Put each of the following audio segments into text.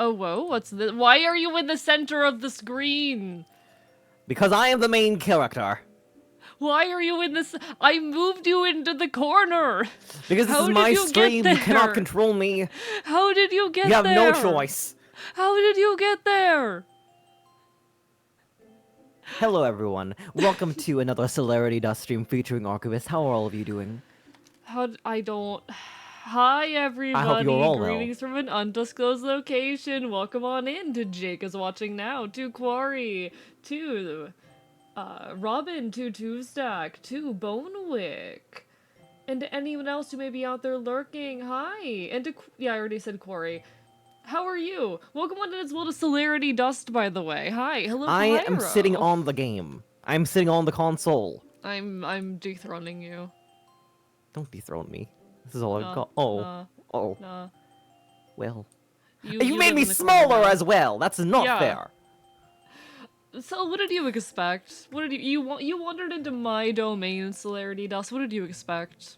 Oh, whoa, what's this? Why are you in the center of the screen? Because I am the main character. Why are you in this? I moved you into the corner. Because this How is did my you stream, get you cannot there? control me. How did you get You have there? no choice. How did you get there? Hello everyone, welcome to another Celerity Dust stream featuring Archivist. How are all of you doing? I don't... Hi everybody, I hope you're all well. greetings from an undisclosed location. Welcome on in to Jake is watching now, to Quarry, to Robin, to Two-Stack, to Bonewick, and to anyone else who may be out there lurking. Hi, and to... yeah, I already said Quarry. How are you? Welcome on in as well to Celerity Dust, by the way. Hi, hello, I am Pyro. sitting on the game. I'm sitting on the console. I'm dethroning you. Don't dethrone me. This is all I've got. Oh. Nah. Well. You You made live me in the corner smaller now. as well. That's not Yeah. fair. So what did you expect? What did you wandered into my domain, Celerity Dust. What did you expect?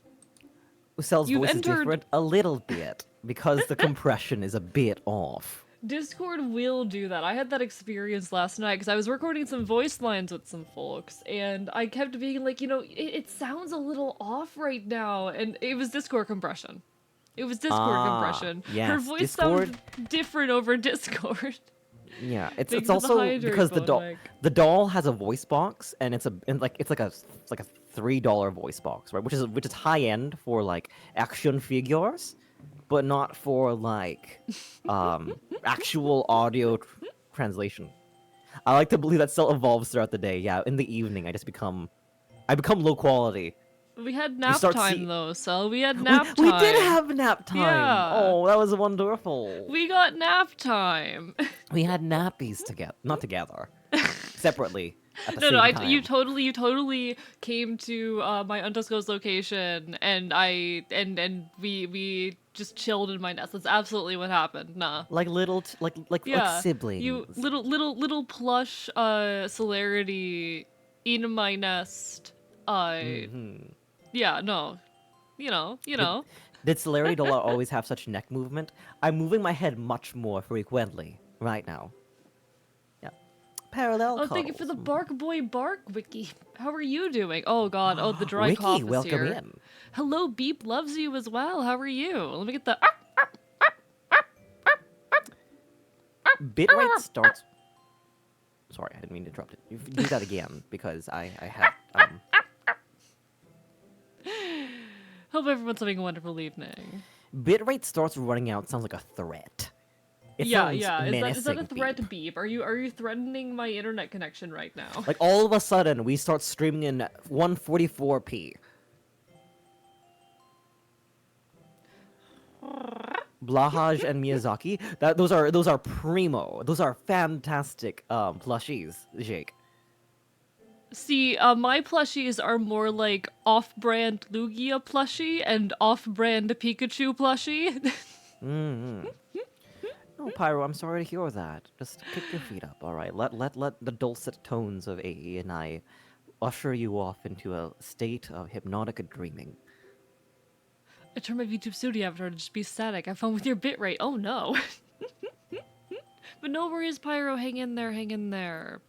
Usel's You've voice is entered- different a little bit because the compression is a bit off. Discord will do that. I had that experience last night because I was recording some voice lines with some folks, and I kept being like, it sounds a little off right now, and it was Discord compression. It was Discord compression. Yes, Her voice Discord- sounds different over Discord. Yeah, Thanks it's for the also hydrate, because Bonewick. the doll has a voice box and it's like a $3 voice box, right? Which is high end for like action figures, but not for like actual audio translation. I like to believe that still evolves throughout the day. Yeah, in the evening I become low quality. We had nap start time see- though, so we had nap time. We did have nap time. Yeah. Oh, that was wonderful. We got nap time. We had nappies together, not together, separately at the No, same no, time. you totally came to my undisclosed location, and we just chilled in my nest. That's absolutely what happened. Nah. Like little, like Yeah, siblings. you little plush celerity in my nest. Yeah, no, you know. Did Celerity Dollar always have such neck movement? I'm moving my head much more frequently right now. Yeah. Parallel Oh, thank you for the cuddles. Bark Boy Bark Wiki. How are you doing? Oh God, oh the dry Wiki, cough is welcome here. in. Hello, Beep loves you as well. How are you? Let me get the. Bitrate starts. Sorry, I didn't mean to interrupt it. You do that again because I had Hope everyone's having a wonderful evening. bitrate starts running out. Sounds like a threat. It Yeah. sounds Is that a menacing, threat, Beep. Beep? Are you threatening my internet connection right now? Like all of a sudden, we start streaming in 144p. Blahaj and Miyazaki, those are primo. Those are fantastic plushies, Jake. See, my plushies are more like off-brand Lugia plushie and off-brand Pikachu plushie. Oh, Pyro, I'm sorry to hear that. Just kick your feet up, all right? Let the dulcet tones of AE and I usher you off into a state of hypnotic dreaming. I turned my VTube Studio avatar to just be static. Have fun with your bitrate. Oh no. But no worries, Pyro. Hang in there. Hang in there.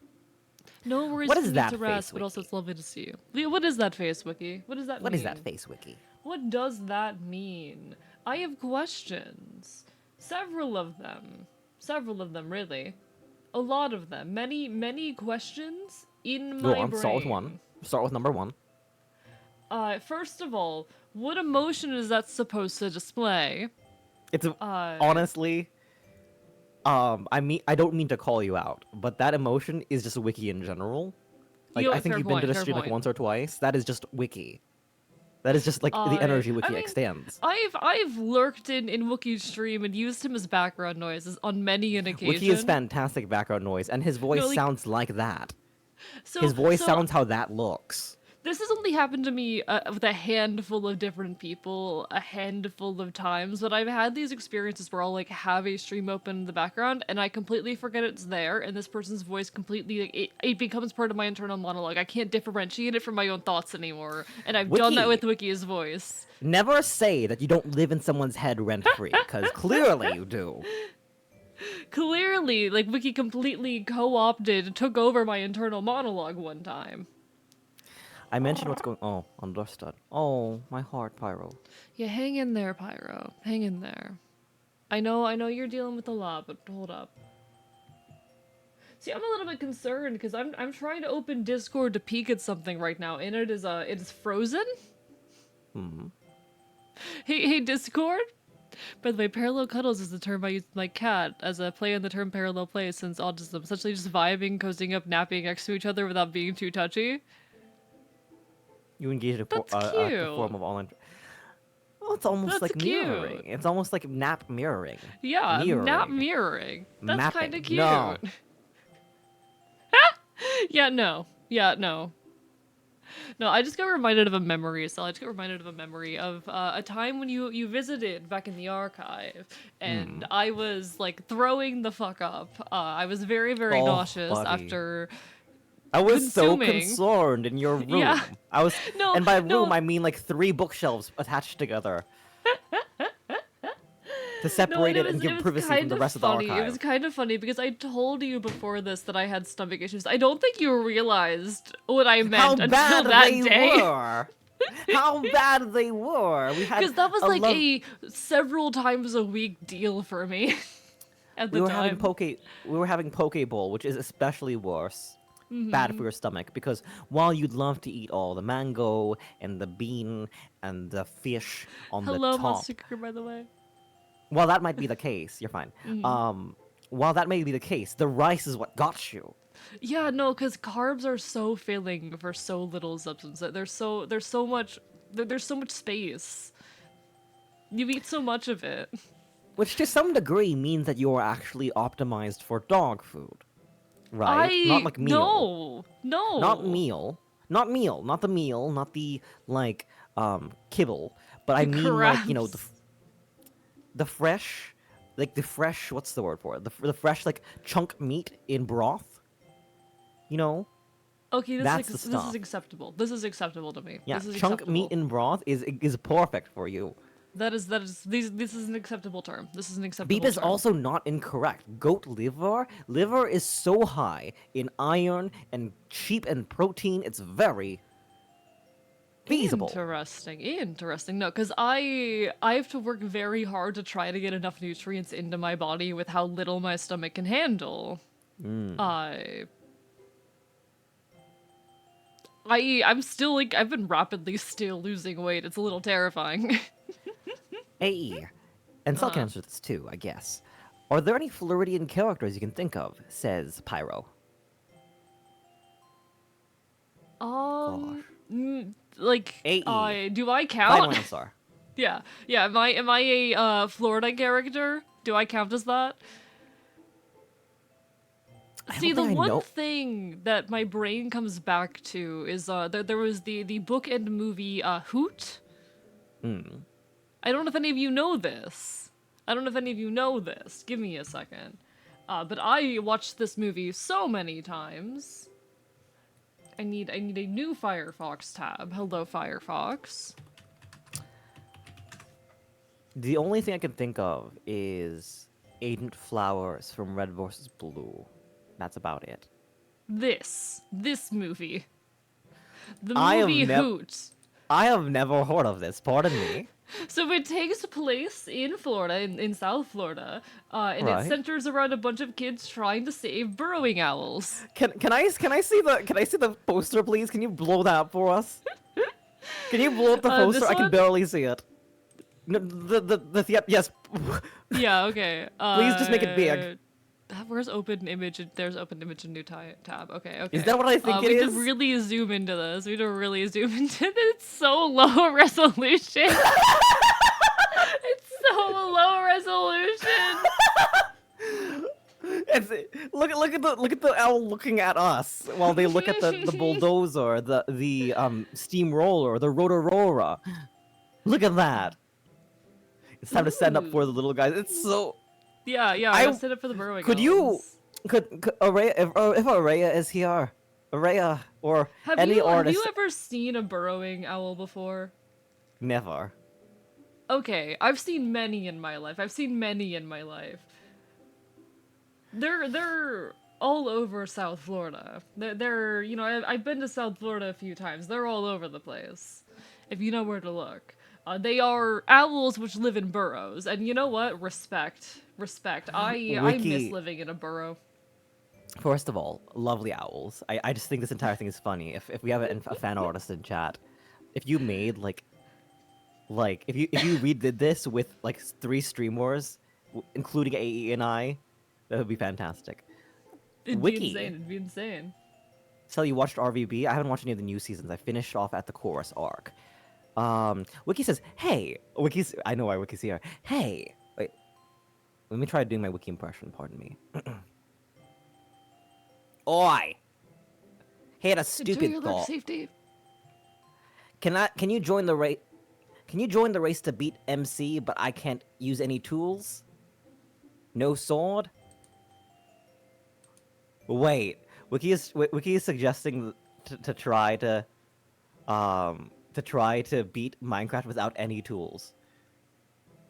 No worries. What you is need that to rest, face but also wiki? it's lovely to see you. Leah, what is that face wiki? What does that mean? What is that face wiki? What does that mean? I have questions. Several of them. Several of them, really. A lot of them. Many questions in Go my on, brain. start with one. Start with number one. First of all, what emotion is that supposed to display? It's honestly, I don't mean to call you out, but that emotion is just wiki in general. Like, You know, I think fair you've been to point, the fair stream like point. once or twice. That is just wiki. That is just like the energy wiki I mean, extends. I've lurked in Wookiee's stream and used him as background noises on many an occasion. Wiki is fantastic background noise, and his voice like- sounds like that. So, His voice so sounds how that looks. This has only happened to me with a handful of different people, a handful of times, but I've had these experiences where I'll like have a stream open in the background and I completely forget it's there, and this person's voice completely like, it becomes part of my internal monologue. I can't differentiate it from my own thoughts anymore, and I've done that with Wiki's voice. Never say that you don't live in someone's head rent-free, because clearly you do. Clearly, like, Wiki completely co-opted, took over my internal monologue one time. I mentioned what's going. Oh, understood. Oh, my heart, Pyro. Yeah, hang in there, Pyro. Hang in there. I know you're dealing with a lot, but hold up. See, I'm a little bit concerned because I'm trying to open Discord to peek at something right now, and it is frozen. Hmm. Hey Discord. By the way, parallel cuddles is the term I use with my cat as a play on the term parallel play since autism, essentially just vibing, cozying up, napping next to each other without being too touchy. You engage in That's a cute. form of online. Oh, it's almost That's like mirroring. cute. It's almost like nap mirroring. Yeah, nap Mirroring. mirroring. That's kind of Mapping. cute. No. Yeah, no. Yeah, no. No, I just got reminded of a memory, so I just got reminded of a memory of a time when you visited back in the archive, and Hmm. I was like throwing the fuck up. I was very, very Oh, nauseous buddy. after I was so consuming. concerned in your Yeah, room. I was, no, and by room no, I mean like 3 bookshelves attached together to no, and separate it it was and it give was privacy from kind the of rest of the funny. It was archive. kind of funny because I told you before this that I had stomach issues. I don't think you realized what I How meant until bad that they day. were! How bad they were! We had Because that was a like love. a several times a week deal for me at We the were having time. poke bowl, which is especially worse. Bad for Hmm. your stomach because while you'd love to eat all the mango and the bean and the fish on the Hello, Monster top, Cooker, by the way. while that might be the case, you're fine. Hmm. Um, while that may be the case, the rice is what got you. Yeah, no, because carbs are so filling for so little substance. There's so much there's so much space. You eat so much of it. Which to some degree means that you're actually optimized for dog food, right? Not I like meal. no Not no. meal. Not meal. Not the meal. Not the, like, kibble. But I The mean, like, crabs. the fresh, like, the fresh, what's the word for it? The fresh, like, chunk meat in broth, you know? Okay, That's the this is stuff. acceptable. This is acceptable to me. Yeah, This is chunk meat acceptable. in broth is perfect for you. That is this is an acceptable term. This is an Beef acceptable is term. also not incorrect. Goat liver is so high in iron and cheap in protein, it's very feasible. Interesting. Interesting. No, because I have to work very hard to try to get enough nutrients into my body with how little my stomach can handle. Mm. I I'm still like I've been rapidly still losing weight. It's a little terrifying. Hey, and Cell can answer this too, I guess. Are there any Floridian characters you can think of? Says Pyro. Gosh. Like AE. do I Final count? answer. Yeah. Yeah, am I a Florida character? Do I count as that? I See, don't the think I one know. thing that my brain comes back to is there was the book and movie Hoot. Hmm. I don't know if any of you know this. I don't know if any of you know this. Give me a second. But I watched this movie so many times. I need a new Firefox tab. Hello, Firefox. The only thing I can think of is Agent Flowers from Red vs. Blue. That's about it. This movie. The I have movie never Hoot. I have never heard of this. Pardon me. So it takes place in Florida, in South Florida, and it Right. centers around a bunch of kids trying to save burrowing owls. Can I see the poster, please? Can you blow that up for us? Can you blow up the poster? This I can one? barely see it. No, yep, yes. Yeah, okay. Please just make it big. Where's open image? There's open image and new tab. Okay, Is okay. that what I think it We need to is? really zoom into this. We need to really zoom into this. It's so low resolution. It's so low resolution. It's, look at the owl looking at us while they look at the bulldozer, the steamroller, the rotorola. Look at that. It's time to stand up for the Ooh. little guys. It's so. Yeah, I I gotta set up for the burrowing could you owls. could Araya if Araya is here, Araya or any Have you artist, ever seen a burrowing owl before? never. Okay, I've seen many in my life. I've seen many in my life. They're all over South Florida. They're you know I've been to South Florida a few times. They're all over the place, if you know where to look. They are owls which live in burrows, and you know what? Respect. I miss Wiki. living in a burrow. First of all, lovely owls. I just think this entire thing is funny. If we have a fan artist in chat, if you made like if you redid this with like 3 streamers, including AE and I, that would be fantastic. It'd be insane. Wiki. It'd be insane. So you watched RVB? I haven't watched any of the new seasons. I finished off at the chorus arc. Wiki says, "Hey." Wiki's. I know why Wiki's here. Hey. Wait. Let me try doing my Wiki impression. Pardon me. Oi. Had a stupid Enjoy your thought. life safety. Can you join the race? Can you join the race to beat MC? But I can't use any tools. No sword. Wait. Wiki is suggesting to try to beat Minecraft without any tools.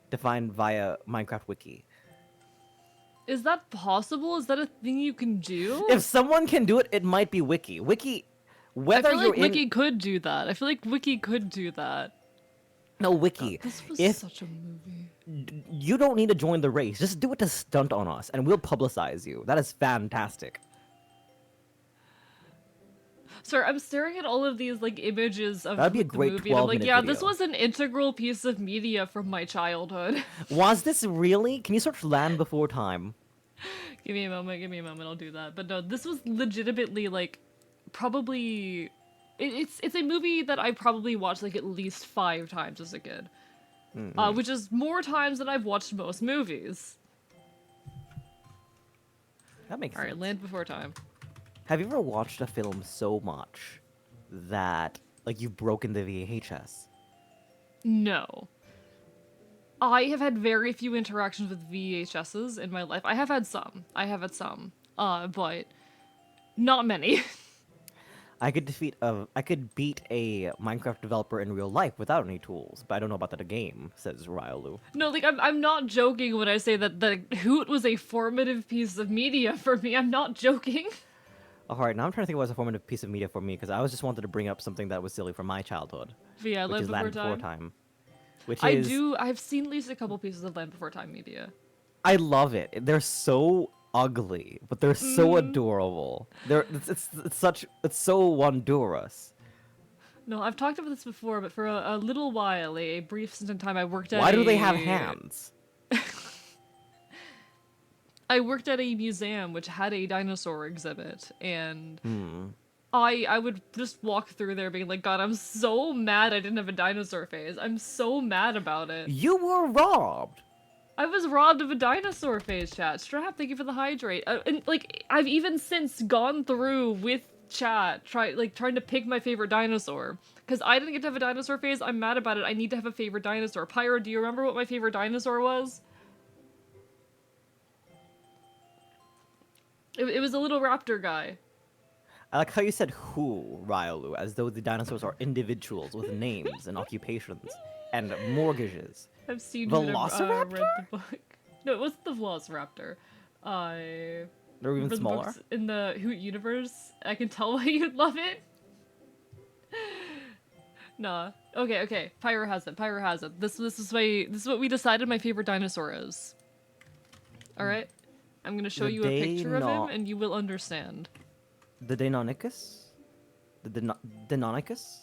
Defined via Minecraft Wiki. Is that possible? Is that a thing you can do? If someone can do it, it might be Wiki. Wiki, whether I feel you're like Wiki could do that. I feel like Wiki could do that. No, Wiki. This was If such a movie. you don't need to join the race, just do it to stunt on us, and we'll publicize you. That is fantastic. Sorry, I'm staring at all of these like images of That'd be a the great movie, and I'm like, 12-minute yeah, this video. was an integral piece of media from my childhood. Was this really? Can you search Land Before Time? Give me a moment, I'll do that. But no, this was legitimately like probably it's a movie that I probably watched like at least 5 times as a kid. Which is more times than I've watched most movies. That makes Alright, sense. Land Before Time. Have you ever watched a film so much that like you've broken the VHS? No. I have had very few interactions with VHSs in my life. I have had some. But not many. I could beat a Minecraft developer in real life without any tools, but I don't know about that a game, says Ryalu. No, like I'm not joking when I say that the Hoot was a formative piece of media for me. I'm not joking. Alright, now I'm trying to think what was a formative piece of media for me, because I was just wanted to bring up something that was silly from my childhood. But yeah, Which Land is Before Land Before Time. Time. Which is... I've seen at least a couple pieces of Land Before Time media. I love it. They're so ugly, but they're so adorable. It's so wondrous. No, I've talked about this before, but for a little while, a brief stint in time, I worked at Why do they have hands? I worked at a museum which had a dinosaur exhibit, and Hmm. I would just walk through there being like, God, I'm so mad I didn't have a dinosaur phase. I'm so mad about it. You were robbed! I was robbed of a dinosaur phase, chat. Strap, thank you for the hydrate. And like, I've even since gone through with chat, trying to pick my favorite dinosaur. Because I didn't get to have a dinosaur phase, I'm mad about it. I need to have a favorite dinosaur. Pyro, do you remember what my favorite dinosaur was? It was a little raptor guy. I like how you said who, Ryalu, as though the dinosaurs are individuals with names and occupations and mortgages. I've seen you and I've read Velociraptor? the book. No, it wasn't the Velociraptor. They're even read the smaller? books in the Hoot universe. I can tell why you'd love it. Nah. Okay. Pyro has it. This is what we decided my favorite dinosaur is. Alright? I'm gonna show The you a picture of him Dino- and you will understand. The Deinonychus? The Deinonychus?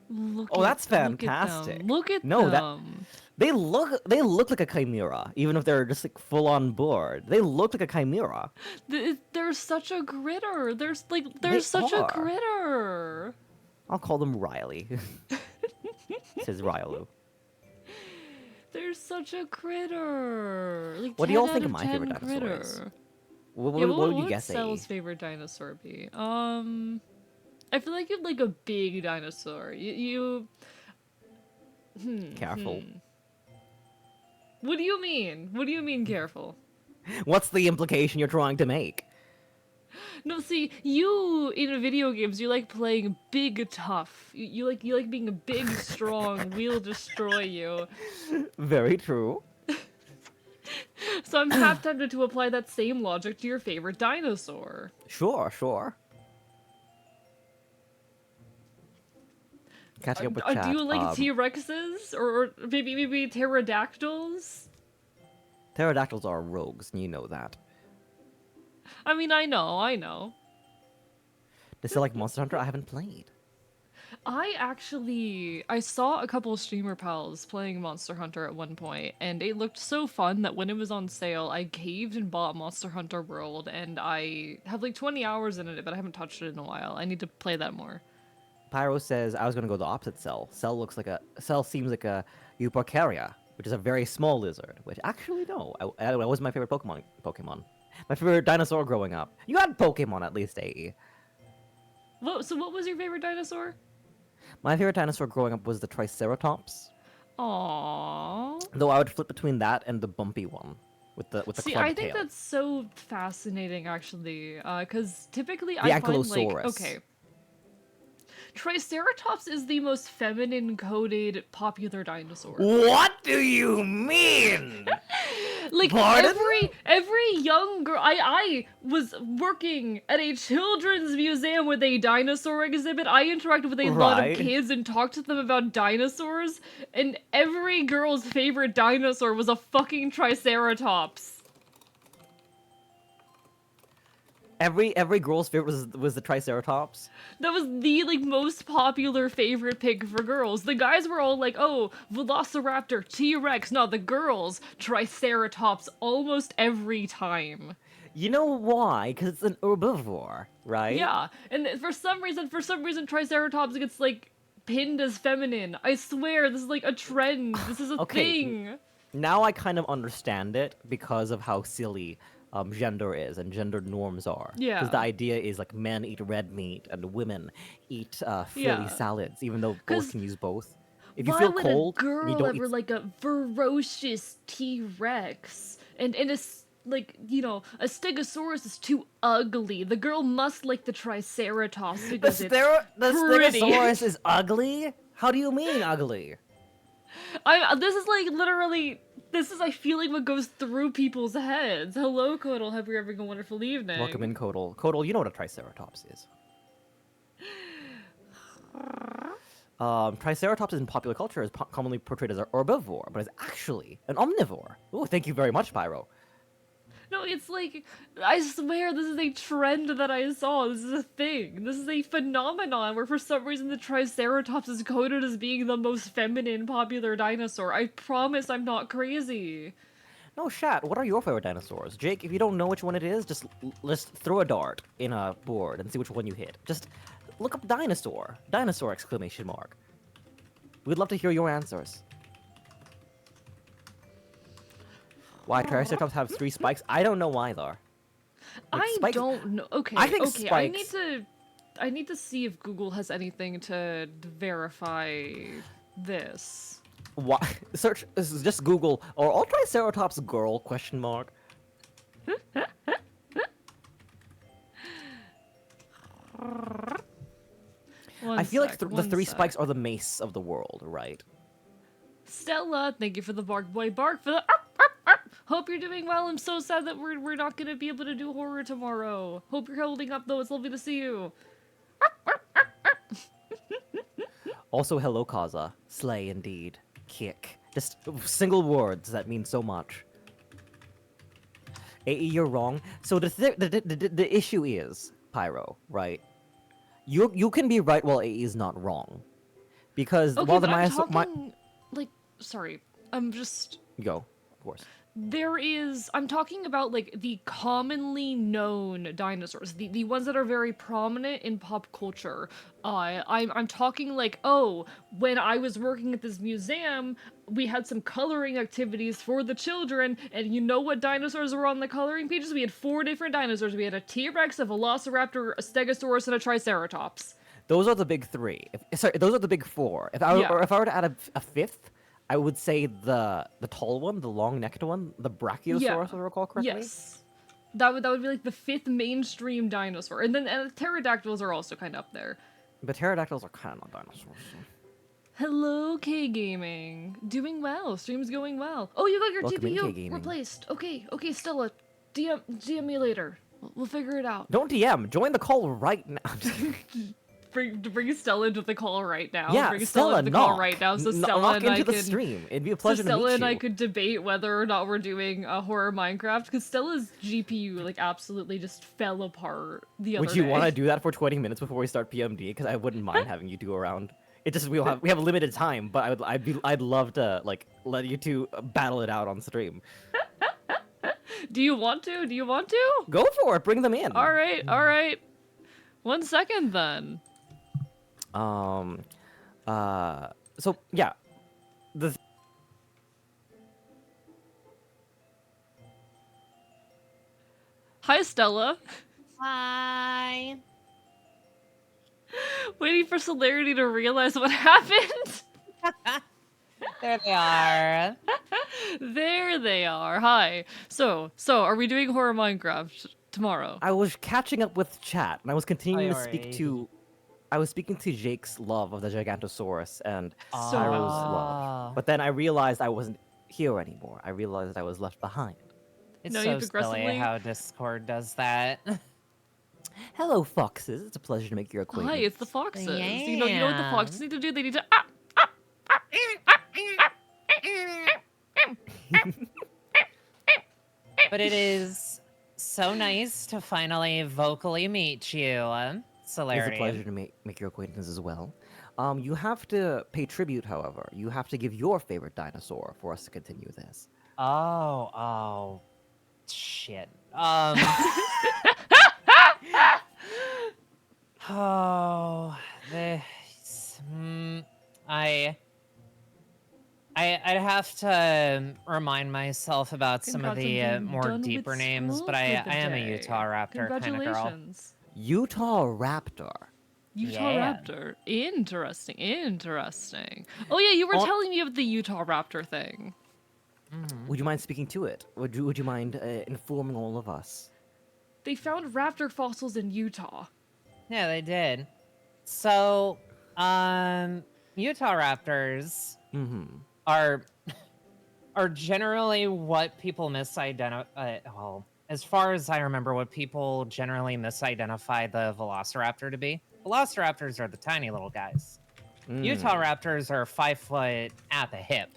Look Oh, at- that's fantastic. Look at No, that- them. They look like a chimera, even if they're just like full on board. They look like a chimera. They're such a critter. They They're such a are. critter. I'll call them Riley. Says Ryalu. They're such a critter. Like, What do y'all 10 think out of my 10 favorite dinosaur critter. is? What Yeah, would you guess? Cell's favorite dinosaur be? I feel like you'd like a big dinosaur. Careful. What do you mean? What do you mean careful? What's the implication you're trying to make? No, see, you in video games, you like playing big tough. You like being a big, strong. We'll destroy you. Very true. So I'm half tempted to apply that same logic to your favorite dinosaur. Sure, sure. Catching up with Do chat. you like T-Rexes or maybe pterodactyls? Pterodactyls are rogues, and you know that. I mean, I know. They still like Monster Hunter? I haven't played. I saw a couple of streamer pals playing Monster Hunter at one point, and it looked so fun that when it was on sale, I caved and bought Monster Hunter World, and I have like 20 hours in it, but I haven't touched it in a while. I need to play that more. Pyro says I was gonna go the opposite Cell. Cell seems like a Euparkeria, which is a very small lizard. Which actually no, I was my favorite Pokemon. My favorite dinosaur growing up. You had Pokemon at least, AE. So what was your favorite dinosaur? My favorite dinosaur growing up was the Triceratops. Aww. Though I would flip between that and the bumpy one with the See, club I think tail. that's so fascinating, actually, because typically The I find, like, Ankylosaurus. okay, Triceratops is the most feminine-coded popular dinosaur. What do you mean? Like, Pardon? every young girl, I was working at a children's museum with a dinosaur exhibit. I interacted with a lot of Right. kids and talked to them about dinosaurs, and every girl's favorite dinosaur was a fucking Triceratops. Every girl's favorite was the Triceratops. That was the, like, most popular favorite pick for girls. The guys were all like, oh, Velociraptor, T-Rex. No, the girls, Triceratops almost every time. You know why? Because it's an herbivore, right? Yeah, and for some reason, Triceratops gets, like, pinned as feminine. I swear, this is, like, a trend. This is a Okay. thing. Now I kind of understand it because of how silly gender is and gender norms are. Yeah. Because the idea is like men eat red meat and women eat frilly Yeah. salads, even though 'Cause both can use both. If you Why feel would cold, a and you girl don't ever eat... like a ferocious T-Rex? And like, you know, a Stegosaurus is too ugly. The girl must like the Triceratops because it's the pretty. Stegosaurus is ugly? How do you mean ugly? This is like literally, I feel like what goes through people's heads. Hello, Kodal. Hope you're having a wonderful evening. Welcome in, Kodal. Kodal, you know what a Triceratops is. Triceratops in popular culture is commonly portrayed as an herbivore, but is actually an omnivore. Oh, thank you very much, Pyro. No, it's like, I swear this is a trend that I saw. This is a thing. This is a phenomenon where for some reason the Triceratops is coded as being the most feminine popular dinosaur. I promise I'm not crazy. No, Shat, what are your favorite dinosaurs? Jake, if you don't know which one it is, just throw a dart in a board and see which one you hit. Just look up dinosaur. Dinosaur exclamation mark. We'd love to hear your answers. Why Triceratops have 3 spikes? I don't know either. Like, I spikes... don't know. Okay, I think okay. spikes... I need to see if Google has anything to verify this. Why? Search, just Google, are all Triceratops girl, question mark? I feel like the 3 spikes are the mace of the world, right? Stella, thank you for the bark boy bark for the Hope you're doing well. I'm so sad that we're not gonna be able to do horror tomorrow. Hope you're holding up though. It's lovely to see you. Also, hello, Kaza. Slay indeed. Kick. Just single words that mean so much. AE, you're wrong. So the issue is, Pyro, right? You can be right while AE is not wrong. Because Okay, while the but I'm Myosaur... talking, like, sorry. I'm just... Go, of course. I'm talking about, like, the commonly known dinosaurs, the ones that are very prominent in pop culture. I'm talking like, oh, when I was working at this museum, we had some coloring activities for the children, and you know what dinosaurs were on the coloring pages? We had 4 different dinosaurs. We had a T-Rex, a Velociraptor, a Stegosaurus, and a Triceratops. Those are the big 3. Sorry, those are the big 4. If I were to add a 5th, I would say the tall one, the long-necked one, the Brachiosaurus, if I recall correctly. Yes. That would be like the 5th mainstream dinosaur. And then pterodactyls are also kind of up there. But pterodactyls are kind of not dinosaurs. Welcome Hello, K Gaming. Doing well. Stream's going well. Oh, you got your in, K GPU Gaming. replaced. Okay, Stella. DM me later. We'll figure it out. Don't DM. Join the call right now. I'm just kidding. Bring Stella into the call right now. Yeah, Bring Stella Stella, into the call knock. right now so Stella Knock and into I the can stream. It'd be a so pleasure to Stella meet and I you. could debate whether or not we're doing a horror Minecraft because Stella's GPU like absolutely just fell apart the other Would you day. want to do that for 20 minutes before we start PMD? Because I wouldn't mind having you two around. It just we have a limited time, but I'd love to like let you two battle it out on stream. Do you want to? Do you want to? Go for it. Bring them in. All right. 1 second then. Um, so yeah, the Hi, Stella. Hi. Waiting for Celerity to realize what happened. There they are. There they are. Hi. So are we doing horror Minecraft tomorrow? I was catching up with chat, and I was continuing to speak Alright. to. I was speaking to Jake's love of the Gigantosaurus and So Pyro's Ah. love, but then I realized I wasn't here anymore. I realized I was left behind. It's No, so you've silly aggressively- how Discord does that. Hello, foxes. It's a pleasure to make your acquaintance. Hi, it's the foxes. You know what the Yeah. foxes need to do? They need to But it is so nice to finally vocally meet you, It's Celerity. a pleasure to make your acquaintance as well. You have to pay tribute, however. You have to give your favorite dinosaur for us to continue this. Oh, shit. Oh, this. I'd have to remind myself about some of Congrats on the being more done with deeper names, school but for I the am a day. Utah Raptor kind of girl. Congratulations. Utah Raptor. Utah Yeah. Raptor. Interesting. Oh yeah, you were On- telling me of the Utah Raptor thing. Would you mind speaking to it? Would you mind informing all of us? They found raptor fossils in Utah. Yeah, they did. So, Utah Raptors Mm-hmm. are generally what people misidentify. Well, as far as I remember, what people generally misidentify the Velociraptor to be. Velociraptors are the tiny little guys. Utah Raptors are 5 foot at the hip.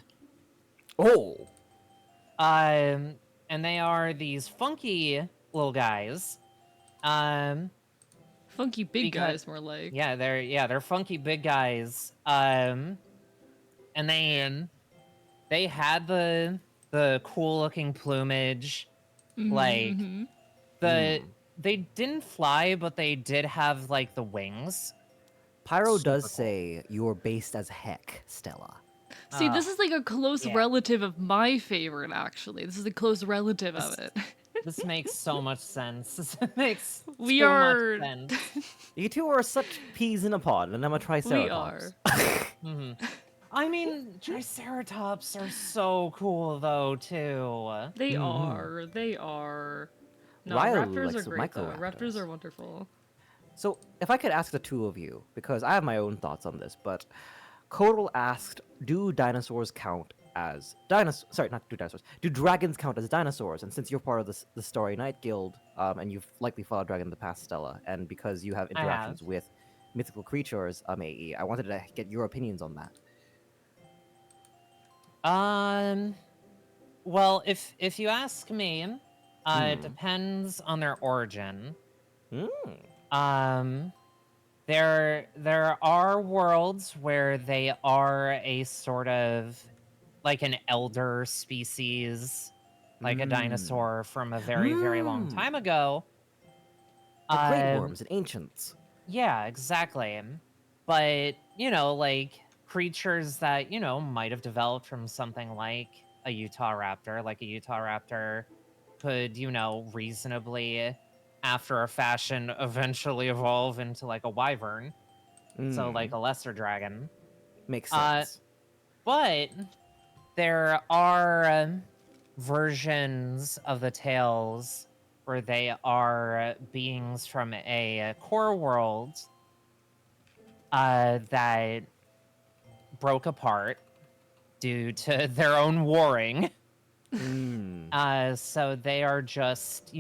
Oh. And they are these funky little guys. Funky big Because- guys, more like. Yeah, they're funky big guys. And they had the cool looking plumage. Like Mhm. they didn't fly, but they did have like the wings. Pyro Super does cool. say you're based as heck, Stella. See, this is like a close yeah. relative of my favorite, actually. This is a close relative of it. This makes so much sense. This makes We too are- much sense. You two are such peas in a pod, and I'm a triceratops. Mhm. I mean, Triceratops are so cool though too. They Mhm. are. No, Riley raptors likes are the great though. microraptors. Raptors are wonderful. So, if I could ask the two of you, because I have my own thoughts on this, but Kodal asked, do dinosaurs count as dinosaurs? Sorry, not do dinosaurs. Do dragons count as dinosaurs? And since you're part of the Starry Night Guild, and you've likely fought a dragon in the past, Stella, and because you have I have. interactions with mythical creatures, AE, I wanted to get your opinions on that. Well, if you ask me, it depends on their origin. Mm. There are worlds where they are a sort of like an elder species, like a dinosaur from a very, very long Mm. time ago. Like great Um, worms and ancients. Yeah, exactly. But, like creatures that, might have developed from something like a Utah Raptor. Like a Utah Raptor could, reasonably, after a fashion, eventually evolve into like a wyvern. So, Mm. like a lesser dragon. Makes sense. But there are versions of the tales where they are beings from a core world that broke apart due to their own warring. So they are just,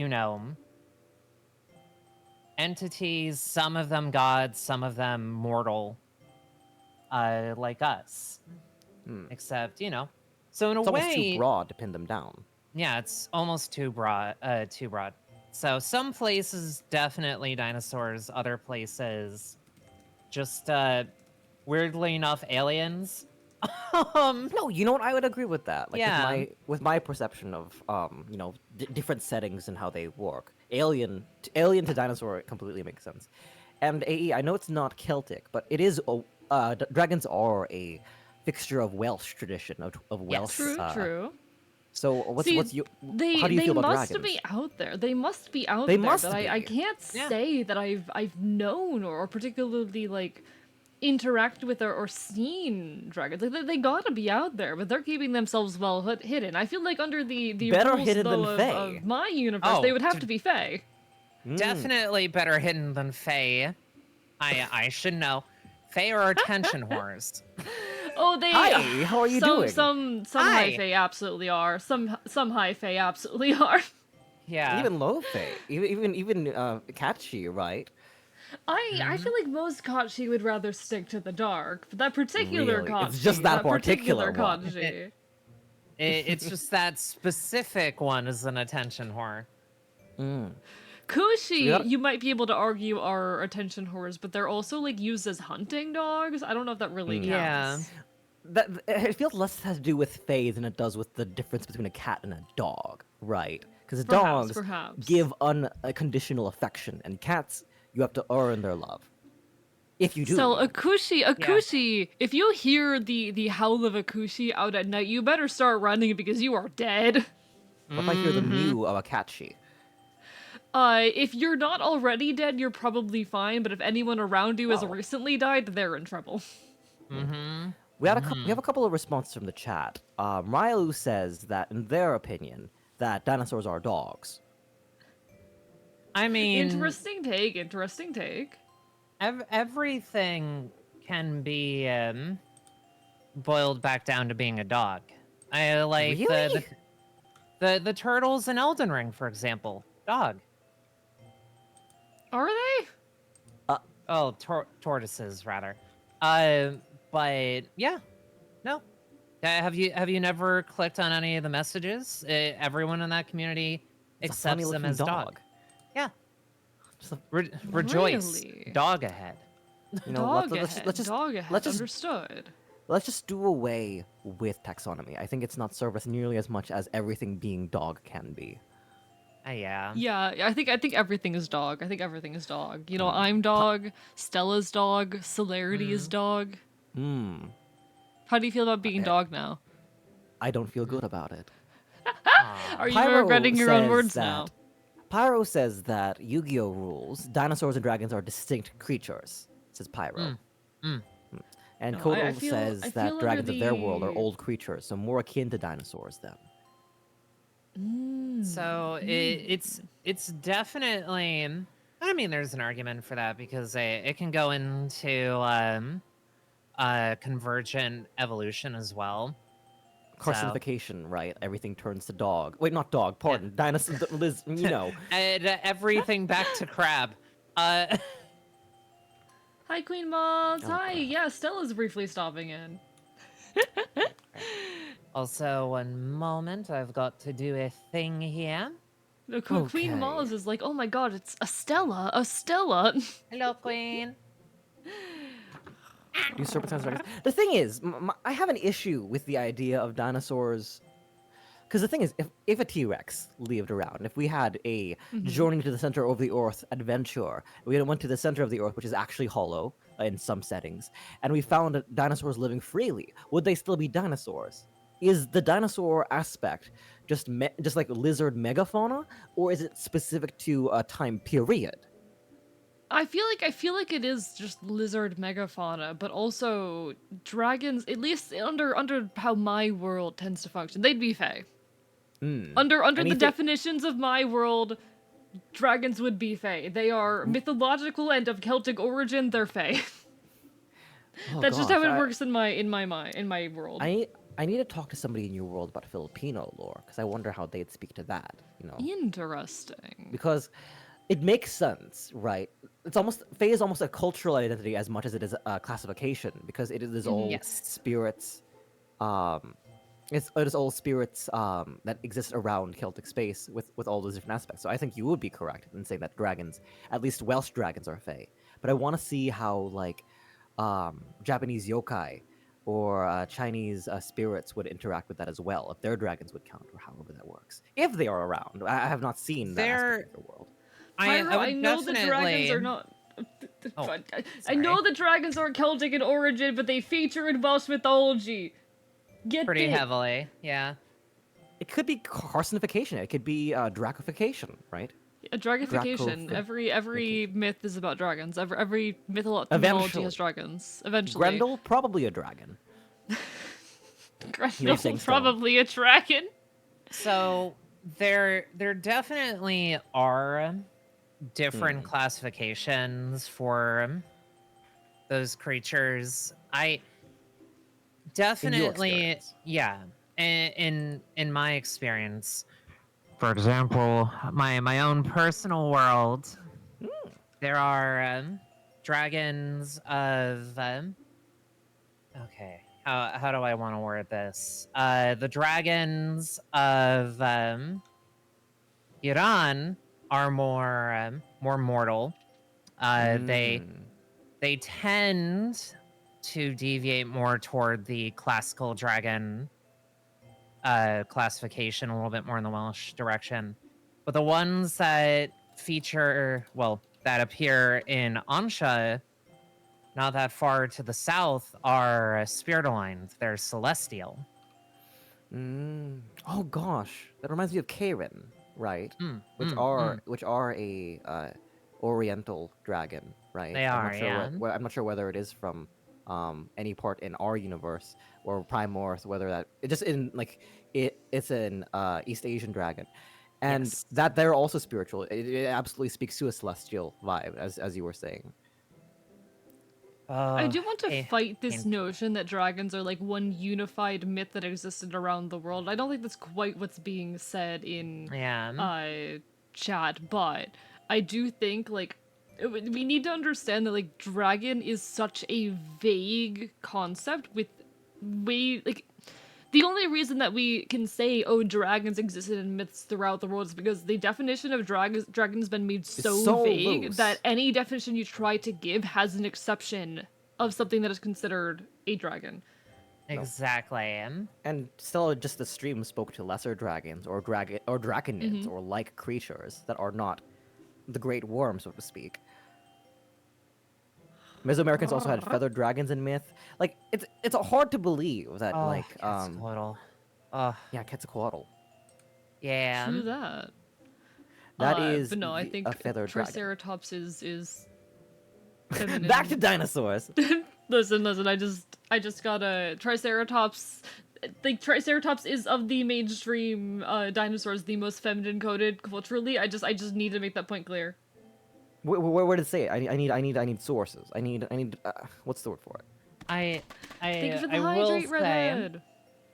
entities, some of them gods, some of them mortal, like us. Except, so in a It's almost way, too broad to pin them down. yeah, it's almost too broad. So some places definitely dinosaurs, other places just weirdly enough aliens. No, you know what? I would agree with that. Like Yeah. with my perception of different settings and how they work. Alien to dinosaur completely makes sense. And AE, I know it's not Celtic, but it is. Dragons are a fixture of Welsh tradition of Welsh. True. So How do you feel they about must dragons? be out there. They must be out They there. must But I be. can't Yeah. say that I've known or particularly like interact with or seen dragons. Like they gotta be out there, but they're keeping themselves well hidden. I feel like under the Better rules hidden though than Fae. of my universe, they Oh, would have to be Fae. Definitely better hidden than Fae. I should know. Fae are attention whores. Oh, they. Hi, how are you doing? Some Hi. high Fae absolutely are. Some high Fae absolutely are. Yeah. Even low Fae, even Catchy, right? I feel like most Kachi would rather stick to the dark, but that particular Really? Kachi, It's just that particular one. Kachi. It's just that specific one is an attention whore. Kushi, gotta- you might be able to argue are attention whores, but they're also like used as hunting dogs. I don't know if that really counts. Yeah. It feels less has to do with Fae than it does with the difference between a cat and a dog, right? Because dogs Perhaps. give unconditional affection, and cats you have to earn their love. If you do. So Akushi, if you hear the howl of Akushi out at night, you better start running because you are dead. What if I hear the mew of a Catchy? If you're not already dead, you're probably fine, but if anyone around you has Oh. recently died, they're in trouble. We have a couple of responses from the chat. Ryalu says that in their opinion that dinosaurs are dogs. I mean, Interesting take. everything can be boiled back down to being a dog. I like Really? the turtles in Elden Ring, for example. Dog. Are they? Oh, tortoises rather. But yeah, no. Have you never clicked on any of the messages? Everyone in that community It's a accepts them funny-looking as dog. Yeah. Just a- Rejoice. Really? Dog ahead. you know, Dog let's ahead. just Dog ahead. let's just Understood. let's just do away with taxonomy. I think it's not served us nearly as much as everything being dog can be. Yeah. Yeah, I think everything is dog. I think everything is dog. You know, I'm dog. Stella's dog. Celerity is dog. How do you feel about being dog now? I don't feel good about it. Are you Pyro regretting your own says words that- now? Pyro says that Yu-Gi-Oh rules dinosaurs and dragons are distinct creatures. Says Pyro. And No, Kodo I feel- says I that feel dragons under of their world are the- old creatures, so more akin to dinosaurs then. So it's definitely. I mean, there's an argument for that because it can go into convergent evolution as well. Carcinification, right? Everything turns to dog. Wait, not dog. Pardon. Dinosaur. Liz. You know. And everything back to crab. Hi, Queen Moths. Oh, Hi. crap. Yeah, Stella's briefly stopping in. Also, one moment, I've got to do a thing here. No, Queen Okay. Moths is like, oh my god, it's a Stella. A Stella. Hello, Queen. Do serpentines dragons. The thing is, I have an issue with the idea of dinosaurs. Because the thing is, if a T-Rex lived around, if we had a journey to the center of the earth adventure, we went to the center of the earth, which is actually hollow in some settings, and we found dinosaurs living freely, would they still be dinosaurs? Is the dinosaur aspect just like lizard megafauna, or is it specific to a time period? I feel like it is just lizard megafauna, but also dragons. At least under how my world tends to function, they'd be fae. Under the Anything- definitions of my world, dragons would be fae. They are mythological and of Celtic origin. They're fae. Oh, That's just how gosh, it works in my mind, in my world. I need to talk to somebody in your world about Filipino lore because I wonder how they'd speak to that. Interesting. Because it makes sense, right? It's almost Fae is almost a cultural identity as much as it is a classification because it is all Yes. spirits. Um, it is all spirits that exist around Celtic space with all those different aspects. So I think you would be correct in saying that dragons, at least Welsh dragons, are Fae. But I want to see how like Japanese yokai or Chinese spirits would interact with that as well, if their dragons would count, or however that works. If they are around, I have not seen that aspect of the world. Pyro, I I would know the dragons definitely. are not. Oh, I sorry. know the dragons are Celtic in origin, but they feature in Welsh mythology. Get Pretty it? heavily, yeah. It could be carcinification. It could be dracification, right? A dragification. Every myth is about dragons. Every mythology Eventually. has dragons. Eventually. Grendel, probably a dragon. Grendel saying so. probably a dragon. So there definitely are different Hmm. classifications for those creatures. I definitely, experience. yeah. In my experience, for example, my own personal world, there are dragons of okay. How do I want to word this? The dragons of Iran are more mortal. They Mm. they tend to deviate more toward the classical dragon classification, a little bit more in the Welsh direction. But the ones that feature, well, that appear in Ansha, not that far to the south, are spirit aligned. They're celestial. Oh gosh, that reminds me of Karen, right? Mm, Which mm, are mm. which are a Oriental dragon, right? They I'm are, not sure yeah. I'm not sure whether it is from any part in our universe or Prime North, whether that it just in like it's an East Asian dragon, and Yes. that they're also spiritual. It absolutely speaks to a celestial vibe, as you were saying. I do want to Hey, fight this painful. notion that dragons are like one unified myth that existed around the world. I don't think that's quite what's being said in Yeah. chat, but I do think like we need to understand that like dragon is such a vague concept with way like the only reason that we can say, oh, dragons existed in myths throughout the world is because the definition of dragon has been made It's so vague loose. that any definition you try to give has an exception of something that is considered a dragon. Exactly. And still, just the stream spoke to lesser dragons or draconids or like creatures that are not the great worm, so to speak. Mesoamericans also had feathered dragons in myth. Like it's hard to believe that Oh, like Quetzalcoatl. Oh, yeah, Quetzalcoatl. yeah. True that. That is But no, I think a feathered dragon. Triceratops is feminine. Back to dinosaurs. Listen, I just got a Triceratops. Like Triceratops is of the mainstream dinosaurs the most feminine coded culturally. I just need to make that point clear. Where did it say it? I need sources. I need what's the word for it? I Thank you for the I will hydrate, say, redhead.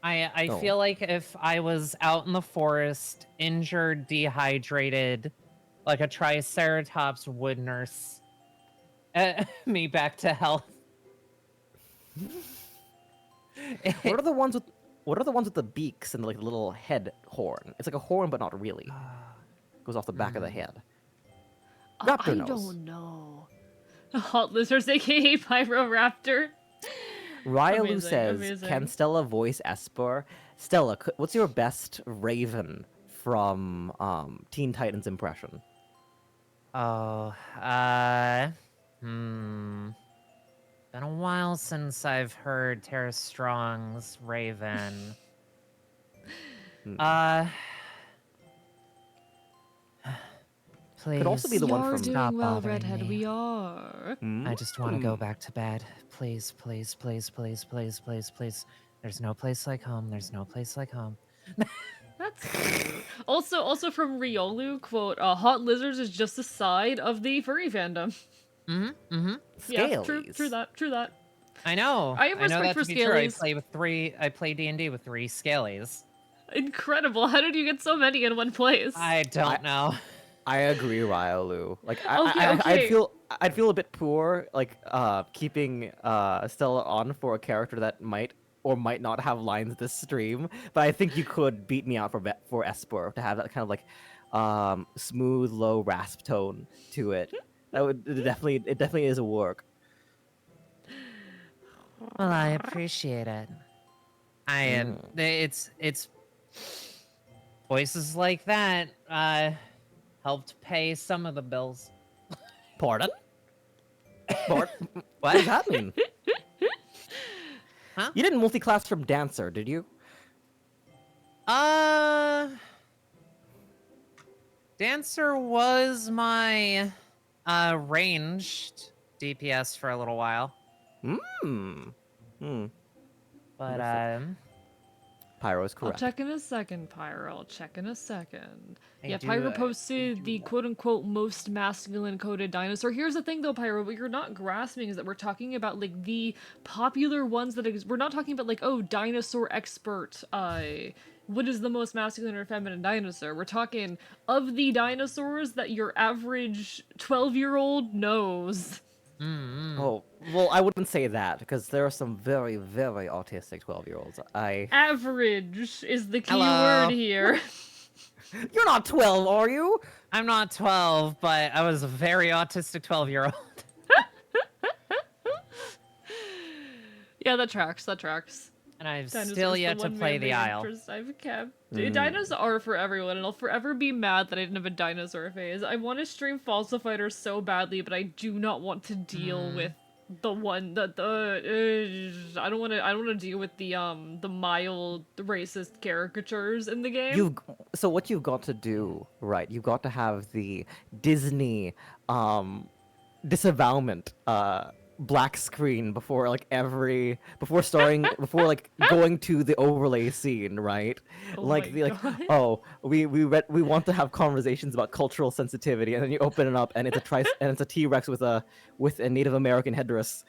I Oh. feel like if I was out in the forest, injured, dehydrated, like a triceratops would nurse me back to health. What are the ones with the beaks and like the little head horn? It's like a horn, but not really. Goes off the back of the head. Raptor I nose. don't know. Hot lizards, aka Pyroraptor. Ryalu Amazing, says, amazing. "Can Stella voice Esper?" Stella, what's your best Raven from Teen Titans impression? Oh, been a while since I've heard Tara Strong's Raven. Please. Could also be the We one are from. doing Stop well, bothering redhead. me. We are. I just want to go back to bed. Please, please, please, please, please, please, please. There's no place like home. There's no place like home. That's cute. Also from Riolu, quote, hot lizards is just a side of the furry fandom. Mm-hmm. Yeah, Scalies. true that. I know. I have I know respect that for to be true. I scalies. play D&D with 3 scalies. Incredible. How did you get so many in one place? I don't know. I agree, Ryolu. Like Okay, okay. I'd feel a bit poor like keeping Stella on for a character that might or might not have lines this stream, but I think you could beat me out for Esper to have that kind of like smooth low rasp tone to it. That would it definitely is a work. Well, I appreciate it. I am. It's voices like that helped pay some of the bills. Pardon? What What? does that mean? Huh? You didn't multi-class from Dancer, did you? Dancer was my ranged DPS for a little while. Hmm. But Wonderful. Pyro's I'll correct. check in a second, Pyro. I'll check in a second. I Yeah, do, Pyro I posted do the want- quote-unquote most masculine coded dinosaur. Here's the thing though, Pyro, what you're not grasping is that we're talking about like the popular ones that we're not talking about like, oh, dinosaur expert, what is the most masculine or feminine dinosaur? We're talking of the dinosaurs that your average 12-year-old knows. Oh, well, I wouldn't say that because there are some very, very autistic 12-year-olds. Average is the key Hello. word here. You're not 12, are you? I'm not 12, but I was a very autistic 12-year-old. Yeah, that tracks, that tracks. And I've Dinosaur's still the yet to one play the man-made Isle. interest I've kept. Dinos are for everyone, and I'll forever be mad that I didn't have a dinosaur phase. I want to stream Fossil Fighter so badly, but I do not want to deal with the one that I don't want to deal with the mild racist caricatures in the game. So what you've got to do, right? You've got to have the Disney disavowalment black screen before like before going to the overlay scene, right? Oh Like my the God. we want to have conversations about cultural sensitivity, and then you open it up and it's a T-Rex with a Native American headdress.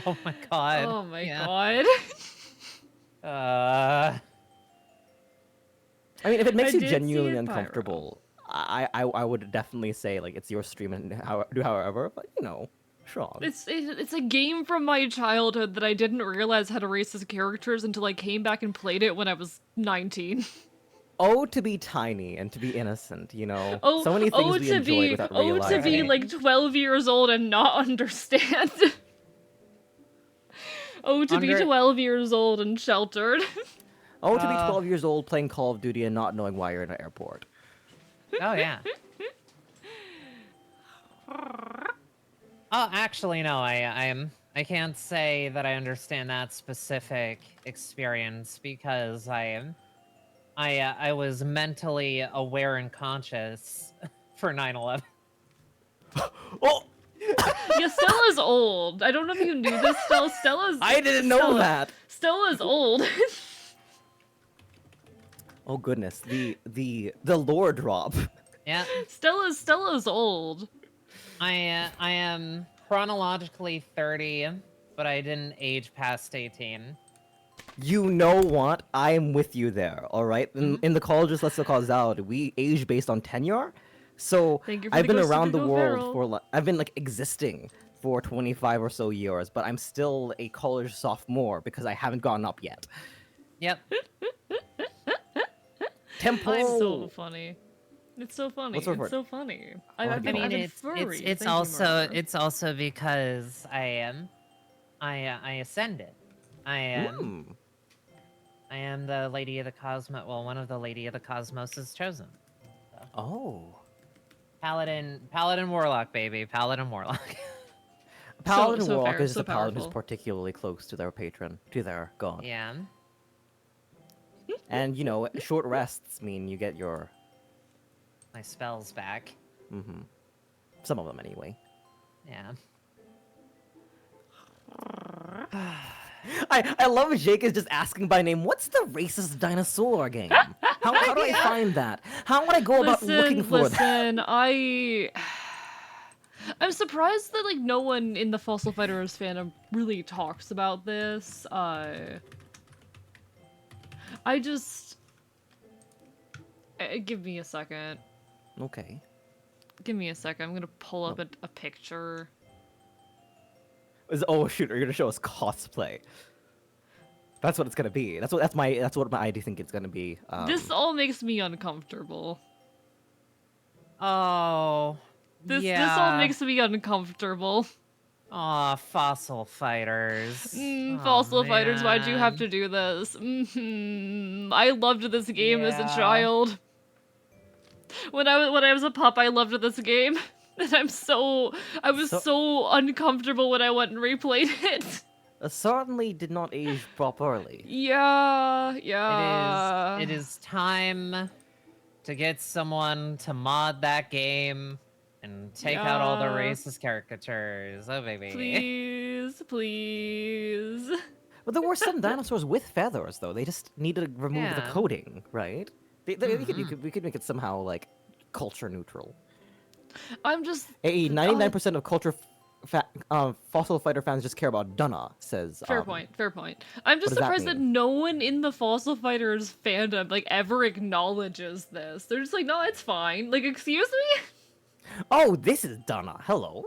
Oh my god. Oh my Yeah. god. I mean, if it makes I you did see genuinely it, Pyro. uncomfortable, I would definitely say like it's your stream and do however, but you know, sure. It's a game from my childhood that I didn't realize had racist characters until I came back and played it when I was 19. Oh, to be tiny and to be innocent, you know. Oh, So many things we to enjoyed be, without to realizing. be like 12 years old and not understand. Oh, to be Under- 12 years old and sheltered. Oh, to be 12 years old playing Call of Duty and not knowing why you're in an airport. Oh yeah. Oh, actually, no. I can't say that I understand that specific experience because I was mentally aware and conscious for 9/11. Oh, Yeah, Stella's old. I don't know if you knew this, Stella's... I didn't know that. Stella's old. Oh goodness, the lore drop. Yeah. Stella's old. I am chronologically 30, but I didn't age past 18. You know what? I am with you there. All right. In the colleges, let's causality, we age based on tenure. So Thank you for I've the been ghost of around the Google world Feral. for I've been like existing for 25 or so years, but I'm still a college sophomore because I haven't gone up yet. Yep. Temple. It's so funny. It's so funny. What's the It's word? so funny. I I've mean, been, I've been it's furry. it's Thank you, also Martha. because I ascended. Mm. I am the Lady of the Cosmos. Well, one of the Lady of the Cosmos is chosen. Oh. Paladin Warlock, baby. Paladin Warlock. Paladin so Warlock fair, is so the paladin who's powerful. particularly close to their patron, to their god. Yeah. And you know, short rests mean you get your My spells back. some of them anyway. Yeah. I love Jake is just asking by name, what's the racist dinosaur game? How do I find that? How would I go about looking for that? Listen, I'm surprised that like no one in the Fossil Fighters fandom really talks about this. I just give me a second. Okay. Give me a second. I'm gonna pull up a picture. Oh shoot, are you gonna show us cosplay? That's what it's gonna be. That's what my ID think it's gonna be. This all makes me uncomfortable. Oh. This yeah. all makes me uncomfortable. Aw, fossil fighters. Fossil Fighters, why'd you have man. to do this? I loved this game as a Yeah. child. When I was a pup, I loved this game. And I was so uncomfortable when I went and replayed it. Certainly did not age properly. Yeah. It is time to get someone to mod that game and take out all the Yeah. racist caricatures. Oh, baby. Please. But there were some dinosaurs with feathers, though. They just needed to remove the Yeah. coating, right? We could make it somehow like culture neutral. I'm just 99% of Fossil Fighter fans just care about Dunna, says. fair point. I'm just what does that surprised that mean? no one in the Fossil Fighters fandom like ever acknowledges this. They're just like, no, it's fine. Like, excuse me? Oh, this is Dunna. Hello.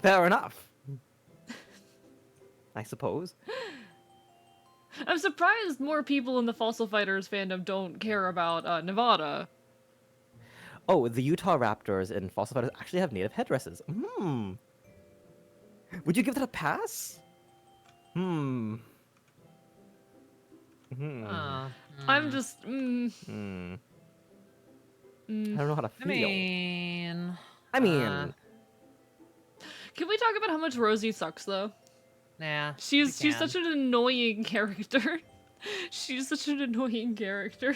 Fair enough. I suppose. I'm surprised more people in the Fossil Fighters fandom don't care about Nevada. Oh, the Utah Raptors in Fossil Fighters actually have native headdresses. Would you give that a pass? I'm just I don't know how to I feel. mean... Can we talk about how much Rosie sucks though? Nah. She's we such can. an annoying character. She's such an annoying character.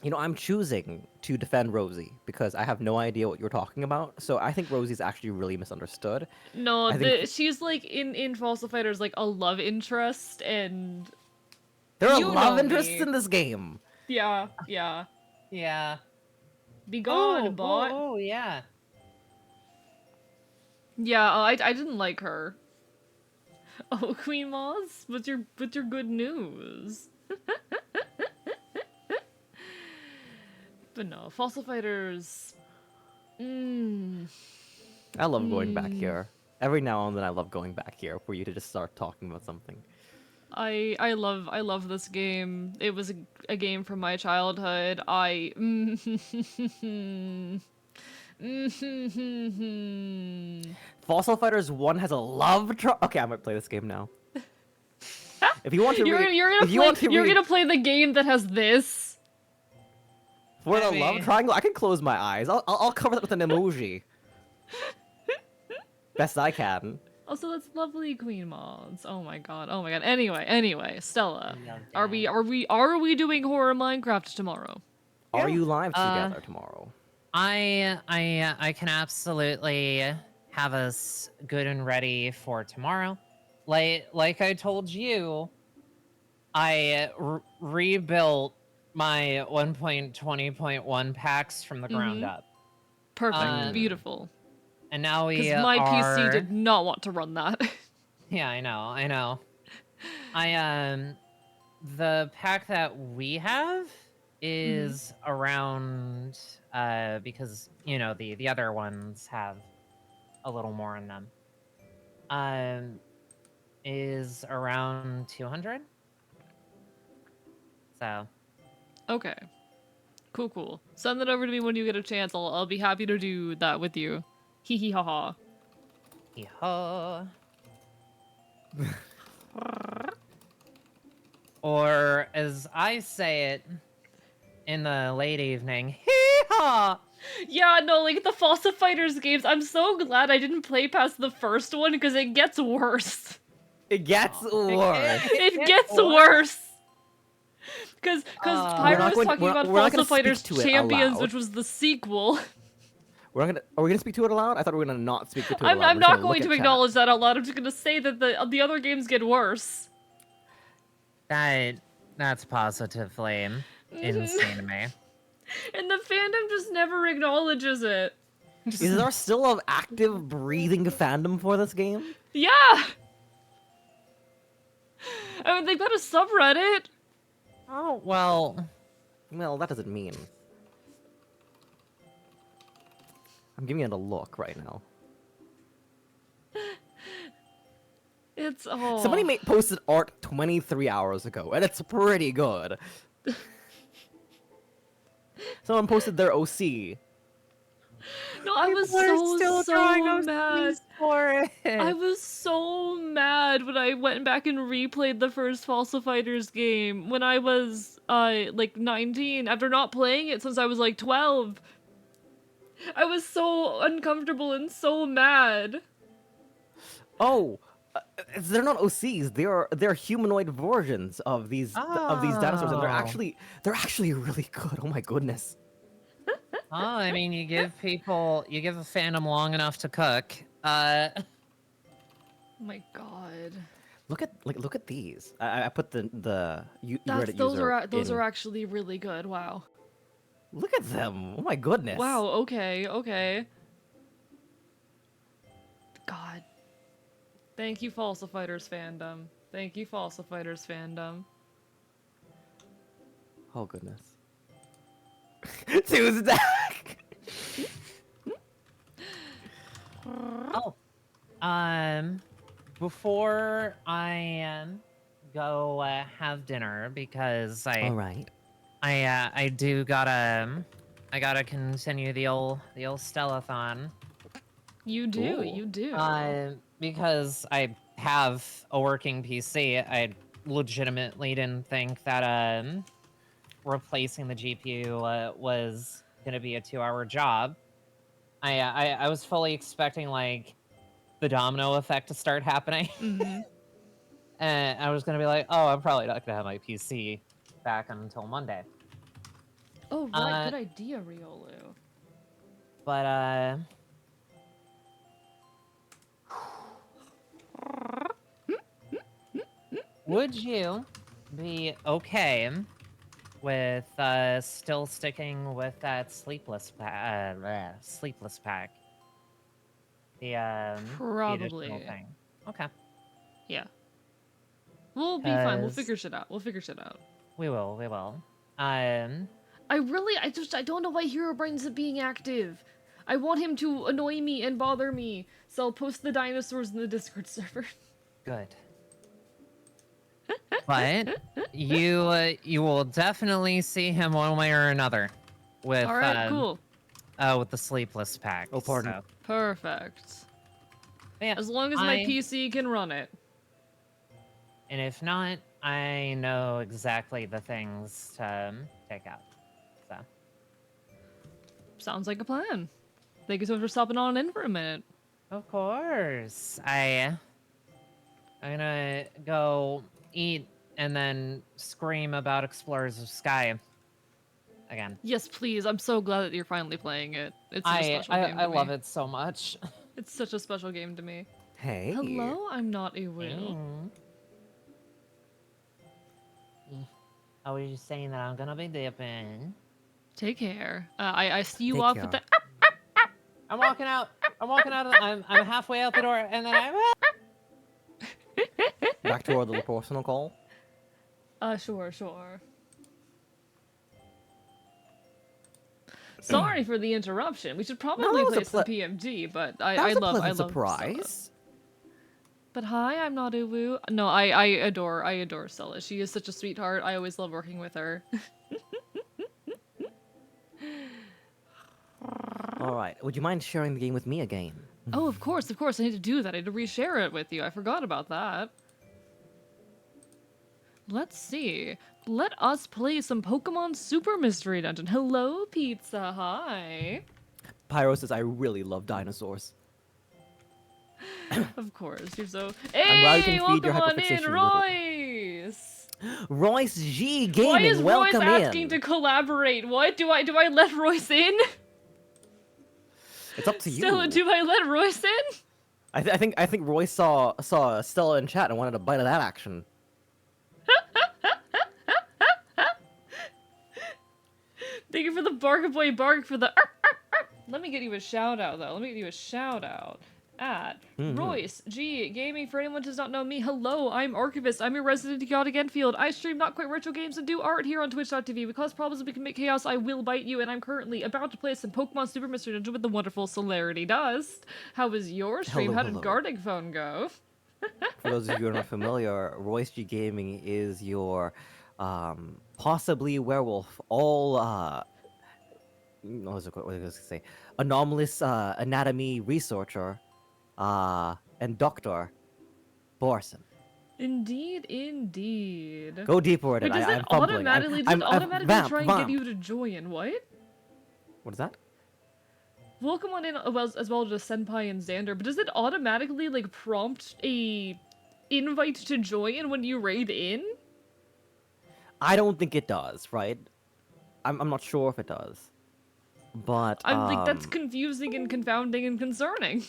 You know, I'm choosing to defend Rosie because I have no idea what you're talking about. So I think Rosie's actually really misunderstood. No, I think- she's like in Fossil Fighters like a love interest, and There are you love know interests me. in this game. yeah. Yeah. Be gone, Oh, bot. oh, yeah. Yeah, I didn't like her. Oh, Queen Moz, with your good news. But no, Fossil Fighters. I love going back here. Every now and then I love going back here for you to just start talking about something. I love this game. It was a game from my childhood. Fossil Fighters 1 has a love Okay, I might play this game now. If you want to You're gonna play the game that has this. For the I love mean- triangle, I can close my eyes. I'll cover that with an emoji. Best I can. Also, that's lovely, Queen Mods. Oh my god. Anyway, Stella, are we doing horror Minecraft tomorrow? Are you live together tomorrow? I can absolutely have us good and ready for tomorrow. Like I told you, I rebuilt my 1.20.1 packs from the ground up. Perfect. Beautiful. And now we Because my are... PC did not want to run that. Yeah, I know. The pack that we have is around because you know the other ones have a little more in them. Is around 200. So Okay. Cool. Send that over to me when you get a chance. I'll be happy to do that with you. Hee hee ha ha. Yeehaw. Or as I say it in the late evening, hee-haw! Yeah, no, like the Fossil Fighters games, I'm so glad I didn't play past the first one because it gets worse. It gets worse. It gets worse. Because Pyro was going- talking we're- about we're not Fossil gonna speak Fighters to it Champions, aloud. which was the sequel. Are we gonna speak to it aloud? I thought we were gonna not speak to it aloud. I'm We're just not gonna going look to at chat. acknowledge that out loud. I'm just going to say that the other games get worse. That's positively insane to me. And the fandom just never acknowledges it. Is there still an active, breathing fandom for this game? Yeah! I mean, they've got a subreddit. Oh, well. Well, that doesn't mean. I'm giving it a look right now. It's Somebody posted art 23 hours ago, and it's pretty good. Someone posted their OC. No, I was People are so mad. for it. I was so mad when I went back and replayed the first Falsa Fighters game when I was like 19 after not playing it since I was like 12. I was so uncomfortable and so mad. Oh, they're not OCs. They're humanoid versions of these dinosaurs, and they're actually really good. Oh my goodness. Oh, I mean, you give a fandom long enough to cook. Oh my god. Look at these. I put the Reddit Those user those in. are actually really good. Wow. Look at them. Oh my goodness. Wow, okay. God. Thank you, Falsa Fighters fandom. Thank you, Falsa Fighters fandom. Oh goodness. Tuesday. Oh, before I go have dinner because All right. I gotta continue the old Stellathon. You do, Ooh. you do. Because I have a working PC, I legitimately didn't think that replacing the GPU was gonna be a 2-hour job. I was fully expecting like the domino effect to start happening. Mm-hmm. And I was gonna be like, oh, I'm probably not gonna have my PC back until Monday. Oh, right, good idea, Riolu. But would you be okay with still sticking with that sleepless pack? The Probably. additional thing. Okay. Yeah. We'll be fine. We'll 'Cause- figure shit out. We'll figure shit out. We will. I don't know why Herobrine's being active. I want him to annoy me and bother me, so I'll post the dinosaurs in the Discord server. Good. But you will definitely see him one way or another with Alright, cool. with the sleepless pack. Oh, pardon. So. Perfect. Yeah, As long as my PC can run it. And if not, I know exactly the things to take out. So. Sounds like a plan. Thank you so much for stopping on in for a minute. Of course. I'm gonna go eat and then scream about Explorers of Sky again. Yes, please. I'm so glad that you're finally playing it. It's such a special game to I me. love it so much. It's such a special game to me. Hey. Hello, I'm not a will. I was just saying that I'm gonna be dipping. Take care. I see you Take off care. at the. I'm walking out. I'm halfway out the door, and then Back to our little personal call. Sure. Sorry for the interruption. We should probably was a play some PMG, but That I was a love pleasant Stella. surprise. But hi, I'm not Uwu. No, I adore Stella. She is such a sweetheart. I always love working with her. All right. Would you mind sharing the game with me again? Oh, of course. I need to do that. I need to reshare it with you. I forgot about that. Let's see. Let us play some Pokemon Super Mystery Dungeon. Hello, Pizza. Hi. Pyro says, I really love dinosaurs. Of course, you're so. I'm glad you Hey, can feed your welcome on in, hyperfixation Royce. Royce G Gaming, Why is Royce welcome asking in. to collaborate? What do I let Royce in? It's up to you. Stella, do I let Royce in? I think Royce saw Stella in chat and wanted a bite of that action. Thank you for the bark boy, bark for the. Let me get you a shout out though. Let me get you a shout out at Royce G Gaming. For anyone who does not know me, hello, I'm Archivist. I'm your resident chaotic Enfield. I stream not quite retro games and do art here on Twitch.tv. We cause problems and we can make chaos. I will bite you, and I'm currently about to play some Pokemon Super Mr. Ninja with the wonderful Celerity Dust. How was your stream? Hello, How did hello. Gardening Phone go? For those of you who are not familiar, Royce G Gaming is your possibly werewolf, all what was I going to say? Anomalous anatomy researcher and doctor Borson. Indeed, indeed. Go deeper Wait, into it. does I'm it fumbling. automatically, does it automatically vamp, try and vamp. get you to join? What? What is that? Welcome on in as well to Senpai and Xander, but does it automatically like prompt a invite to join when you raid in? I don't think it does, right? I'm not sure if it does. But I'm like, that's confusing and confounding and concerning.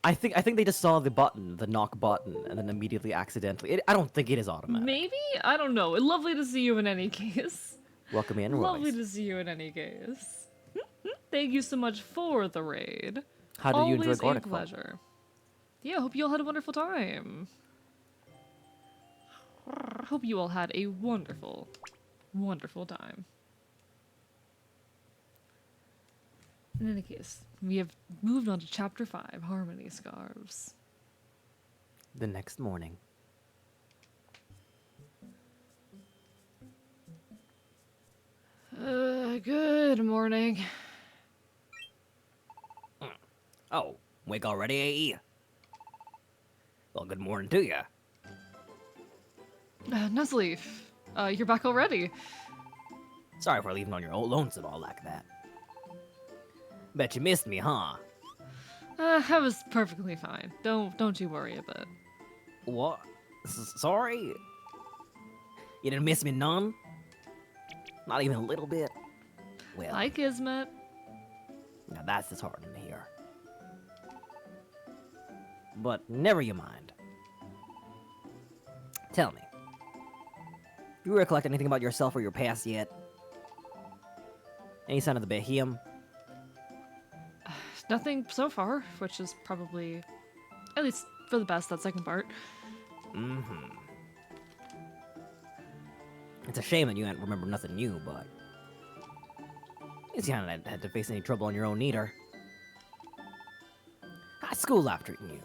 I think they just saw the button, the knock button, and then immediately accidentally. I don't think it is automatic. Maybe? I don't know. Lovely to see you in any case. Welcome in, Royce. Lovely to see you in any case. Thank you so much for the raid. How did you enjoy Always a Gardening Phone? pleasure. Yeah, hope you all had a wonderful time. Hope you all had a wonderful, wonderful time. In any case, we have moved on to Chapter 5, Harmony Scarves. The next morning. Good morning. Oh, wake already, AE? Well, good morning to ya. Nuzleaf, you're back already. Sorry for leaving on your old lonesome all like that. Bet you missed me, huh? I was perfectly fine. Don't you worry a bit. What? Sorry? You didn't miss me none? Not even a little bit? Well, Hi, Kismet. now that's disheartening to hear. But never you mind. Tell me, do you recollect anything about yourself or your past yet? Any sign of the Behem? Nothing so far, which is probably, at least for the best, that second part. Mm-hmm. It's a shame that you hadn't remembered nothing new, but... you hadn't had to face any trouble on your own either. How's school life treating you?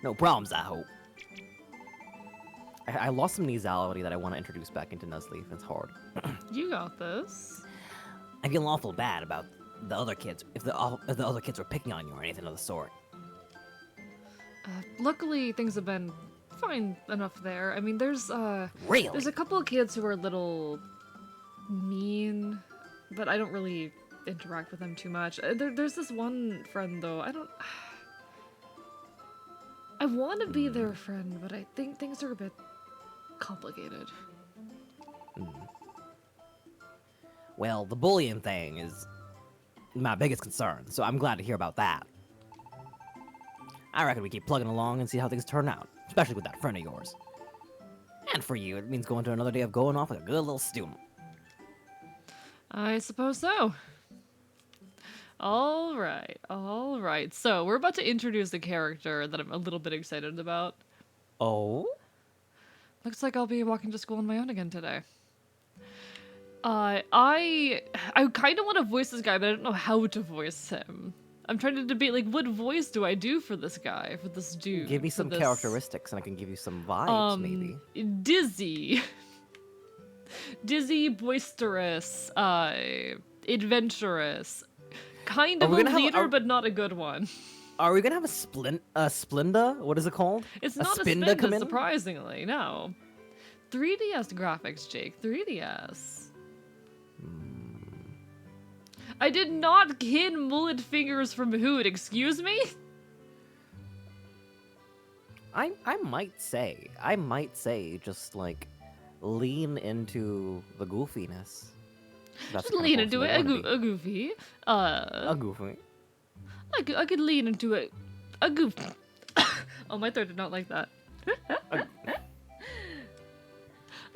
No problems, I hope. I lost some nasality that I want to introduce back into Nuzleaf. It's hard. You got this. I feel awful bad about the other kids, if the other kids were picking on you or anything of the sort. Luckily, things have been fine enough there. I mean, there's Really? there's a couple of kids who are a little mean, but I don't really interact with them too much. There's this one friend though. I want to be their friend, but I think things are a bit complicated. Well, the bullying thing is my biggest concern, so I'm glad to hear about that. I reckon we keep plugging along and see how things turn out, especially with that friend of yours. And for you, it means going to another day of going off like a good little student. I suppose so. All right. So we're about to introduce a character that I'm a little bit excited about. Oh? Looks like I'll be walking to school on my own again today. I kind of want to voice this guy, but I don't know how to voice him. I'm trying to debate, like, what voice do I do for this guy, for this dude? Give me for some this, characteristics and I can give you some vibes, maybe. Dizzy. Dizzy, boisterous, adventurous. Kind of a leader, but not a good one. Are we gonna have a Splinda? What is it called? It's a not a Spinda come Spinda, in? surprisingly, no. 3DS graphics, Jake. 3DS. I did not kin mullet fingers from Hoot, excuse me? I might say, just like, lean into the goofiness. That's Just kinda lean close into to it, what I wanna be. a goofy. A goofy. I could lean into it, a goof. Oh, my throat did not like that.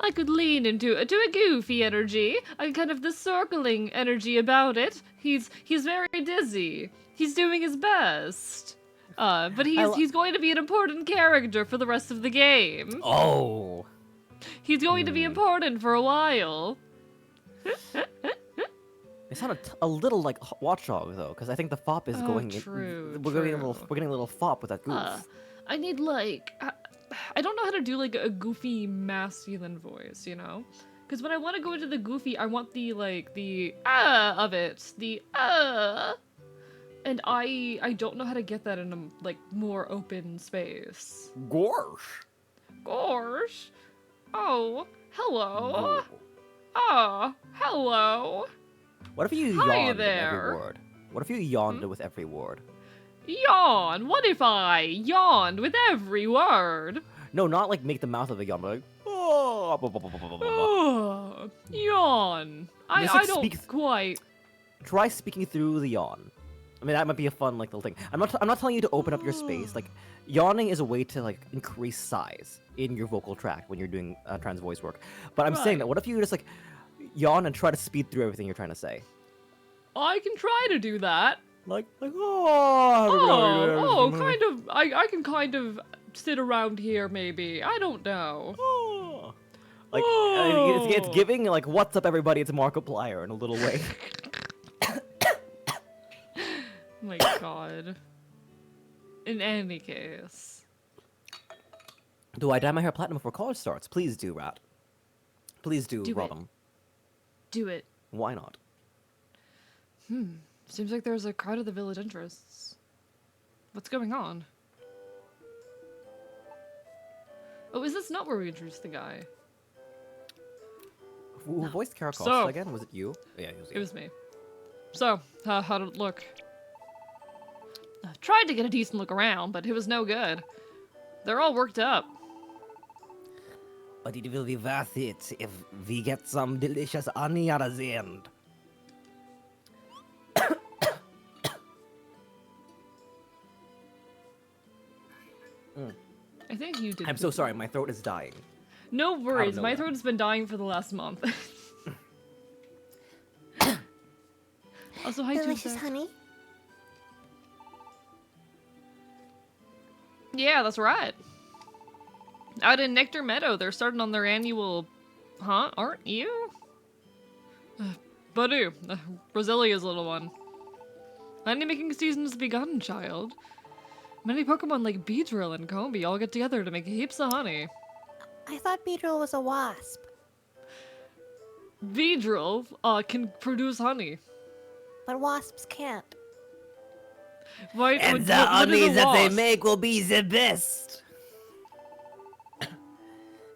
I could lean into a goofy energy, and kind of the circling energy about it. He's very dizzy. He's doing his best. But he's going to be an important character for the rest of the game. Oh. He's going to be important for a while. It sounded a little like Watchdog though, because I think the fop is going. True, We're getting a little fop with that goof. I need like I don't know how to do like a goofy masculine voice, you know? Because when I want to go into the goofy, I want the like the of it, the and I don't know how to get that in a like more open space. Gorsh. Gosh. Oh, hello. Oh, hello. What if you Hi yawned with there. every word? What if you yawned with every word? Yawn. What if I yawned with every word? No, not like make the mouth of a yawn, but like. Oh, Oh, yawn. Just, I like, don't speak quite. Try speaking through the yawn. I mean, that might be a fun like little thing. I'm not telling you to open up your space. Like, yawning is a way to like increase size in your vocal tract when you're doing trans voice work. But I'm saying that what if you just like yawn and try to speed through everything you're trying to say? I can try to do that. Like Kind of. I can kind of sit around here, maybe. I don't know. Like it's giving like what's up everybody? It's Markiplier in a little way. My God. In any case. Do I dye my hair platinum before college starts? Please do, Rat. Please do, Do it. Robin. Do it. Why not? Seems like there's a crowd of the village interests. What's going on? Oh, is this not where we introduced the guy? Who voiced Karakos So- again? Was it you? Yeah, it was you. It was me. So, how did it look? I tried to get a decent look around, but it was no good. They're all worked up. But it will be worth it if we get some delicious honey at the end. I think you did. I'm so sorry, my throat is dying. No worries, my nowhere. throat's been dying for the last month. Also, hi, Delicious Tuesday. honey. Yeah, that's right. Out in Nectar Meadow, they're starting on their annual... Huh? Aren't you? Badu, Brazilia's little one. Honey-making season has begun, child. Many Pokemon like Beedrill and Combi all get together to make heaps of honey. I thought Beedrill was a wasp. Beedrill can produce honey. But wasps can't. Why, And what- the what is a honey that they wasp? make will be the best.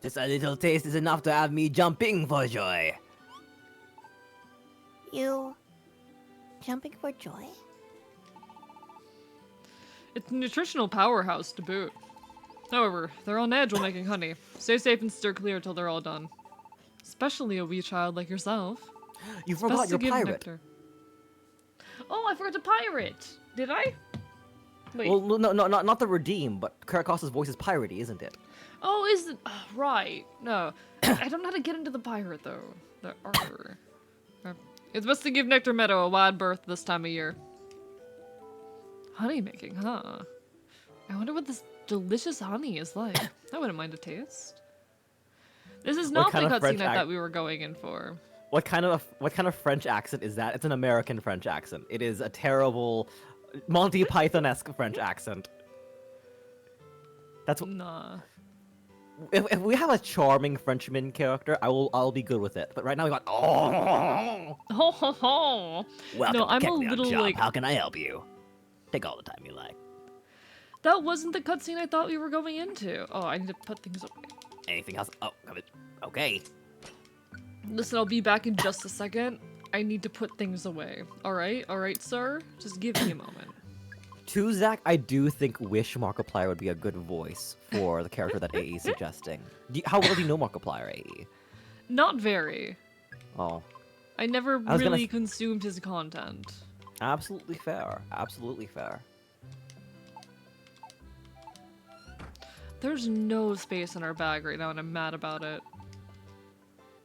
Just a little taste is enough to have me jumping for joy. You... jumping for joy? It's a nutritional powerhouse to boot. However, they're on edge while making honey. Stay safe and steer clear till they're all done. Especially a wee child like yourself. You It's forgot best your to give pirate. nectar. Oh, I forgot to pirate. Did I? Wait. Well, no, not the redeem, but Karakos' voice is piratey, isn't it? Oh, is it? Right. No. I don't know how to get into the pirate, though. The armor. It's best to give Nectar Meadow a wide berth this time of year. Honey making, huh? I wonder what this delicious honey is like. I wouldn't mind a taste. This is not the kind of French cutscene I ac- thought we were going in for. What kind of French accent is that? It's an American French accent. It is a terrible Monty Python-esque French accent. That's Nah. if we have a charming Frenchman character, I'll be good with it. But right now we got Ho ho ho! welcome No, to I'm a Kick Me on little Job. like How can I help you? Take all the time you like. that wasn't the cutscene I thought we were going into. Oh, I need to put things away. Anything else? Oh, come in. Okay. Listen, I'll be back in just a second. I need to put things away. Alright, sir? Just give me a moment. To Zach, I do think Wish Markiplier would be a good voice for the character that AE is suggesting. How well do you know Markiplier, AE? Not very. Oh, I never was gonna really s- consumed his content. absolutely fair. Absolutely fair. There's no space in our bag right now, and I'm mad about it.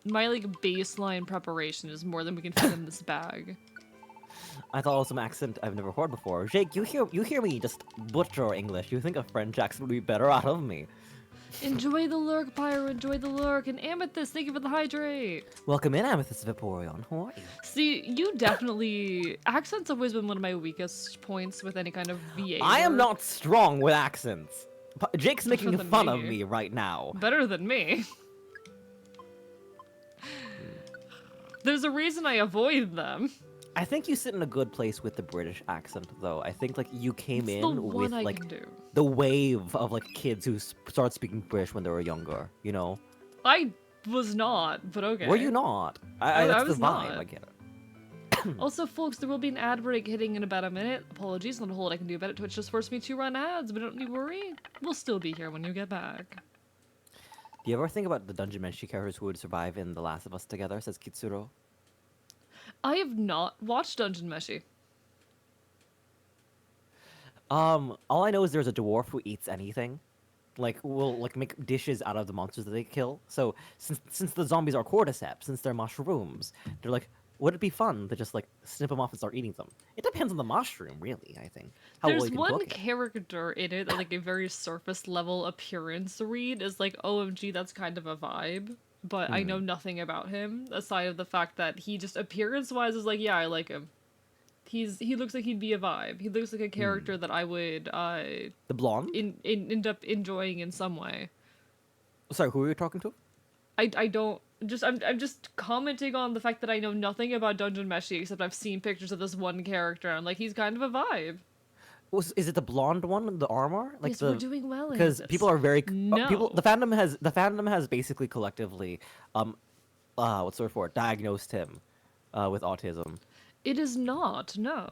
my like baseline preparation is more than we can fit in this bag. I thought it was some accent I've never heard before. Jake, you hear me just butcher English. You think a French accent would be better out of me? Enjoy the lurk, Pyro. Enjoy the lurk. And Amethyst, thank you for the hydrate. Welcome in, Amethyst Vaporeon. How are you? See, you definitely accents always been one of my weakest points with any kind of VA. I am work. not strong with accents. Jake's making than fun of me. me right now. Better than me. There's a reason I avoid them. I think you sit in a good place with the British accent, though. I think like you came It's in the with one I like can do. the wave of like kids who started speaking British when they were younger. You know? I was not, but okay. Were you not? I That's was the vibe. not. I get it. Also, folks, there will be an ad break hitting in about a minute. Apologies, not a whole lot I can do about it. Twitch just forced me to run ads, but don't you worry. We'll still be here when you get back. Do you ever think about the Dungeon Meshi characters who would survive in The Last of Us together? Says Kitsuro. I have not watched Dungeon Meshi. All I know is there's a dwarf who eats anything. Like, will like make dishes out of the monsters that they kill. So since the zombies are cordyceps, since they're mushrooms, they're like, would it be fun to just like snip them off and start eating them? It depends on the mushroom, really. I think. How well There's you can one cook it. character in it that, like, a very surface level appearance read is like, OMG, that's kind of a vibe. But I know nothing about him, aside of the fact that he just appearance-wise is like, yeah, I like him. He looks like he'd be a vibe. He looks like a character that I would The blonde. end up enjoying in some way. Sorry, who are you talking to? I don't just I'm just commenting on the fact that I know nothing about Dungeon Meshi except I've seen pictures of this one character. I'm like, he's kind of a vibe. Is it the blonde one with the armor? Like Yes, we're doing well in because this. people are very No. people. The fandom has basically collectively what's the word for it? Diagnosed him with autism. It is not. No,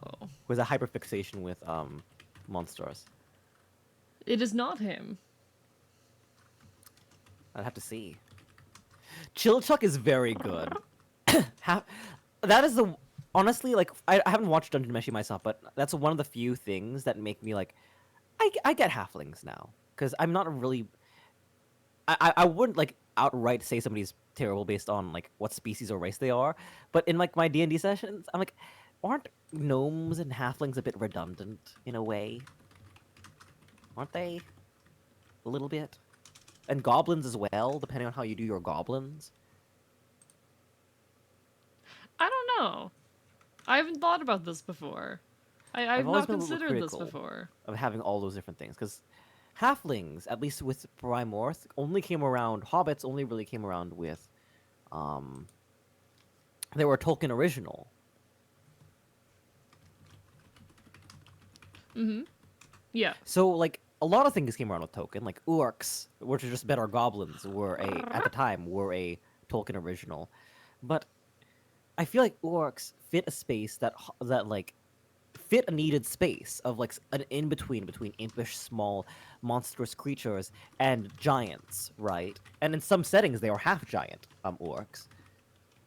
With a hyperfixation with monsters. it is not him. I'd have to see. Chilchuck is very good. That is the honestly like I haven't watched Dungeon Meshi myself, but that's one of the few things that make me like I get halflings now because I'm not really. I wouldn't like outright say somebody's terrible based on like what species or race they are, but in like my D&D sessions, I'm like, aren't gnomes and halflings a bit redundant in a way? Aren't they? A little bit. And goblins as well, depending on how you do your goblins. I don't know. I haven't thought about this before. I've always not been a little considered this critical before. of having all those different things, because halflings, at least with Primorth, only came around. Hobbits only really came around with, they were a Tolkien original. Yeah. So like a lot of things came around with Tolkien, like orcs, which are just better goblins, at the time were a Tolkien original, but I feel like orcs fit a space that like fit a needed space of like an in between impish small monstrous creatures and giants, right? And in some settings they are half giant orcs.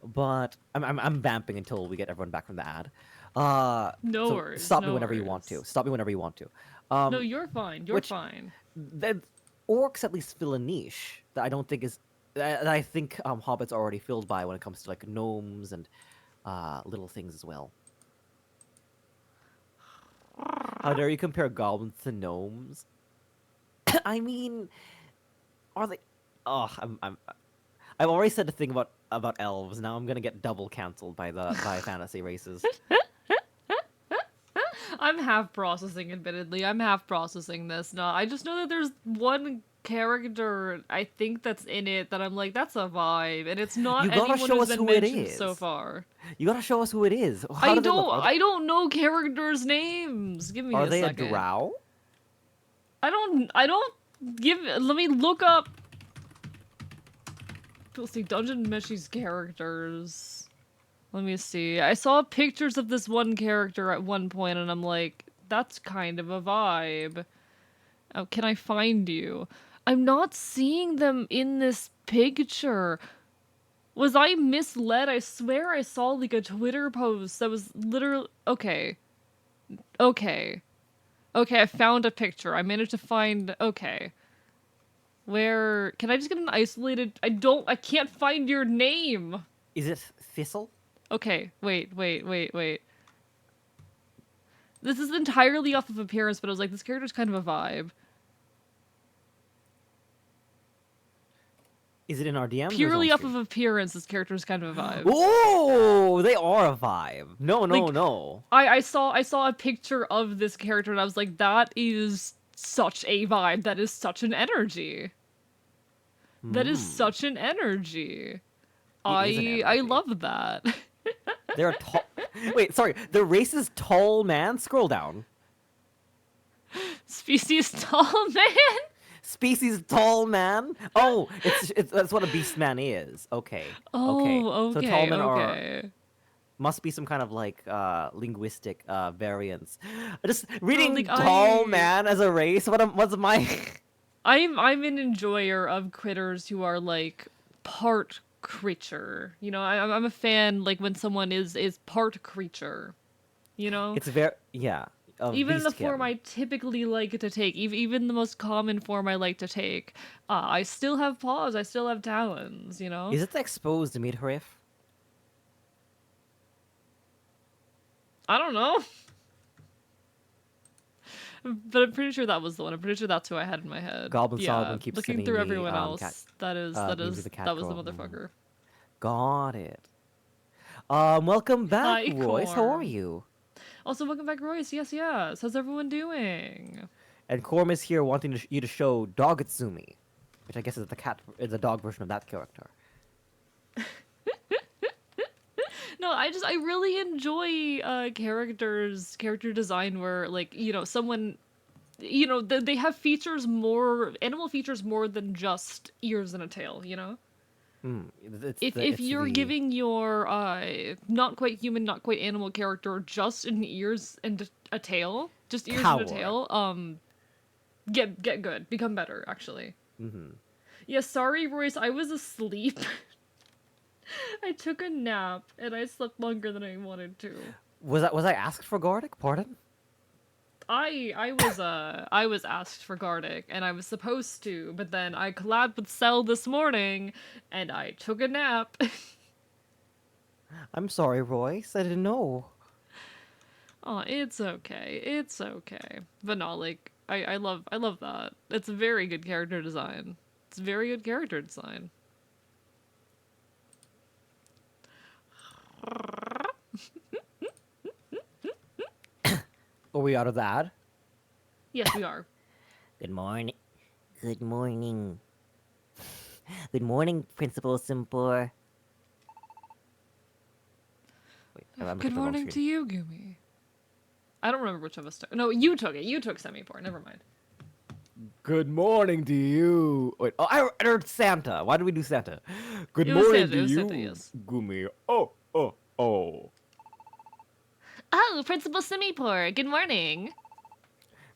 But I'm vamping until we get everyone back from the ad. No so worries. Stop no me whenever you want worries. to. Stop me whenever you want to. No, you're fine. You're which- fine. The orcs at least fill a niche that I don't think is that I think hobbits are already filled by when it comes to like gnomes and little things as well. How dare you compare goblins to gnomes? I mean, are they? Oh, I've already said the thing about elves. Now I'm gonna get double canceled by fantasy races. I'm half processing, admittedly. I'm half processing this. No, I just know that there's one character I think that's in it that I'm like, that's a vibe, and it's not You gotta anyone show who's us been who it mentioned so is. far. You gotta show us who it is. How I do they look? don't know characters' names. Give me Are a they second. a drow? I don't let me look up. Let's see, Dungeon Meshi's characters. Let me see. I saw pictures of this one character at one point, and I'm like, that's kind of a vibe. Oh, can I find you? I'm not seeing them in this picture. Was I misled? I swear I saw like a Twitter post that was literally... Okay. Okay, I found a picture. I managed to find... Okay. Where can I just get an isolated? I can't find your name. Is it Thistle? Okay, wait. This is entirely off of appearance, but I was like, this character's kind of a vibe. Is it in our DMs? Purely or off of appearance, this character's kind of a vibe. Oh, they are a vibe. No, Like, no. I saw a picture of this character and I was like, that is such a vibe. That is such an energy. That is such an energy. It is an I energy. love that. They're a tall. Wait, sorry. The race is tall man. Scroll down. Species tall man. Species tall man. Oh, it's that's what a beast man is. Okay. Oh, okay. So tall men okay. must be some kind of like linguistic variance. Just reading like, tall man as a race. What's my? I'm an enjoyer of critters who are like part creature. You know, I'm a fan like when someone is part creature. You know, It's very of even in the beastkin. form I typically like to take, even the most common form I like to take, I still have paws, I still have talons, you know? Is it the exposed midriff? I don't know. But I'm pretty sure that was the one. I'm pretty sure that's who I had in my head. Goblin yeah, Solomon keeps looking sending through me, everyone else, cat- that is memes of the cat that was the girl. motherfucker. Got it. Welcome back, Hi, Royce. How are Corm. you? Also, welcome back, Royce. Yes. How's everyone doing? And Corm is here wanting you to show Dogatsumi, which I guess is the dog version of that character. No, I really enjoy character design where, like, you know, someone, you know, they have animal features more than just ears and a tail, you know? If you're giving your not quite human, not quite animal character just an ears and a tail, just ears and a tail, get good, become better, actually. Yeah, sorry, Royce, I was asleep. I took a nap and I slept longer than I wanted to. Was I asked for Gardic? Pardon? I was asked for Gardic and I was supposed to, but then I collabed with Cell this morning and I took a nap. I'm sorry, Royce. I didn't know. Oh, it's okay. But no, like I love that. It's a very good character design. It's very good character design. Are we out of that? Yes, we are. Good morning. Good morning. Good morning, Principal Simpor. Wait, Good morning to you, Gumi. I don't remember which of us took. No, you took it. You took Semipore. Never mind. Good morning to you. Wait, oh, I heard Santa. Why did we do Santa? Good It was morning Santa, it to was you, Santa, yes. Gumi. Oh. Oh, Principal Semipore, good morning.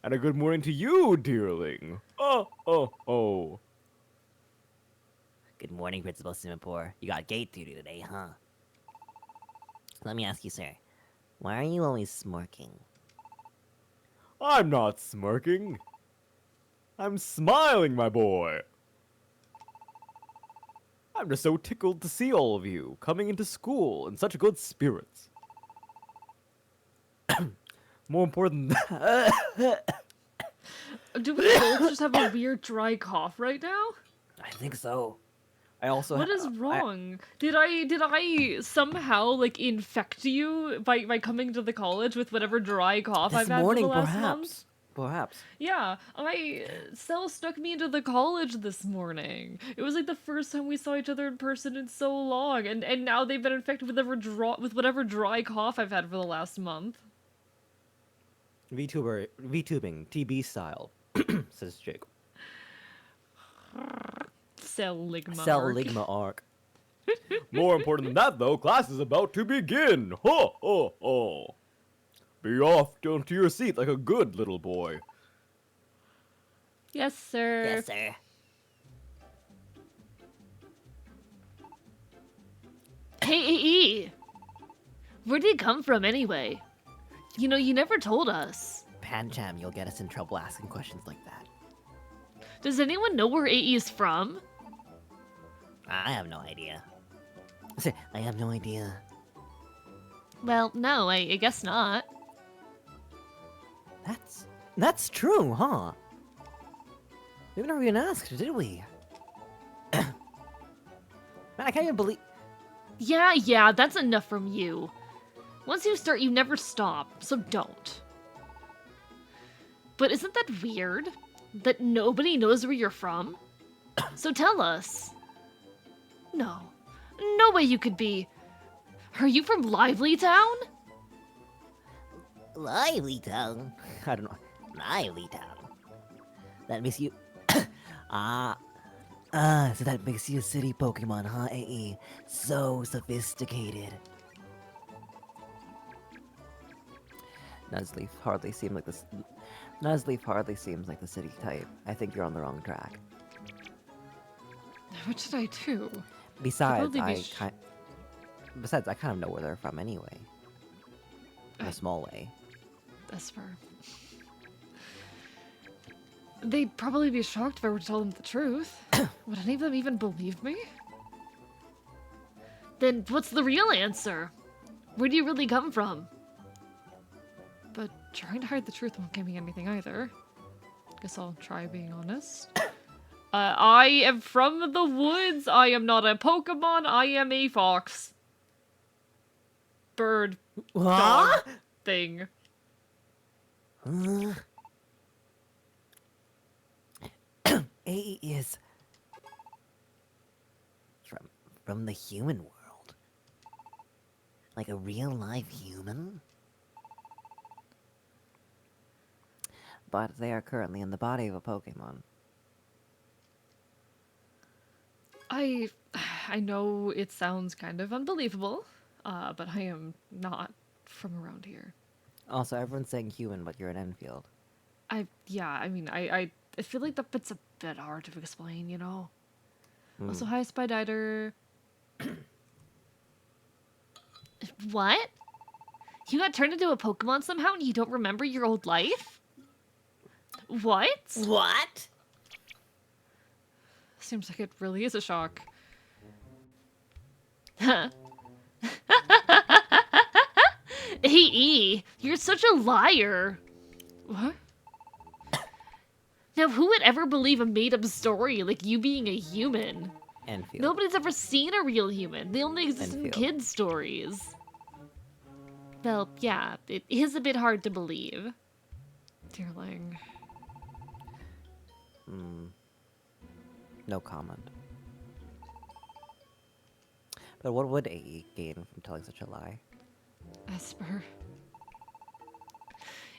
And a good morning to you, dearling. Oh. Good morning, Principal Singapore. You got gate duty today, huh? Let me ask you, sir. Why are you always smirking? I'm not smirking. I'm smiling, my boy. I'm just so tickled to see all of you coming into school in such good spirits. More important than that. Do we both just have a weird dry cough right now? I think so. I also What is wrong? Did I somehow like infect you by coming to the college with whatever dry cough this I've had morning, for the last perhaps. month? Perhaps. Yeah, Cell stuck me into the college this morning. It was like the first time we saw each other in person in so long, and now they've been infected with whatever dry cough I've had for the last month. VTubing, TB style, says Jake. Cell Ligma. Cell arc. Ligma arc. More important than that, though, class is about to begin. Ho. Be off onto your seat like a good little boy. Yes, sir. Yes, sir. Hey, where did he come from anyway? You know, you never told us. Pancham, you'll get us in trouble asking questions like that. Does anyone know where AE is from? I have no idea. I have no idea. Well, no, I guess not. That's true, huh? We never even asked, did we? Man, I can't even believe. Yeah, that's enough from you. Once you start, you never stop, so don't. But isn't that weird? That nobody knows where you're from? So tell us. No. No way you could be. Are you from Lively Town? Lively Town. I don't know. Lively Town. That makes you. So that makes you a city Pokemon, huh, AE? So sophisticated. Nuzleaf hardly seems like this. Nuzleaf hardly seems like the city type. I think you're on the wrong track. What did I do? Besides, Probably be Besides, I kind of know where they're from anyway. In a small way. That's fair. They'd probably be shocked if I were to tell them the truth. Would any of them even believe me? Then what's the real answer? Where do you really come from? But trying to hide the truth won't give me anything either. Guess I'll try being honest. I am from the woods. I am not a Pokemon. I am a fox. Bird dog thing. AE is from the human world. Like a real live human? But they are currently in the body of a Pokemon. I know it sounds kind of unbelievable, but I am not from around here. Also, everyone's saying human, but you're an Enfield. I feel like that bit's a bit hard to explain, you know? Also, hi, Spider. What? You got turned into a Pokemon somehow and you don't remember your old life? What? What? Seems like it really is a shock. AE, you're such a liar. What? Now, who would ever believe a made-up story like you being a human? Enfield. Nobody's ever seen a real human. They only exist in Enfield. kids' stories. Well, yeah, it is a bit hard to believe. Dearling. No comment. But what would AE gain from telling such a lie? Esper.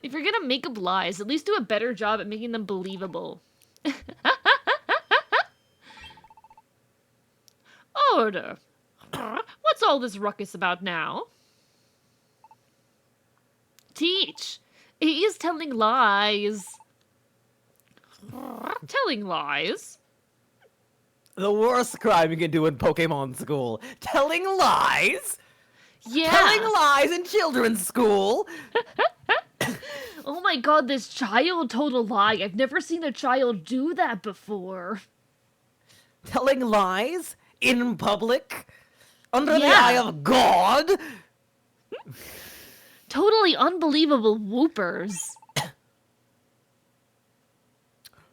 If you're gonna make up lies, at least do a better job at making them believable. Order. What's all this ruckus about now? Teach. He is telling lies. Telling lies? The worst crime you can do in Pokemon school. Telling lies? Yeah. Telling lies in children's school? Oh my god, this child told a lie. I've never seen a child do that before. Telling lies? In public? Under the Yeah. eye of God? Totally unbelievable whoopers.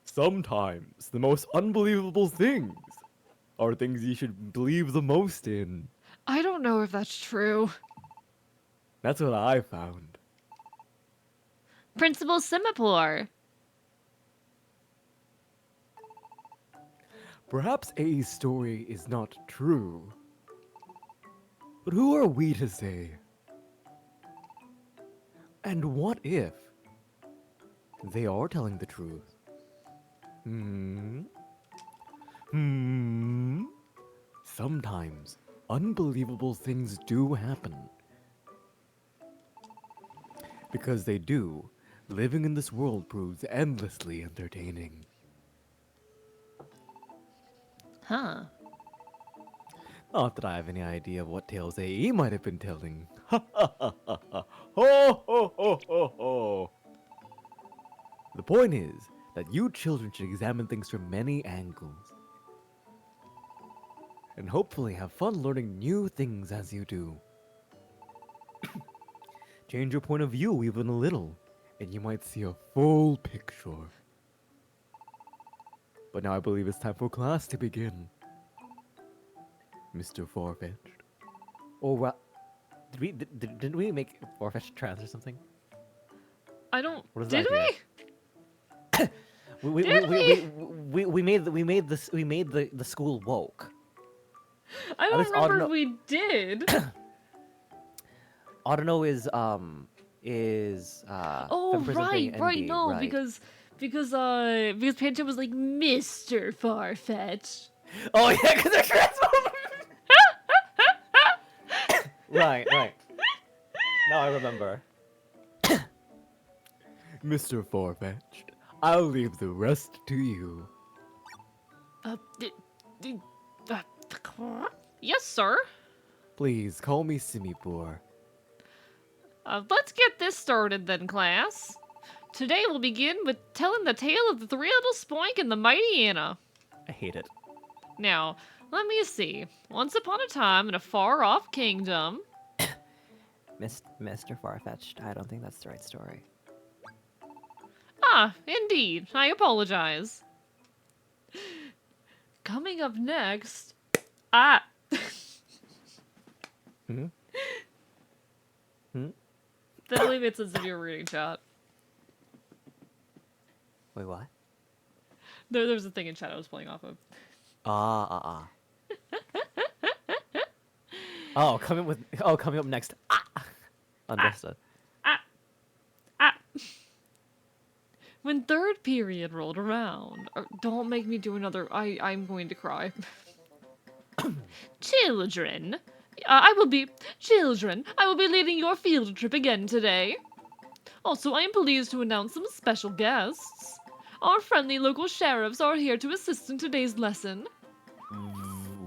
Sometimes the most unbelievable things are things you should believe the most in. I don't know if that's true. That's what I found. Principal Simipour. Perhaps A's story is not true. But who are we to say? And what if they are telling the truth? Sometimes unbelievable things do happen. Because they do, living in this world proves endlessly entertaining. Huh. Not that I have any idea of what tales AE might have been telling. Ha ha ha ha ha. Ho ho ho ho ho. The point is that you children should examine things from many angles. And hopefully have fun learning new things as you do. Change your point of view even a little, and you might see a full picture. But now I believe it's time for class to begin. Mr. Farfetch'd. Or what? Didn't we make Farfetch trans or something? I don't. What is Did that we? We made the school woke. I At don't least remember Audino- if we did. Audino is Oh representing right, ND, no, right. because Phantom was like Mr. Farfetch. Oh yeah, because they're transformers. Right. Now I remember. Mr. Farfetch'd, I'll leave the rest to you. D- yes, sir. Please call me Simipur. Let's get this started then, class. Today we'll begin with telling the tale of the three little Spoink and the mighty Anna. I hate it. Now, let me see. Once upon a time in a far-off kingdom... Mr. Farfetch'd, I don't think that's the right story. Ah, indeed. I apologize. Coming up next... Ah! Hmm? Hmm? That only made sense if you were reading chat. Wait, what? There's a thing in chat I was playing off of. Oh, coming up next. Understood. When third period rolled around, don't make me do another. I'm going to cry. Children, I will be leading your field trip again today. Also, I am pleased to announce some special guests. Our friendly local sheriffs are here to assist in today's lesson.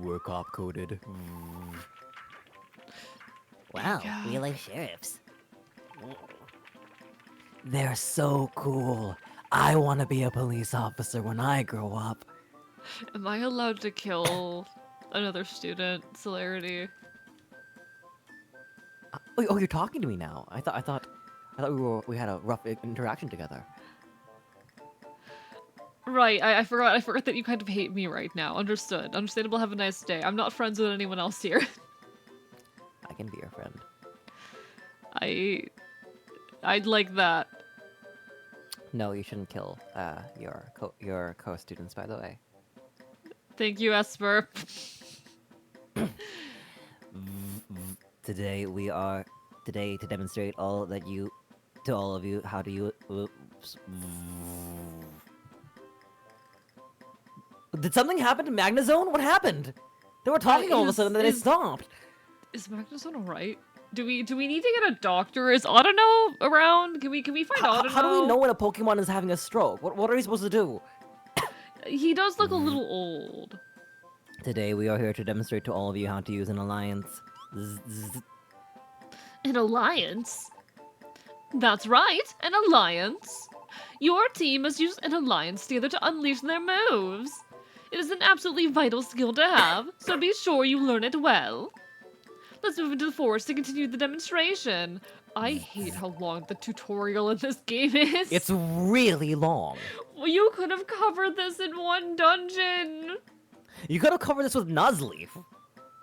We're cop coded. Wow, real life sheriffs. They're so cool. I want to be a police officer when I grow up. Am I allowed to kill another student? Celerity. Oh, you're talking to me now. I thought we had a rough interaction together. Right, I forgot that you kind of hate me right now. Understood. Understandable, have a nice day. I'm not friends with anyone else here. I can be your friend. I'd like that. No, you shouldn't kill your co-students, by the way. Thank you, Esper. Today to demonstrate to all of you how to use. Did something happen to Magnazone? What happened? They were talking all of a sudden, and then they stopped. Is Magnusson alright? Do we need to get a doctor? Is Autono around? Can we find Autono? How do we know when a Pokemon is having a stroke? What are we supposed to do? He does look a little old. Today we are here to demonstrate to all of you how to use an alliance. An alliance? That's right, an alliance. Your team must use an alliance together to unleash their moves. It is an absolutely vital skill to have, so be sure you learn it well. Let's move into the forest to continue the demonstration. I hate how long the tutorial in this game is. It's really long. Well, you could have covered this in one dungeon. You could have covered this with Nuzleaf.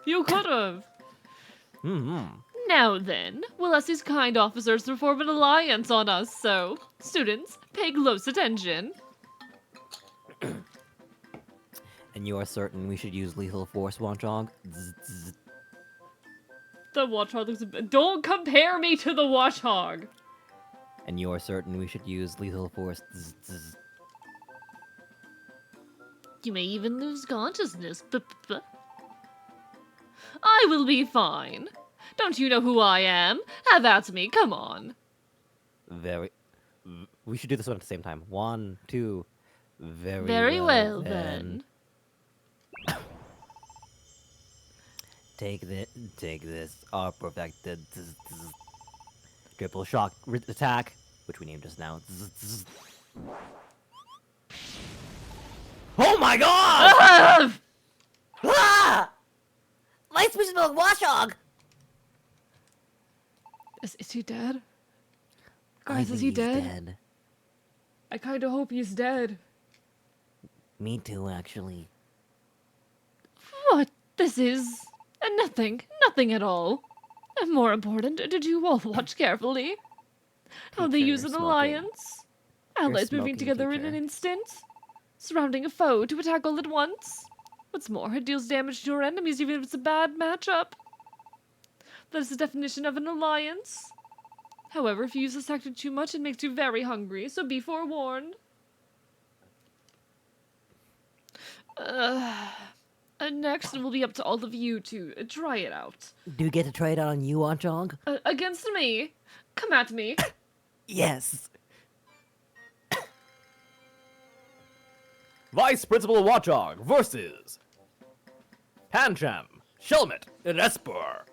You could have. Now then, we'll ask these kind officers to form an alliance on us, so, students, pay close attention. And you are certain we should use lethal force, Watchdog? The Watchhog looks a bit... Don't compare me to the Watchhog! And you are certain we should use lethal force? You may even lose consciousness. I will be fine. Don't you know who I am? Have at me, come on. We should do this one at the same time. 1, 2. Very well, then. Take this. Our perfected triple shock attack, which we named just now. my god! Ah! Ah! Vice Principal Watchdog! Is he dead? I Guys, think is he he's dead? I kinda hope he's dead. Me too, actually. What? This is nothing at all. And more important, did you all watch carefully? How they Teacher, use you're an smoking. alliance? Allies moving smoking, together in an teacher. instant? Surrounding a foe to attack all at once? What's more, it deals damage to your enemies even if it's a bad matchup. That is the definition of an alliance. However, if you use this tactic too much, it makes you very hungry, so be forewarned. And next, it will be up to all of you to try it out. Do you get to try it out on you, Watchdog? Against me? Come at me. Yes. Vice Principal Watchdog versus Pancham, Shelmet, and Esper.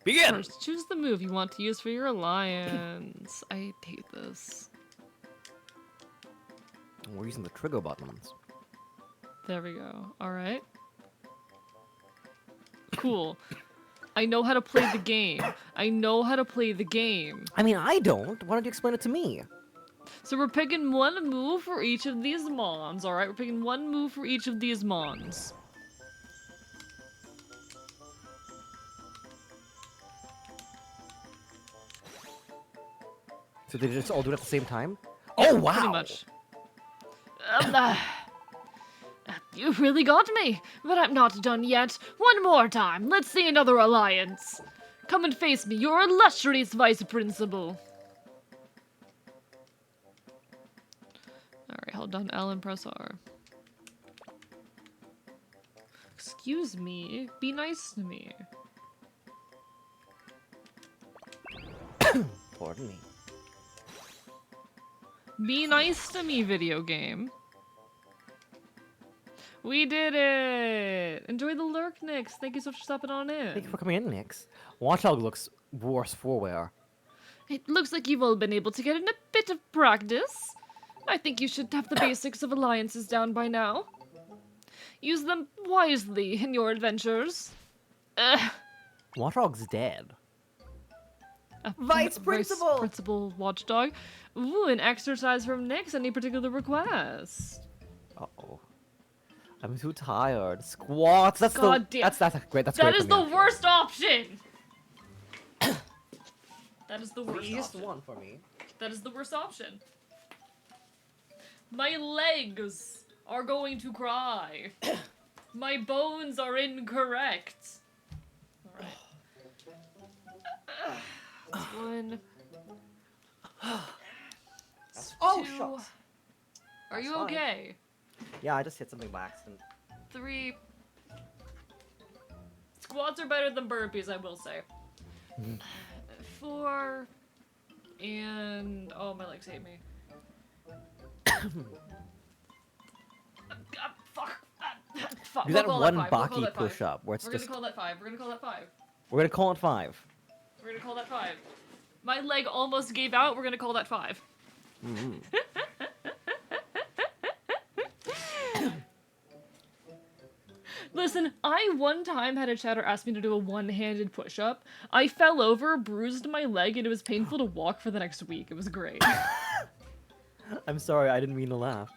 Begin! First, choose the move you want to use for your alliance. I hate this. We're using the trigger buttons. There we go. Alright. Cool. I know how to play the game. I know how to play the game. I mean, I don't. Why don't you explain it to me? So we're picking one move for each of these mons, alright? We're picking one move for each of these mons. So they just all do it at the same time? Yeah, Oh, wow! Pretty much. You really got me, but I'm not done yet. One more time, let's see another alliance. Come and face me, your illustrious vice principal. Alright, hold down L and press R. Excuse me. Be nice to me. Pardon me. Be nice to me, video game. We did it! Enjoy the lurk, Nix. Thank you so much for stopping on Thank in. you for coming in, Nix. Watchdog looks worse for wear. It looks like you've all been able to get in a bit of practice. I think you should have the basics of alliances down by now. Use them wisely in your adventures. Watchdog's dead. Vice Principal Watchdog. Ooh, an exercise from Nix. Any particular request? Uh-oh. I'm too tired. Squats. That's God the. damn. That's great. That's That great. is the worst option! That is the the worst easiest option. one for me. That is the worst option. My legs are going to cry. My bones are incorrect. Alright. That's one. Oh, Two. shucks. Are you That's fine. okay? Yeah, I just hit something by accident. 3. Squats are better than burpees, I will say. 4. And oh, my legs hate me. Fuck. Fuck. Do We'll that call one five. We'll call Baki that five. push up where it's We're just. gonna call that 5. We're gonna call that 5. We're gonna call it 5. We're gonna call that 5. My leg almost gave out. We're gonna call that 5. Listen, I one time had a chatter ask me to do a one-handed push-up. I fell over, bruised my leg, and it was painful to walk for the next week. It was great. I'm sorry, I didn't mean to laugh.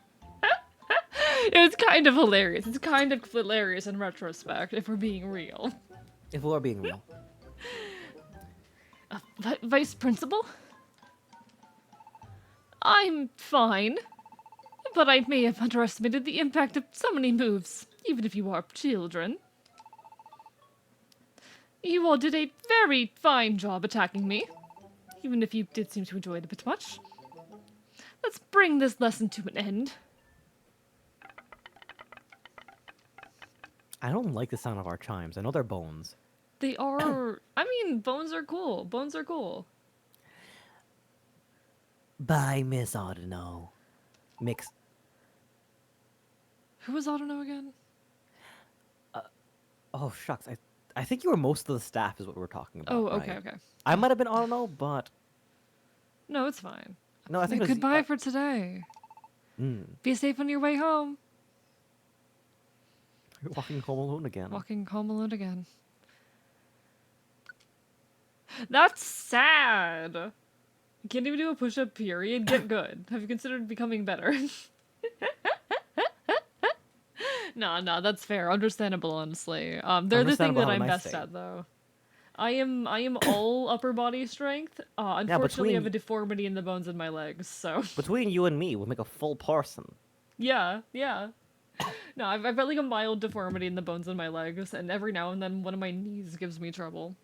It was kind of hilarious. It's kind of hilarious in retrospect, if we're being real. If we're being real. Vice principal? I'm fine, but I may have underestimated the impact of so many moves, even if you are children. You all did a very fine job attacking me, even if you did seem to enjoy it a bit much. Let's bring this lesson to an end. I don't like the sound of our chimes. I know they're bones. They are... I mean, bones are cool. Bones are cool. Bye, Miss Audino. Mix. Who was Autono again? Oh, shucks. I think you were most of the staff is what we're talking about. Oh, okay, right? okay. I might have been, I don't know, but... No, it's fine. No, I think it was... Goodbye for today. Be safe on your way home. You're walking home alone again. Walking home alone again. That's sad. You can't even do a push-up period. Get good. Have you considered becoming better? Nah, that's fair. Understandable, honestly. They're the thing Understandable, that have a I'm nice best day. at, though. I am all upper body strength. Unfortunately, I have a between- deformity in the bones in my legs, so Between you and me, we'll make a full person. yeah. No, I've got like a mild deformity in the bones in my legs, and every now and then one of my knees gives me trouble.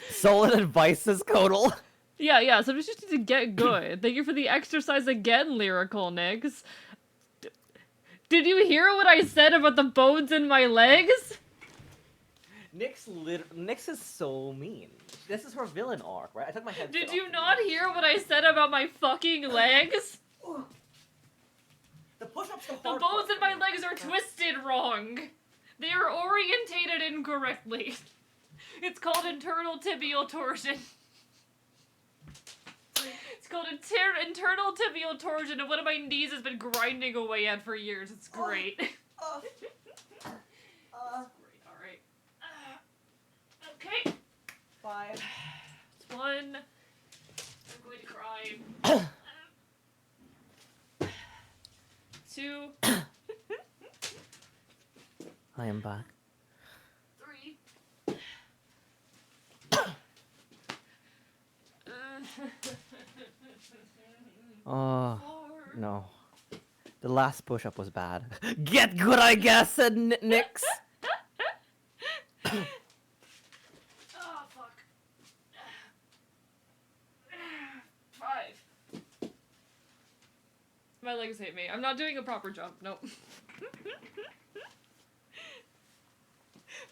Solid advices, Kodal. Yeah, so we just need to get good. Thank you for the exercise again, Lyrical Nix. Did you hear what I said about the bones in my legs? Nyx is so mean. This is her villain arc, right? I took my head. Did you not hear what I said about my fucking legs? The push-ups. The bones in my legs are twisted wrong. They are orientated incorrectly. It's called internal tibial torsion. It's called internal tibial torsion, and one of my knees has been grinding away at for years. It's great. It's great. Alright. Okay. 5. It's 1. I'm going to cry. 2. I am back. 3. Oh 4. no. The last push-up was bad. Get good, I guess, said Nyx. Oh, fuck. 5. My legs hate me. I'm not doing a proper jump. Nope.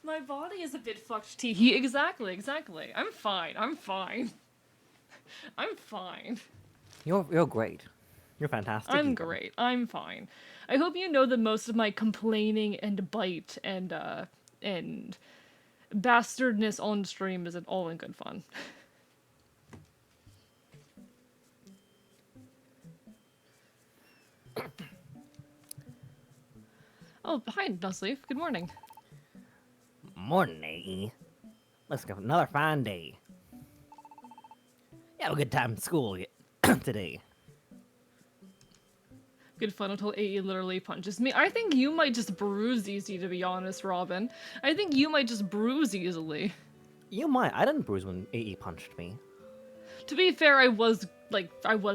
My body is a bit fucked, Tee. Exactly. I'm fine. I'm fine. You're great. You're fantastic. I'm even. great. I'm fine. I hope you know that most of my complaining and bite and bastardness on stream is all in good fun. Oh, hi, Nussleaf. Good morning. Morning, AE. Let's go. Another fine day. You have a good time in school today. Good fun until AE literally punches me. I think you might just bruise easy, to be honest, Robin. I think you might just bruise easily. You might. I didn't bruise when AE punched me. To be fair, I was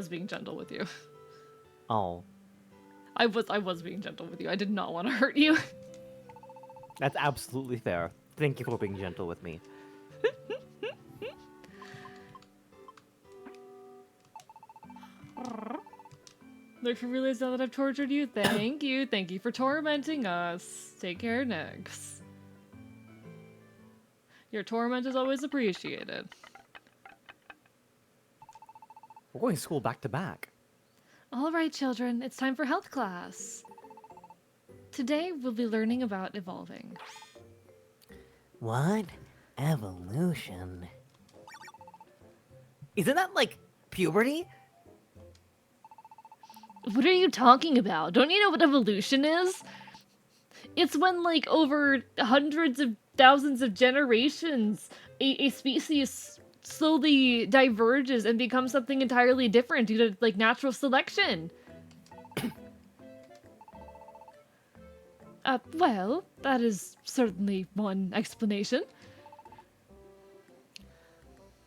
being gentle with you. Oh, I was being gentle with you. I did not want to hurt you. that's absolutely fair. Thank you for being gentle with me. Look for realize now that I've tortured you. Thank you. Thank you for tormenting us. Take care, Nix. Your torment is always appreciated. We're going to school back to back. All right, children, it's time for health class. Today we'll be learning about evolving. What? Evolution. Isn't that like puberty? What are you talking about? Don't you know what evolution is? It's when, like, over hundreds of thousands of generations, a species slowly diverges and becomes something entirely different due to, like, natural selection. Well, that is certainly one explanation.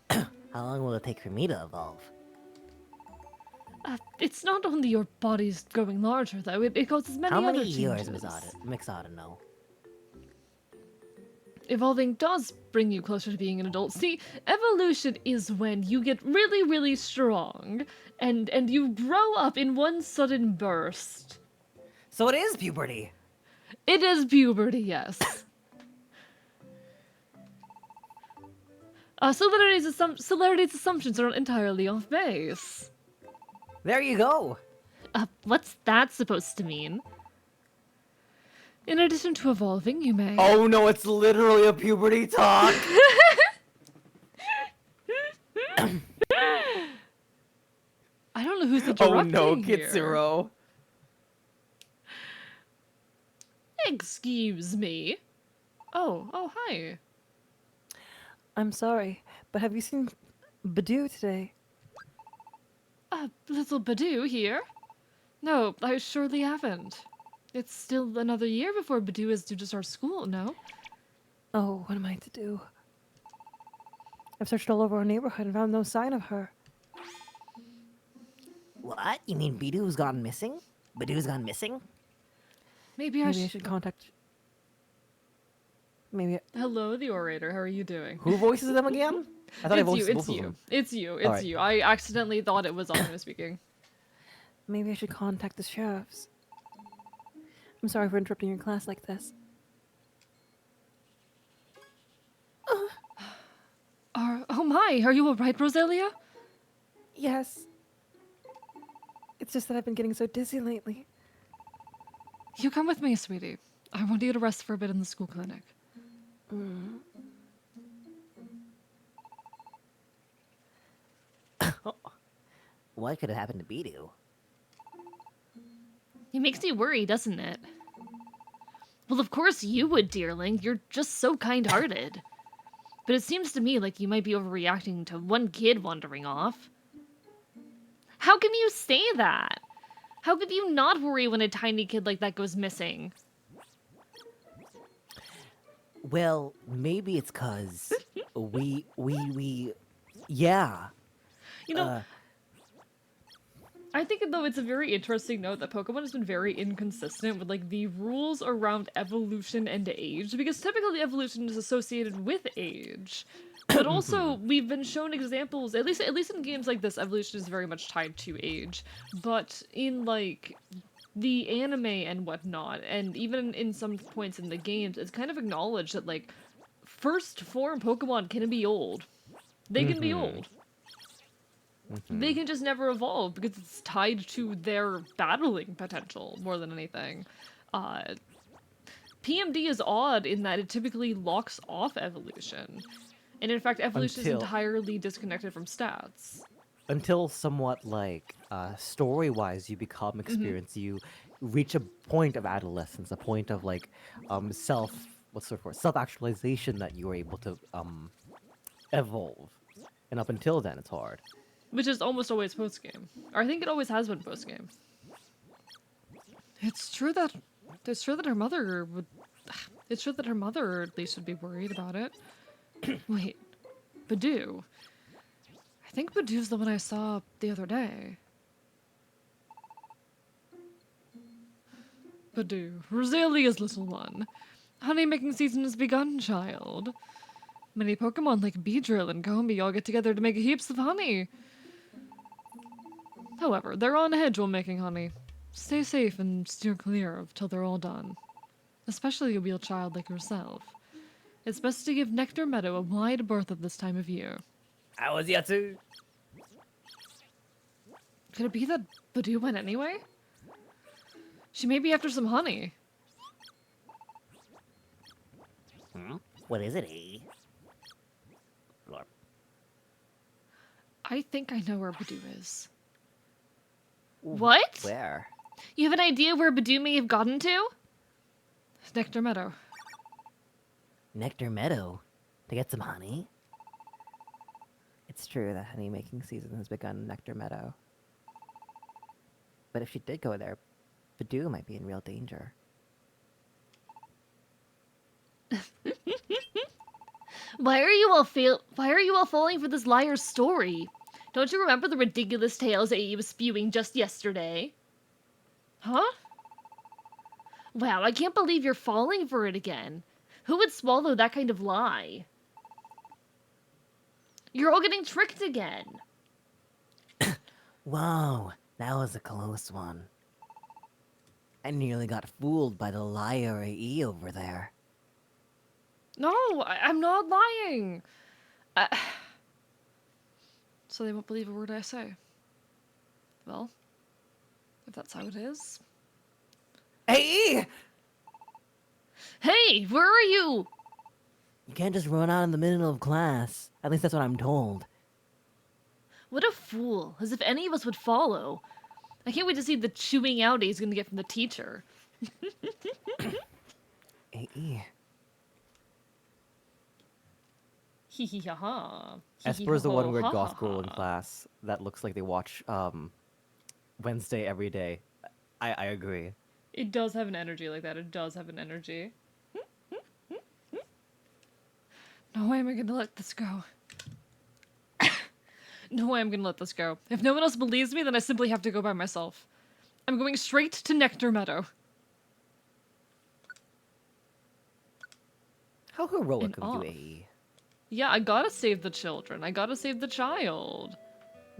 How long will it take for me to evolve? It's not only your body's growing larger, though. It causes many How other many changes. years was Mix ought to know? Evolving does bring you closer to being an adult. See, evolution is when you get really, really strong, and you grow up in one sudden burst. So it is puberty. It is puberty, yes. Solarity's assumptions are not entirely off base. There you go. What's that supposed to mean? In addition to evolving, you may... Oh no, it's literally a puberty talk. Oh no, interrupting here. Kitsuro. Excuse me. Oh, hi. I'm sorry, but have you seen Badoo today? Little Badoo here? No, I surely haven't. It's still another year before Badoo is due to start school, no? Oh, what am I to do? I've searched all over our neighborhood and found no sign of her. What? You mean Bidoo's gone missing? Badoo's gone missing? Maybe I Maybe I should... should contact. Maybe. Hello, the orator. How are you doing? Who voices them again? I thought I It's you, voiced it's both of you. them. It's you, it's Alright. you. I accidentally thought it was Anna speaking. Maybe I should contact the sheriffs. I'm sorry for interrupting your class like this. Oh my, are you alright, Roselia? Yes. It's just that I've been getting so dizzy lately. You come with me, sweetie. I want you to rest for a bit in the school clinic. What could have happened to Bidoo? It makes you worry, doesn't it? Well, of course you would, dearling. You're just so kind-hearted. But it seems to me like you might be overreacting to one kid wandering off. How can you say that? How could you not worry when a tiny kid like that goes missing? Well, maybe it's cause yeah. You know, I think though it's a very interesting note that Pokemon has been very inconsistent with like the rules around evolution and age, because typically evolution is associated with age. But also we've been shown examples, at least in games like this, evolution is very much tied to age. But in like the anime and whatnot, and even in some points in the games, it's kind of acknowledged that like first form Pokemon can be old. They can be old. They can just never evolve because it's tied to their battling potential more than anything. PMD is odd in that it typically locks off evolution. And in fact, evolution is Until- entirely disconnected from stats. Until somewhat like story-wise you become experienced, you reach a point of adolescence, a point of like self-actualization that you are able to evolve. And up until then, it's hard. Which is almost always post-game. Or I think it always has been post-game. It's true that her mother would... It's true that her mother at least would be worried about it. Wait, Badoo. I think Badoo's the one I saw the other day. Badoo, Rosalia's little one. Honey-making season has begun, child. Many Pokemon like Beedrill and Combi all get together to make heaps of honey. However, they're on edge while making honey. Stay safe and steer clear of till they're all done. Especially a wheel child like yourself. It's best to give Nectar Meadow a wide berth at this time of year. I was here too. Could it be that Badoo went anyway? She may be after some honey. What is it, eh? Glorp. I think I know where Badoo is. What? Where? You have an idea where Badoo may have gotten to? Nectar Meadow. Nectar Meadow to get some honey. It's true that honey-making season has begun in Nectar Meadow. But if she did go there, Badoo might be in real danger. Why are you all falling for this liar's story? Don't you remember the ridiculous tales that he was spewing just yesterday? Huh? Wow, I can't believe you're falling for it again. Who would swallow that kind of lie? You're all getting tricked again. Whoa, that was a close one. I nearly got fooled by the liar AE over there. No, I'm not lying. So they won't believe a word I say. Well, if that's how it is. Hey! Hey, where are you? You can't just run out in the middle of class. At least that's what I'm told. What a fool, as if any of us would follow. I can't wait to see the chewing out he's gonna get from the teacher. AE. Hee hee ha ha. Esper's the one weird goth girl in class that looks like they watch Wednesday every day. I agree. It does have an energy like that. It does have an energy. No way am I gonna let this go. No way I'm gonna let this go. If no one else believes me, then I simply have to go by myself. I'm going straight to Nectar Meadow. How heroic And of off. you, AE. Yeah, I gotta save the children. I gotta save the child.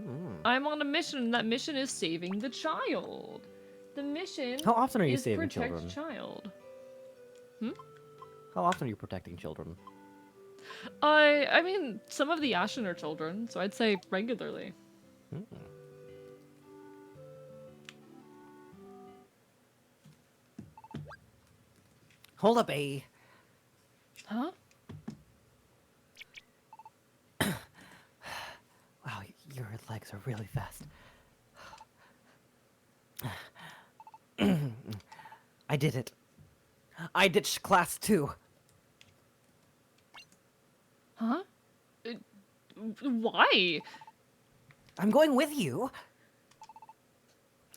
Hmm. I'm on a mission, and that mission is saving the child. The mission How often are you is saving protect children? child. How often are you protecting children? I mean, some of the Ashen are children, so I'd say regularly. Hmm. Hold up, AE. Huh? Wow, your legs are really fast. I did it. I ditched class too. Huh? Why? I'm going with you.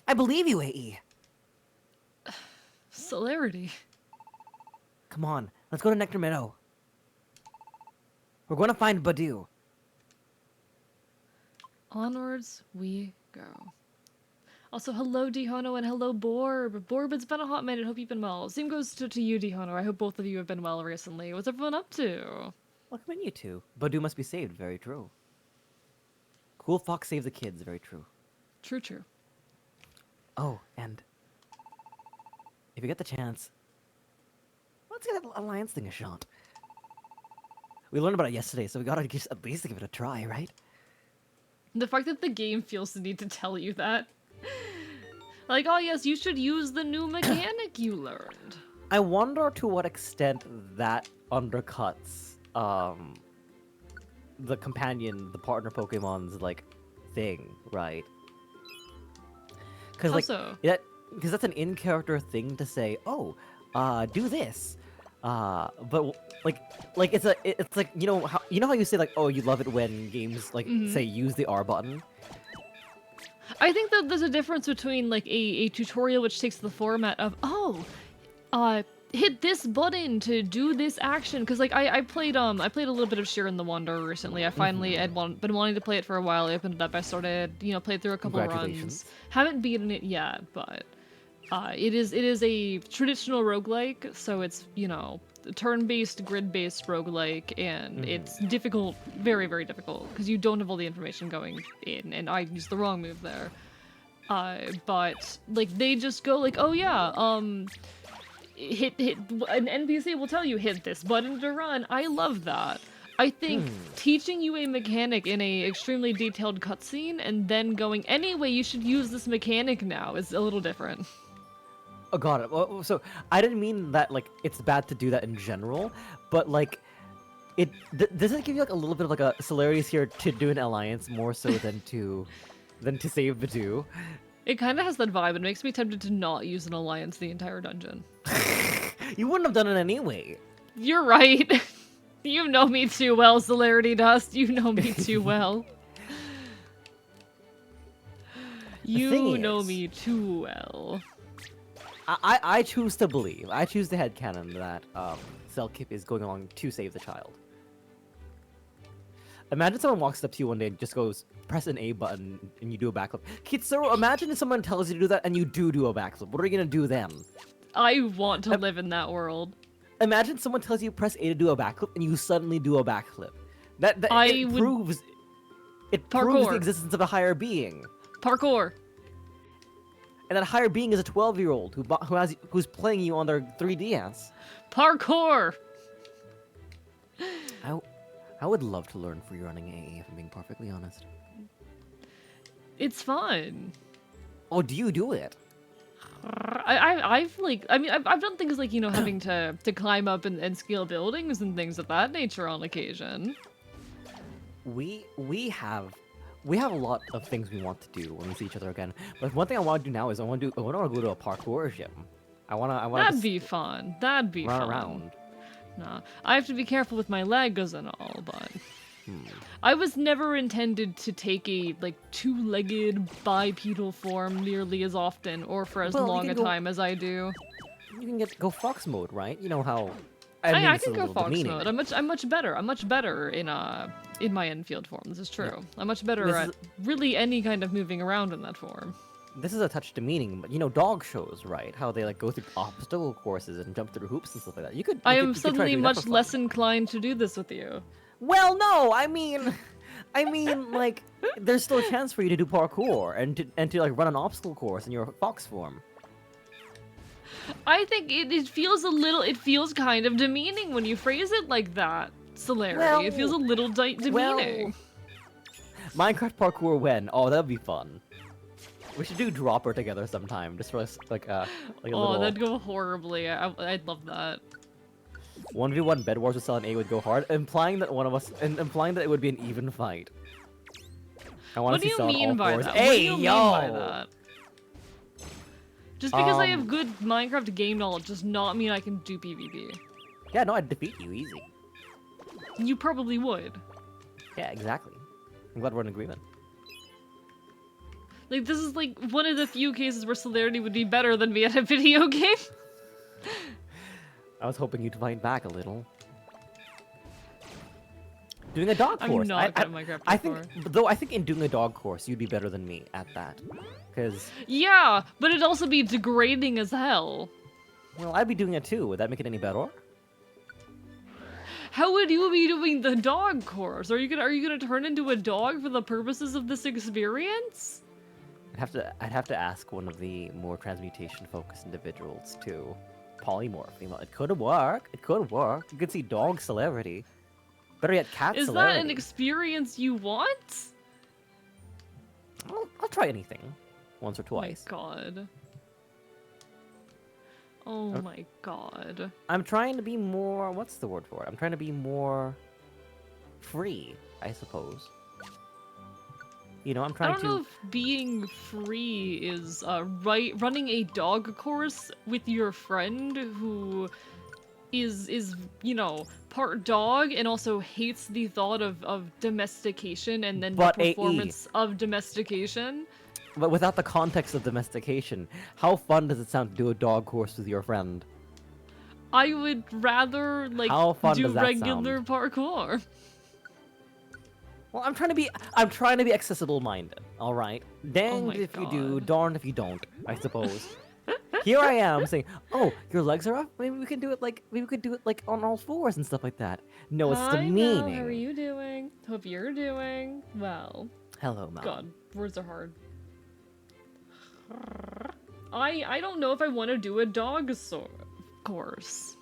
I believe you, AE. Celerity. Come on, let's go to Nectar Meadow. We're going to find Badu. Onwards we go. Also, hello, Dihono, and hello, Borb. Borb, it's been a hot minute. Hope you've been well. Same goes to you, Dihono. I hope both of you have been well recently. What's everyone up to? Welcome in, you two. Badu must be saved. Very true. Cool Fox save the kids. Very true. True, true. Oh, and if you get the chance, let's get that alliance thing a shot. We learned about it yesterday, so we gotta just at least give it a try, right? The fact that the game feels the need to tell you that. Like, oh yes, you should use the new mechanic you learned. I wonder to what extent that undercuts the companion, the partner Pokemon's like thing, right? Because How like so? because that's an in-character thing to say. Oh, do this. But like it's like you know how you say like, oh, you love it when games like say use the R button. I think that there's a difference between like a tutorial which takes the format of hit this button to do this action, because like I played a little bit of Sheeran the Wanderer recently. I finally had been wanting to play it for a while. I opened it up. I started played through a couple runs. Congratulations. Haven't beaten it yet, but it is a traditional roguelike, so it's turn-based, grid-based roguelike, and it's difficult, very, very difficult, because you don't have all the information going in, and I used the wrong move there. But like they just go like, oh yeah, hit an NPC will tell you hit this button to run. I love that. I think teaching you a mechanic in a extremely detailed cutscene and then going, anyway, you should use this mechanic now is a little different. Oh, got it. Well, so I didn't mean that like it's bad to do that in general, but like does it give you like a little bit of like a Celerity's here to do an alliance more so than to save Badu? It kind of has that vibe. It makes me tempted to not use an alliance the entire dungeon. You wouldn't have done it anyway. You're right. You know me too well, Celerity Dust. You know me too well. You know me too well. I choose to believe. I choose the headcanon that Selkip is going along to save the child. Imagine someone walks up to you one day and just goes, press an A button, and you do a backflip. Kitsuru, imagine if someone tells you to do that and you do a backflip. What are you gonna do then? I want to live in that world. Imagine someone tells you press A to do a backflip and you suddenly do a backflip. It proves the Parkour. existence of a higher being. Parkour. And that higher being is a 12-year-old who's playing you on their 3DS. Parkour. I would love to learn free running AE, if I'm being perfectly honest. It's fun. Oh, do you do it? I've done things like, having to climb up and scale buildings and things of that nature on occasion. We have we have a lot of things we want to do when we see each other again. But one thing I want to do now is I want to go to a parkour gym. I want to That'd just be fun. That'd be run fun. around. Nah, I have to be careful with my legs and all, but Hmm. I was never intended to take a like two-legged bipedal form nearly as often or for as Well, you long can a go- time as I do. You can go fox mode, right? You know how. I this is can a go little fox demeaning. mode. I'm much better. I'm much better in my Enfield form. This is true. I'm much better This at is- really any kind of moving around in that form. This is a touch demeaning, but you know dog shows, right? How they like go through obstacle courses and jump through hoops and stuff like that. You could. I you am could try suddenly doing that much for less fun. inclined to do this with you. Well, no, I mean, like, there's still a chance for you to do parkour and to like run an obstacle course in your fox form. I think it feels a little. It feels kind of demeaning when you phrase it like that. Celerity. It feels a little demeaning. Minecraft parkour when? Oh, that'd be fun. We should do dropper together sometime, just for us, like a Oh, little that'd go horribly. I'd love that. 1v1 Bed Wars with Cell and A would go hard, implying that implying that it would be an even fight. I want What to do see you Cell on mean all by fours. that? Hey, What do you mean by yo! that? Just because I have Um, good Minecraft game knowledge does not mean I can do PvP. Yeah, no, I'd defeat you easy. You probably would. Yeah, exactly. I'm glad we're in agreement. Like, this is like one of the few cases where Celerity would be better than me at a video game. I was hoping you'd fight back a little. Doing a dog I'm course. not good at Minecraft I think, parkour. though, I think in doing a dog course, you'd be better than me at that. Because, Yeah, but it'd also be degrading as hell. well, I'd be doing it too. Would that make it any better? How would you be doing the dog course? Are you gonna turn into a dog for the purposes of this experience? I'd have to ask one of the more transmutation-focused individuals to polymorph. You know, it could work. It could work. You could see dog celerity. Better yet, cat Is celerity. that an experience you want? I'll try anything, once or Oh my twice. god. Oh Oh. my god. I'm trying to be more. What's the word for it? I'm trying to be more free, I suppose. You know, I'm I trying don't to. know if being free is running a dog course with your friend who is you know part dog and also hates the thought of domestication and then But the AE. performance of domestication. But without the context of domestication, how fun does it sound to do a dog course with your friend? I would rather like How fun do does that regular parkour. Well, I'm trying to be accessible-minded. All right, danged my if you do, God. darned if you don't. I suppose. Here I am saying, "Oh, your legs are up. Maybe we could do it like on all fours and stuff like that." No, it's Hi, demeaning. Mel. How are you doing? Hope you're doing well. Hello, Mel. God, words are hard. I don't know if I want to do a dog course.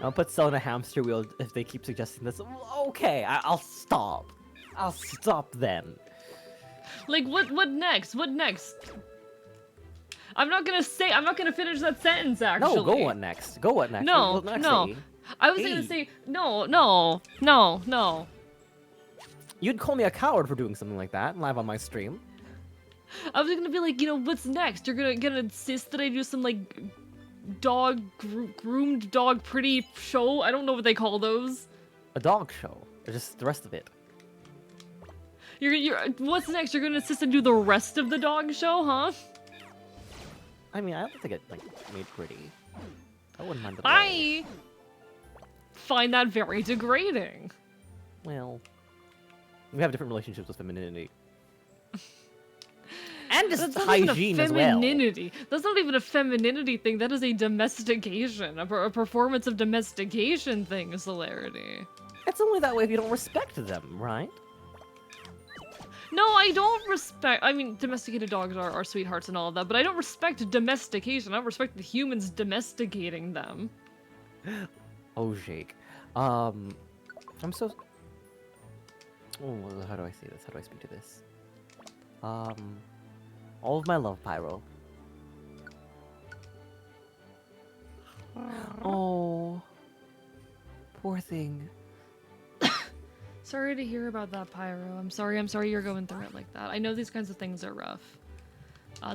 I'll put Cell in a hamster wheel if they keep suggesting this. Okay, I'll stop. I'll stop then. Like what next? What next? I'm not gonna finish that sentence actually. No, go what next? Go what next? No, What next, no. AE? I was gonna Hey. say no. You'd call me a coward for doing something like that live on my stream. I was gonna be like, you know, what's next? You're gonna insist that I do some like dog groomed dog pretty show? I don't know what they call those. A dog show. Or just the rest of it. You're what's next? You're gonna insist and do the rest of the dog show, huh? I mean, I don't think it like made pretty. I wouldn't mind at all. I find that very degrading. Well, we have different relationships with femininity. And just That's not even a hygiene as well. femininity. That's not even a femininity thing. That is a domestication, a performance of domestication thing, Celerity. It's only that way if you don't respect them, right? No, I don't respect. I mean, domesticated dogs are sweethearts and all of that, but I don't respect domestication. I don't respect the humans domesticating them. Oh, Jake. I'm so. Oh, how do I say this? How do I speak to this? All of my love, Pyro. Oh, poor thing. Sorry to hear about that, Pyro. I'm sorry you're going through it like that. I know these kinds of things are rough.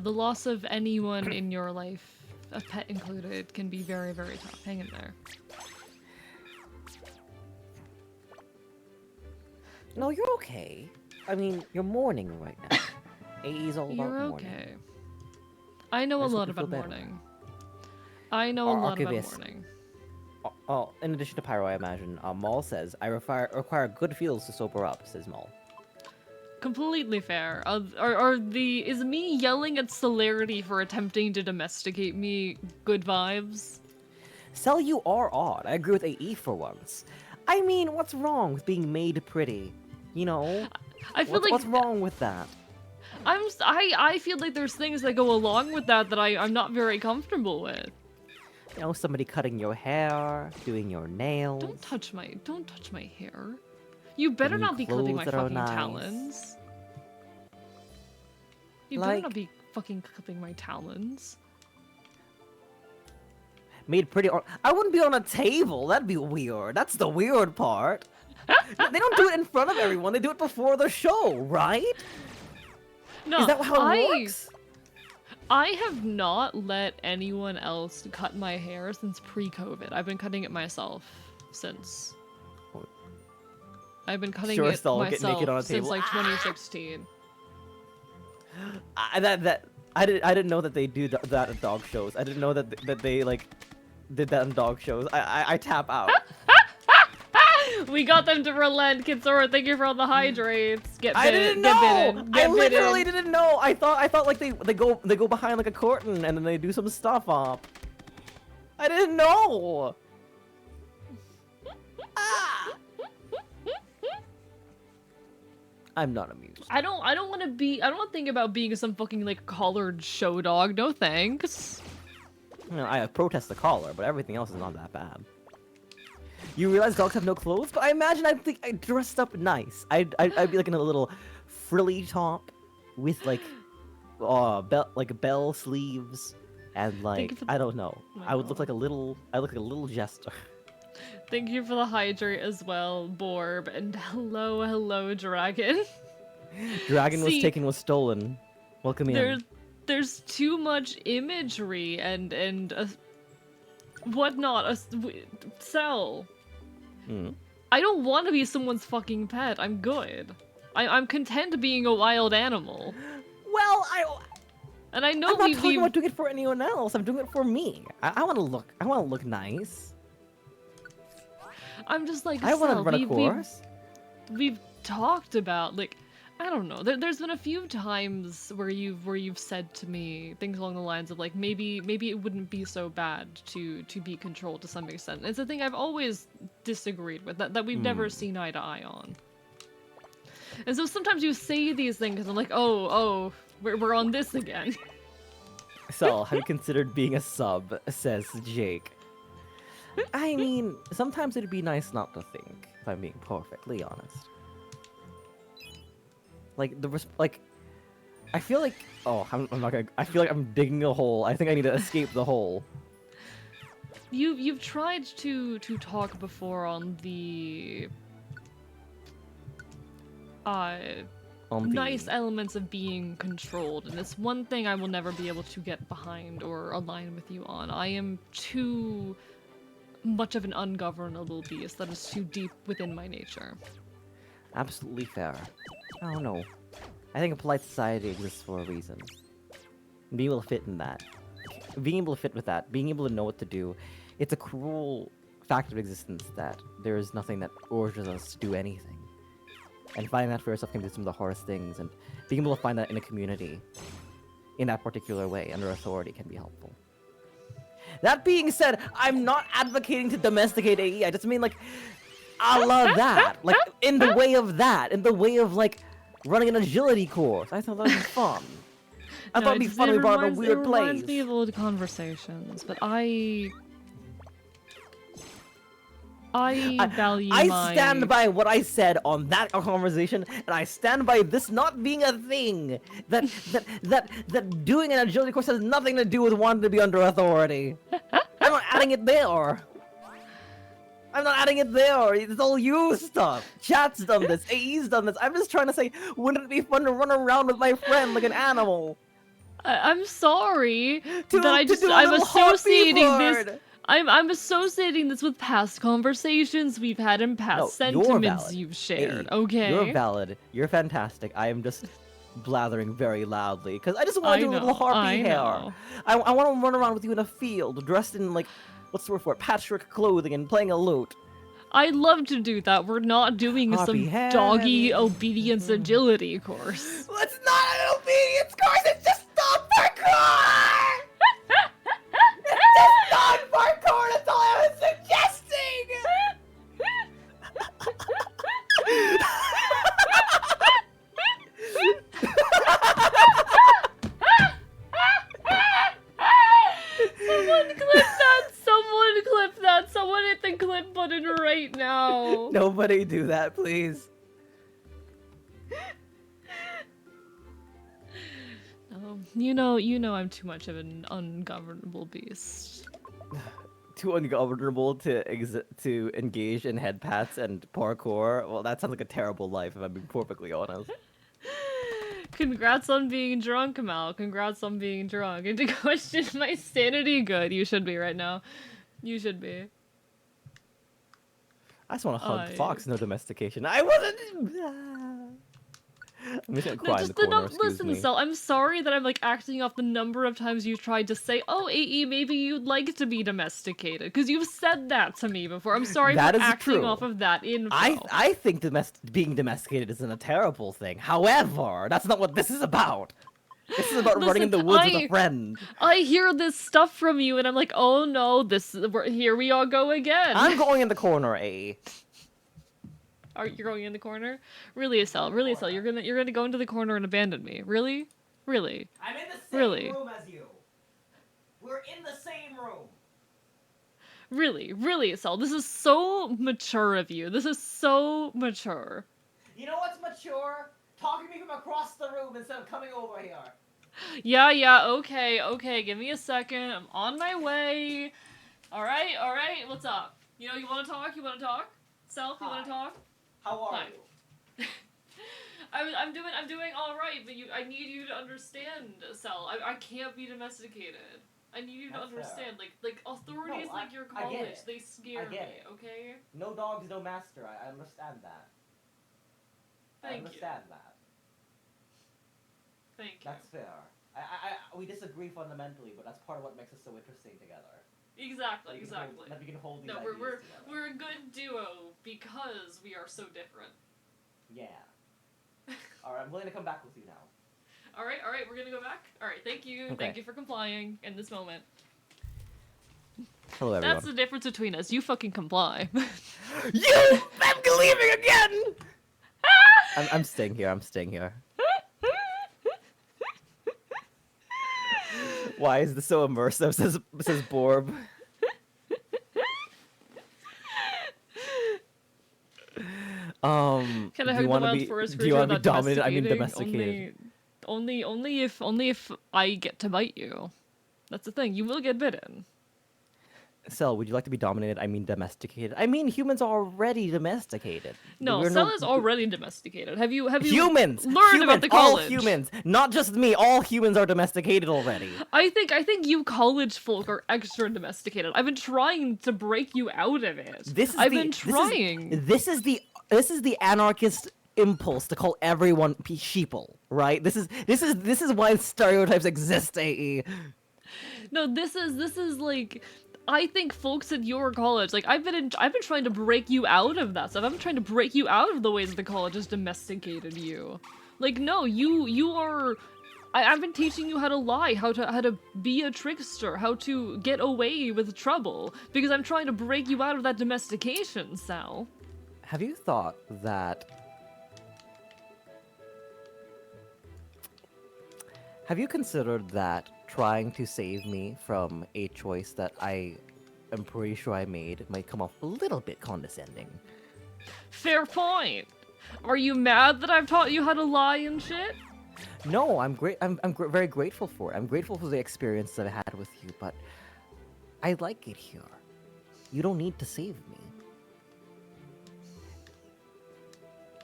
The loss of anyone in your life, a pet included, can be very, very tough. Hang in there. No, you're okay. I mean, you're mourning right now. AE's all about You're mourning. okay. I know I a just hope lot you feel about better. mourning. I know a lot about Archivist. mourning. Oh, in addition to Pyro, I imagine, Maul says, I require good feels to sober up, says Maul. Completely fair. Is me yelling at Celerity for attempting to domesticate me good vibes? Cell, you are odd. I agree with AE for once. I mean, what's wrong with being made pretty? You know? I feel What's wrong with that? I feel like there's things that go along with that I'm not very comfortable with. You know, somebody cutting your hair, doing your nails. Don't touch my hair. You better new not be clipping my clothes that are fucking nice. talons. You better Like- not be fucking clipping my talons. Made pretty. I wouldn't be on a table. That'd be weird. That's the weird part. They don't do it in front of everyone. They do it before the show, right? No, Is that how it works? I have not let anyone else cut my hair since pre-COVID. I've been cutting it myself since. I've been cutting Sure, it Stella, get myself naked on a since table. like 2016. I didn't know that they do that at dog shows. I didn't know that they like did that in dog shows. I tap out. We got them to relent, Kitsura. Thank you for all the hydrates. Get I bitten. didn't Get know. bitten. I Get literally bitten. didn't know. I thought like they go behind like a curtain and then they do some stuff up. I didn't know. Ah! I'm not amused. I don't want to be. I don't want to think about being some fucking like collared show dog. No thanks. You know, I protest the collar, but everything else is not that bad. You realize dogs have no clothes, but I imagine I dressed up nice. I'd be like in a little frilly top with like bell sleeves and you like for I don't know. my I would look God. like a little jester. Thank you for the hydrate as well, Borb, and hello, Dragon. Dragon was See, taken, was stolen. Welcome in. There's too much imagery and whatnot. Cell. Mm. I don't want to be someone's fucking pet. I'm good. I'm content being a wild animal. Well, And I know I'm not we talking about doing it for anyone else. I'm doing it for me. I want to look nice. I'm just like, I want to Cell, run a course. we've talked about like I don't know. There's been a few times where you've said to me things along the lines of like maybe it wouldn't be so bad to be controlled to some extent. It's a thing I've always disagreed with that we've never seen eye to eye on. And so sometimes you say these things and I'm like, oh, we're on this again. So, have you considered being a sub? Says Jake. I mean, sometimes it'd be nice not to think, if I'm being perfectly honest. Like, I feel like... Oh, I'm not gonna... I feel like I'm digging a hole. I think I need to escape the hole. You've tried to talk before on the nice elements of being controlled, and it's one thing I will never be able to get behind or align with you on. I am too much of an ungovernable beast that is too deep within my nature. Absolutely fair. I don't know. I think a polite society exists for a reason. Being able to fit in that. Being able to fit with that. Being able to know what to do. It's a cruel fact of existence that there is nothing that urges us to do anything. And finding that for yourself can be some of the hardest things, and being able to find that in a community, in that particular way, under authority, can be helpful. That being said, I'm not advocating to domesticate AE, I just mean, like, a la that. Like, in the way of that. In the way of, like, running an agility course. I thought that would be fun. I thought it'd be fun to be brought in a weird It place. reminds me of old conversations, but I value I stand by what I said on that conversation, and I stand by this not being a thing. That doing an agility course has nothing to do with wanting to be under authority. I'm not adding it there. I'm not adding it there. It's all you stuff. Chat's done this. AE's done this. I'm just trying to say, wouldn't it be fun to run around with my friend like an animal? I'm sorry To, that to do a I'm little heartbeat associating this. bird. I'm associating this with past conversations we've had and past No, you're sentiments valid. you've shared. AE, Okay. You're valid. You're fantastic. I am just blathering very loudly because I just want to do a little heartbeat hair. know. I want to run around with you in a field, dressed in like, what's the word for it? Patchwork clothing and playing a lute. I'd love to do that. We're not doing Happy some doggy hair. obedience agility course. Well, it's not an obedience course. It's just dog parkour. It's just dog parkour. That's all I was suggesting. Someone clip that! Someone clip that! Someone hit the clip button right now! Nobody do that, please. You know I'm too much of an ungovernable beast. Too ungovernable to engage in head pats and parkour. Well, that sounds like a terrible life, if I'm being perfectly honest. Congrats on being drunk, Mal. Congrats on being drunk. And to question my sanity, good. You should be right now. You should be. I just want to hug I- Fox, no domestication. I wasn't. I'm just gonna cry in the corner. Excuse Listen, me. Sel, I'm sorry that I'm like acting off the number of times you tried to say, "Oh, AE, maybe you'd like to be domesticated," because you've said that to me before. I'm sorry That for is acting true. off of that info. I think being domesticated isn't a terrible thing. However, that's not what this is about. This is about running in the Listen, woods with a friend. I hear this stuff from you, and I'm like, "Oh no, here we all go again." I'm going in the corner, A. Are you going in the corner? Really, Estelle? Really, Estelle? You're gonna go into the corner and abandon me? Really? Really? I'm in the same Really? room as you. We're in the same room. Really? Really, Estelle? This is so mature of you. This is so mature. You know what's mature? Talking to me from across the room instead of coming over here. Yeah, okay. Give me a second. I'm on my way. Alright, what's up? You wanna talk? Self, you wanna Hi. talk? How are Hi. you? I'm doing alright, but I need you to understand, Sel. I can't be domesticated. I need you to That's fair. understand. Like authorities No, like your I get college, it. they scare I me, get it. okay? No dogs, no master. I understand that. I Thank you. understand that. Thank you. That's fair. We disagree fundamentally, but that's part of what makes us so interesting together. Exactly. That we can hold these No, ideas we're together. we're a good duo because we are so different. Yeah. Alright, I'm willing to come back with you now. Alright, we're gonna go back. Alright, thank you. Okay. Thank you for complying in this moment. Hello, everyone. That's the difference between us. You fucking comply. You! I'm leaving again! I'm staying here. Why is this so immersive? Says Borb. Can I do hug you the want to wild be? forest Do you creature want to be without dominated? I mean domesticating? domesticated. Only if I get to bite you. That's the thing. You will get bitten. Cell, would you like to be dominated? I mean domesticated. I mean humans are already domesticated. No, We're Cell is already domesticated. Have you humans learned about the all college? humans, not just me. All humans are domesticated already. I think you college folk are extra domesticated. I've been trying to break you out of it. I've been trying. This is the anarchist impulse to call everyone sheeple, right? This is why stereotypes exist. AE. No, this is like, I think folks at your college, like I've been trying to break you out of that stuff. I've been trying to break you out of the ways that the college has domesticated you. Like, no, you are. I've been teaching you how to lie, how to be a trickster, how to get away with trouble, because I'm trying to break you out of that domestication, Sal. Have you thought that? Have you considered that trying to save me from a choice that I am pretty sure I made might come off a little bit condescending? Fair point. Are you mad that I've taught you how to lie and shit? No, I'm great. I'm very grateful for it. I'm grateful for the experience that I had with you, but I like it here. You don't need to save me.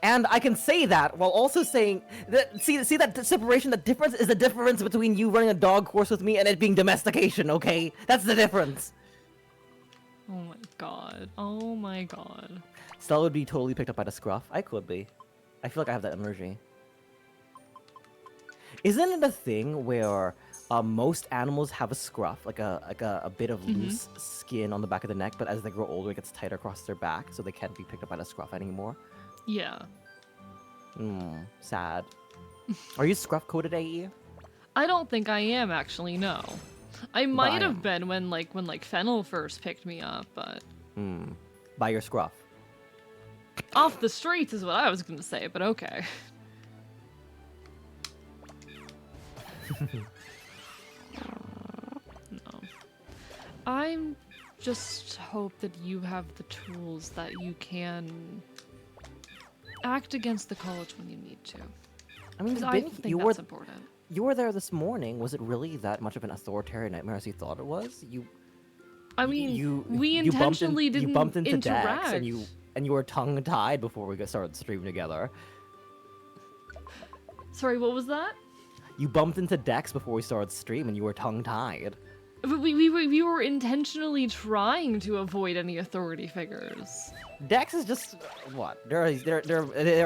And I can say that while also saying that. See that separation. The difference is the difference between you running a dog course with me and it being domestication. Okay, that's the difference. Oh my god. Oh my god. Stella would be totally picked up by the scruff. I could be. I feel like I have that energy. Isn't it a thing where most animals have a scruff, like a bit of loose skin on the back of the neck, but as they grow older, it gets tighter across their back, so they can't be picked up by the scruff anymore? Yeah. Sad. Are you scruff coated, AE? I don't think I am actually, no. I might have am. been when Fennel first picked me up, but By your scruff. off the streets is what I was gonna say, but okay. No. I'm just hope that you have the tools that you can act against the college when you need to. I mean, 'Cause you've I been- think you that's were important. you were there this morning. Was it really that much of an authoritarian nightmare as you thought it was? I mean, you we you bumped intentionally in, didn't you bumped into interact. Dex and you were tongue tied before we got started streaming together. Sorry, what was that? You bumped into Dex before we started stream and you were tongue tied. But we were intentionally trying to avoid any authority figures. Dex is just what? They're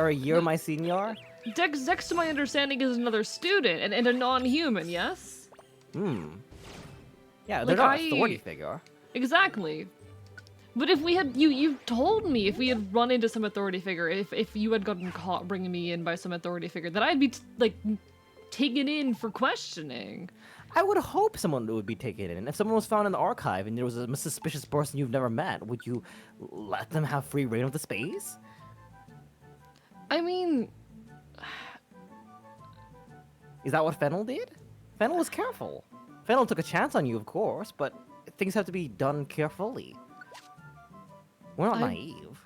a year my senior. Dex, to my understanding, is another student and a non-human. Yes. Yeah, they're Like, not an authority figure. Exactly. But if we had you told me if we had run into some authority figure, if you had gotten caught bringing me in by some authority figure, that I'd be taken in for questioning. I would hope someone would be taken in. If someone was found in the archive and there was a suspicious person you've never met, would you let them have free reign of the space? I mean, Is that what Fennel did? Fennel was careful. Fennel took a chance on you, of course, but things have to be done carefully. We're not naive.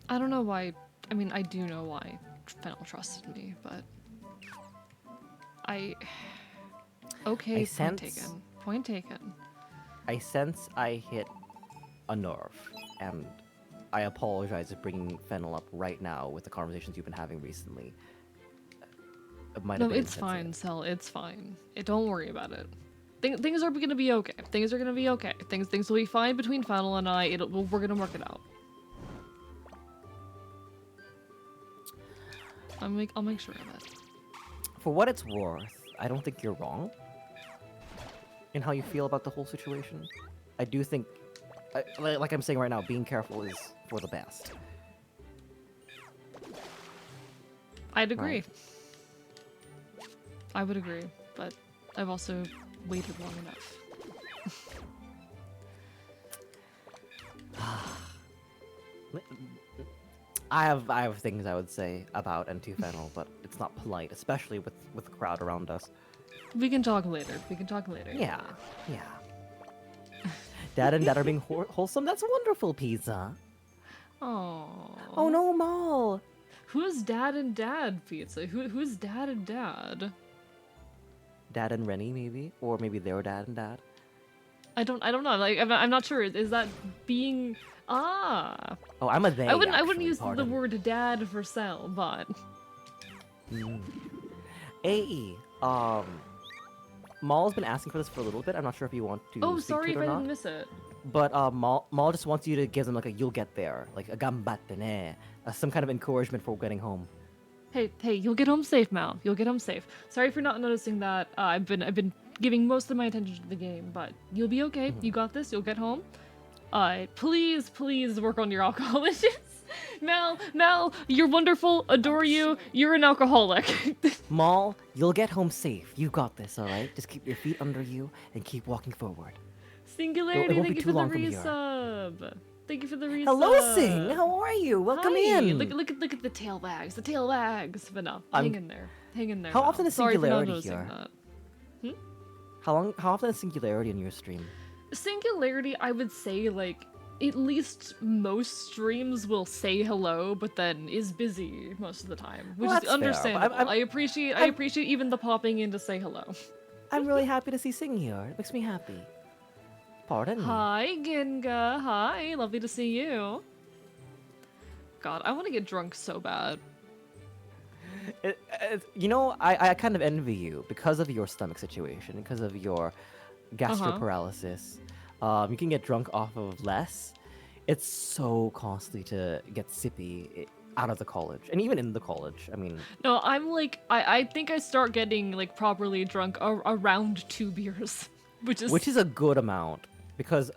I don't know why. I mean, I do know why Fennel trusted me, but okay, point taken. Point taken. I sense I hit a nerve, and I apologize for bringing Fennel up right now with the conversations you've been having recently. It might have No, been it's fine, insensitive. Cell. It's fine. Don't worry about it. Things are gonna be okay. Things are gonna be okay. Things will be fine between Fennel and I. We're gonna work it out. I'll make sure of it. For what it's worth, I don't think you're wrong in how you feel about the whole situation. I do think, like I'm saying right now, being careful is for the best. I'd agree. Right. I would agree, but I've also waited long enough. I have things I would say about and to Fennel, but it's not polite, especially with the crowd around us. We can talk later. Yeah. Dad and Dad are being wholesome. That's wonderful, Pizza. Oh. Oh no, Mal. Who's Dad and Dad, Pizza? Who's Dad and Dad? Dad and Rennie, maybe, or maybe their Dad and Dad. I don't know. Like I'm not sure. Is that being ah? Oh, I'm a they. I wouldn't actually, use pardon. the word dad for Cell, but AE, Maul's been asking for this for a little bit. I'm not sure if you want to. oh, speak sorry to if it I or didn't not. miss it. But Maul just wants you to give them like a "you'll get there," like a "gambatte ne," some kind of encouragement for getting home. Hey, you'll get home safe, Mal. You'll get home safe. Sorry for not noticing that. I've been giving most of my attention to the game, but you'll be okay. You got this. You'll get home. Please work on your alcohol issues. Mal, you're wonderful. Adore you. You're an alcoholic. Maul, you'll get home safe. You got this, all right? Just keep your feet under you and keep walking forward. Singularity, won't thank be you too for the long from here. resub. Thank you for the resub. Hello, Sing. How are you? Welcome Hi. in. Look at the tail wags. The tail wags. But no, I'm- hang in there. How Mal. often is Sorry for not Singularity noticing here? that. How often is Singularity in your stream? Singularity, I would say, like, at least most streams will say hello, but then is busy most of the time, which Well, is that's fair, but understandable. I'm- I appreciate even the popping in to say hello. I'm really happy to see Sing here. It makes me happy. Pardon me. Hi, Ginga. Hi, lovely to see you. God, I want to get drunk so bad. You know, I kind of envy you because of your stomach situation, because of your gastroparalysis. You can get drunk off of less. It's so costly to get sippy out of the college, and even in the college. I mean, No, I'm like, I think I start getting like properly drunk around 2 beers, which is a good amount because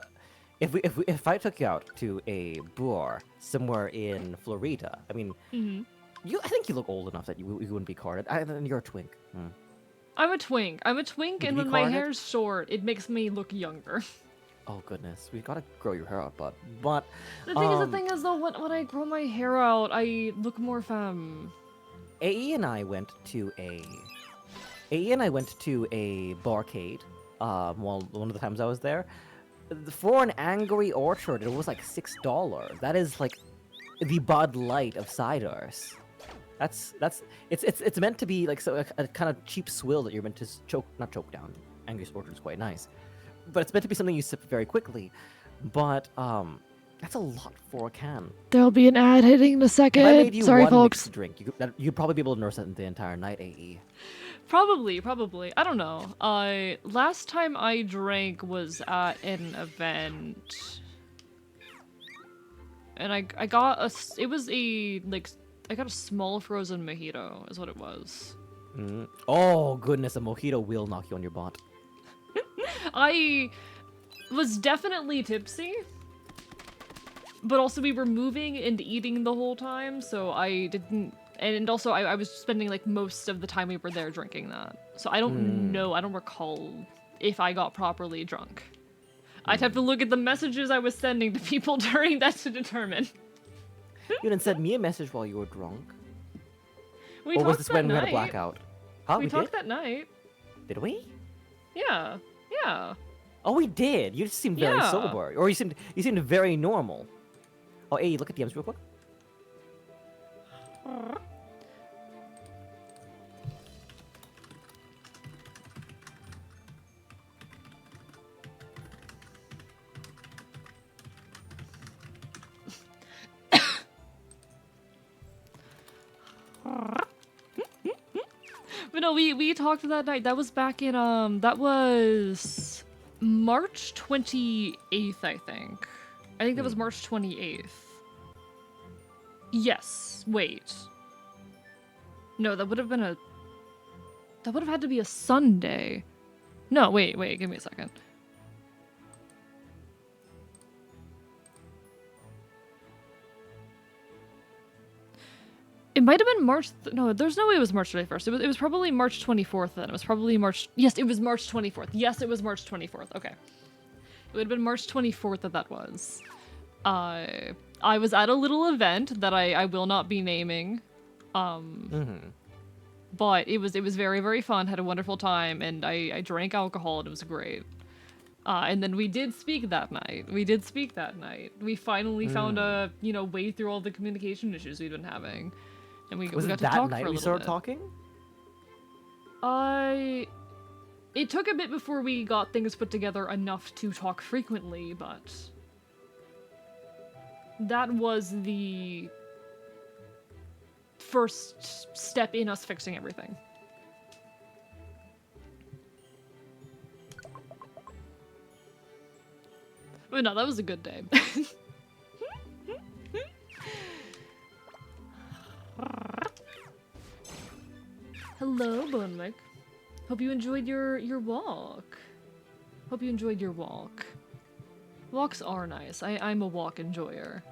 if I took you out to a bar somewhere in Florida, I mean, Mhm. I think you look old enough that you wouldn't be carded. And you're a twink. Hmm. I'm a twink. I'm a twink, Would and you be when my carded? hair's short, it makes me look younger. Oh goodness, we gotta grow your hair out, bud. But The thing is though, when I grow my hair out, I look more femme. AE and I went to a barcade. Well, one of the times I was there, for an Angry Orchard, it was like $6. That is like the Bud Light of ciders. It's meant to be like a kind of cheap swill that you're meant to not choke down. Angry Orchard is quite nice, but it's meant to be something you sip very quickly. But that's a lot for a can. There'll be an ad hitting in a If I second. made you Sorry, one folks. mixed drink, you'd probably be able to nurse it the entire night, AE. Probably. I don't know. Last time I drank was at an event, and I got it was a like I got a small frozen mojito is what it was. Mm. Oh goodness, a mojito will knock you on your butt. I was definitely tipsy, but also we were moving and eating the whole time, so I didn't. And also, I was spending like most of the time we were there drinking that. So I don't know. I don't recall if I got properly drunk. I'd have to look at the messages I was sending to people during that to determine. You didn't send me a message while you were drunk. We Or talked was this that when night. we had a blackout? Huh? We We talked did? that night. Did we? Yeah. Yeah. Oh, we did. You just seemed very Yeah. sober, or you seemed very normal. Oh, hey, look at DMs real quick. But no, we talked that night. That was back in that was March 28th, I think. I think that was March 28th. Yes. Wait. No, that would have been that would have had to be a Sunday. No, wait, give me a second. It might have been March. No, there's no way it was March 21st. It was probably March 24th then. It was probably March. Yes, it was March 24th. Yes, it was March 24th. Okay. It would have been March 24th that was. I was at a little event that I will not be naming. But it was very, very fun. Had a wonderful time, and I drank alcohol, and it was great. And then we did speak that night. We finally found a way through all the communication issues we'd been having. And we Was got it to that talk night for a we little started bit. talking? It took a bit before we got things put together enough to talk frequently, but that was the first step in us fixing everything. But no, that was a good day. Hello, Bonewick. Hope you enjoyed your walk. Hope you enjoyed your walk. Walks are nice. I'm a walk enjoyer.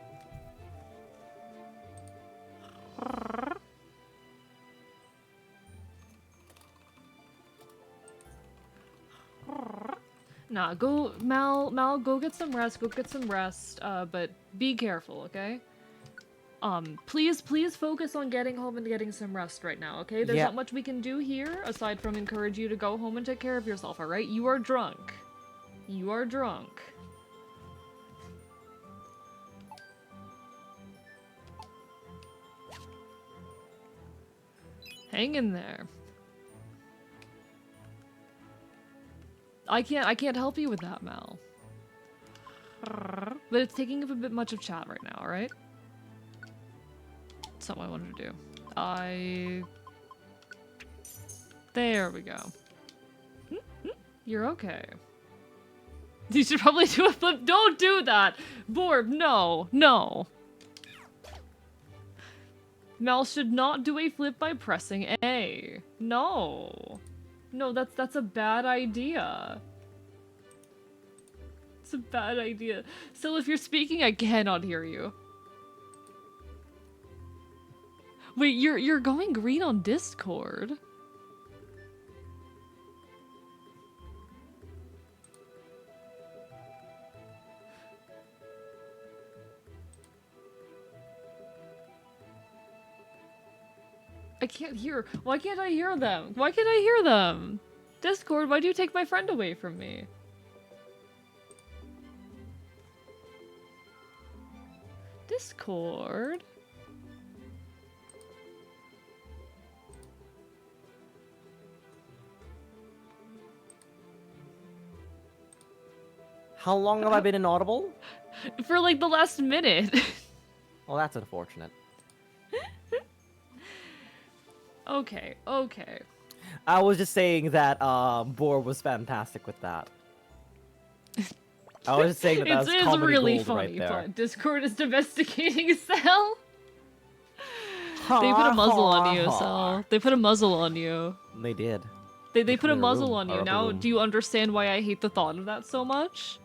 Nah, go Mal, go get some rest. But be careful, okay? Please focus on getting home and getting some rest right now, okay? There's Yeah. not much we can do here aside from encourage you to go home and take care of yourself, alright? You are drunk. Hang in there. I can't help you with that, Mal. But it's taking up a bit much of chat right now, alright? That's not what I wanted to do. There we go. You're okay. You should probably do a flip. Don't do that! Borb, no. No. Mel should not do a flip by pressing A. No. No, that's a bad idea. It's a bad idea. Still, if you're speaking, I cannot hear you. Wait, you're going green on Discord. I can't hear. Why can't I hear them? Why can't I hear them? Discord, why do you take my friend away from me? Discord? How long have I been inaudible? For like the last minute. Well, that's unfortunate. Okay, okay. I was just saying that Boar was fantastic with that. I was just saying that that was It's comedy really gold funny, right there. but Discord is domesticating Cell. They put a muzzle on you, Cell. They put a muzzle on you. They did. They put a in a muzzle room, on a you. rubber Now, room. do you understand why I hate the thought of that so much?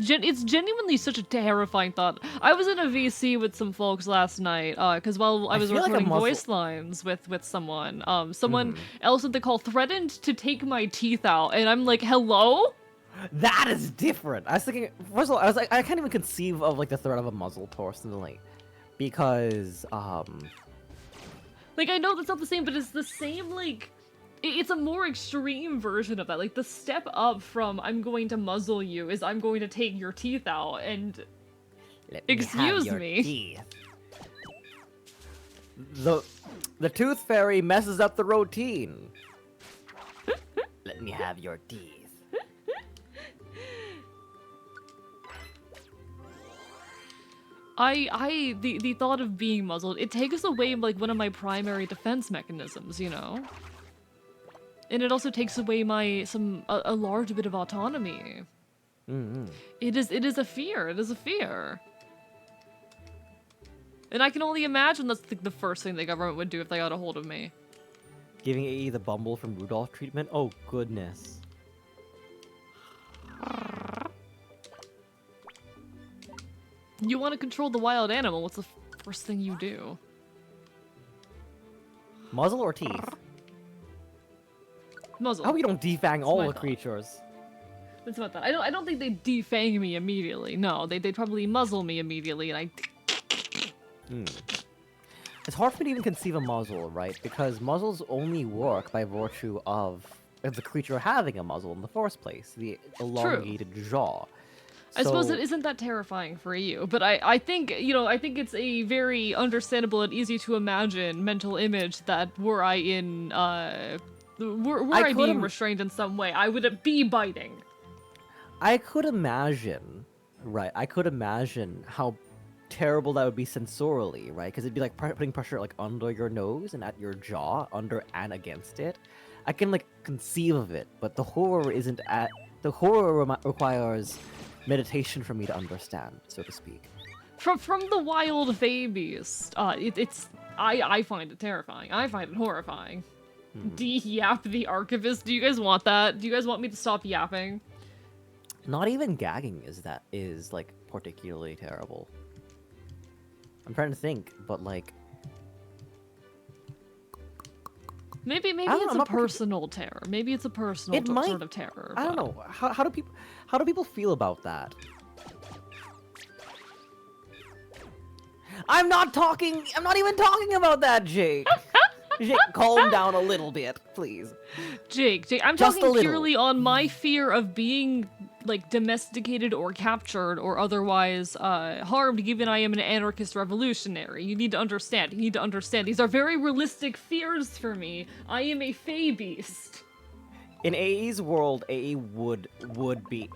It's genuinely such a terrifying thought. I was in a VC with some folks last night, because while I was feel like a recording muzzle- voice lines with someone, someone Mm-hmm. else at the call threatened to take my teeth out, and I'm like, hello? That is different. I was thinking, first of all, I was like, I can't even conceive of like the threat of a muzzle personally, because Like, I know that's not the same, but it's the same, like... It's a more extreme version of that. Like, the step up from I'm going to muzzle you is I'm going to take your teeth out, and... Let me have Excuse your me. teeth. the tooth fairy messes up the routine. Let me have your teeth. The thought of being muzzled, it takes away, like, one of my primary defense mechanisms, you know? And it also takes away a large bit of autonomy. Mm-hmm. It is a fear. It is a fear. And I can only imagine that's the first thing the government would do if they got a hold of me. Giving AE the Bumble from Rudolph treatment? Oh, goodness. You want to control the wild animal, what's the first thing you do? Muzzle or teeth? Muzzle. How we don't defang all my the thought. creatures? That's about that. I don't think they defang me immediately. No, they'd probably muzzle me immediately, and I... It's hard for me to even conceive a muzzle, right? Because muzzles only work by virtue of the creature having a muzzle in the first place, the elongated jaw. I suppose So- it isn't that terrifying for you, but I think, you know, I think it's a very understandable and easy to imagine mental image that were I in, were I being could've- restrained in some way, I would be biting. I could imagine, right? I could imagine how terrible that would be sensorially, right? Because it'd be like putting pressure like under your nose and at your jaw, under and against it. I can like conceive of it, but the horror isn't at. The horror requires meditation for me to understand, so to speak. From the wild Fey beast, I find it terrifying. I find it horrifying. De-yap the archivist. Do you guys want that? Do you guys want me to stop yapping? Not even gagging is like particularly terrible. I'm trying to think, but like Maybe don't know, it's I'm a not partic- personal terror. Maybe it's a personal It might- sort of terror. I don't but- know. How do people feel about that? I'm not even talking about that, Jake. Jake, calm down a little bit, please. Jake, I'm Just a talking little. purely on my fear of being like domesticated or captured or otherwise harmed, given I am an anarchist revolutionary. You need to understand. You need to understand. These are very realistic fears for me. I am a Fey beast. In AE's world, AE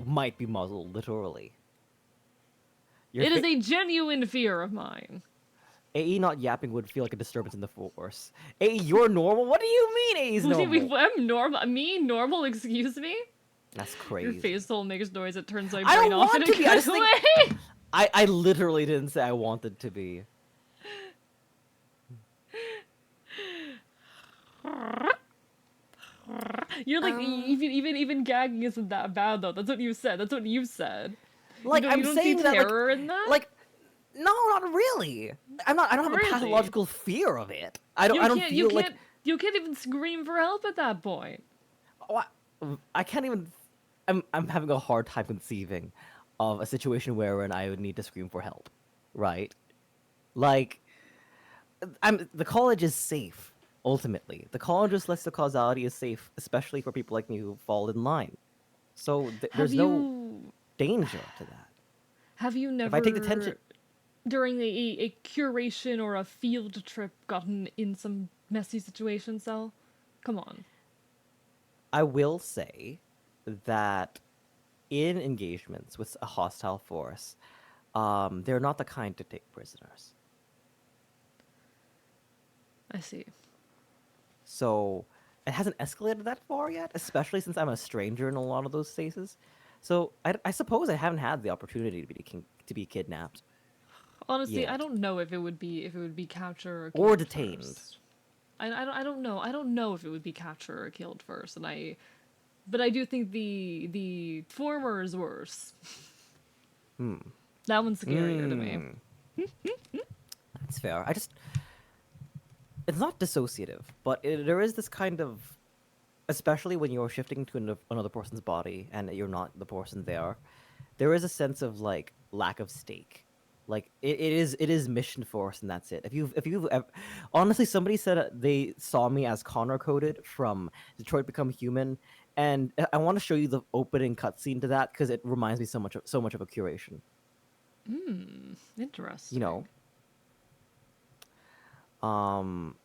might be muzzled literally. Your It is fa- a genuine fear of mine. AE not yapping would feel like a disturbance in the force. AE, you're normal? What do you mean AE's normal? I'm normal. Me normal? Excuse me. That's Your crazy. face hole makes noise. It turns my I brain don't off in want a to be, I good just think- way. I literally didn't say I wanted to be. You're like even gagging isn't that bad though. That's what you said. That's what you said. Like, you I'm don't saying see that, terror in that. no, not really. I don't have Really? a pathological fear of it. I don't feel like you can't even scream for help at that point. I can't even. I'm having a hard time conceiving of a situation wherein I would need to scream for help, right? Like, the college is safe. Ultimately, the college's list of causality is safe, especially for people like me who fall in line. So there's no danger to that. Have you never If I take the tension, during a curation or a field trip gotten in some messy situation, Sel? Come on. I will say that in engagements with a hostile force, they're not the kind to take prisoners. I see. So it hasn't escalated that far yet, especially since I'm a stranger in a lot of those spaces. So I suppose I haven't had the opportunity to be kidnapped Honestly, I yet. don't know if it would be capture Or killed detained. first. I don't know. I don't know if it would be capture or killed first, but I do think the former is worse. That one's scarier to me. That's fair. It's not dissociative, but there is this kind of, especially when you're shifting to another person's body and you're not the person there is a sense of like lack of stake. Like it is mission force and that's it. If you've honestly, somebody said they saw me as Connor coded from Detroit Become Human, and I want to show you the opening cutscene to that because it reminds me so much of a curation. Interesting. You know. Um,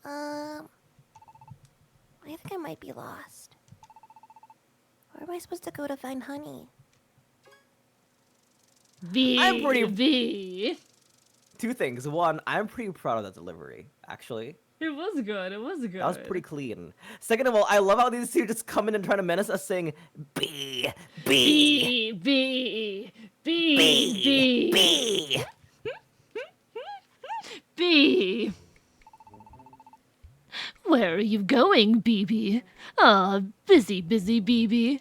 I think I might be lost. Where am I supposed to go to find honey? I'm pretty- V. Two things. One, I'm pretty proud of that delivery, actually. It was good. It was good. That was pretty clean. Second of all, I love how these two just come in and try to menace us saying, B, B B, B B, B B. B. Where are you going, BB? Ah, busy, BB.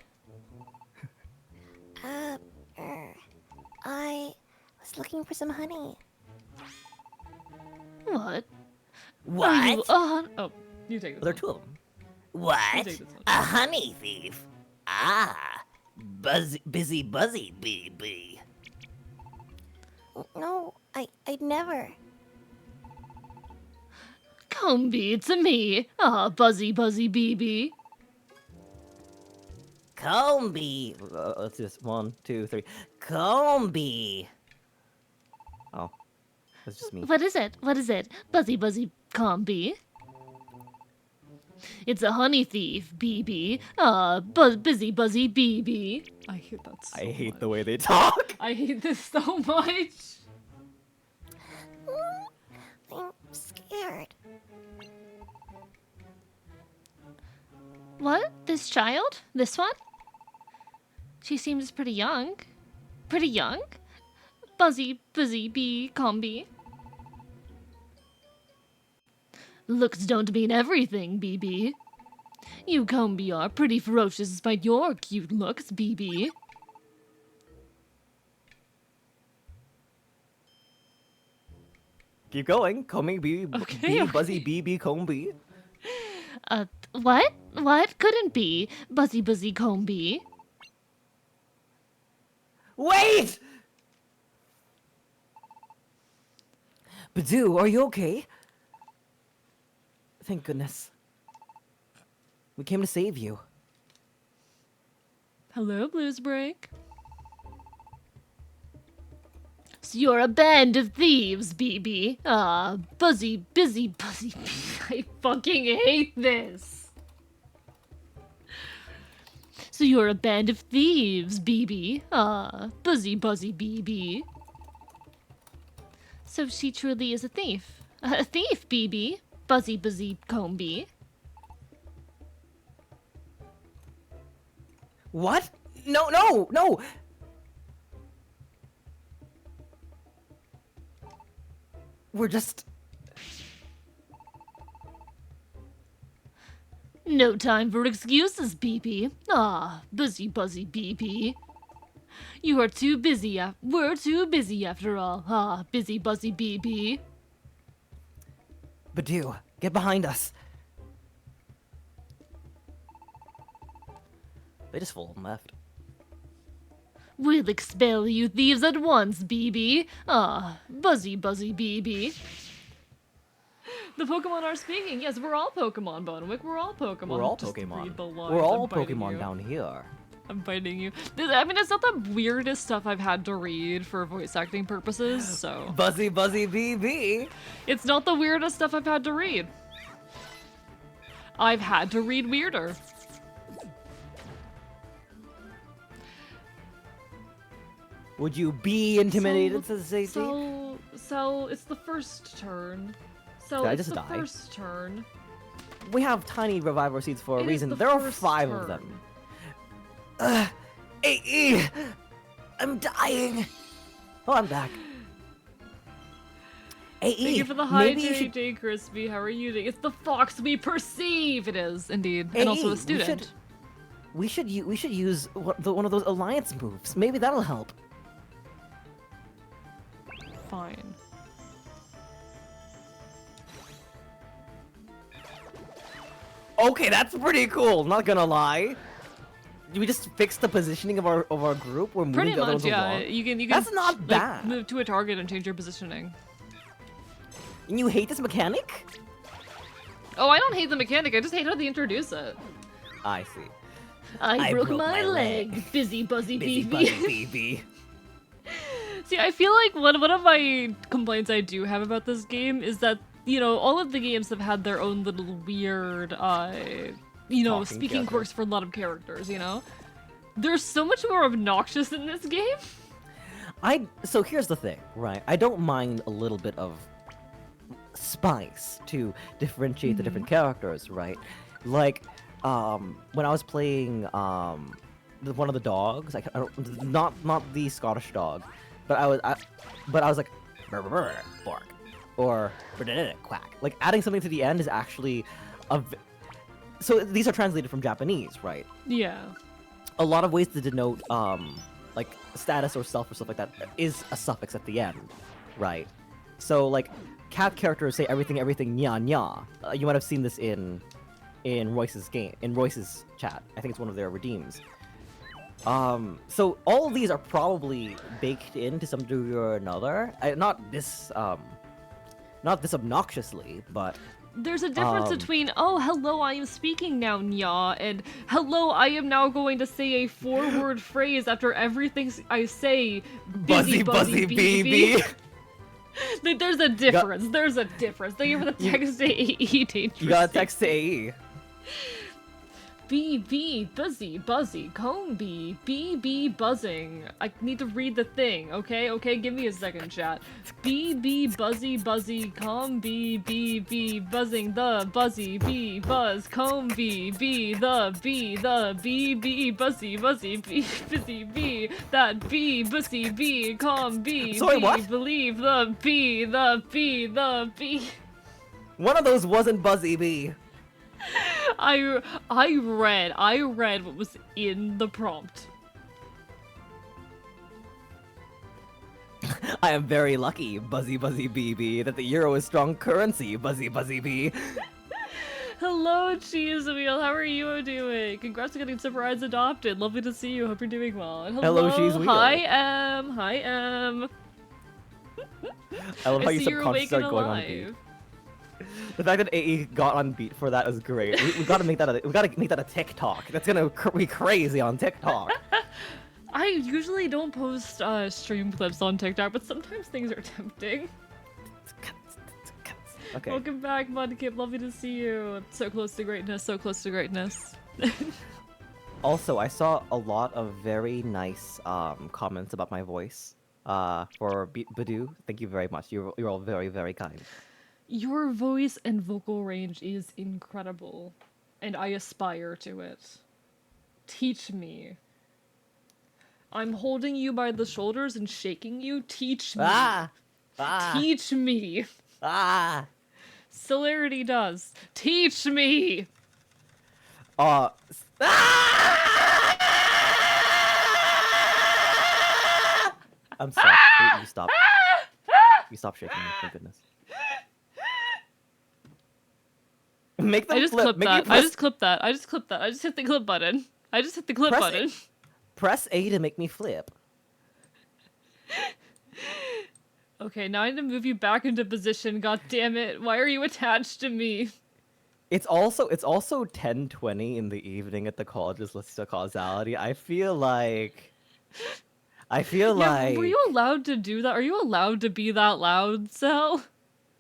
I was looking for some honey. What? What? Are you Oh, you take this. there are one. two of them. What? You take this one. A honey thief? Ah, busy, BB. No, I'd never. Comby, it's a me. Ah, buzzy, BB. Comby. Let's do this. 1, 2, 3. Comby. Oh, that's just me. What is it? Buzzy, Comby. It's a honey thief, BB. Ah, busy, BB. I hate that so I hate much. the way they talk. I hate this so much. I'm scared. What? This child? This one? She seems pretty young. Pretty young? Buzzy, bee, comby. Looks don't mean everything, BB. You comby are pretty ferocious despite your cute looks, BB. Keep going. Coming Okay, buzzy BB comby. What? What? Couldn't be. Buzzy, comby. Wait! Badoo, are you okay? Thank goodness. We came to save you. Hello, Blues Break. So you're a band of thieves, BB. Ah, buzzy, busy, buzzy. I fucking hate this. So you're a band of thieves, BB. Ah, buzzy, buzzy, BB. So she truly is a thief. A thief, BB. Buzzy, buzzy, Comby. What? No, no, no! We're just... No time for excuses, BB. Ah, buzzy, buzzy, BB. You are too busy. We're too busy after all. Ah, busy, buzzy, BB. Badu, get behind us. They just full left. We'll expel you thieves at once, BB. Ah, buzzy, buzzy, BB. The Pokemon are speaking. Yes, we're all Pokemon, Bonewick. We're all Pokemon. We're all Just Pokemon. read the lines. We're all I'm biting Pokemon you. down here. I'm biting you. I mean, it's not the weirdest stuff I've had to read for voice acting purposes, so... Buzzy, buzzy, BB. It's not the weirdest stuff I've had to read. I've had to read weirder. Would you be intimidated to safety? So, it's the first turn. So, Did I it's just the die? first turn. We have tiny revival seeds for a It is reason. the There are first 5 of turn. them. AE! I'm dying! Oh, I'm back. AE! Thank you for the hi, maybe you should... JJ Crispy. How are you doing? It's the fox we perceive! It is, indeed. AE, And also we a student. should- We should use one of those alliance moves. Maybe that'll help. Fine. Okay, that's pretty cool. Not gonna lie. Do we just fix the positioning of our group? We're moving Pretty the other much, ones yeah. along. You can That's not like, bad. move to a target and change your positioning. And you hate this mechanic? Oh, I don't hate the mechanic. I just hate how they introduce it. I see. I broke my leg. Busy, buzzy, Busy, BB. buzzy, BB. See, I feel like one of my complaints I do have about this game is that, you know, all of the games have had their own little weird, you know, Talking speaking character. quirks for a lot of characters, you know? There's so much more obnoxious in this game. So here's the thing, right? I don't mind a little bit of spice to differentiate the different characters, right? Like, when I was playing one of the dogs, I don't, not the Scottish dog, but I was like, "Brr, brr, brr, bark," or "Brr, brr, brr, quack." Like adding something to the end is actually so these are translated from Japanese, right? Yeah. A lot of ways to denote like status or self or stuff like that is a suffix at the end, right? So like cat characters say everything nya nya. You might have seen this in Royce's chat. I think it's one of their redeems. So all of these are probably baked in to some degree or another. Not this obnoxiously, but There's a difference between, oh, hello, I am speaking now, nya, and hello, I am now going to say a 4-word phrase after everything I say, busy, buzzy, BB. Like, there's a difference. There's a difference. Thank you for the text to AE. you gotta text to AE. BB, buzzy, buzzy, comby, BB buzzing. I need to read the thing, okay? Okay, give me a second, chat. BB, buzzy, buzzy, comby, BB, buzzing, the buzzy, B, buzz, comby, B, the BB, buzzy, buzzy, B, busy, B, that B, bussy, B, comby, Sorry, B, what? believe, the B, the B. One of those wasn't Buzzy B. I read what was in the prompt. I am very lucky, Buzzy Buzzy BB, that the euro is strong currency, Buzzy Buzzy B. Hello, Cheese Wheel. How are you doing? Congrats on getting Super Rides adopted. Lovely to see you. Hope you're doing well. And Hello, Cheese Wheel. Hi, Em. Hi, Em. I love how I you see you're awake subconsciously and start going on beat. alive. The fact that AE got on beat for that is great. We gotta make that a TikTok. That's gonna be crazy on TikTok. I usually don't post stream clips on TikTok, but sometimes things are tempting. Okay. Welcome back, Mudkip. Lovely to see you. So close to greatness. So close to greatness. Also, I saw a lot of very nice comments about my voice. For Badu, thank you very much. You're all very, very kind. Your voice and vocal range is incredible, and I aspire to it. Teach me. I'm holding you by the shoulders and shaking you. Teach me. Ah! Ah! Teach me. Ah! Celerity does. Teach me. Ah! I'm sorry. You stop. You stop shaking me. Thank goodness. Make them I just flip. clipped Make that. me I press, just clipped that. I just clipped that. I just hit the clip button. I just hit the clip Press button. press A to make me flip. Okay, now I need to move you back into position. God damn it. Why are you attached to me? It's also 10:20 in the evening at the college's list of causality. I feel like Yeah, were you allowed to do that? Are you allowed to be that loud, Sel?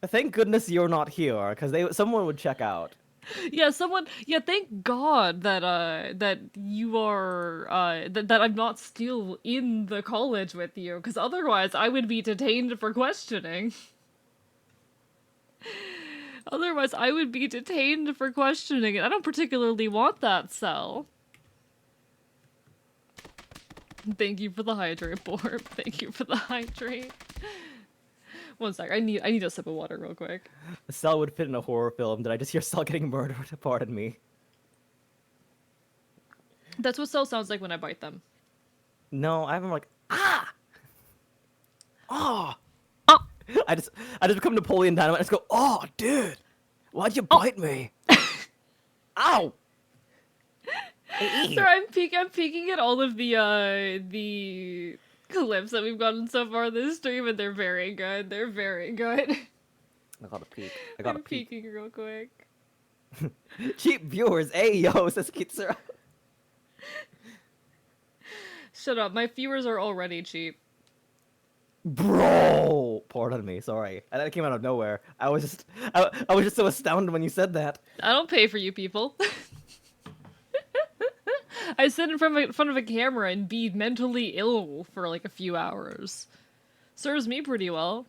thank goodness you're not here, because someone would check out. Yeah, thank God that that you are that I'm not still in the college with you, because otherwise I would be detained for questioning. Otherwise I would be detained for questioning, and I don't particularly want that, Sel. Thank you for the hydrate, Borb. Thank you for the hydrate. One sec, I need a sip of water real quick. Cell would fit in a horror film. Did I just hear Cell getting murdered? Pardon me. That's what Cell sounds like when I bite them. No, I'm like, ah! Oh! Oh! I just become Napoleon Dynamite. I just go, oh, dude! Why'd you bite me? Ow! Sorry, I'm peeking at all of the clips that we've gotten so far this stream, and they're very good. They're very good. I gotta peek. I gotta I'm peek. peeking real quick. Cheap viewers, ayo, says Kitsura. Shut up, my viewers are already cheap. Bro! Pardon me, sorry. That came out of nowhere. I was just so astounded when you said that. I don't pay for you people. I sit in front of a camera and be mentally ill for like a few hours. Serves me pretty well.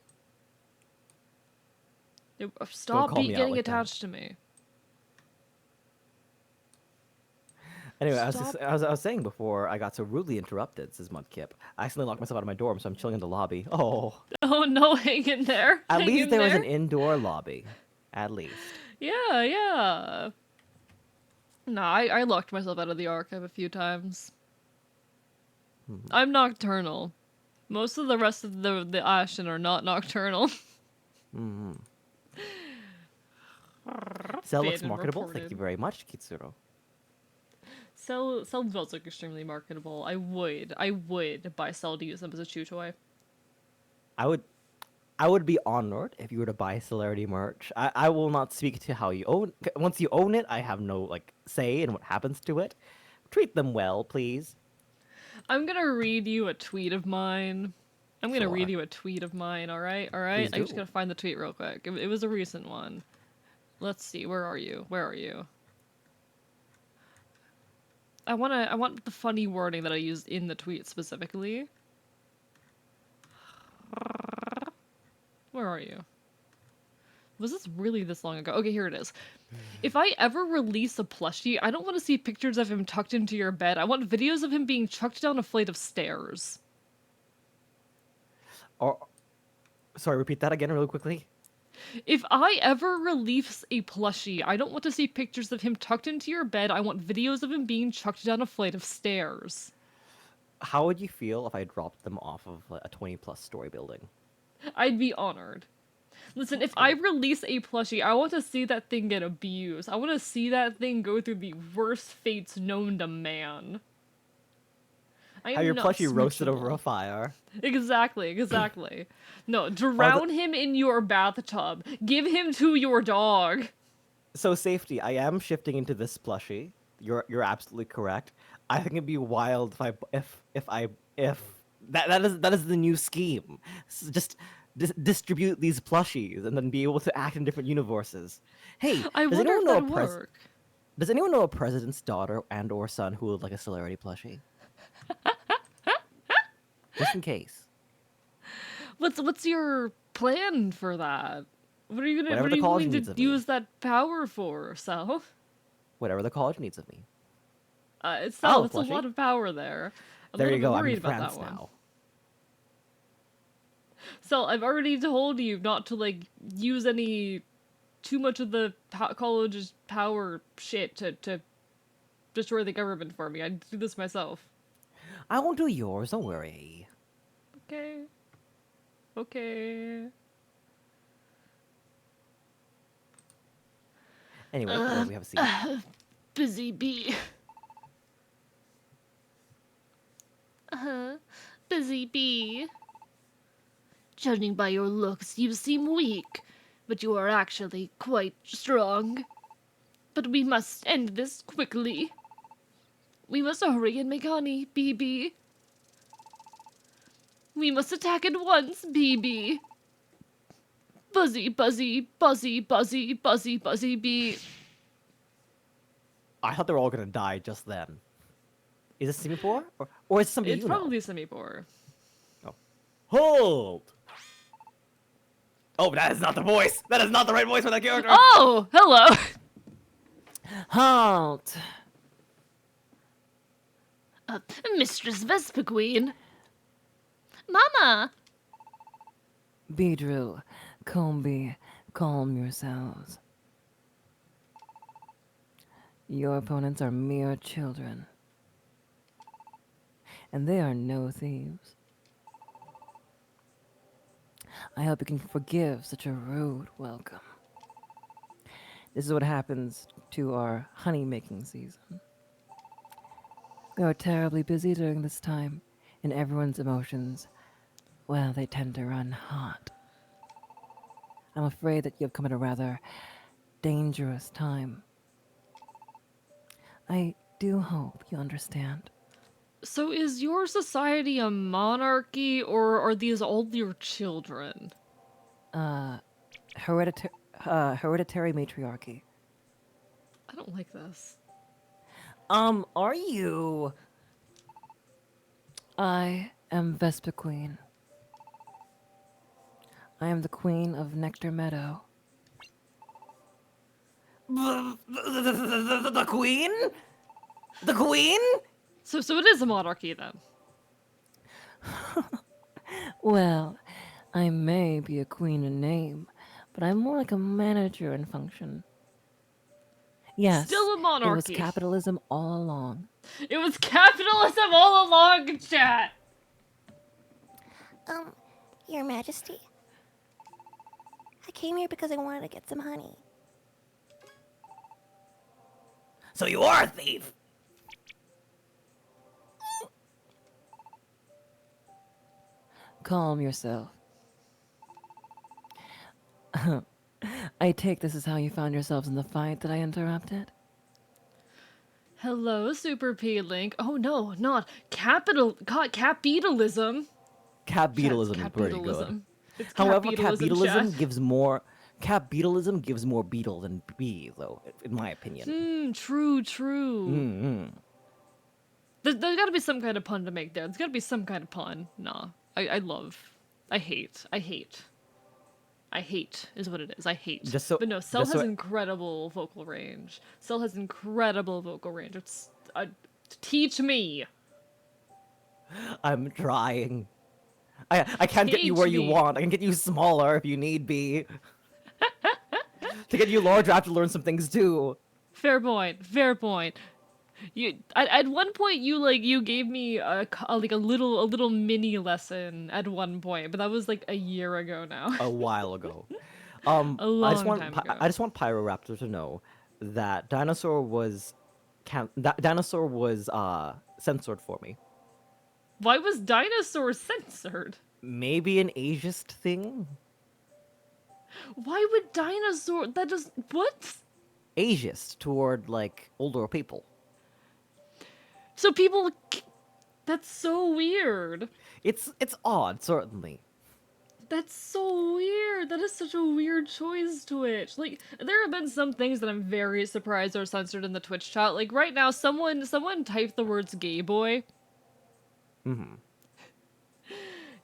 Stop call me out getting like that. attached to me. Anyway, Stop. I was saying before I got so rudely interrupted, says Mudkip. I accidentally locked myself out of my dorm, so I'm chilling in the lobby. Oh. Oh no, hang in there. At Hang least in there was there. an indoor lobby. At least. Yeah, yeah. No, I locked myself out of the archive a few times. I'm nocturnal. Most of the rest of the Ashton are not nocturnal. Mm-hmm. Cell looks Banned and marketable. Thank reported. you very much, Kitsuro. Cell does look extremely marketable. I would buy Cell to use them as a chew toy. I would be honored if you were to buy Celerity merch. I will not speak to how you own. Once you own it, I have no like say in what happens to it. Treat them well, please. I'm gonna read you a tweet of mine. I'm gonna Sure. read you a tweet of mine, alright? Please I'm just do. gonna find the tweet real quick. It was a recent one. Let's see, where are you? Where are you? I want the funny wording that I used in the tweet specifically. Where are you? Was this really this long ago? Okay, here it is. If I ever release a plushie, I don't want to see pictures of him tucked into your bed. I want videos of him being chucked down a flight of stairs. Or, sorry, repeat that again really quickly. If I ever release a plushie, I don't want to see pictures of him tucked into your bed. I want videos of him being chucked down a flight of stairs. How would you feel if I dropped them off of like, a 20+ story building? I'd be honored. Listen, if I release a plushie, I want to see that thing get abused. I want to see that thing go through the worst fates known to man. I Have am your not plushie roasted over switchable. a fire? Exactly. No, drown him in your bathtub. Give him to your dog. So safety, I am shifting into this plushie. you're absolutely correct. I think it'd be wild if that is the new scheme. Just distribute these plushies and then be able to act in different universes. Hey, I does wonder anyone if know a that'd work. does anyone know a president's daughter and or son who would like a celebrity plushie? Just in case. What's your plan for that? Whatever What the are you college going to needs of me. use that power for, Sel? Whatever the college needs of me. It's Oh, it's a plushie. lot of power there. I'm a There little you bit go. I'm worried in about France that one. now. So I've already told you not to like use any too much of the college's power shit to destroy the government for me. I do this myself. I won't do yours. Don't worry. Okay. Okay. Anyway, what do we have a seat? Busy bee. Busy bee. Judging by your looks, you seem weak, but you are actually quite strong. But we must end this quickly. We must hurry and make honey, BB. We must attack at once, BB. Buzzy, buzzy, buzzy, buzzy, buzzy, buzzy bee. I thought they were all gonna die just then. Is it Singapore or is it somebody It's you know? probably Semipore. Oh. Hold. Oh, that is not the voice. That is not the right voice for that character. Oh, hello. Halt! Mistress Vespa Queen. Mama! Beedrill, Combi, calm yourselves. Your opponents are mere children. And they are no thieves. I hope you can forgive such a rude welcome. This is what happens to our honey making season. We are terribly busy during this time, and everyone's emotions, well, they tend to run hot. I'm afraid that you have come at a rather dangerous time. I do hope you understand. So is your society a monarchy, or are these all your children? Hereditary matriarchy. I don't like this. Are you? I am Vespa Queen. I am the queen of Nectar Meadow. The queen? The queen? So it is a monarchy then. Well, I may be a queen in name, but I'm more like a manager in function. Yes, Still a it was monarchy. capitalism all along. It was capitalism all along, chat. Your Majesty, I came here because I wanted to get some honey. So you are a thief. Calm yourself. I take this as how you found yourselves in the fight that I interrupted? Hello, Super P Link. Oh no, not capitalism. Capitalism is pretty good. Capitalism. It's However, capitalism, chat. gives more. Capitalism gives more beetle than bee, though, in my opinion. True. Mm-hmm. There's gotta be some kind of pun to make there. There's gotta be some kind of pun. Nah. I hate is what it is. I hate. Just so- but no, Cell just has so- incredible vocal range. Cell has incredible vocal range. It's teach me. I'm trying. I can't get you where you Teach me. want. I can get you smaller if you need be. To get you larger, I have to learn some things too. Fair point. Fair point. You at one point you gave me a little mini lesson at one point, but that was like a year ago now. A while ago. A long time ago. I just want Pyroraptor to know that dinosaur was censored for me. Why was dinosaur censored? Maybe an ageist thing. Why would dinosaur? That just what? Ageist toward like older people. So people, that's so weird. It's odd, certainly. That's so weird. That is such a weird choice, Twitch. Like, there have been some things that I'm very surprised are censored in the Twitch chat. Like right now, someone typed the words "gay boy." Hmm.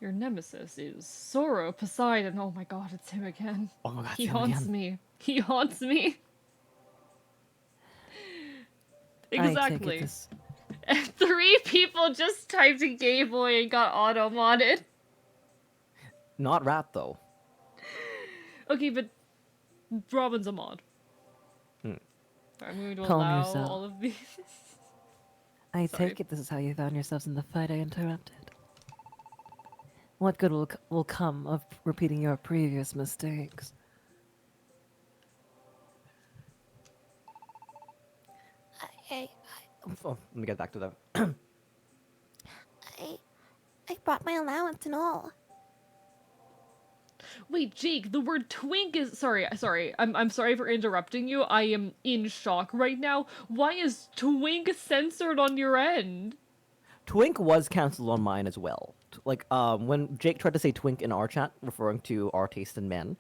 Your nemesis is Sorrow Poseidon. Oh my god, it's him again. Oh my god, He see him haunts again. me. He haunts me. I take it Exactly. this. And 3 people just typed a gay boy and got auto-modded. Not rat though. Okay, but Robin's a mod. Hmm. I'm going to Calm allow yourself. all of these. I Sorry. take it this is how you found yourselves in the fight I interrupted. What good will come of repeating your previous mistakes? I, Oh, let me get back to that. I, I brought my allowance and all. Wait, Jake, the word twink is sorry. I'm sorry for interrupting you. I am in shock right now. Why is twink censored on your end? Twink was cancelled on mine as well. Like, when Jake tried to say twink in our chat, referring to our taste in men,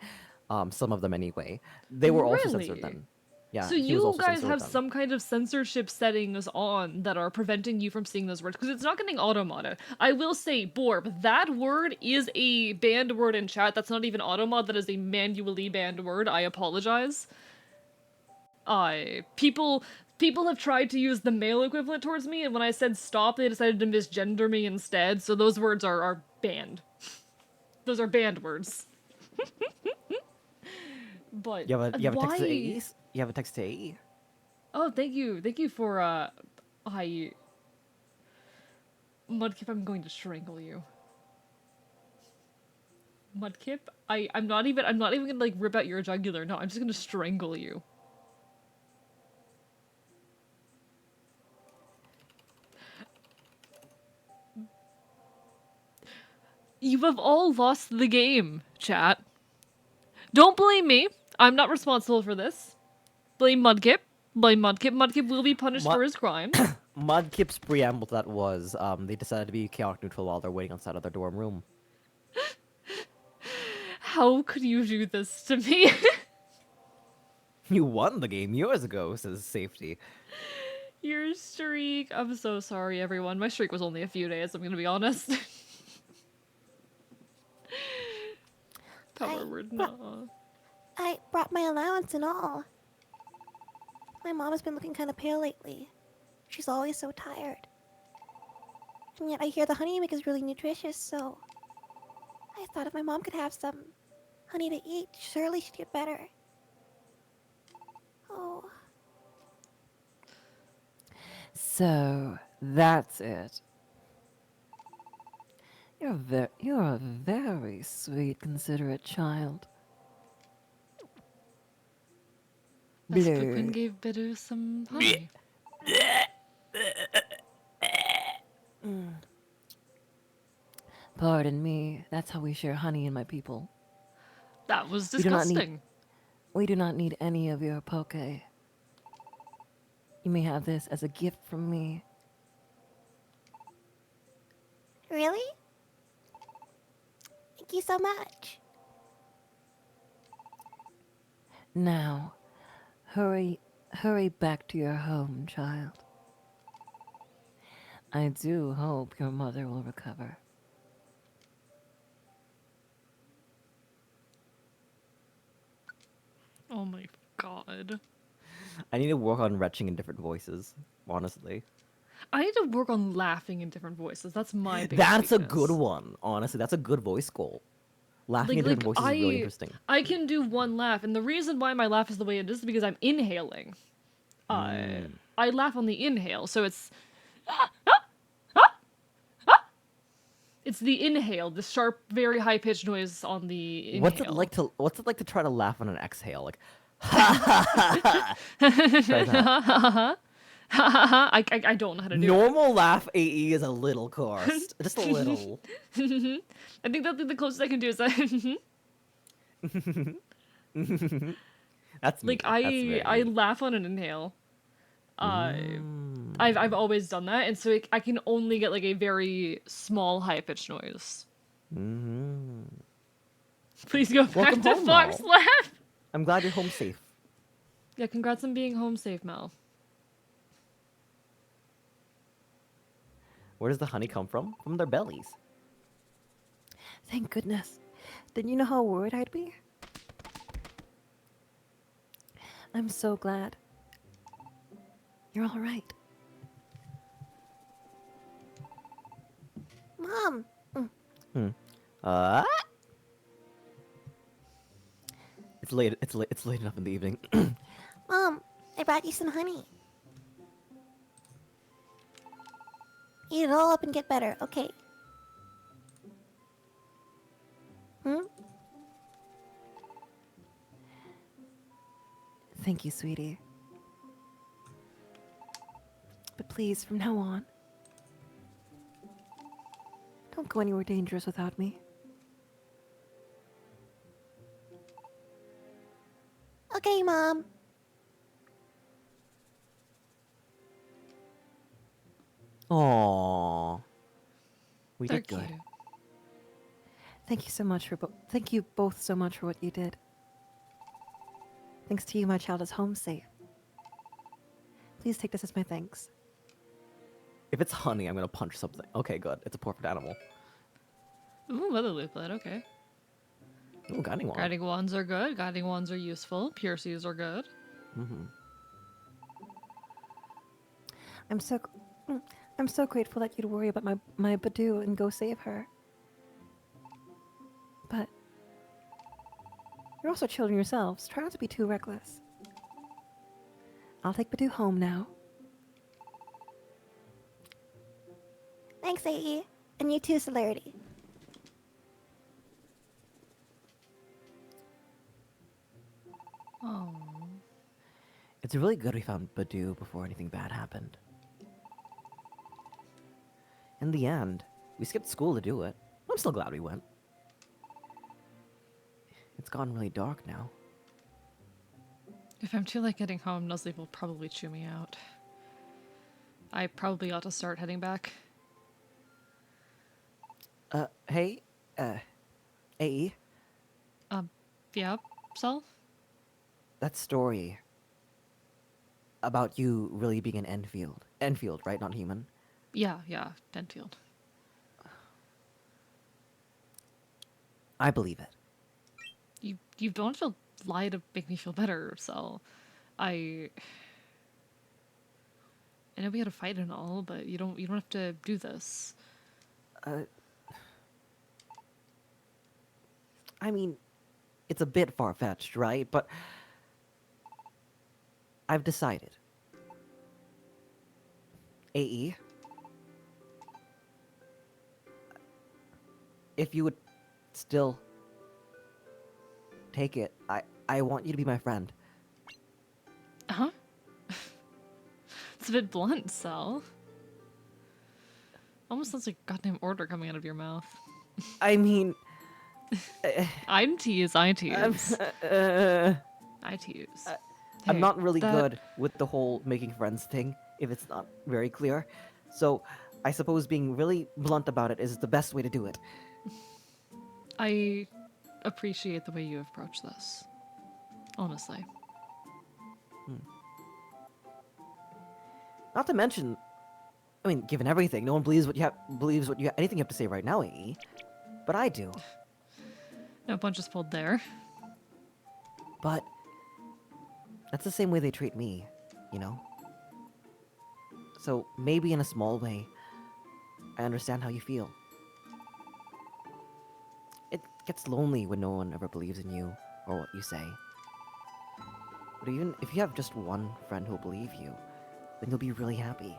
some of them anyway, they were also censored Really? then. Yeah, So he was you also guys censored have then. some kind of censorship settings on that are preventing you from seeing those words because it's not getting automata. I will say, Borb, that word is a banned word in chat. That's not even automod. That is a manually banned word. I apologize. People have tried to use the male equivalent towards me, and when I said stop, they decided to misgender me instead. So those words are banned. Those are banned words. But You have a text to why? AE? You have a text to AE? Oh, thank you for Mudkip, I'm going to strangle you. Mudkip, I'm not even gonna like rip out your jugular. No, I'm just gonna strangle you. You have all lost the game, chat. Don't blame me. I'm not responsible for this. Blame Mudkip. Blame Mudkip. Mudkip will be punished Mud- for his crimes. Mudkip's preamble to that was, they decided to be chaotic neutral while they're waiting outside of their dorm room. How could you do this to me? You won the game years ago, says Safety. Your streak. I'm so sorry, everyone. My streak was only a few days, I'm gonna be honest. Power word, no. I brought my allowance and all. My mom has been looking kind of pale lately. She's always so tired. And yet I hear the honey you make is really nutritious, so I thought if my mom could have some honey to eat, surely she'd get better. Oh, So that's it. You're a very sweet, considerate child. Master Blue. Quinn gave Bitter some honey. Pardon me. That's how we share honey in my people. That was We do not need- disgusting. We do not need any of your poke. You may have this as a gift from me. really? Thank you so much. Now, hurry back to your home, child. I do hope your mother will recover. Oh my god. I need to work on retching in different voices, honestly. I need to work on laughing in different voices. That's my biggest That's a weakness. good one, honestly. That's a good voice goal. Laughing in Like, different voices is really interesting. I can do one laugh, and the reason why my laugh is the way it is because I'm inhaling. I laugh on the inhale, so it's it's the inhale, the sharp, very high pitched noise on the inhale. What's it like to try to laugh on an exhale? Like try that. I don't know how to do Normal laugh AE is a little coarse. Just a little. it. I think that's the closest I can do is that. That's me. Like That's very I me. laugh on an inhale. I've always done that, and so I can only get like a very small high pitched noise. Mm-hmm. Please go back Welcome to home, Fox Mel. Lab. I'm glad you're home safe. Yeah, congrats on being home safe, Mel. Where does the honey come from? From their bellies. Thank goodness. Didn't you know how worried I'd be? I'm so glad. You're all right. Mom, Uh, it's late. It's late. It's late enough in the evening. Mom, I brought you some honey. Eat it all up and get better, okay? Hmm? Thank you, sweetie. But please, from now on, don't go anywhere dangerous without me. Okay, Mom. Aww. We They're did good. cute. Thank you so much for thank you both so much for what you did. Thanks to you, my child is home safe. Please take this as my thanks. If it's honey, I'm gonna punch something. Okay, good. It's a perfect animal. Ooh, weather leaflet, okay. Ooh, guiding wand. Guiding wands are good. Guiding wands are useful. Pierces are good. Mm-hmm. I'm so grateful that you'd worry about my Badoo and go save her. But you're also children yourselves. Try not to be too reckless. I'll take Badoo home now. Thanks, AE. And you too, Celerity. Oh. It's really good we found Badoo before anything bad happened. In the end, we skipped school to do it. I'm still glad we went. It's gotten really dark now. If I'm too late getting home, Nuzleaf will probably chew me out. I probably ought to start heading back. Hey, AE, Yeah, Sel? that story about you really being an Enfield, right? Not human. Yeah, Denfield. I believe it. You don't have to lie to make me feel better, Sel. I know we had a fight and all, but you don't have to do this. I mean, it's a bit far-fetched, right? But I've decided. AE, if you would still take it, I want you to be my friend. Huh? It's a bit blunt, Sel. Almost sounds like a goddamn order coming out of your mouth. I mean, I'm tease, I tease. uh, I tease. I'm Hey, not really that- good with the whole making friends thing, if it's not very clear. So, I suppose being really blunt about it is the best way to do it. I appreciate the way you approach this. Honestly. Not to mention, I mean, given everything, no one believes anything you have to say right now, AE. But I do. No punches pulled there. But that's the same way they treat me, you know? So maybe in a small way, I understand how you feel. It gets lonely when no one ever believes in you or what you say. But even if you have just one friend who'll believe you, then you'll be really happy.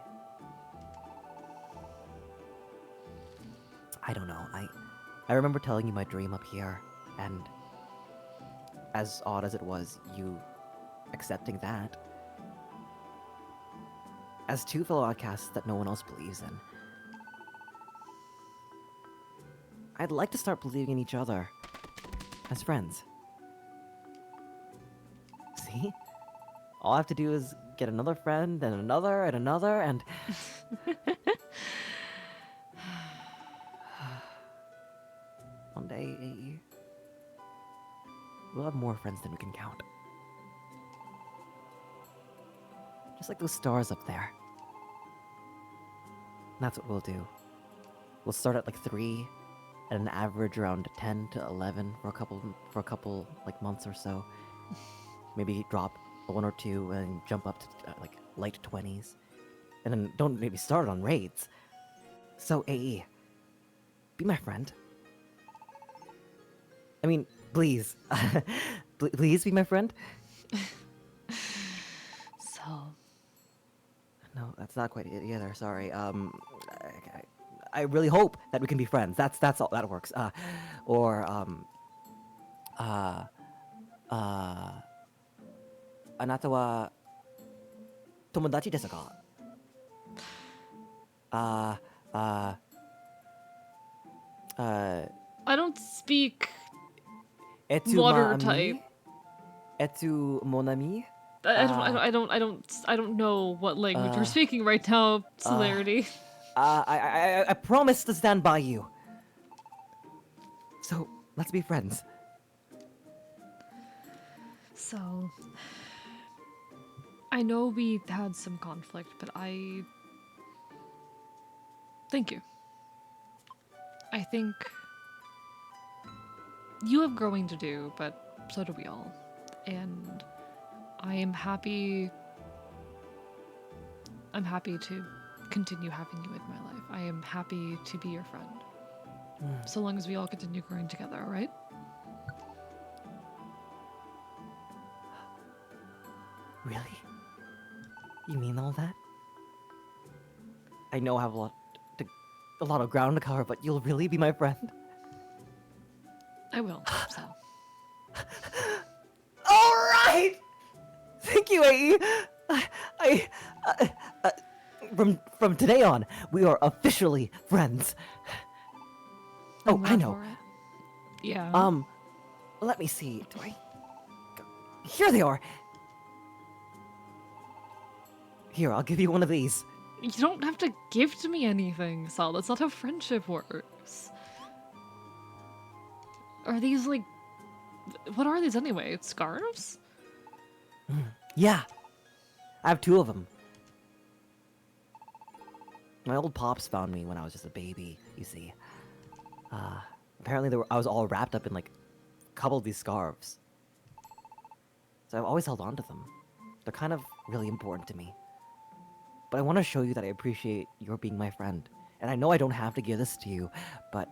I don't know, I remember telling you my dream up here, and as odd as it was, you accepting that. As two fellow outcasts that no one else believes in, I'd like to start believing in each other as friends. See? all I have to do is get another friend and another and another and one day, AE, we'll have more friends than we can count. Just like those stars up there. And that's what we'll do. We'll start at like 3, at an average around 10 to 11 for a couple like months or so. Maybe drop a 1 or 2 and jump up to like late 20s. And then don't maybe start on raids. So AE, be my friend. I mean, please. Please be my friend? So, No, that's not quite it either. Sorry. I really hope that we can be friends. That's all that works. Or あなたは友達ですか? I don't speak Es-tu water ma amie? type. Es-tu mon ami? I don't know what language we're speaking right now, Celerity. I promise to stand by you. So let's be friends. So, I know we had some conflict, but thank you. I think you have growing to do, but so do we all. And I'm happy to continue having you in my life. I am happy to be your friend. So long as we all continue growing together, all right? Really? You mean all that? I know I have a lot of ground to cover, but you'll really be my friend? I will, so. All right! Thank you, AE. From today on, we are officially friends. Oh, I'm I glad know. for it. Yeah. Let me see. Do I? Here they are. Here, I'll give you one of these. You don't have to gift me anything, Sal. That's not how friendship works. Are these like... What are these anyway? Scarves? Yeah. I have 2 of them. My old pops found me when I was just a baby, you see. Apparently I was all wrapped up in like a couple of these scarves. So I've always held on to them. They're kind of really important to me. But I want to show you that I appreciate your being my friend. And I know I don't have to give this to you, but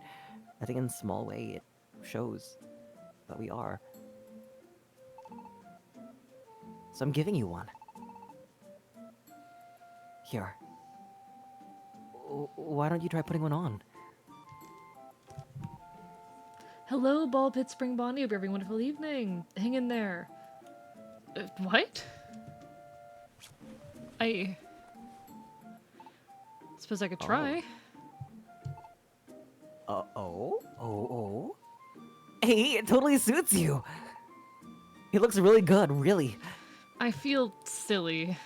I think in a small way it shows that we are. So I'm giving you one. Here. Why don't you try putting one on? Hello, Ball Pit Spring Bonnie. Hope you're having a wonderful evening. Hang in there. What? I suppose I could try. Oh. Hey, it totally suits you. It looks really good, really. I feel silly.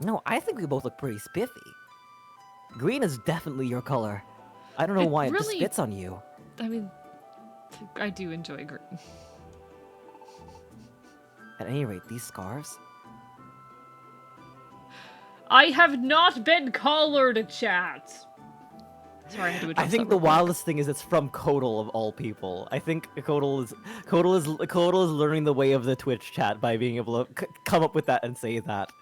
No, I think we both look pretty spiffy. Green is definitely your color. I don't know It why it just really- fits on you. I mean, I do enjoy green. At any rate, these scarves. I have not been collared, chat. Sorry, I had to adjust I think that the real quick. wildest thing is it's from Kodal of all people. I think Kodal is learning the way of the Twitch chat by being able to come up with that and say that.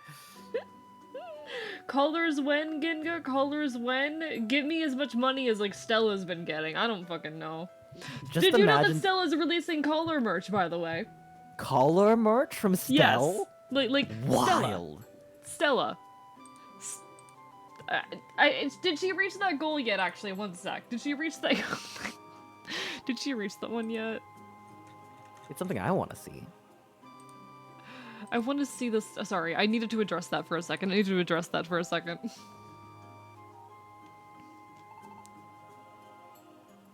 Colors when, Ginga? Colors when? Give me as much money as, like, Stella's been getting. I don't fucking know. Just Did you know that imagine Stella's releasing collar merch, by the way? collar merch from Stell. Yes. Like Wild. Stella. Did she reach that goal yet, actually? One sec. Did she reach that Did she reach that one yet? It's something I want to see. I want to see this. Sorry, I needed to address that for a second.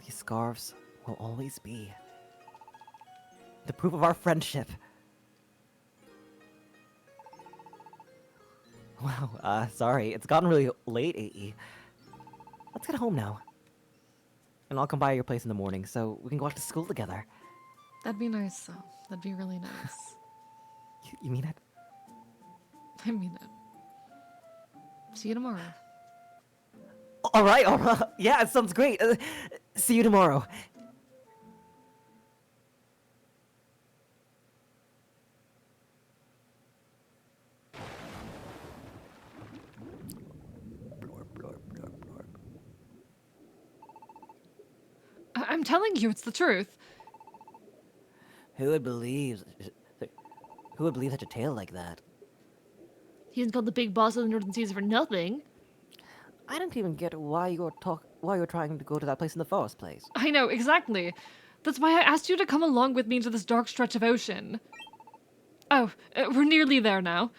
These scarves will always be the proof of our friendship. Wow, sorry. It's gotten really late, AE. Let's get home now. And I'll come by your place in the morning so we can go off to school together. That'd be nice, though. That'd be really nice. You mean it? I mean it. See you tomorrow. All right, all right. Yeah, it sounds great. See you tomorrow. I'm telling you, it's the truth. Who would believe? Who would believe such a tale like that? He isn't called the big boss of the Northern Seas for nothing. I didn't even get why you were trying to go to that place in the first place. I know, exactly. That's why I asked you to come along with me into this dark stretch of ocean. Oh, we're nearly there now.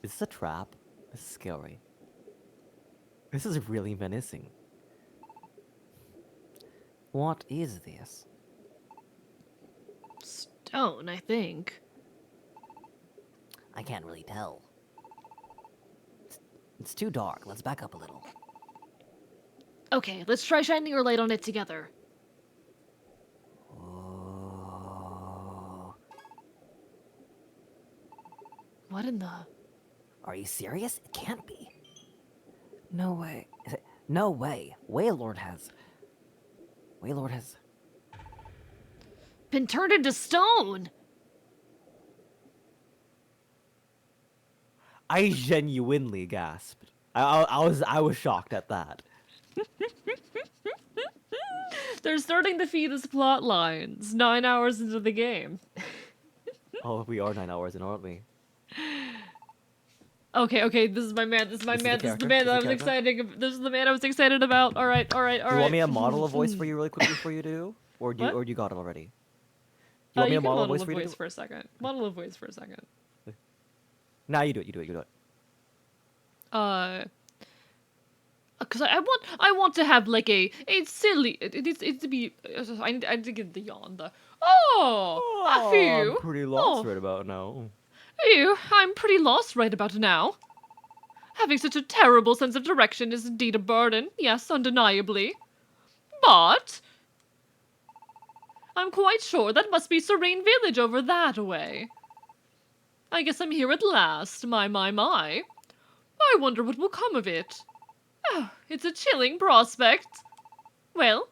Is this a trap? This is scary. This is really menacing. What is this? Stone, I think. I can't really tell. It's too dark. Let's back up a little. Okay, let's try shining our light on it together. Oh. What in the... Are you serious? It can't be. No way. No way. Waylord has Been turned into stone! I genuinely gasped. I was shocked at that. They're starting to feed us plot lines 9 hours into the game. Oh, we are 9 hours in, aren't we? Okay, this is my man, this is my This is the man, this is the character? man This that I is the was excited, this is the man I was excited about. Alright. Do you want me to model a voice for you really quickly for you to do? Or do you, What? or you got it already? Do you want me You to can model a model voice a for you to voice do? for a second. Model a voice for a second. Nah, you do it. Because I want to have like a silly. It needs to be. I need to get the yawn. I feel. I'm pretty lost Oh. right about now. I'm pretty lost right about now. Having such a terrible sense of direction is indeed a burden. Yes, undeniably. But I'm quite sure that must be Serene Village over that way. I guess I'm here at last. My. I wonder what will come of it. Oh, it's a chilling prospect. Well,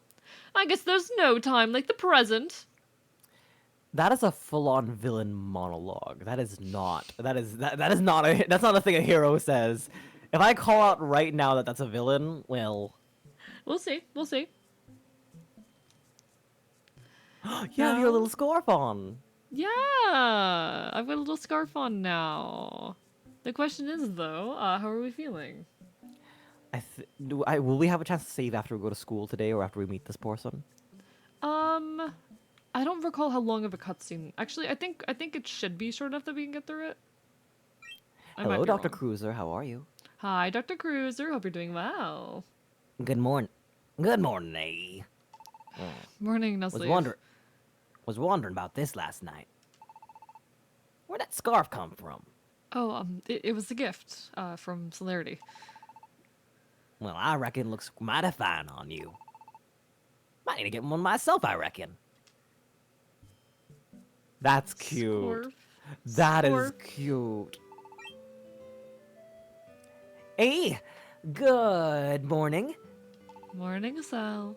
I guess there's no time like the present. That is a full-on villain monologue. That is not a thing a hero says. If I call out right now that that's a villain, well, We'll see. you have your No. little scarf on. Yeah, I've got a little scarf on now. The question is, though, how are we feeling? Will we have a chance to save after we go to school today or after we meet this person? I don't recall how long of a cutscene. Actually, I think it should be short enough that we can get through it. I might Hello, be Dr. wrong. Cruiser. How are you? Hi, Dr. Cruiser. Hope you're doing well. Good morning. Good morning, A. Morning, Was Nestle. wondering about this last night. Where'd that scarf come from? Oh, it was a gift, from Celerity. Well, I reckon it looks mighty fine on you. Might need to get one myself, I reckon. That's cute. Scorf. That is Scorf. cute. Hey, good morning. Morning, Sal.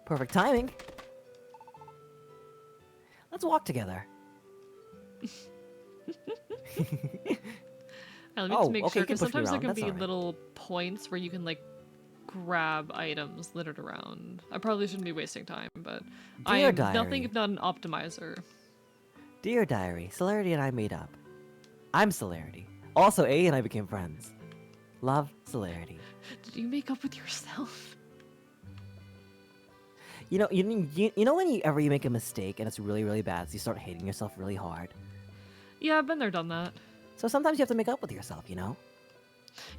Perfect timing. Let's walk together. Let me Oh, just make okay, sure, you can because push me sometimes there around, can that's be alright. little points where you can, like, grab items littered around. I probably shouldn't be wasting time, but I Dear am nothing diary. if not an optimizer. Dear Diary, Celerity and I made up. I'm Celerity. Also, A and I became friends. Love, Celerity. Did you make up with yourself? You know when you make a mistake and it's really, really bad, so you start hating yourself really hard? Yeah, I've been there, done that. So sometimes you have to make up with yourself, you know?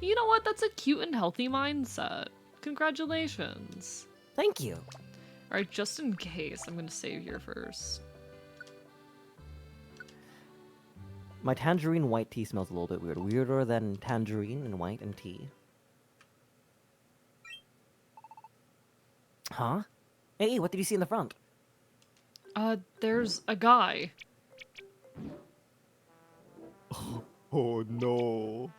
You know what? That's a cute and healthy mindset. Congratulations. Thank you. Alright, just in case, I'm gonna save here first. My tangerine white tea smells a little bit weird. Weirder than tangerine and white and tea. Huh? Hey, what did you see in the front? There's a guy. Oh no.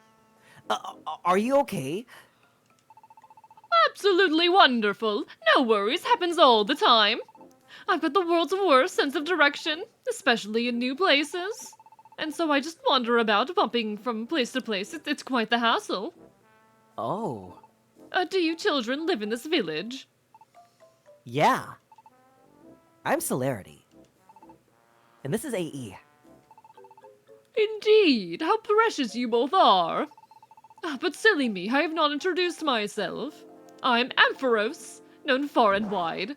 Are you okay? Absolutely wonderful. No worries, happens all the time. I've got the world's worst sense of direction, especially in new places. And so I just wander about, bumping from place to place. It's quite the hassle. Oh. Do you children live in this village? Yeah. I'm Celerity. And this is AE. Indeed, how precious you both are. But silly me, I have not introduced myself. I'm Ampharos, known far and wide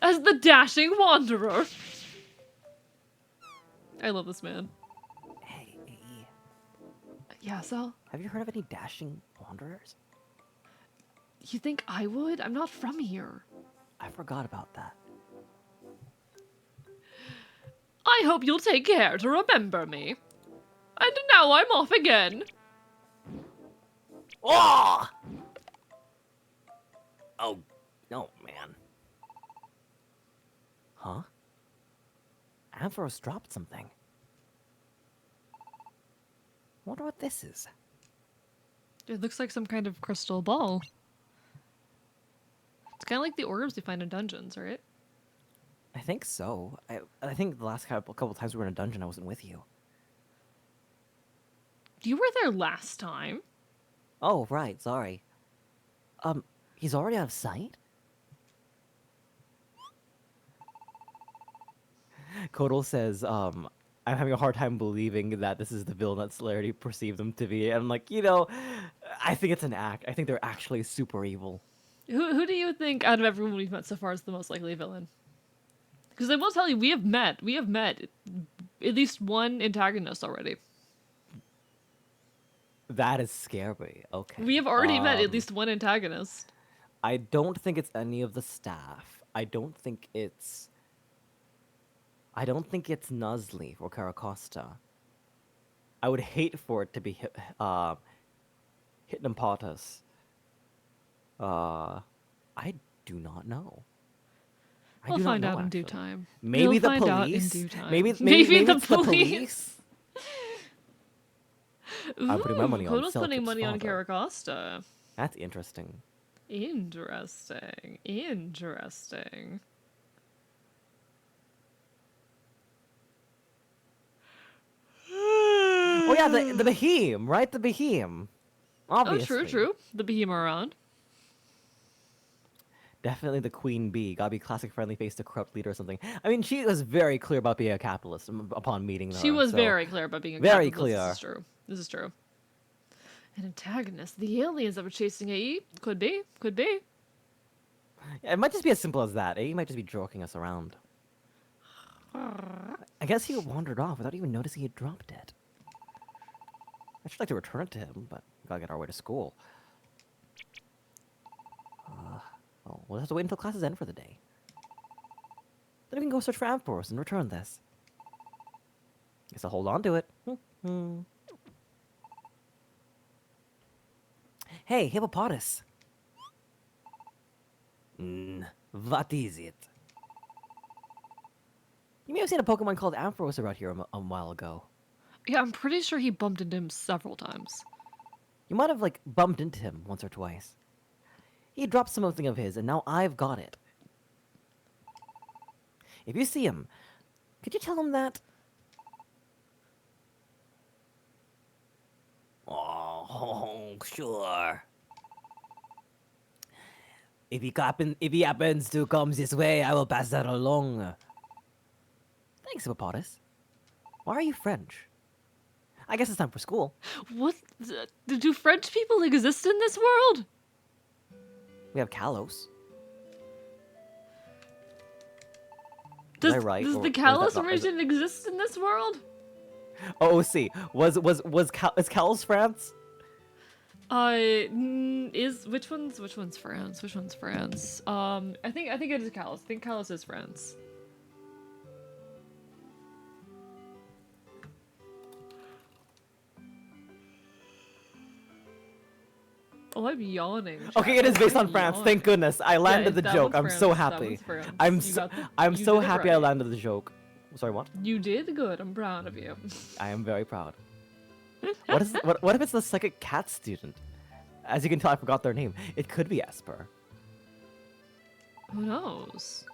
as the Dashing Wanderer. I love this man. Hey, AE. Yeah, so? Have you heard of any dashing wanderers? You think I would? I'm not from here. I forgot about that. I hope you'll take care to remember me. And now I'm off again. Oh! Oh, no, man. Huh? Ampharos dropped something. Wonder what this is. It looks like some kind of crystal ball. It's kind of like the orbs we find in dungeons, right? I think so. I think the last couple times we were in a dungeon, I wasn't with you. You were there last time. Oh, right. Sorry. He's already out of sight? Kodal says, I'm having a hard time believing that this is the villain that Celerity perceived them to be. And I'm like, I think it's an act. I think they're actually super evil. Who do you think out of everyone we've met so far is the most likely villain? Because I will tell you, we have met at least one antagonist already. That is scary. Okay. We have already met at least one antagonist. I don't think it's any of the staff. I don't think it's Nuzleaf or Caracosta. I would hate for it to be Hypnopotas. I do not know. I We'll do not find know, out in due actually. time. Maybe We'll the find police. out in due time. Maybe the it's the police. police. Ooh, I'm putting my money on Kodo's putting Celtic's money on father. Caracosta. That's interesting. Interesting. Interesting. Oh yeah, the Behem, right? The Behem. Obviously. Oh, true. The behemoth around. Definitely the queen bee. Gotta be classic friendly face to corrupt leader or something. I mean, she was very clear about being a capitalist upon meeting her. She was so- very clear about being a very capitalist. clear. This is true. This is true. An antagonist. The aliens that were chasing AE? Could be. Could be. Yeah, it might just be as simple as that. He might just be joking us around. I guess he wandered off without even noticing he had dropped it. I'd just like to return it to him, but gotta get our way to school. Oh, we'll have to wait until classes end for the day. Then we can go search for Ampharos and return this. Guess I'll hold on to it. Hey, Hippopotamus. What is it? You may have seen a Pokemon called Ampharos around here a while ago. Yeah, I'm pretty sure he bumped into him several times. You might have, bumped into him once or twice. He dropped something of his, and now I've got it. If you see him, could you tell him that? Oh, sure. If he happens to come this way, I will pass that along. Thanks, Hippopotamus. Why are you French? I guess it's time for school. What? Do French people exist in this world? We have Kalos. Does, I right, does or the is that Kalos not- is it- region exist in this world? Oh, see. Is Kalos France? Which one's France? Which one's France? I think it is Kalos. I think Kalos is France. Oh, I'm yawning. Okay, chat. it is based I'm on France. yawning. Thank goodness. I landed the that joke. one's I'm so France, that happy. one's France. I'm You so, got the- I'm you so did it happy I right. landed the joke. Sorry, what? You did good. I'm proud of you. I am very proud. What if it's the psychic cat student? As you can tell, I forgot their name. It could be Esper. Who knows?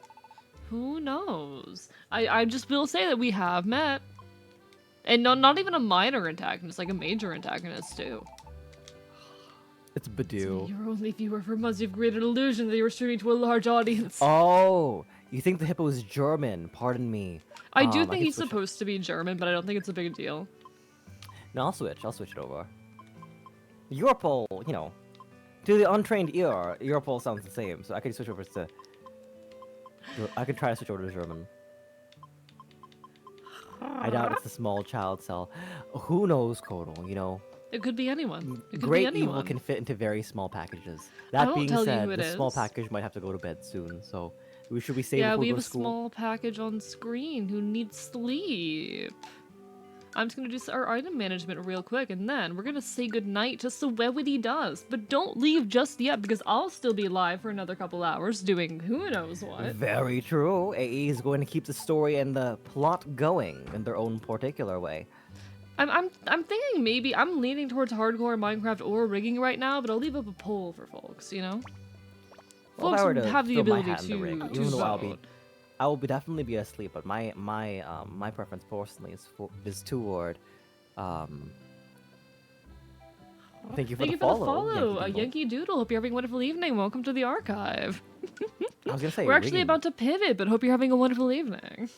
Who knows? I just will say that we have met. And not even a minor antagonist, like a major antagonist too. It's Badoo. You're only viewer from us. You've created an illusion that you were streaming to a large audience. Oh, you think the hippo is German? Pardon me. I do I think can he's switch it. supposed to be German, but I don't think it's a big deal. No, I'll switch. I'll switch it over. Europol, you know, to the untrained ear, Europol sounds the same, so I could switch over to. I could try to switch over to German. I doubt it's the small child cell. Who knows, Kodal? You know, It could be anyone. It could great be anyone. evil can fit into very small packages. That won't being tell you said, who it the small is. package might have to go to bed soon, so should we save Yeah, before we we have go a to school? small package on screen who needs sleep. I'm just gonna do our item management real quick, and then we're gonna say goodnight to Sewewity Dust. But don't leave just yet, because I'll still be live for another couple hours doing who knows what. Very true. AE is going to keep the story and the plot going in their own particular way. I'm thinking maybe I'm leaning towards hardcore Minecraft or rigging right now, but I'll leave up a poll for folks, you know? Well, if Folks I were to have the throw my ability hat in the to, ring, to even though vote. I will definitely be asleep, but my preference personally is toward Thank you for Thank the you for follow. the follow, Yankee Doodle. Yankee Doodle. Hope you're having a wonderful evening. Welcome to the archive. I was gonna say We're actually rigging. about to pivot, but hope you're having a wonderful evening.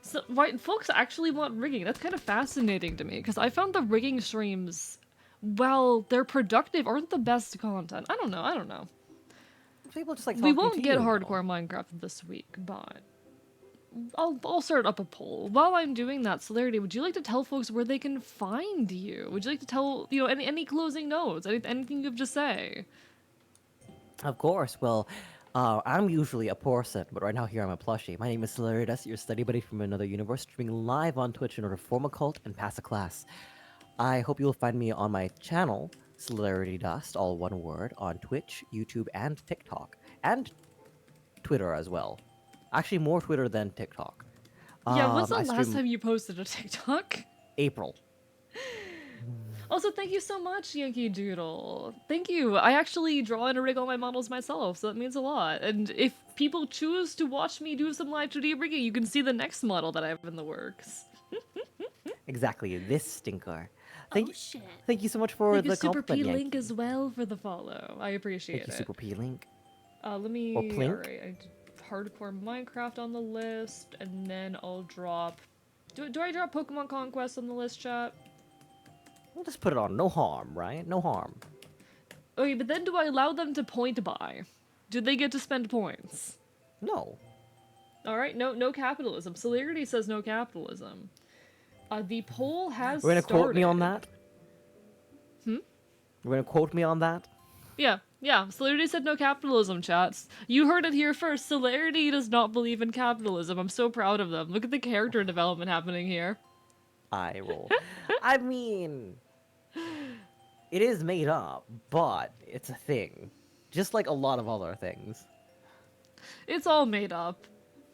So, right, folks actually want rigging. That's kind of fascinating to me, because I found the rigging streams, well, they're productive, aren't the best content. I don't know. People just like We talking won't to get you, you know. hardcore Minecraft this week, but I'll start up a poll. While I'm doing that, Celerity, would you like to tell folks where they can find you? Would you like to tell, any closing notes? Anything you have to say? Of course. Well, I'm usually a person, but right now here I'm a plushie. My name is Celeritas, your study buddy from another universe, streaming live on Twitch in order to form a cult and pass a class. I hope you'll find me on my channel, Celerity Dust, all one word, on Twitch, YouTube, and TikTok, and Twitter as well. Actually, more Twitter than TikTok. Yeah, when's the I last stream time you posted a TikTok? April. Also, thank you so much, Yankee Doodle. Thank you. I actually draw and rig all my models myself, so that means a lot. And if people choose to watch me do some live 2D rigging, you can see the next model that I have in the works. Exactly, this stinker. Oh shit. Thank you so much for Thank you, the Super compliment, P Yankee. Link, as well for the follow. I appreciate Thank you, it. Super P Link. Let me. Or Plink? Alright, I did hardcore Minecraft on the list, and then I'll drop. Do I drop Pokemon Conquest on the list, chat? We'll just put it on. No harm, right? No harm. Okay, but then do I allow them to point buy? Do they get to spend points? No. Alright, no capitalism. Celerity says no capitalism. The poll has We're gonna quote me on started. that? We're gonna quote me on that? Yeah. Celerity said no capitalism, chats. You heard it here first. Celerity does not believe in capitalism. I'm so proud of them. Look at the character development happening here. I roll. I mean, it is made up, but it's a thing. Just like a lot of other things. It's all made up.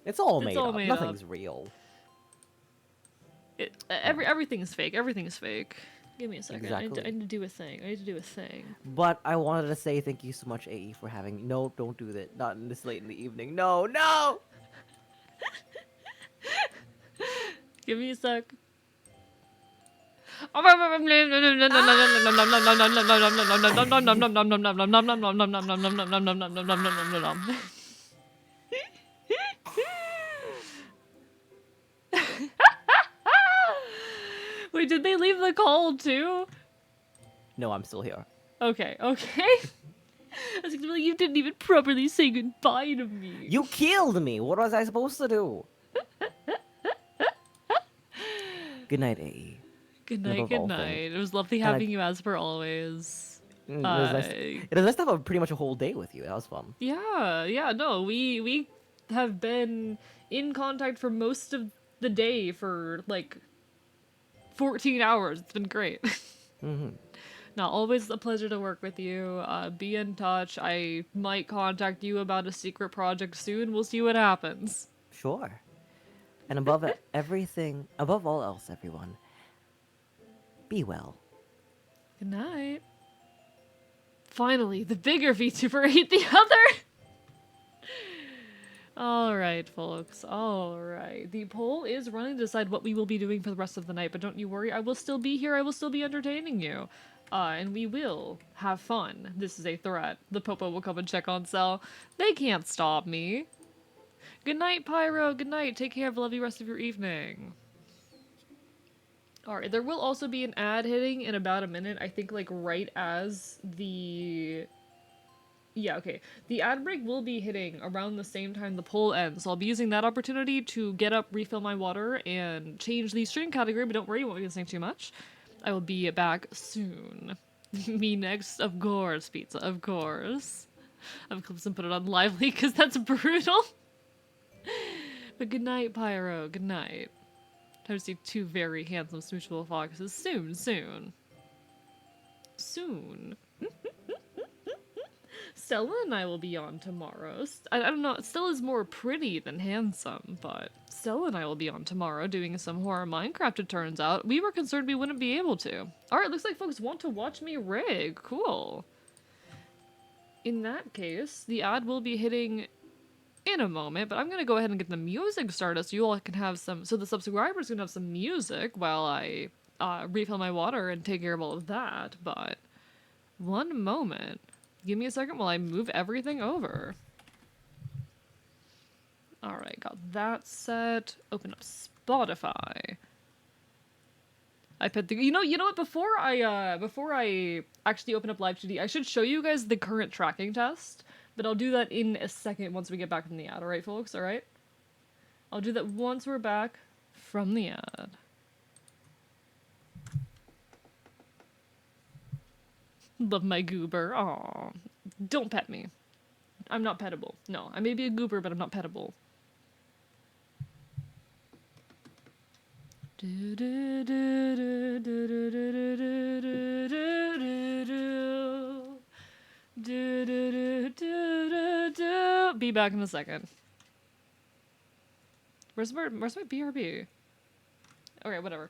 It's all It's made all up. made Nothing's real. Everything's fake. Everything's fake. Give me a second. I Exactly. need to do a thing. But I wanted to say thank you so much, AE, for having. No, don't do that. Not in this late in the evening. No, no! Give me a sec. Wait, did they leave the call too? No, I'm still here. Okay. I was gonna be like, you didn't even properly say goodbye to me. You killed me! What was I supposed to do? Good night, AE. Good Love night, of good all night. things. It was lovely And I- having you as per always. It was nice. It was nice to have pretty much a whole day with you. That was fun. Yeah, no, we have been in contact for most of the day for like 14 hours. It's been great. hmm Now, always a pleasure to work with you. Be in touch. I might contact you about a secret project soon. We'll see what happens. Sure. And above all else, everyone, be well. Good night. Finally, the bigger VTuber ate the other! Alright, folks. Alright. The poll is running to decide what we will be doing for the rest of the night, but don't you worry, I will still be here. I will still be entertaining you. And we will have fun. This is a threat. The Popo will come and check on Cell. They can't stop me. Good night, Pyro. Good night. Take care. Have a lovely rest of your evening. Alright, there will also be an ad hitting in about a minute. I think, like, right as the... Yeah, okay. The ad break will be hitting around the same time the poll ends, so I'll be using that opportunity to get up, refill my water, and change the stream category, but don't worry, you won't be listening too much. I will be back soon. Me next, of course, pizza, of course. I'm clips and put it on lively, because that's brutal. But good night, Pyro, good night. Time to see two very handsome smoochable foxes soon, soon. Soon. Stella and I will be on tomorrow. I don't know, Stella's more pretty than handsome, but Stella and I will be on tomorrow doing some horror Minecraft, it turns out. We were concerned we wouldn't be able to. Alright, looks like folks want to watch me rig. Cool. In that case, the ad will be hitting in a moment, but I'm gonna go ahead and get the music started so you all can have some, so the subscribers can have some music while I refill my water and take care of all of that, but one moment. Give me a second while I move everything over. Alright, got that set. Open up Spotify. I put the, you know what, before I actually open up Live 2D, I should show you guys the current tracking test, but I'll do that in a second once we get back from the ad, alright folks, alright? I'll do that once we're back from the ad. Love my goober. Aw. Don't pet me. I'm not pettable. No, I may be a goober, but I'm not pettable. Be back in a second. Where's my BRB? Okay, whatever.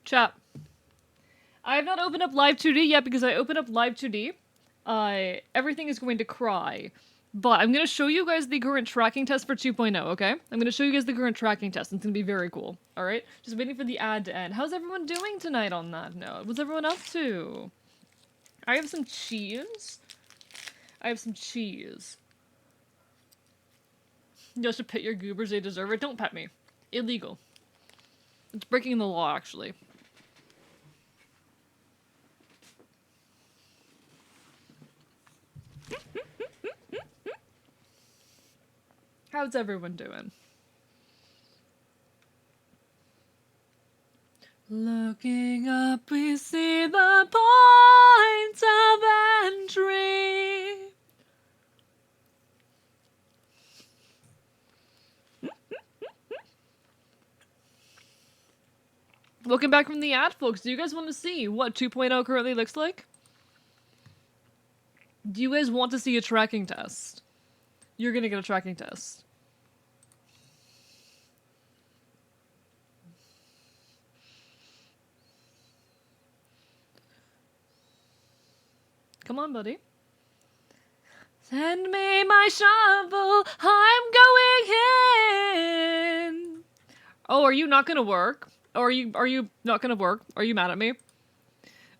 Chat. I have not opened up Live 2D yet because I opened up Live 2D. Everything is going to cry. But I'm going to show you guys the current tracking test for 2.0, okay? I'm going to show you guys the current tracking test. It's going to be very cool, alright? Just waiting for the ad to end. How's everyone doing tonight on that note? What's everyone up to? I have some cheese. I have some cheese. You should pet your goobers, they deserve it. Don't pet me. Illegal. It's breaking the law, actually. How's everyone doing? Looking up, we see the point of entry. Welcome back from the ad, folks. Do you guys want to see what 2.0 currently looks like? Do you guys want to see a tracking test? You're gonna get a tracking test. Come on, buddy. Send me my shovel, I'm going in. Oh, are you not gonna work? Or are you not gonna work? Are you mad at me?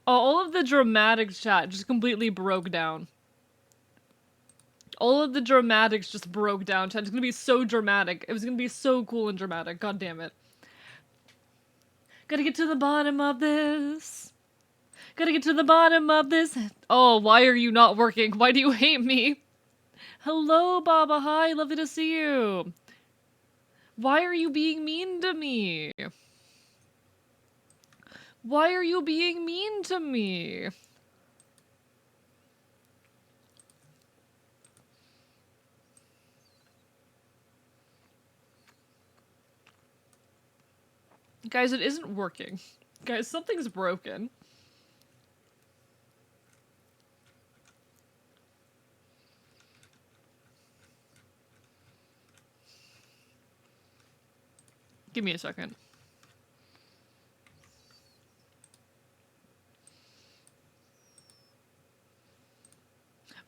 Oh, all of the dramatic chat just completely broke down. All of the dramatics just broke down. Chat. It's gonna be so dramatic. It was gonna be so cool and dramatic. God damn it. Gotta get to the bottom of this. Gotta get to the bottom of this. Oh, why are you not working? Why do you hate me? Hello, Baba. Hi, lovely to see you. Why are you being mean to me? Why are you being mean to me? Guys, it isn't working. Guys, something's broken. Give me a second.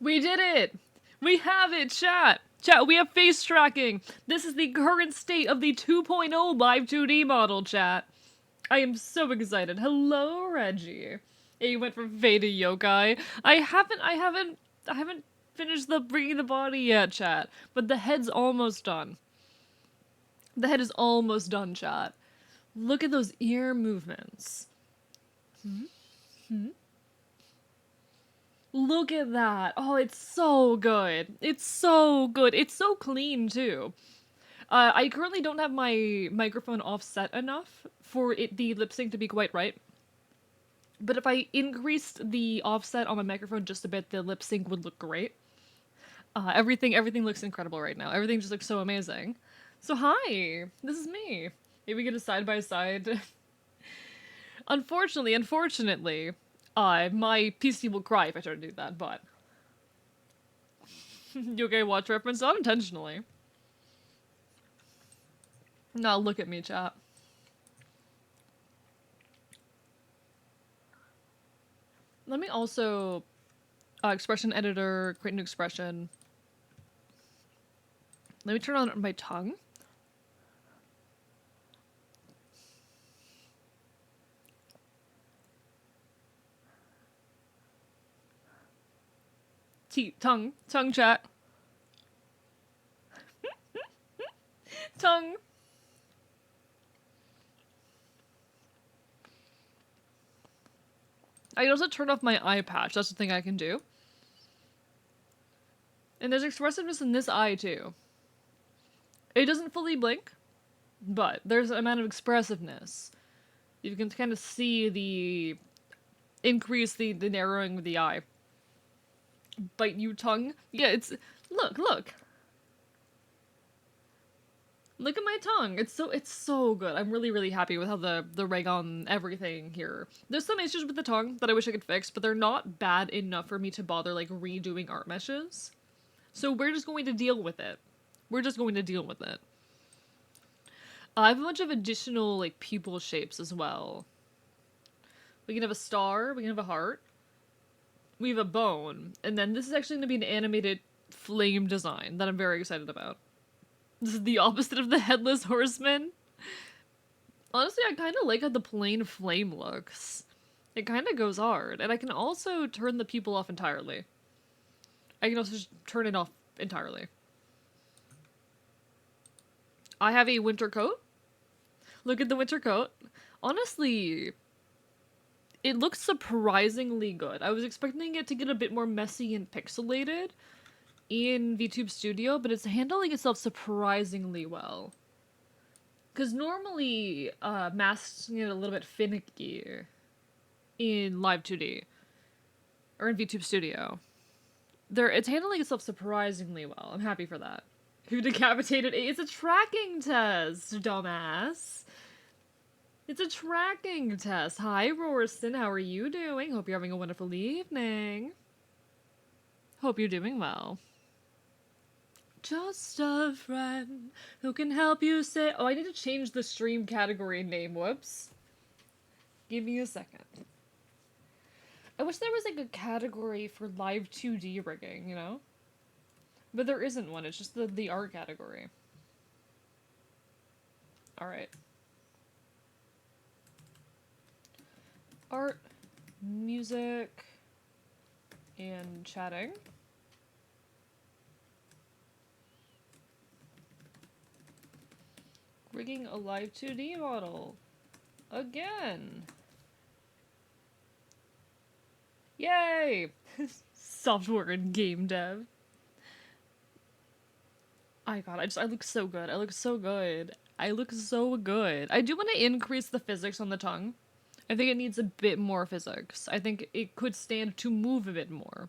We did it! We have it, chat! Chat, we have face tracking! This is the current state of the 2.0 Live 2D model, chat. I am so excited. Hello, Reggie. Yeah, you went from Fae to Yokai. I haven't finished the bringing the body yet, chat. But the head's almost done. The head is almost done, chat. Look at those ear movements. Look at that. Oh, it's so good. It's so good. It's so clean, too. I currently don't have my microphone offset enough for the lip sync to be quite right. But if I increased the offset on my microphone just a bit, the lip sync would look great. Everything looks incredible right now. Everything just looks so amazing. So hi, this is me. Maybe we get a side by side. Unfortunately, my PC will cry if I try to do that, but... Yokai watch reference, not intentionally. Now look at me, chat. Let me also... expression editor, create new expression. Let me turn on my tongue. Tongue chat. Tongue. I can also turn off my eye patch. That's the thing I can do. And there's expressiveness in this eye too. It doesn't fully blink, but there's an amount of expressiveness. You can kind of see the increase the narrowing of the eye. Bite you tongue. Yeah, it's look. Look at my tongue. It's so good. I'm really happy with how the rig on everything here. There's some issues with the tongue that I wish I could fix, but they're not bad enough for me to bother like redoing art meshes. So we're just going to deal with it. I have a bunch of additional like pupil shapes as well. We can have a star, we can have a heart. We have a bone, and then this is actually going to be an animated flame design that I'm very excited about. This is the opposite of the Headless Horseman. Honestly, I kind of like how the plain flame looks. It kind of goes hard, and I can also turn the pupil off entirely. I can also just turn it off entirely. I have a winter coat. Look at the winter coat. Honestly, it looks surprisingly good. I was expecting it to get a bit more messy and pixelated in VTube Studio, but it's handling itself surprisingly well. Because normally, masks get a little bit finicky in Live 2D, or in VTube Studio. It's handling itself surprisingly well. I'm happy for that. Who decapitated a? It's a tracking test, dumbass. It's a tracking test. Hi, Rorston. How are you doing? Hope you're having a wonderful evening. Hope you're doing well. Just a friend who can help you say... Oh, I need to change the stream category name. Whoops. Give me a second. I wish there was like a category for live 2D rigging, you know? But there isn't one. It's just the art category. Alright. Art, music, and chatting. Rigging a live 2D model. Again. Yay! Software and game dev. I look so good. I look so good. I look so good. I do want to increase the physics on the tongue. I think it needs a bit more physics. I think it could stand to move a bit more.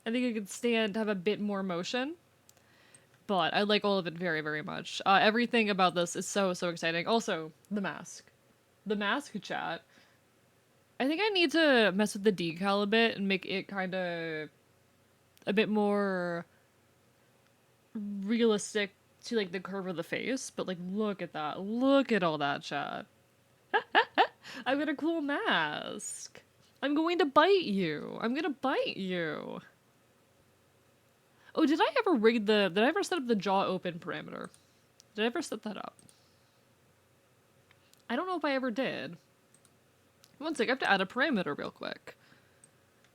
I think it could stand to have a bit more motion. But I like all of it very, very much. Everything about this is so, so exciting. Also, the mask. The mask chat. I think I need to mess with the decal a bit and make it kind of a bit more realistic to like the curve of the face. But like, look at that. Look at all that, chat. I've got a cool mask. I'm going to bite you. I'm gonna bite you. Oh, did I ever set up the jaw open parameter? Did I ever set that up? I don't know if I ever did. One sec, I have to add a parameter real quick.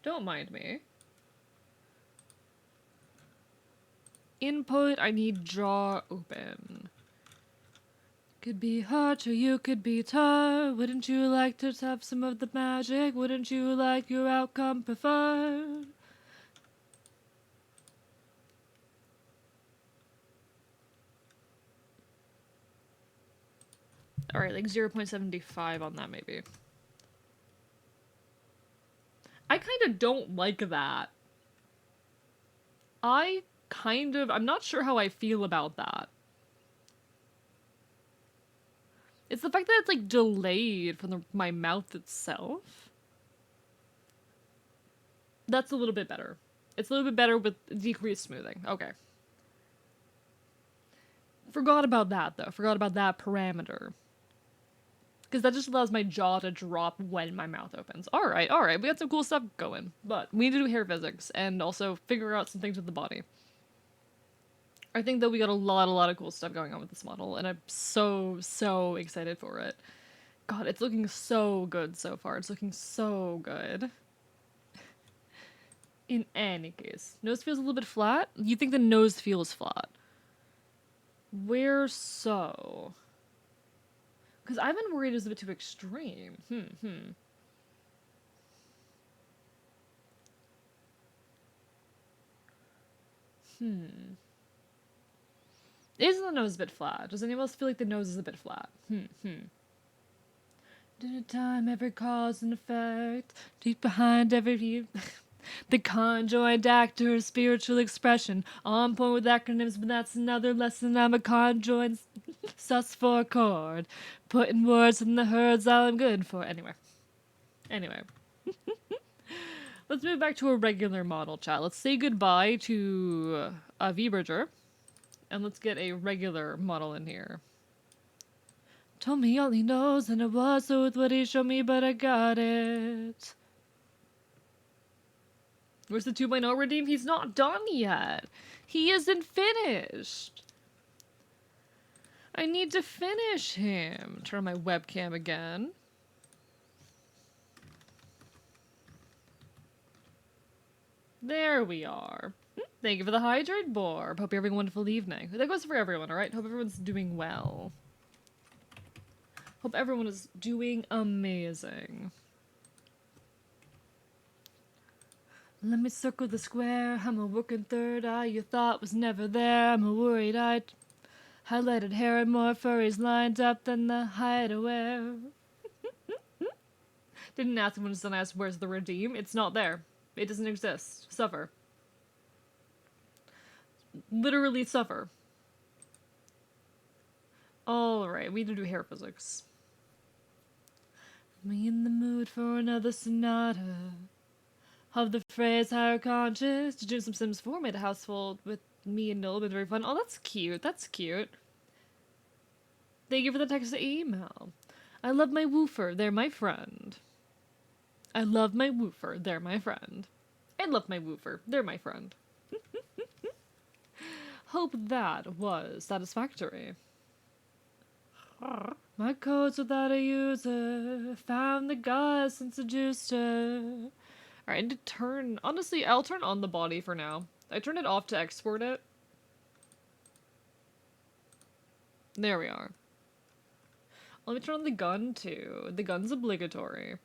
Don't mind me. Input, I need jaw open. Could be hot or you could be tired. Wouldn't you like to have some of the magic? Wouldn't you like your outcome preferred? Alright, like 0.75 on that maybe. I kind of don't like that. I'm not sure how I feel about that. It's the fact that it's like delayed from my mouth itself. That's a little bit better. It's a little bit better with decreased smoothing. Okay. Forgot about that though. Forgot about that parameter. Because that just allows my jaw to drop when my mouth opens. Alright, we got some cool stuff going. But we need to do hair physics and also figure out some things with the body. I think that we got a lot of cool stuff going on with this model, and I'm so, so excited for it. God, it's looking so good so far. It's looking so good. In any case. Nose feels a little bit flat? You think the nose feels flat? Where so? Because I've been worried it was a bit too extreme. Is the nose a bit flat? Does anyone else feel like the nose is a bit flat? Dinner time, every cause and effect, deep behind every... The conjoined actor, spiritual expression, on point with acronyms, but that's another lesson. I'm a conjoined sus for chord, putting words in the herds, all I'm good for. Anyway. Let's move back to a regular model, chat. Let's say goodbye to V-Bridger, and let's get a regular model in here. Told me all he knows, and it was so with what he showed me, but I got it. Where's the 2.0 redeem? He's not done yet. He isn't finished. I need to finish him. Turn on my webcam again. There we are. Thank you for the hydrate, Borb. Hope you're having a wonderful evening. That goes for everyone, alright? Hope everyone's doing well. Hope everyone is doing amazing. Let me circle the square. I'm a working third eye. You thought was never there. I'm a worried eye. Highlighted hair and more furries lined up than the hideaway. Didn't ask when someone asked where's the redeem. It's not there. It doesn't exist. Suffer. Literally suffer. Alright, we need to do hair physics. Me in the mood for another sonata of the phrase higher conscious. To do some Sims 4, made a household with me and Noel, been very fun. Oh, that's cute. That's cute. Thank you for the text to email. I love my woofer. They're my friend. I love my woofer. They're my friend. I love my woofer. They're my friend. Hope that was satisfactory. My code's without a user. Found the gods and seduced her. Alright, I need to turn... Honestly, I'll turn on the body for now. I turned it off to export it. There we are. Let me turn on the gun too. The gun's obligatory.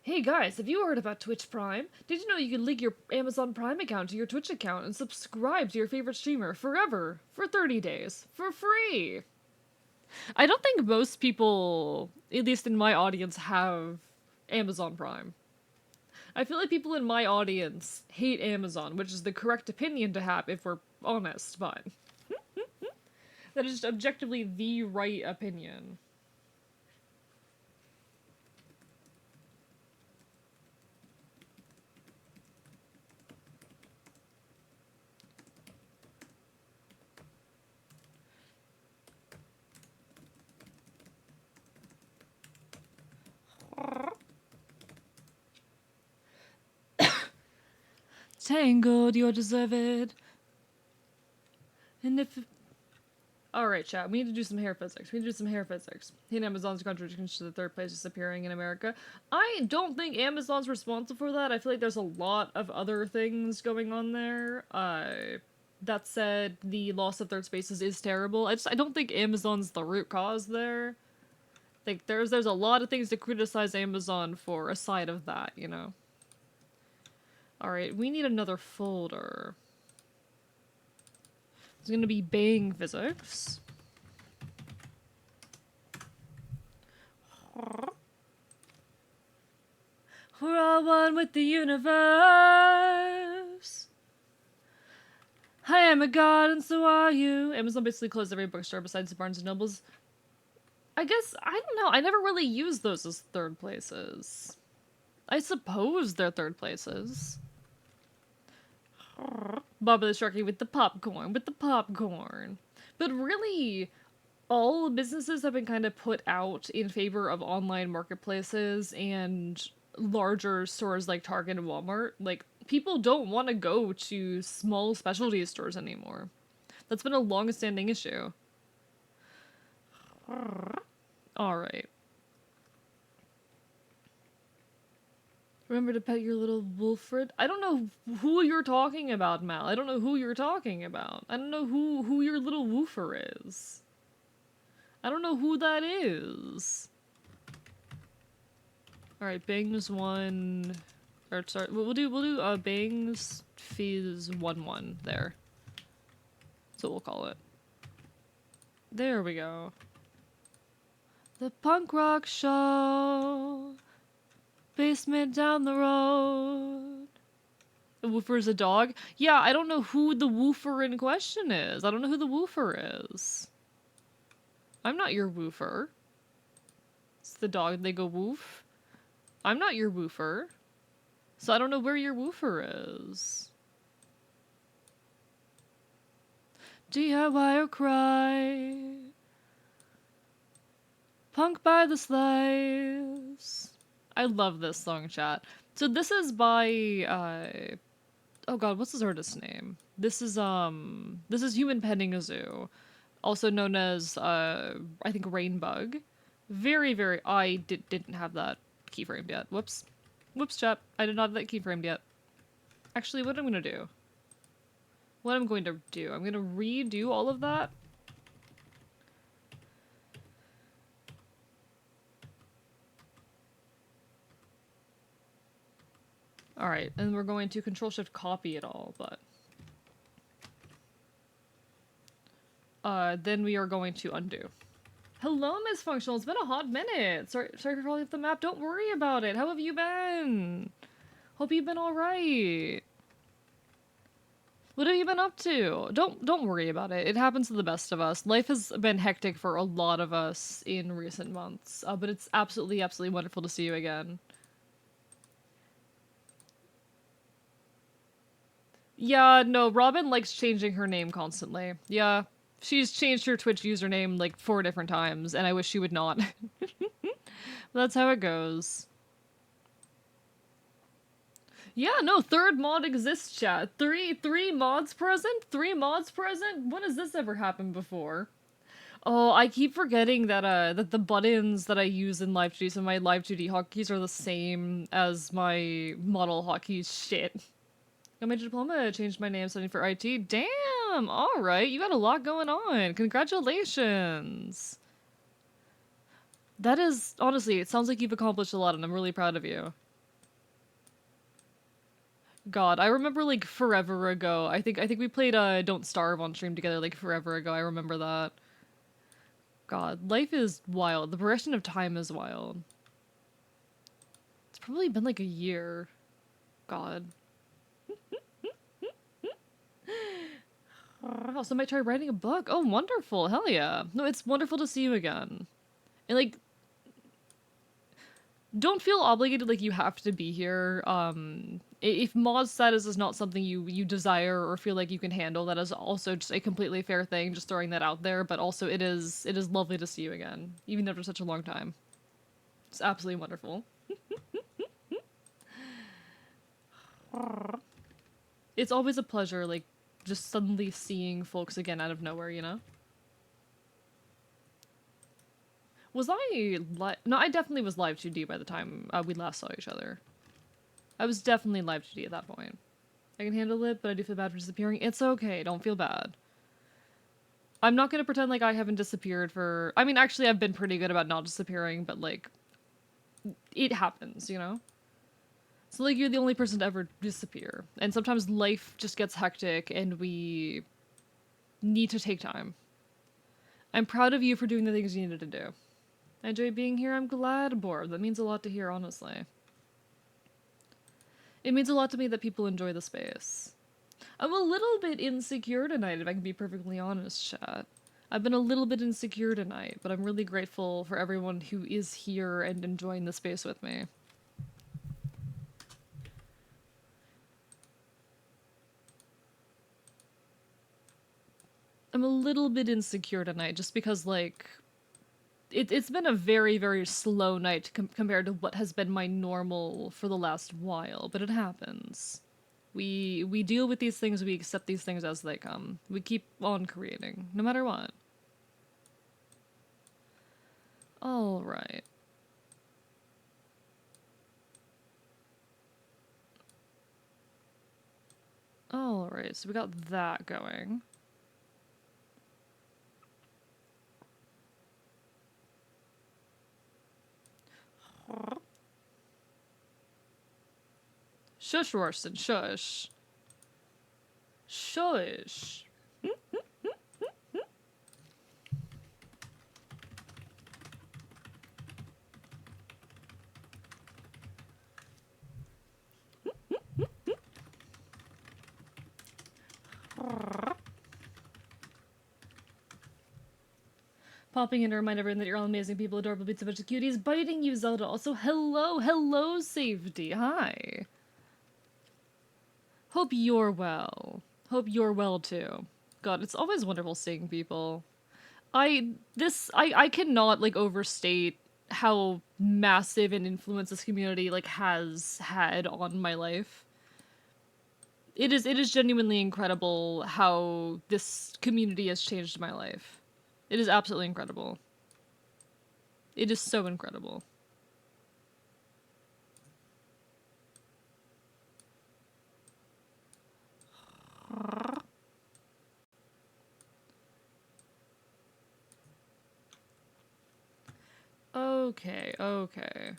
Hey guys, have you heard about Twitch Prime? Did you know you can link your Amazon Prime account to your Twitch account and subscribe to your favorite streamer forever for 30 days for free? I don't think most people, at least in my audience, have Amazon Prime. I feel like people in my audience hate Amazon, which is the correct opinion to have if we're honest, but that is just objectively the right opinion. Tangled, you deserve it. And if... Alright, chat, we need to do some hair physics. We need to do some hair physics. Hidden Amazon's contradictions to the third place disappearing in America. I don't think Amazon's responsible for that. I feel like there's a lot of other things going on there. That said, the loss of third spaces is terrible. I don't think Amazon's the root cause there. Like, there's a lot of things to criticize Amazon for aside of that, you know? Alright, we need another folder. It's gonna be Bang Physics. We're all one with the universe. I am a god and so are you. Amazon basically closed every bookstore besides Barnes and Nobles. I guess, I don't know, I never really used those as third places. I suppose they're third places. Bob the Sharky with the popcorn, But really, all businesses have been kind of put out in favor of online marketplaces and larger stores like Target and Walmart. Like, people don't want to go to small specialty stores anymore. That's been a long-standing issue. Alright. Remember to pet your little Wolfred? I don't know who you're talking about, Mal. I don't know who you're talking about. I don't know who your little woofer is. I don't know who that is. Alright, Bangs 1... Or, sorry, we'll do, Bangs Fizz 1-1 there. That's what we'll call it. There we go. The punk rock show. Basement down the road. The woofer is a dog? Yeah, I don't know who the woofer in question is. I don't know who the woofer is. I'm not your woofer. It's the dog, they go woof. I'm not your woofer. So I don't know where your woofer is. DIY or cry. Punk by the slice. I love this song, chat. So this is by, oh god, what's this artist's name? This is Human Petting a Zoo, also known as, I think Rainbug. Very, I didn't have that keyframed yet. Whoops, chat. I did not have that keyframed yet. Actually, what I'm gonna do. What I'm going to do. I'm gonna redo all of that. Alright, and we're going to Control-Shift copy it all, but... then we are going to undo. Hello, Miss Functional. It's been a hot minute. Sorry for falling off the map. Don't worry about it. How have you been? Hope you've been alright. What have you been up to? Don't worry about it. It happens to the best of us. Life has been hectic for a lot of us in recent months, but it's absolutely wonderful to see you again. Yeah, no, Robin likes changing her name constantly. Yeah, she's changed her Twitch username like 4 different times, and I wish she would not. That's how it goes. Yeah, no, third mod exists, chat. Three mods present? 3 mods present? When has this ever happened before? Oh, I keep forgetting that that the buttons that I use in Live 2D, so my Live 2D hotkeys are the same as my model hotkeys. Shit. Got my diploma, changed my name, studying for IT. Damn! Alright, you got a lot going on. Congratulations! That is, honestly, it sounds like you've accomplished a lot, and I'm really proud of you. God, I remember, like, forever ago. I think we played, Don't Starve on stream together, like, forever ago. I remember that. God, life is wild. The progression of time is wild. It's probably been, like, a year. God. Also, might try writing a book. Oh, wonderful. Hell yeah. No, it's wonderful to see you again. And, like, don't feel obligated like you have to be here. If mod status is not something you desire or feel like you can handle, that is also just a completely fair thing, just throwing that out there, but also it is lovely to see you again, even after such a long time. It's absolutely wonderful. It's always a pleasure, like, just suddenly seeing folks again out of nowhere, you know? Was I no, I definitely was live 2D by the time we last saw each other. I was definitely live 2D at that point. I can handle it, but I do feel bad for disappearing. It's okay, don't feel bad. I'm not gonna pretend like I haven't disappeared for... I mean, actually, I've been pretty good about not disappearing, but, like, it happens, you know? So, like, you're the only person to ever disappear. And sometimes life just gets hectic, and we need to take time. I'm proud of you for doing the things you needed to do. I enjoy being here. I'm glad, Borb. That means a lot to hear, honestly. It means a lot to me that people enjoy the space. I'm a little bit insecure tonight, if I can be perfectly honest, chat. I've been a little bit insecure tonight, but I'm really grateful for everyone who is here and enjoying the space with me. I'm a little bit insecure tonight, just because, like, it's been a very, very slow night compared to what has been my normal for the last while, but it happens. We deal with these things, we accept these things as they come. We keep on creating, no matter what. Alright. Alright, so we got that going. Shush, Rorston, shush. Shush. Popping in to remind everyone that you're all amazing people, adorable beats, a bunch of cuties. Biting you, Zelda. Also, hello, Safety. Hi. Hope you're well. Hope you're well, too. God, it's always wonderful seeing people. I cannot, like, overstate how massive an influence this community, like, has had on my life. It is genuinely incredible how this community has changed my life. It is absolutely incredible. It is so incredible. Okay, okay.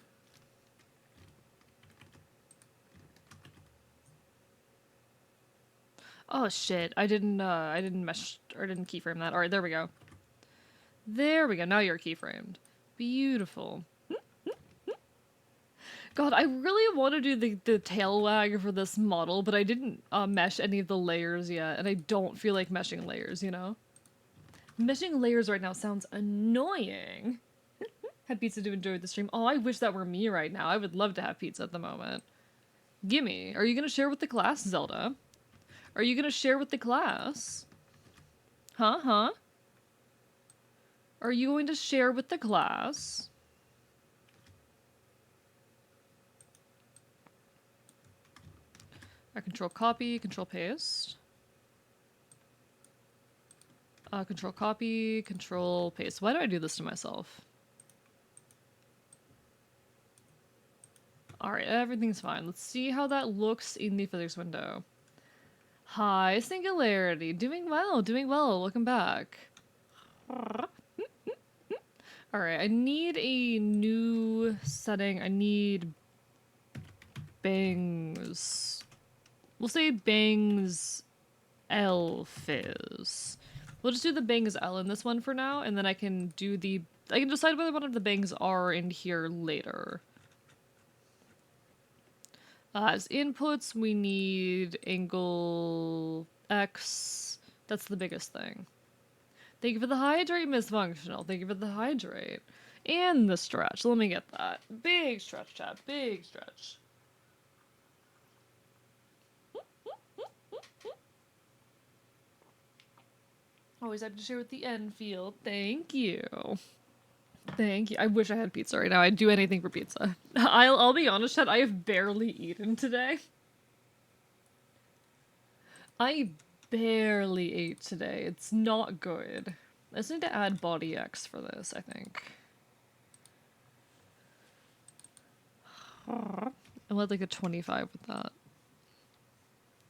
Oh shit, I didn't mesh, or didn't keyframe that. Alright, there we go. There we go, now you're keyframed. Beautiful. God, I really want to do the tail wag for this model, but I didn't mesh any of the layers yet, and I don't feel like meshing layers, you know? Meshing layers right now sounds annoying. Had pizza to enjoy the stream. Oh, I wish that were me right now. I would love to have pizza at the moment. Gimme. Are you gonna share with the class, Zelda? Are you gonna share with the class? Huh? Are you going to share with the class? I control copy, control paste. Control copy, control paste. Why do I do this to myself? Alright, everything's fine. Let's see how that looks in the physics window. Hi, Singularity. Doing well, doing well. Welcome back. Alright, I need a new setting. I need bangs. We'll say bangs L fizz. We'll just do the bangs L in this one for now, and then I can do the... I can decide whether one of the bangs are in here later. As inputs, we need angle X. That's the biggest thing. Thank you for the hydrate, Miss Functional. Thank you for the hydrate. And the stretch. Let me get that. Big stretch, chat. Big stretch. Always have to share with the Enfield. Thank you. Thank you. I wish I had pizza right now. I'd do anything for pizza. I'll be honest, chat. I have barely eaten today. I barely ate today. It's not good. I just need to add body X for this, I think. I'll add like a 25 with that.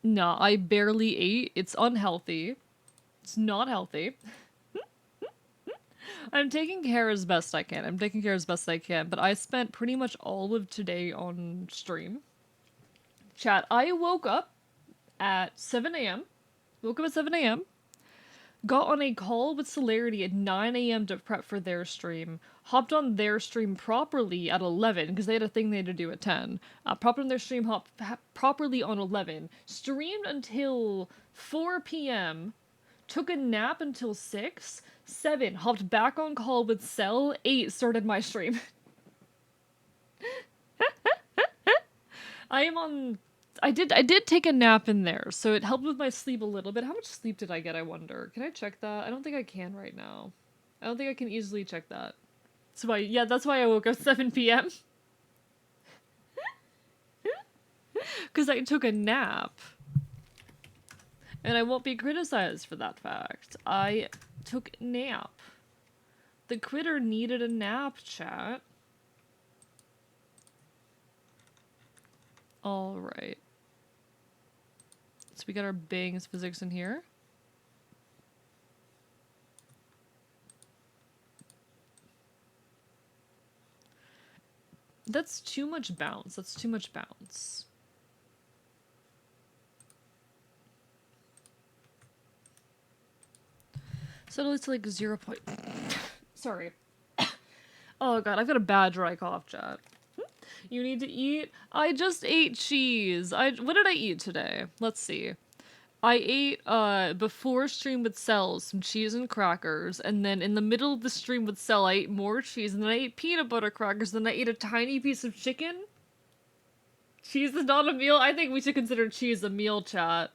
No, I barely ate. It's unhealthy. It's not healthy. I'm taking care as best I can. But I spent pretty much all of today on stream. Chat, I woke up at 7 a.m. Got on a call with Celerity at 9 a.m. to prep for their stream. Hopped on their stream properly at 11, because they had a thing they had to do at 10. Propped on their stream properly on 11. Streamed until 4 p.m. Took a nap until 6. 7. Hopped back on call with Cell. 8. Started my stream. I did take a nap in there, so it helped with my sleep a little bit. How much sleep did I get, I wonder? Can I check that? I don't think I can right now. I don't think I can easily check that. That's why I woke up 7 p.m. Because I took a nap. And I won't be criticized for that fact. I took a nap. The critter needed a nap, chat. Alright. So we got our bangs physics in here. That's too much bounce. Settle it to like 0. Sorry. Oh god, I've got a bad dry cough, chat. You need to eat? I just ate cheese. What did I eat today? Let's see. I ate, before stream with Cell, some cheese and crackers, and then in the middle of the stream with Cell, I ate more cheese, and then I ate peanut butter crackers, then I ate a tiny piece of chicken. Cheese is not a meal? I think we should consider cheese a meal, chat.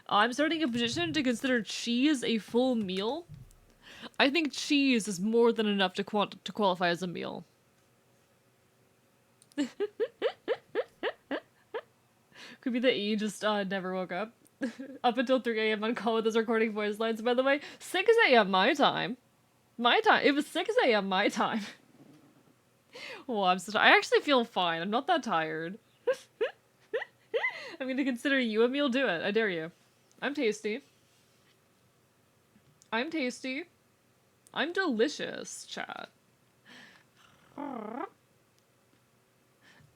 I'm starting a petition to consider cheese a full meal. I think cheese is more than enough to qualify as a meal. Could be that E just never woke up. Up until 3 a.m. on call with his recording voice lines, by the way. 6 a.m. my time. It was 6 a.m. my time. Oh, I actually feel fine. I'm not that tired. I'm gonna consider you a meal. Do it. I dare you. I'm tasty. I'm delicious, chat.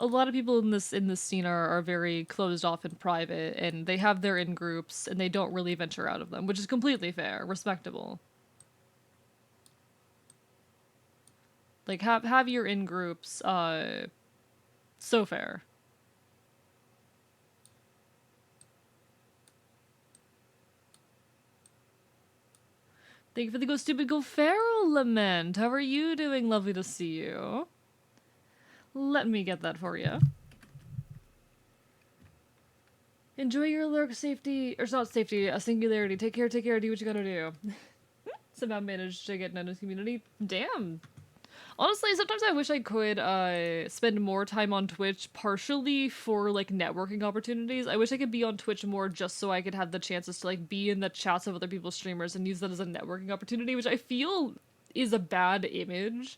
a lot of people in this scene are very closed off and private, and they have their in groups and they don't really venture out of them, which is completely fair, respectable. Like have your in groups, so fair. Thank you for the Go Stupid Go Feral Lament. How are you doing? Lovely to see you. Let me get that for you. Enjoy your lurk, safety, or it's not safety, a singularity. Take care, do what you gotta do. Somehow managed to get Nano's community. Damn. Honestly, sometimes I wish I could spend more time on Twitch, partially for like networking opportunities. I wish I could be on Twitch more just so I could have the chances to like be in the chats of other people's streamers and use that as a networking opportunity, which I feel is a bad image.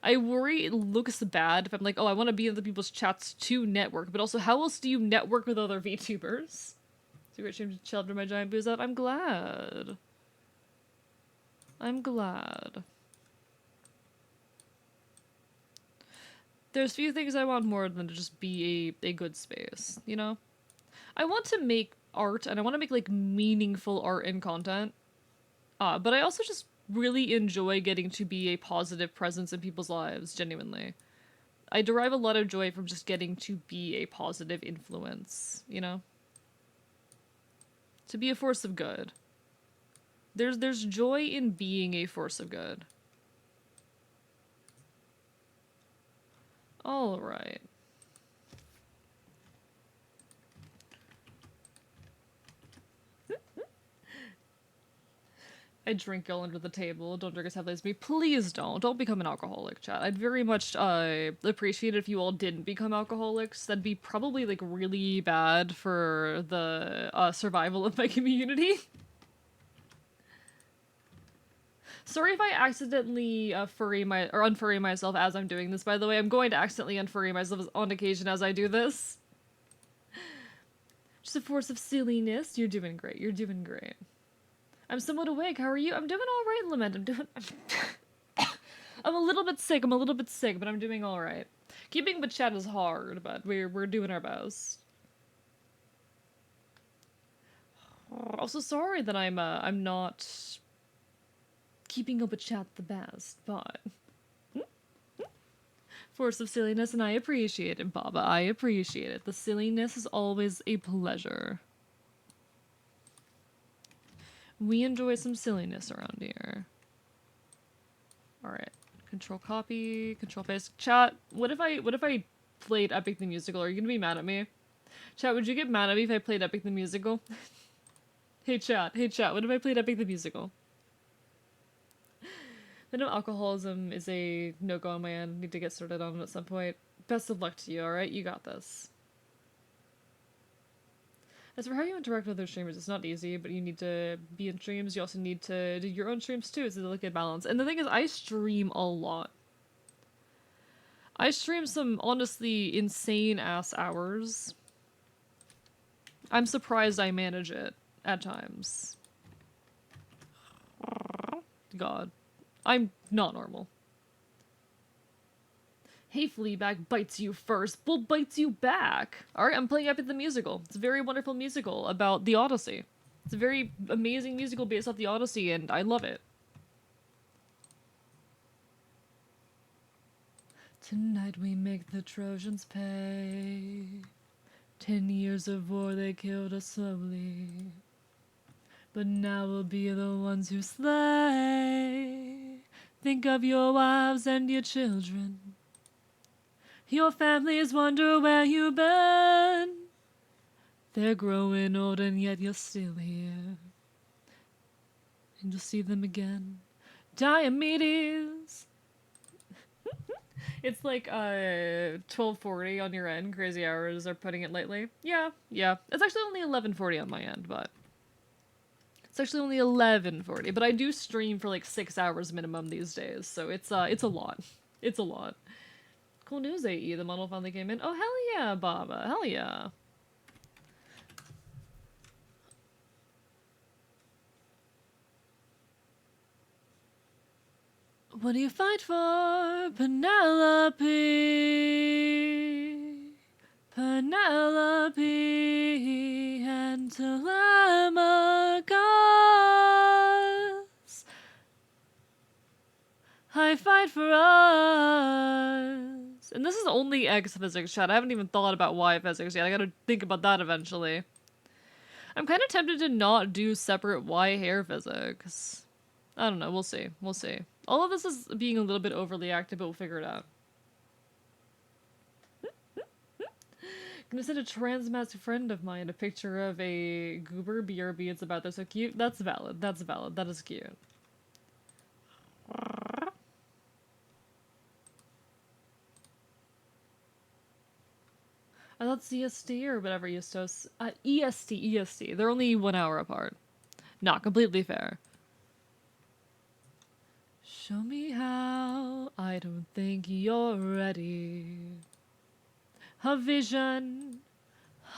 I worry it looks bad if I'm like, oh, I want to be in other people's chats to network, but also how else do you network with other VTubers? It's a great shame to chill after my giant booze out. I'm glad. I'm glad. There's few things I want more than to just be a good space, you know? I want to make art, and I want to make, like, meaningful art and content. But I also just really enjoy getting to be a positive presence in people's lives, genuinely. I derive a lot of joy from just getting to be a positive influence, you know? To be a force of good. There's joy in being a force of good. All right. I drink all under the table. Don't drink as heavily as me. Please don't. Don't become an alcoholic, chat. I'd very much appreciate it if you all didn't become alcoholics. That'd be probably, like, really bad for the survival of my community. Sorry if I accidentally unfurry myself as I'm doing this, by the way. I'm going to accidentally unfurry myself on occasion as I do this. Just a force of silliness. You're doing great. You're doing great. I'm somewhat awake. How are you? I'm doing all right, Lament. I'm a little bit sick. But I'm doing all right. Keeping with chat is hard, but we're doing our best. Also, sorry that I'm not keeping up with chat the best, but force of silliness, and I appreciate it, Baba. I appreciate it. The silliness is always a pleasure. We enjoy some silliness around here. Alright. Control copy, control paste. Chat, what if I played Epic the Musical? Are you gonna be mad at me? Chat, would you get mad at me if I played Epic the Musical? Hey chat, what if I played Epic the Musical? I know alcoholism is a no-go on my end. Need to get started on it at some point. Best of luck to you, alright? You got this. As for how you interact with other streamers, it's not easy, but you need to be in streams. You also need to do your own streams too. It's a delicate balance. And the thing is, I stream a lot. I stream some honestly insane-ass hours. I'm surprised I manage it at times. God. I'm not normal. Hey, Fleabag bites you first. Bull bites you back. Alright, I'm playing Epic the Musical. It's a very wonderful musical about the Odyssey. It's a very amazing musical based off the Odyssey, and I love it. Tonight we make the Trojans pay. 10 years of war they killed us slowly. But now we'll be the ones who slay. Think of your wives and your children. Your families wonder where you've been. They're growing old and yet you're still here. And you'll see them again. Diomedes! It's like 12:40 on your end. Crazy Hours are putting it lightly. Yeah. It's actually only 11:40 on my end, but... It's actually only 11:40, but I do stream for like 6 hours minimum these days, so it's a lot. It's a lot. Cool news, AE. The model finally came in. Oh, hell yeah, Baba. Hell yeah. What do you fight for, Penelope? Penelope and Telemachus. I fight for us. And this is only X physics, chat. I haven't even thought about Y physics yet. I gotta think about that eventually. I'm kind of tempted to not do separate Y hair physics. I don't know. We'll see. We'll see. All of this is being a little bit overly active, but we'll figure it out. Gonna send a trans-masked friend of mine a picture of a goober BRB. It's about they're so cute. That's valid. That's valid. That is cute. I thought CST or whatever Eustos. EST. They're only 1 hour apart. Not completely fair. Show me how. I don't think you're ready. A vision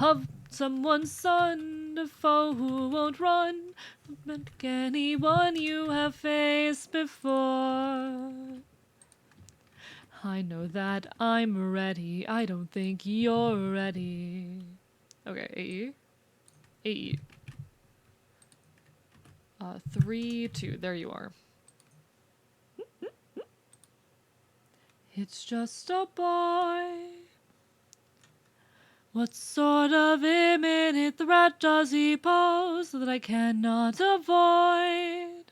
of someone's son, a foe who won't run from anyone you have faced before. I know that I'm ready. I don't think you're ready. Okay, AE. AE. 3, 2. There you are. It's just a boy. What sort of imminent threat does he pose that I cannot avoid?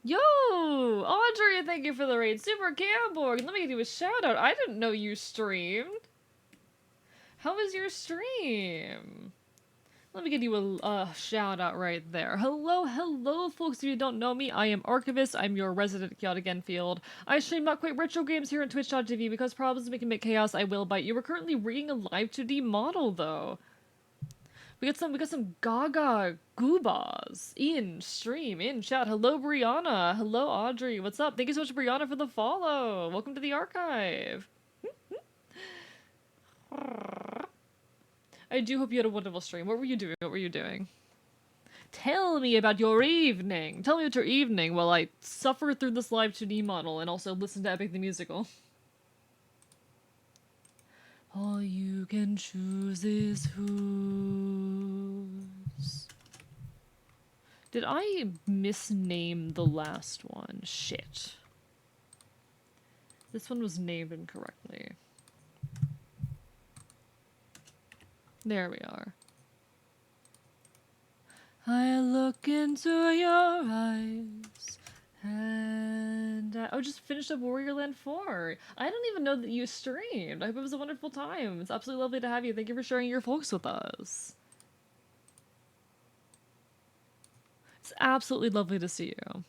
Yo! Audrey, thank you for the raid. Super Camborg, let me give you a shout out. I didn't know you streamed. How was your stream? Let me give you a shout out right there. Hello, folks. If you don't know me, I am Archivist. I'm your resident chaotic Enfield. I stream not quite retro games here on Twitch.tv because problems make chaos. I will bite you. We're currently reading a live 2D model though. We got some Gaga Goobas in stream, in chat. Hello, Brianna. Hello, Audrey. What's up? Thank you so much, Brianna, for the follow. Welcome to the archive. I do hope you had a wonderful stream. What were you doing? What were you doing? Tell me about your evening. Tell me about your evening while I suffer through this live 2D model and also listen to Epic the Musical. All you can choose is whose. Did I misname the last one? Shit. This one was named incorrectly. There we are. I look into your eyes and I just finished up Warrior Land 4. I don't even know that you streamed. I hope it was a wonderful time. It's absolutely lovely to have you. Thank you for sharing your folks with us. It's absolutely lovely to see you.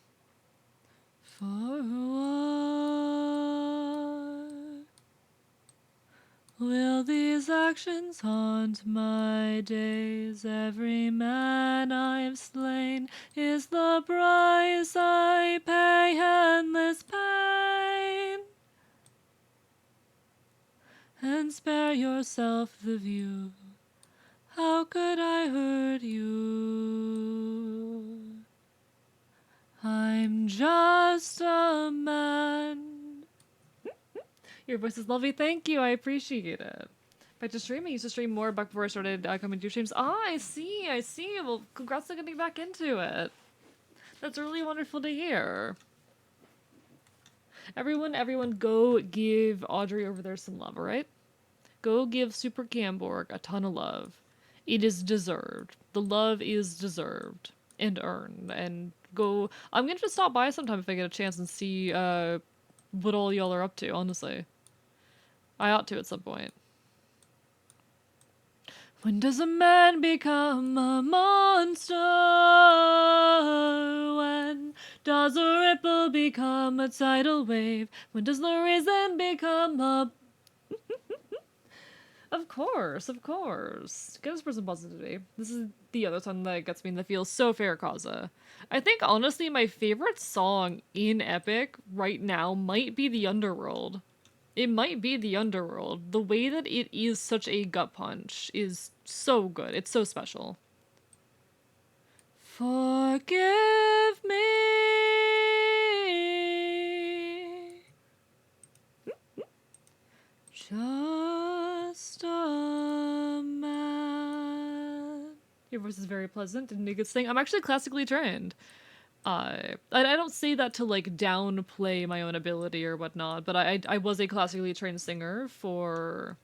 For what will these actions haunt my days? Every man I've slain is the price I pay, endless pain. And spare yourself the view. How could I hurt you? I'm just a man. Your voice is lovely. Thank you. I appreciate it. Back to streaming. I used to stream more back before I started coming to your streams. Ah, I see. Well, congrats on getting back into it. That's really wonderful to hear. Everyone go give Audrey over there some love, alright? Go give Super Camborg a ton of love. It is deserved. The love is deserved and earned. And go... I'm gonna just stop by sometime if I get a chance and see what all y'all are up to, honestly. I ought to at some point. When does a man become a monster? When does a ripple become a tidal wave? When does the reason become a... Of course. Get us for some positivity. This is the other song that gets me in the feels so fair, Kaza. I think, honestly, my favorite song in Epic right now might be The Underworld. It might be The Underworld. The way that it is such a gut punch is so good. It's so special. Forgive me. Just a man. Your voice is very pleasant and you could sing. I'm actually classically trained. I don't say that to like downplay my own ability or whatnot, but I was a classically trained singer for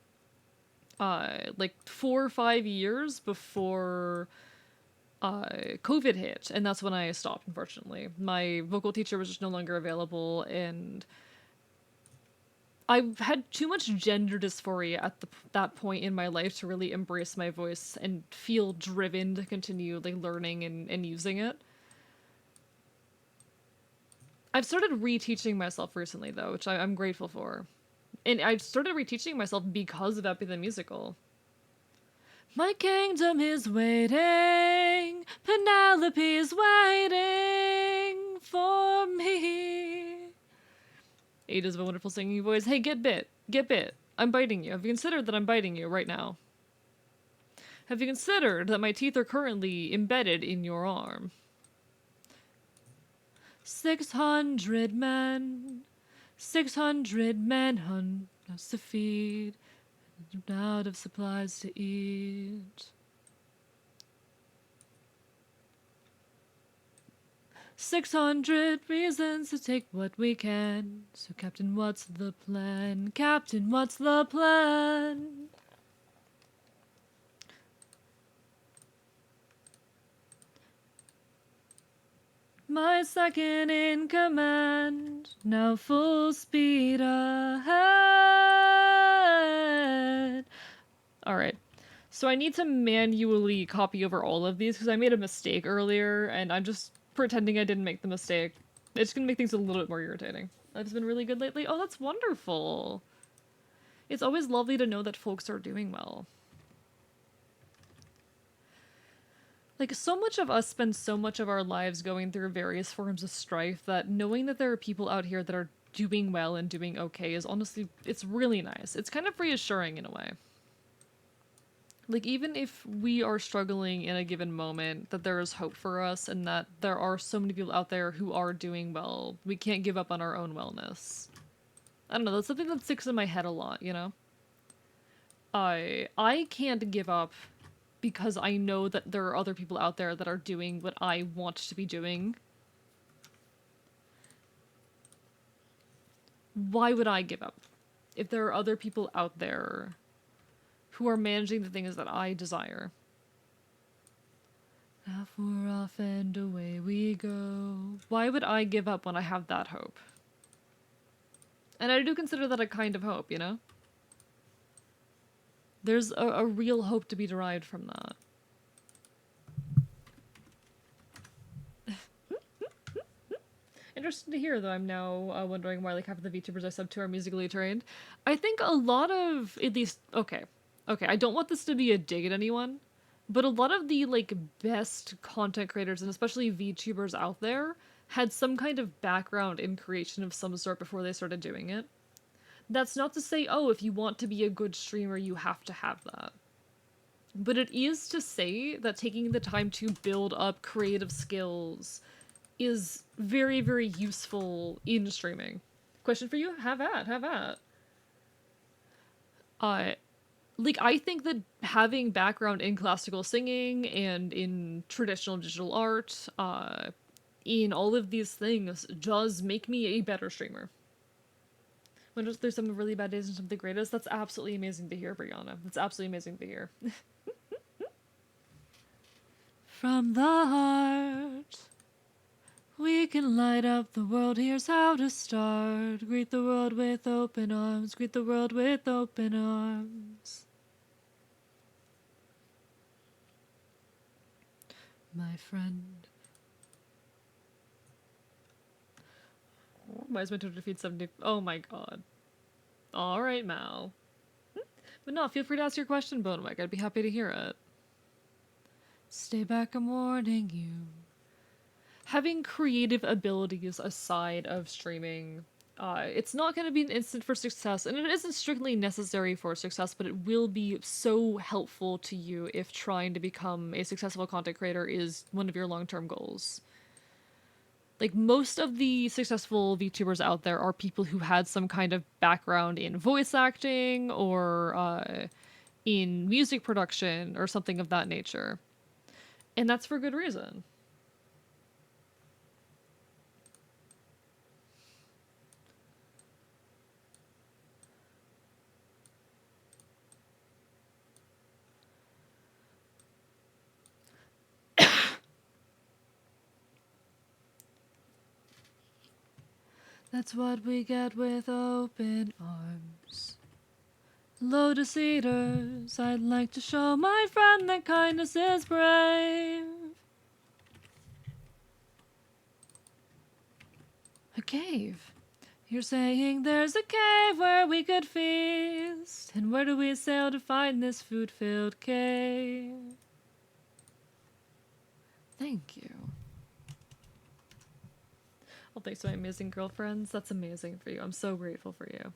like 4 or 5 years before COVID hit, and that's when I stopped. Unfortunately, my vocal teacher was just no longer available, and I've had too much gender dysphoria at that point in my life to really embrace my voice and feel driven to continue like learning and using it. I've started reteaching myself recently though, which I'm grateful for. And I started reteaching myself because of Epi the Musical. My kingdom is waiting, Penelope is waiting for me. Ada's a wonderful singing voice. Hey, get bit. Get bit. I'm biting you. Have you considered that I'm biting you right now? Have you considered that my teeth are currently embedded in your arm? 600 men. 600 men hunters to feed. Out of supplies to eat. 600 reasons to take what we can. So, Captain, what's the plan? Captain, what's the plan? My second in command, now full speed ahead. Alright, so I need to manually copy over all of these because I made a mistake earlier and I'm just pretending I didn't make the mistake. It's gonna make things a little bit more irritating. Life's been really good lately. Oh, that's wonderful. It's always lovely to know that folks are doing well. Like, so much of us spend so much of our lives going through various forms of strife that knowing that there are people out here that are doing well and doing okay is honestly, it's really nice. It's kind of reassuring in a way. Like, even if we are struggling in a given moment, that there is hope for us and that there are so many people out there who are doing well, we can't give up on our own wellness. I don't know, that's something that sticks in my head a lot, you know? I can't give up because I know that there are other people out there that are doing what I want to be doing. Why would I give up? If there are other people out there who are managing the things that I desire. Half we're off and away we go. Why would I give up when I have that hope? And I do consider that a kind of hope, you know? There's a real hope to be derived from that. Interesting to hear, though. I'm now wondering why like half of the VTubers I sub to are musically trained. I think a lot of, at least, okay, I don't want this to be a dig at anyone, but a lot of the like best content creators and especially VTubers out there had some kind of background in creation of some sort before they started doing it. That's not to say, oh, if you want to be a good streamer, you have to have that. But it is to say that taking the time to build up creative skills is very, very useful in streaming. Question for you? Have at. Like, I think that having background in classical singing and in traditional digital art, in all of these things, does make me a better streamer. When there's some really bad days and some of the greatest, that's absolutely amazing to hear, Brianna. That's absolutely amazing to hear. From the heart, we can light up the world, here's how to start. Greet the world with open arms, greet the world with open arms. My friend. Why is my total defeat 70? Oh my god. Alright, Mal. But no, feel free to ask your question, Bonewick. I'd be happy to hear it. Stay back, I'm warning you. Having creative abilities aside of streaming, it's not going to be an instant for success, and it isn't strictly necessary for success, but it will be so helpful to you if trying to become a successful content creator is one of your long-term goals. like most of the successful VTubers out there are people who had some kind of background in voice acting or in music production or something of that nature. And that's for good reason. That's what we get with open arms. Lotus eaters, I'd like to show my friend that kindness is brave. A cave. You're saying there's a cave where we could feast. And where do we sail to find this food-filled cave? Thank you. Well, thanks to my amazing girlfriends. That's amazing for you. I'm so grateful for you.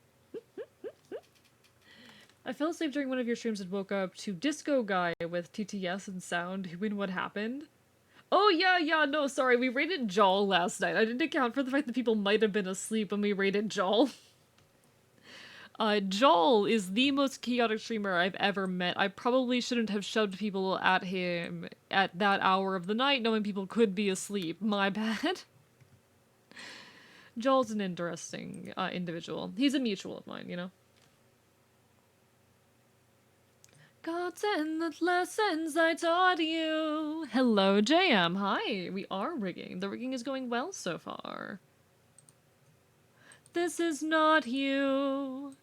I fell asleep during one of your streams and woke up to Disco Guy with TTS and sound. Who and what happened? Oh, yeah, no, sorry. We raided Jol last night. I didn't account for the fact that people might have been asleep when we raided Jol. Jol is the most chaotic streamer I've ever met. I probably shouldn't have shoved people at him at that hour of the night, knowing people could be asleep. My bad. Jol's an interesting individual. He's a mutual of mine, you know? God's and the lessons I taught you. Hello, JM. Hi. We are rigging. The rigging is going well so far. This is not you.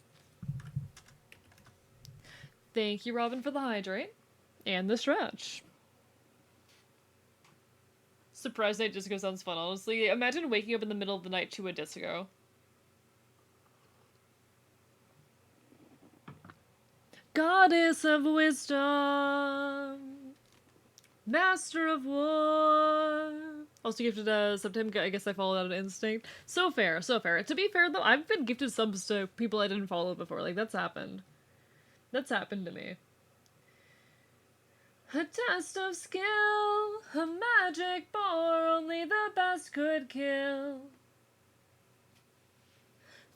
Thank you, Robin, for the hydrate. And the stretch. Surprise night disco sounds fun, honestly. Imagine waking up in the middle of the night to a disco. Goddess of wisdom, master of war. Also gifted a September. I guess I followed out an instinct. So fair, so fair. To be fair though, I've been gifted subs to people I didn't follow before. Like that's happened. That's happened to me. A test of skill, a magic bore only the best could kill.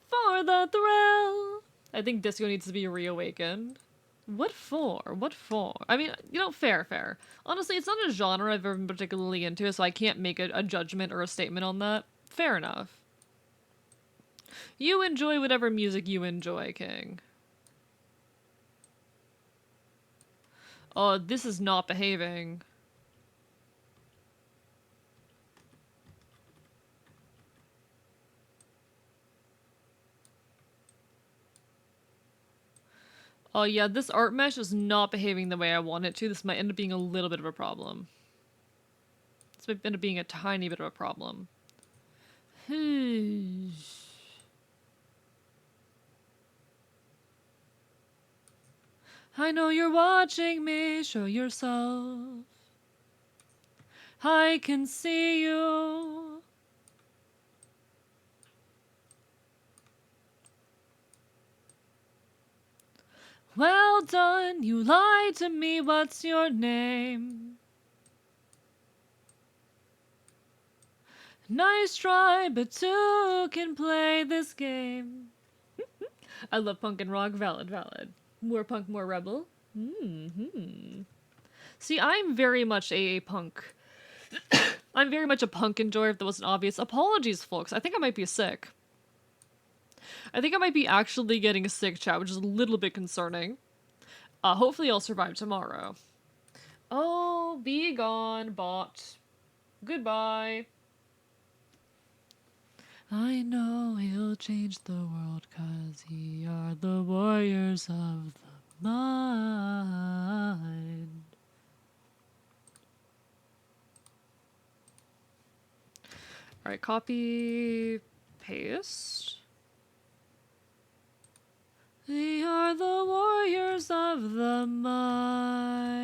For the thrill. I think disco needs to be reawakened. What for? What for? I mean, you know, fair. Honestly, it's not a genre I've ever been particularly into, so I can't make a judgment or a statement on that. Fair enough. You enjoy whatever music you enjoy, King. Oh, this is not behaving. Oh yeah, this art mesh is not behaving the way I want it to. This might end up being a little bit of a problem. This might end up being a tiny bit of a problem. I know you're watching me, show yourself. I can see you. Well done, you lied to me, what's your name? Nice try, but two can play this game. I love punk and rock, valid. More punk, more rebel. See, I'm very much a punk. I'm very much a punk enjoyer, if that wasn't obvious. Apologies, folks. I think I might be sick. I think I might be actually getting sick, chat, which is a little bit concerning. Hopefully I'll survive tomorrow. Oh, be gone, bot. Goodbye. I know he'll change the world, 'cause he are the warriors of the mind. Alright, copy, paste. We are the warriors of the mind.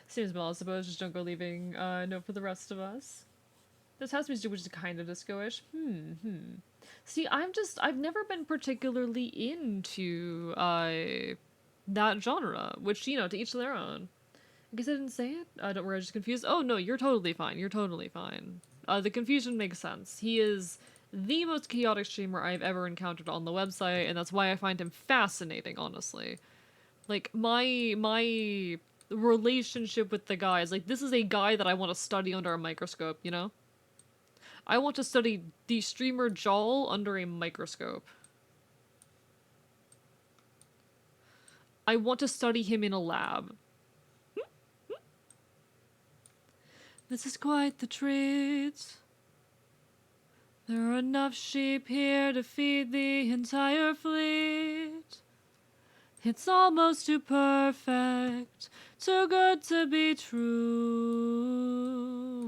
Seems well, I suppose. Just don't go leaving a note for the rest of us. This house music, which is kind of disco-ish. See, I've never been particularly into that genre, which, you know, to each their own. I guess I didn't say it. Don't worry, I was just confused. Oh no, you're totally fine. You're totally fine. The confusion makes sense. He is the most chaotic streamer I've ever encountered on the website, and that's why I find him fascinating, honestly. Like, my relationship with the guy is like, this is a guy that I want to study under a microscope, you know? I want to study the streamer Jol under a microscope. I want to study him in a lab. This is quite the treat. There are enough sheep here to feed the entire fleet. It's almost too perfect, too good to be true.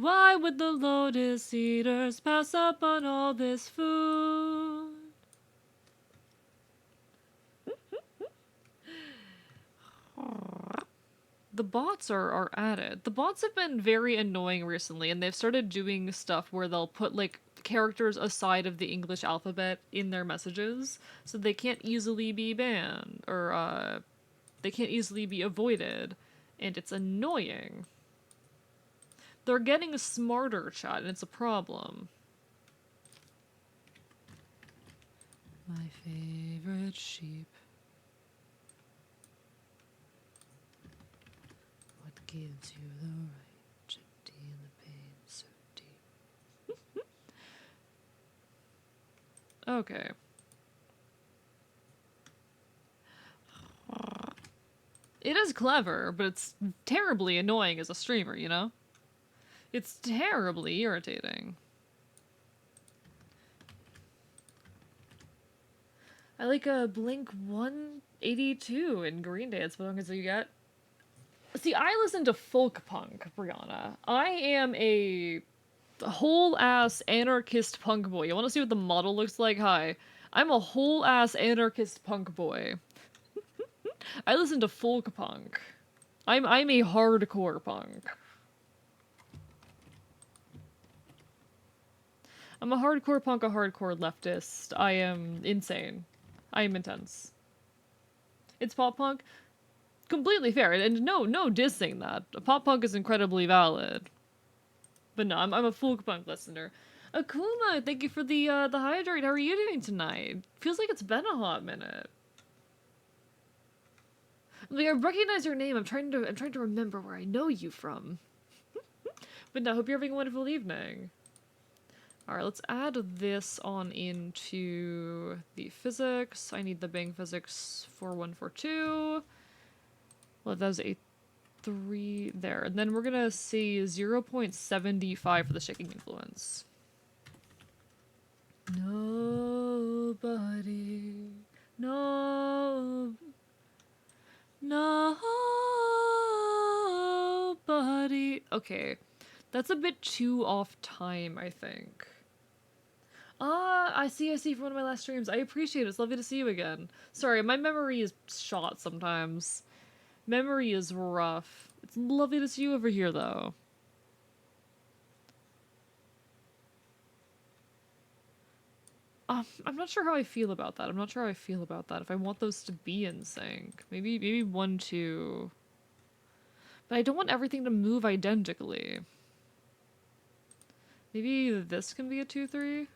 Why would the Lotus Eaters pass up on all this food? The bots are at it. The bots have been very annoying recently, and they've started doing stuff where they'll put, like, characters aside of the English alphabet in their messages, so they can't easily be banned, or, they can't easily be avoided, and it's annoying. They're getting smarter, chat, and it's a problem. My favorite sheep. What gives you the right to deal the pain so deep? Okay. It is clever, but it's terribly annoying as a streamer, you know? It's terribly irritating. I like a Blink 182 in Green Day. It's as long as you get. See, I listen to folk punk, Brianna. I am a whole ass anarchist punk boy. You want to see what the model looks like? Hi. I'm a whole ass anarchist punk boy. I listen to folk punk. I'm a hardcore punk. I'm a hardcore punk, a hardcore leftist. I am insane. I am intense. It's pop punk. Completely fair, and no dissing that. Pop punk is incredibly valid. But no, I'm a folk punk listener. Akuma, thank you for the hydrate. How are you doing tonight? Feels like it's been a hot minute. Like, I recognize your name. I'm trying to remember where I know you from. But no, hope you're having a wonderful evening. Alright, let's add this on into the physics. I need the Bang Physics 4142. Well, that was a 3 there. And then we're gonna see 0.75 for the shaking influence. Nobody. Nobody. Okay. That's a bit too off time, I think. I see from one of my last streams. I appreciate it. It's lovely to see you again. Sorry, my memory is shot sometimes. Memory is rough. It's lovely to see you over here, though. I'm not sure how I feel about that. If I want those to be in sync. Maybe 1, 2. But I don't want everything to move identically. Maybe this can be a 2, 3?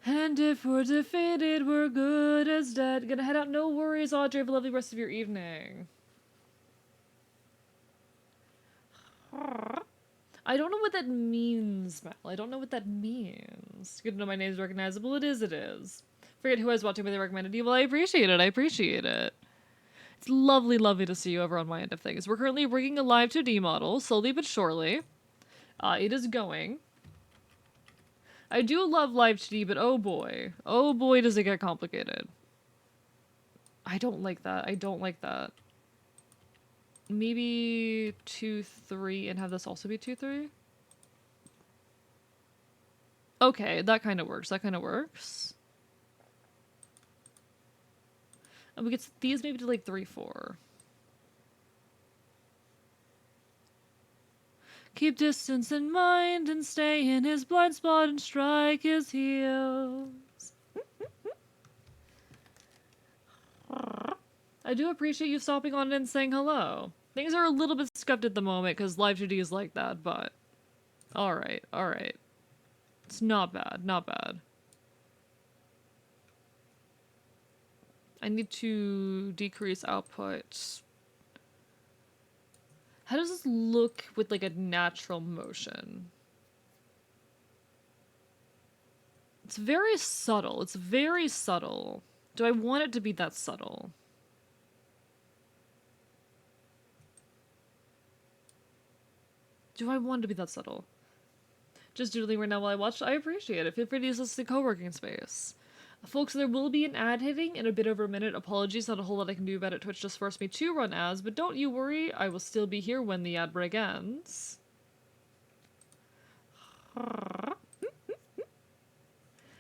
And if we're defeated, we're good as dead. Gonna head out. No worries, Audrey. Have a lovely rest of your evening. I don't know what that means, Mel. I don't know what that means. Good to know my name's recognizable. It is. Forget who I was watching, but they recommended you. Well, I appreciate it. It's lovely to see you over on my end of things. We're currently rigging a live 2D model, slowly but surely. It is going. I do love live 2D, but oh boy, does it get complicated. I don't like that. Maybe 2, 3, and have this also be 2, 3? Okay, that kind of works. And we get these maybe to like 3, 4. Keep distance in mind and stay in his blind spot and strike his heels. I do appreciate you stopping on and saying hello. Things are a little bit scuffed at the moment because live 2D is like that, but alright, alright. It's not bad, not bad. I need to decrease output. How does this look with like a natural motion? It's very subtle. It's very subtle. Do I want it to be that subtle? Do I want it to be that subtle? Just doodling right now while I watch. I appreciate it. Feel free to use this as a co-working space. Folks, there will be an ad hitting in a bit over a minute. Apologies, not a whole lot I can do about it. Twitch just forced me to run ads, but don't you worry, I will still be here when the ad break ends.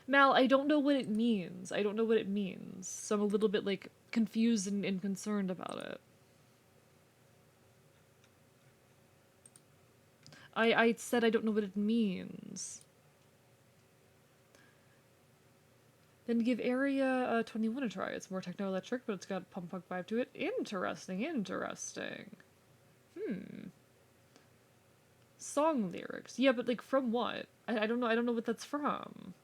Mal, I don't know what it means. I don't know what it means. So I'm a little bit, like, confused and concerned about it. I said I don't know what it means. Then give Area 21 a try. It's more techno-electric, but it's got a pump punk vibe to it. Interesting, interesting. Song lyrics. Yeah, but like from what? I don't know. I don't know what that's from.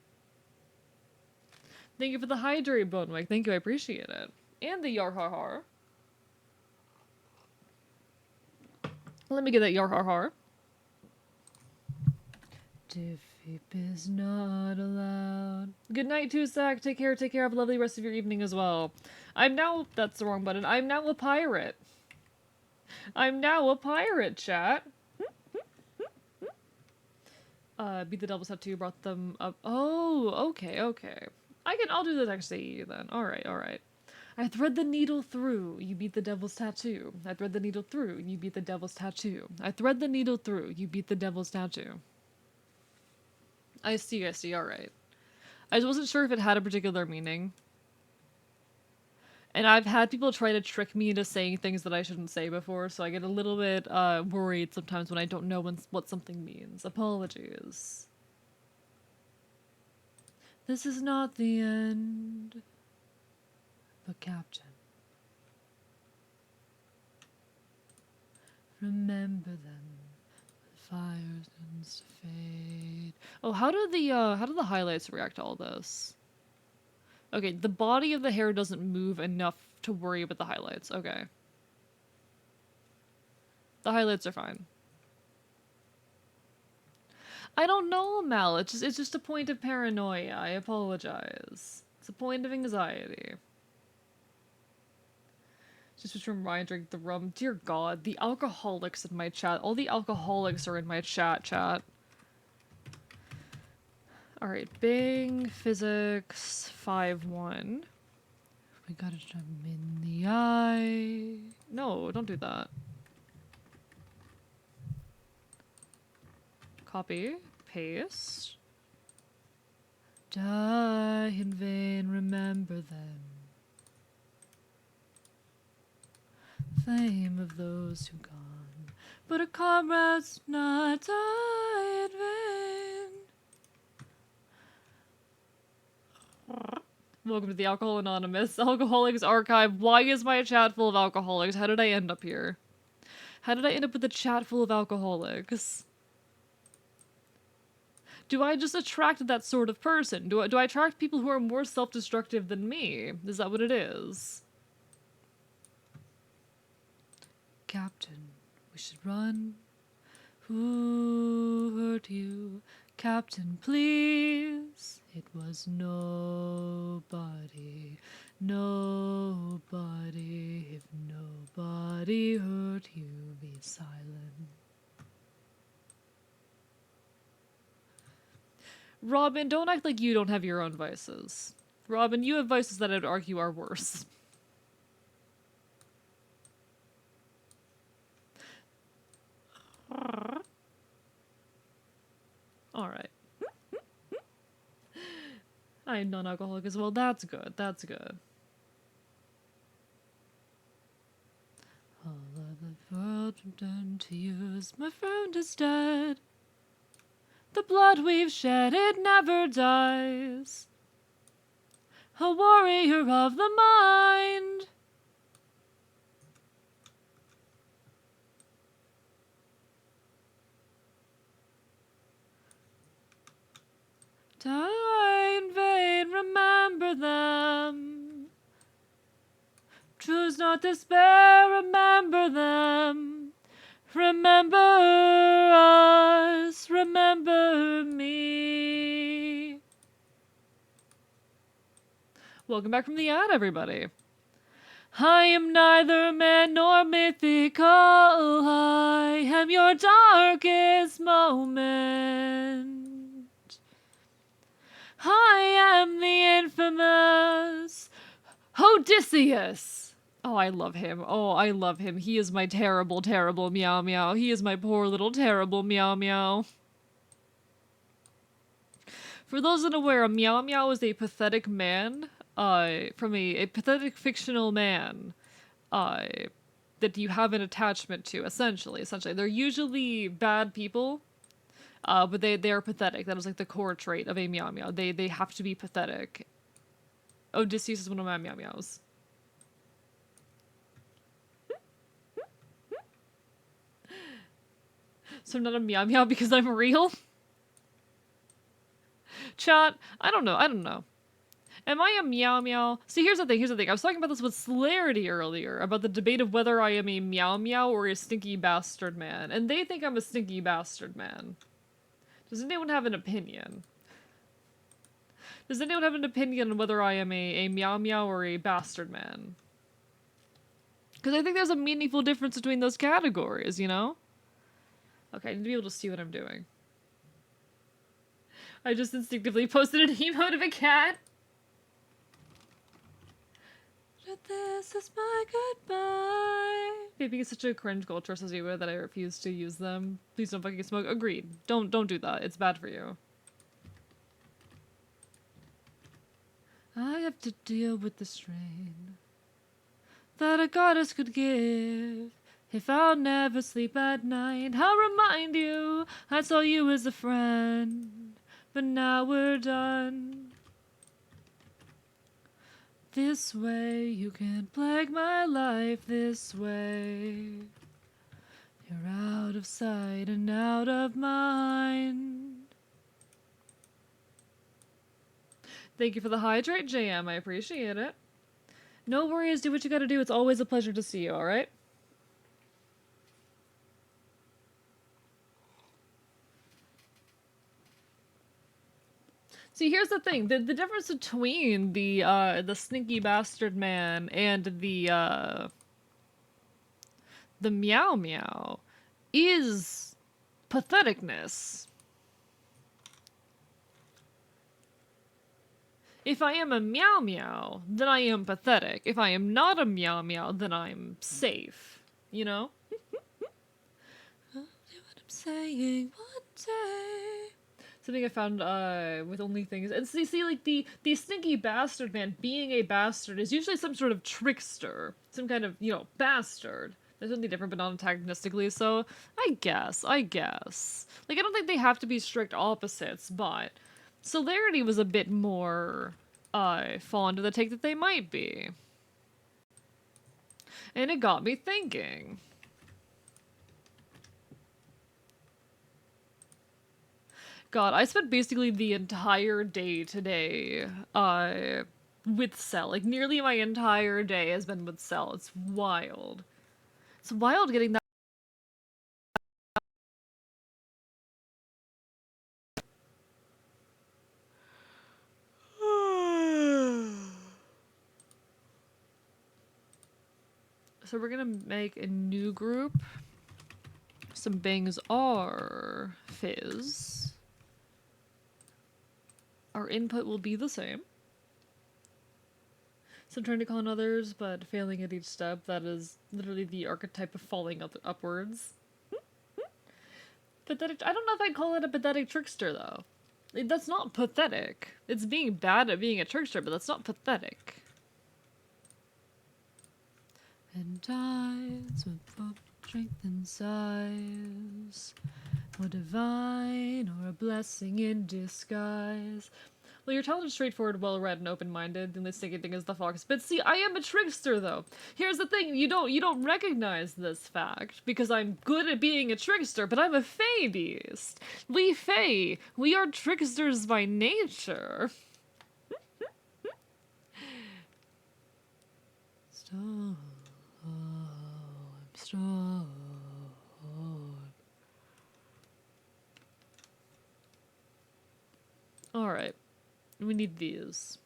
Thank you for the hydrate, Bonewick. Thank you, I appreciate it. And the yar har har. Let me get that yar har har. Diffip is not allowed. Good night, Tusak. Take care, take care. Have a lovely rest of your evening as well. I'm now... That's the wrong button. I'm now a pirate. I'm now a pirate, chat. Beat the Devil's Tattoo brought them up. Oh, okay, okay. I'll do the next AE then. Alright, alright. I thread the needle through, you beat the devil's tattoo. I thread the needle through, you beat the devil's tattoo. I thread the needle through, you beat the devil's tattoo. I see, alright. I just wasn't sure if it had a particular meaning. And I've had people try to trick me into saying things that I shouldn't say before, so I get a little bit worried sometimes when I don't know what something means. Apologies. This is not the end. But Captain, remember them. The fire tends to fade. Oh, how do the highlights react to all this? Okay, the body of the hair doesn't move enough to worry about the highlights. Okay. The highlights are fine. I don't know, Mal. It's just a point of paranoia. I apologize. It's a point of anxiety. Just from Ryan drink the rum. Dear God, the alcoholics in my chat. All the alcoholics are in my chat. Alright, Bing, Physics, 5-1. We gotta jump in the eye. No, don't do that. Copy, paste. Die in vain, remember them. Fame of those who gone, but a comrade's not die in vain. Welcome to the Alcohol Anonymous. Alcoholics Archive. Why is my chat full of alcoholics? How did I end up here? How did I end up with a chat full of alcoholics? Do I just attract that sort of person? Do I attract people who are more self-destructive than me? Is that what it is? Captain, we should run. Who hurt you? Captain, please. It was nobody. Nobody. If nobody hurt you, be silent. Robin, don't act like you don't have your own vices. Robin, you have vices that I'd argue are worse. Alright. I am non-alcoholic as well. That's good. That's good. All of the world turned to use. My friend is dead. The blood we've shed, it never dies. a warrior of the mind. Die in vain, remember them. Choose not despair, remember them. Remember us, remember me. Welcome back from the ad, everybody. I am neither man nor mythical. I am your darkest moment. I am the infamous Odysseus. Oh, I love him. Oh, I love him. He is my terrible, terrible meow meow. He is my poor little terrible meow meow. For those unaware, a meow meow is a pathetic man, from a pathetic fictional man, that you have an attachment to, essentially. They're usually bad people, but they are pathetic. That is like the core trait of a meow meow. They have to be pathetic. Odysseus is one of my meow meows. So I'm not a meow meow because I'm real? Chat, I don't know. Am I a meow meow? See, here's the thing. I was talking about this with Celerity earlier, about the debate of whether I am a meow meow or a stinky bastard man. And they think I'm a stinky bastard man. Does anyone have an opinion? Does anyone have an opinion on whether I am a meow meow or a bastard man? Because I think there's a meaningful difference between those categories, you know? Okay, I need to be able to see what I'm doing. I just instinctively posted an emote of a cat. This is my goodbye. Vaping is such a cringe culture, says you, that I refuse to use them. Please don't fucking smoke. Agreed. Don't do that. It's bad for you. I have to deal with the strain that a goddess could give. If I'll never sleep at night, I'll remind you I saw you as a friend, but now we're done. This way, you can't plague my life this way. You're out of sight and out of mind. Thank you for the hydrate, JM. I appreciate it. No worries, do what you gotta do. It's always a pleasure to see you, alright? See, here's the thing. The difference between the sneaky bastard man and the meow meow is patheticness. If I am a meow meow, then I am pathetic. If I am not a meow meow, then I'm safe. You know? I'll do what I'm saying one day. Something I found with only things, and see like the stinky bastard man being a bastard is usually some sort of trickster, some kind of, you know, bastard. There's something different, but not antagonistically. So I guess like I don't think they have to be strict opposites, but Celerity was a bit more fond of the take that they might be, and it got me thinking. God, I spent basically the entire day today, with Cell. Like, nearly my entire day has been with Cell. It's wild. It's wild getting that. So we're gonna make a new group. Some bangs are fizz. Our input will be the same. So I'm trying to call on others, but failing at each step. That is literally the archetype of falling upwards. Pathetic. I don't know if I'd call it a pathetic trickster, though. That's not pathetic. It's being bad at being a trickster, but that's not pathetic. And eyes with both strength and size, or divine, or a blessing in disguise. Well, your talented, straightforward, well-read, and open-minded. The only stinky thing is the fox. But see, I am a trickster, though. Here's the thing: you don't recognize this fact because I'm good at being a trickster. But I'm a fae beast. We fae, we are tricksters by nature. Stop. Stop. Alright. We need these.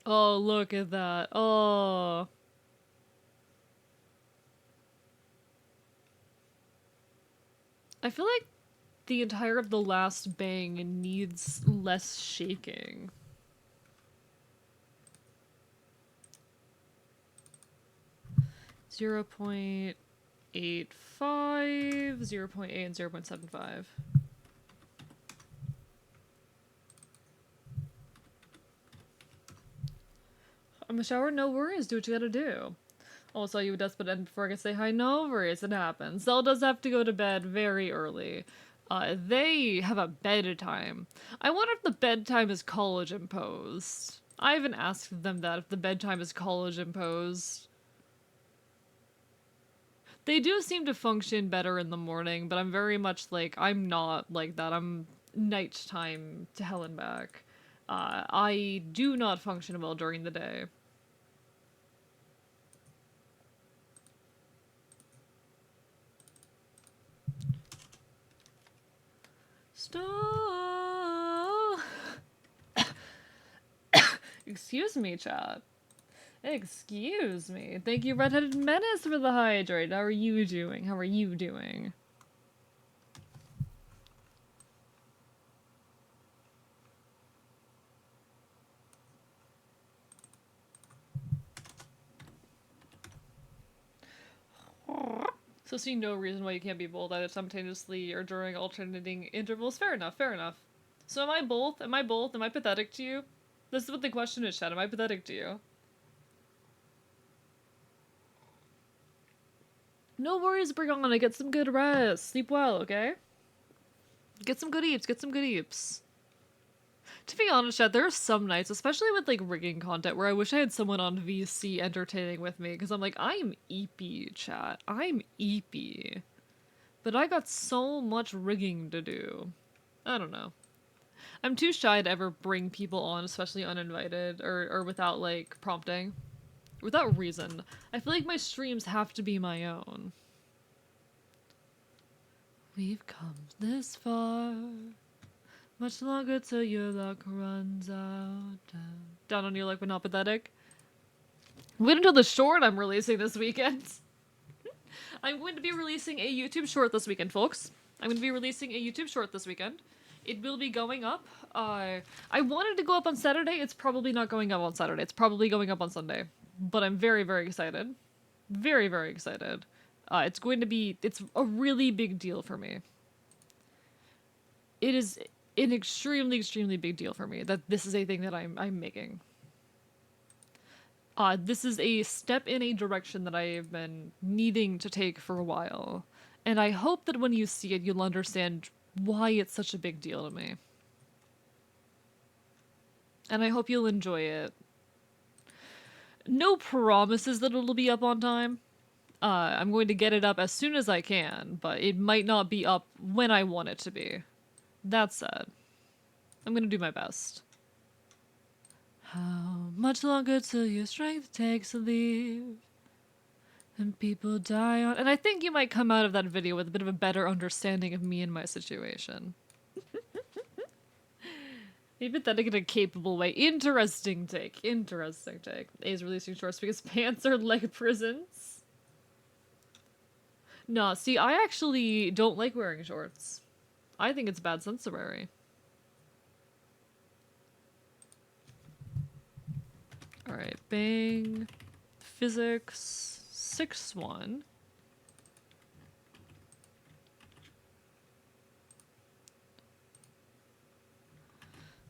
Oh, look at that. Oh. I feel like the entire of the last bang needs less shaking. Zero 0.85, 0.8, and 0.75. I'm a shower, no worries, do what you gotta do. Also, you would desperate end before I can say hi, no worries, it happens. Zell does have to go to bed very early. They have a bedtime. I wonder if the bedtime is college imposed. I haven't asked them that, if the bedtime is college imposed. They do seem to function better in the morning, but I'm very much like, I'm not like that. I'm nighttime to hell and back. I do not function well during the day. Stop. Excuse me, chat. Excuse me. Thank you, Redheaded Menace, for the hydrate. How are you doing? How are you doing? So see no reason why you can't be both either simultaneously or during alternating intervals. Fair enough, fair enough. So am I both? Am I both? Am I pathetic to you? This is what the question is, chat. Am I pathetic to you? No worries, Brigana. Get some good rest. Sleep well, okay? Get some good eeps. Get some good eeps. To be honest, chat, there are some nights, especially with like rigging content, where I wish I had someone on VC entertaining with me, because I'm like, I'm eepy, chat. I'm eepy. But I got so much rigging to do. I don't know. I'm too shy to ever bring people on, especially uninvited, or without, like, prompting. Without reason. I feel like my streams have to be my own. We've come this far. Much longer till your luck runs out. Down on your luck, but not pathetic. Wait until the short I'm releasing this weekend. I'm going to be releasing a YouTube short this weekend, folks. I'm going to be releasing a YouTube short this weekend. It will be going up. I wanted to go up on Saturday. It's probably not going up on Saturday. It's probably going up on Sunday. But I'm very, very excited. Very, very excited. It's a really big deal for me. It is an extremely, extremely big deal for me that this is a thing that I'm making. This is a step in a direction that I've been needing to take for a while. And I hope that when you see it, you'll understand why it's such a big deal to me. And I hope you'll enjoy it. No promises that it'll be up on time. I'm going to get it up as soon as I can, but it might not be up when I want it to be. That said, I'm gonna do my best. How much longer till your strength takes a leave and people die on... And I think you might come out of that video with a bit of a better understanding of me and my situation. Empathetic in a capable way. Interesting take. Interesting take. A is releasing shorts because pants are like prisons. Nah, see, I actually don't like wearing shorts. I think it's bad sensory. Alright, bang. Physics 6-1.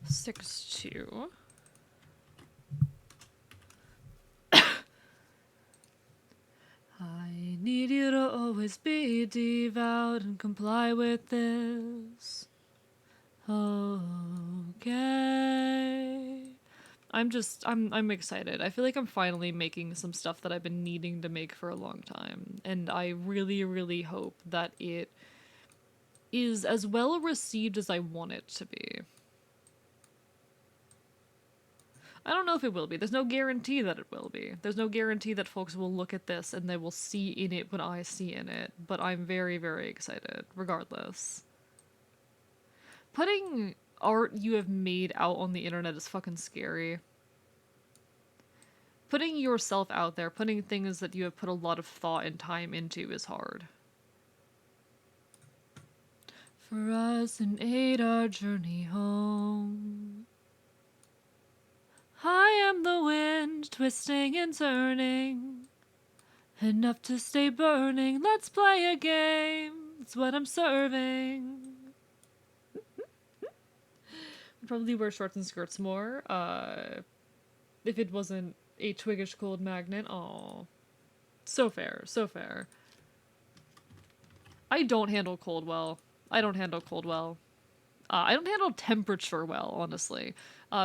Six two. I need you to always be devout and comply with this. Oh. okay. I'm excited. I feel like I'm finally making some stuff that I've been needing to make for a long time. And I really, really hope that it is as well received as I want it to be. I don't know if it will be. There's no guarantee that it will be. There's no guarantee that folks will look at this and they will see in it what I see in it. But I'm very, very excited, regardless. Putting art you have made out on the internet is fucking scary. Putting yourself out there, putting things that you have put a lot of thought and time into is hard. For us an 8-hour journey home. I am the wind, twisting and turning. Enough to stay burning. Let's play a game. It's what I'm serving. I'd probably wear shorts and skirts more. If it wasn't a twiggish cold magnet. Aw. So fair, so fair. I don't handle cold well. I don't handle cold well. I don't handle temperature well, honestly.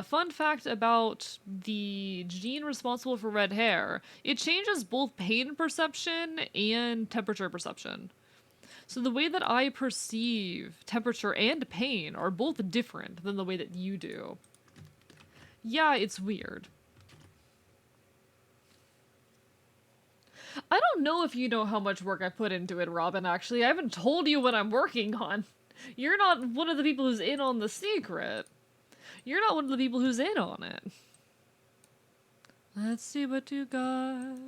Fun fact about the gene responsible for red hair. It changes both pain perception and temperature perception. So the way that I perceive temperature and pain are both different than the way that you do. Yeah, it's weird. I don't know if you know how much work I put into it, Robin, actually. I haven't told you what I'm working on. You're not one of the people who's in on the secret. You're not one of the people who's in on it. Let's see what you got.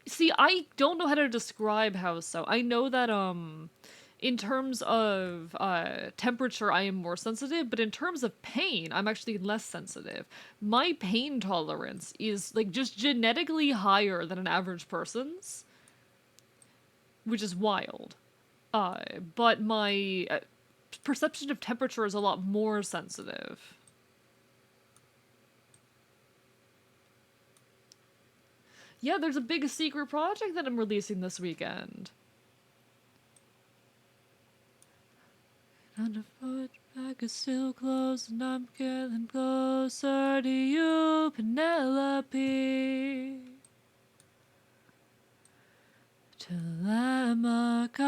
See, I don't know how to describe how so. I know that, in terms of temperature, I am more sensitive, but in terms of pain, I'm actually less sensitive. My pain tolerance is, like, just genetically higher than an average person's, which is wild. But my perception of temperature is a lot more sensitive. Yeah, there's a big secret project that I'm releasing this weekend. And a foot back is still closed, and I'm getting closer to you, Penelope. Telemachus,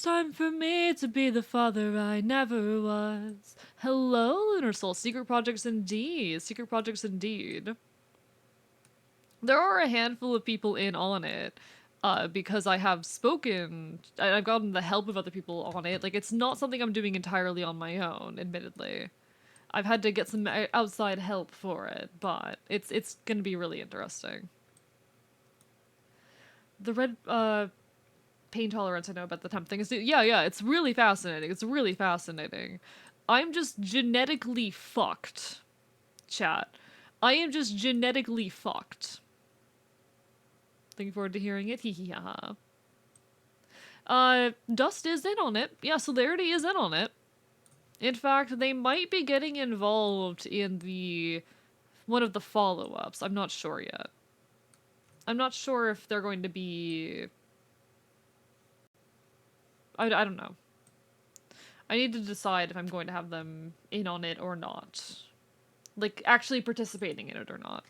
time for me to be the father I never was. Hello, Lunar Soul. Secret projects indeed. Secret projects indeed. There are a handful of people in on it, because I have spoken, I've gotten the help of other people on it. Like, it's not something I'm doing entirely on my own, admittedly. I've had to get some outside help for it, but it's gonna be really interesting. The red, pain tolerance I know about the temp thing is, yeah, it's really fascinating. It's really fascinating. I'm just genetically fucked, chat. I am just genetically fucked. Looking forward to hearing it. Hee hee ha ha. Dust is in on it. Yeah, Celerity is in on it. In fact, they might be getting involved in one of the follow-ups. I'm not sure yet. I'm not sure if they're going to be... I don't know. I need to decide if I'm going to have them in on it or not. Like, actually participating in it or not.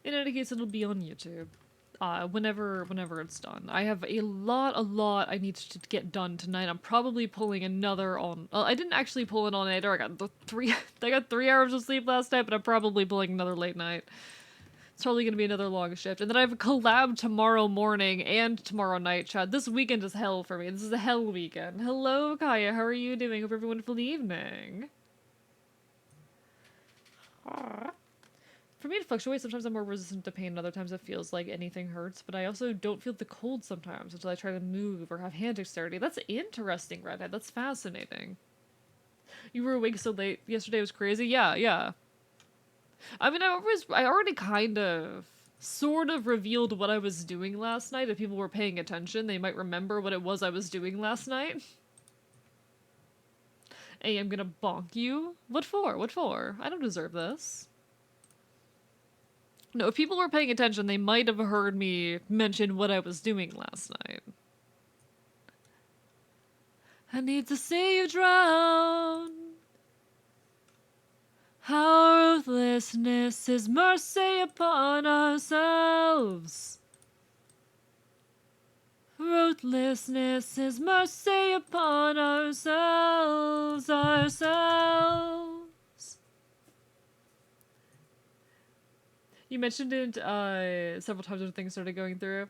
In any case, it'll be on YouTube. Whenever it's done. I have a lot I need to get done tonight. I'm probably pulling another on... Well, I didn't actually pull an all-nighter. I got 3 hours of sleep last night, but I'm probably pulling another late night. It's probably gonna be another long shift. And then I have a collab tomorrow morning and tomorrow night, chat. This weekend is hell for me. This is a hell weekend. Hello, Kaya. How are you doing? Hope you have a wonderful evening. For me, it fluctuates. Sometimes I'm more resistant to pain, and other times it feels like anything hurts, but I also don't feel the cold sometimes until I try to move or have hand dexterity. That's interesting, Redhead. That's fascinating. You were awake so late. Yesterday was crazy. Yeah. I mean, I already kind of sort of revealed what I was doing last night. If people were paying attention, they might remember what it was I was doing last night. Hey, I'm gonna bonk you? What for? What for? I don't deserve this. No, if people were paying attention, they might have heard me mention what I was doing last night. I need to see you drown. Our ruthlessness is mercy upon ourselves. Ruthlessness is mercy upon ourselves, ourselves. You mentioned it several times when things started going through.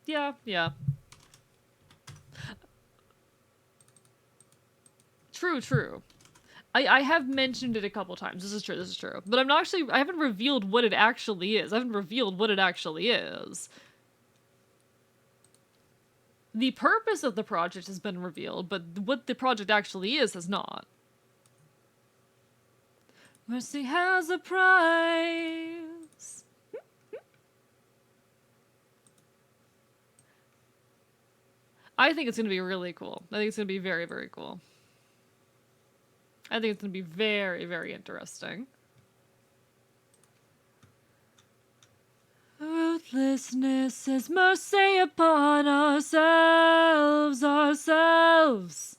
Yeah, yeah. True, true. I have mentioned it a couple times. This is true, this is true. But I'm not actually, I haven't revealed what it actually is. I haven't revealed what it actually is. The purpose of the project has been revealed, but what the project actually is has not. Mercy has a price. I think it's gonna be really cool. I think it's gonna be very, very cool. I think it's gonna be very, very interesting. Ruthlessness is mercy upon ourselves, ourselves.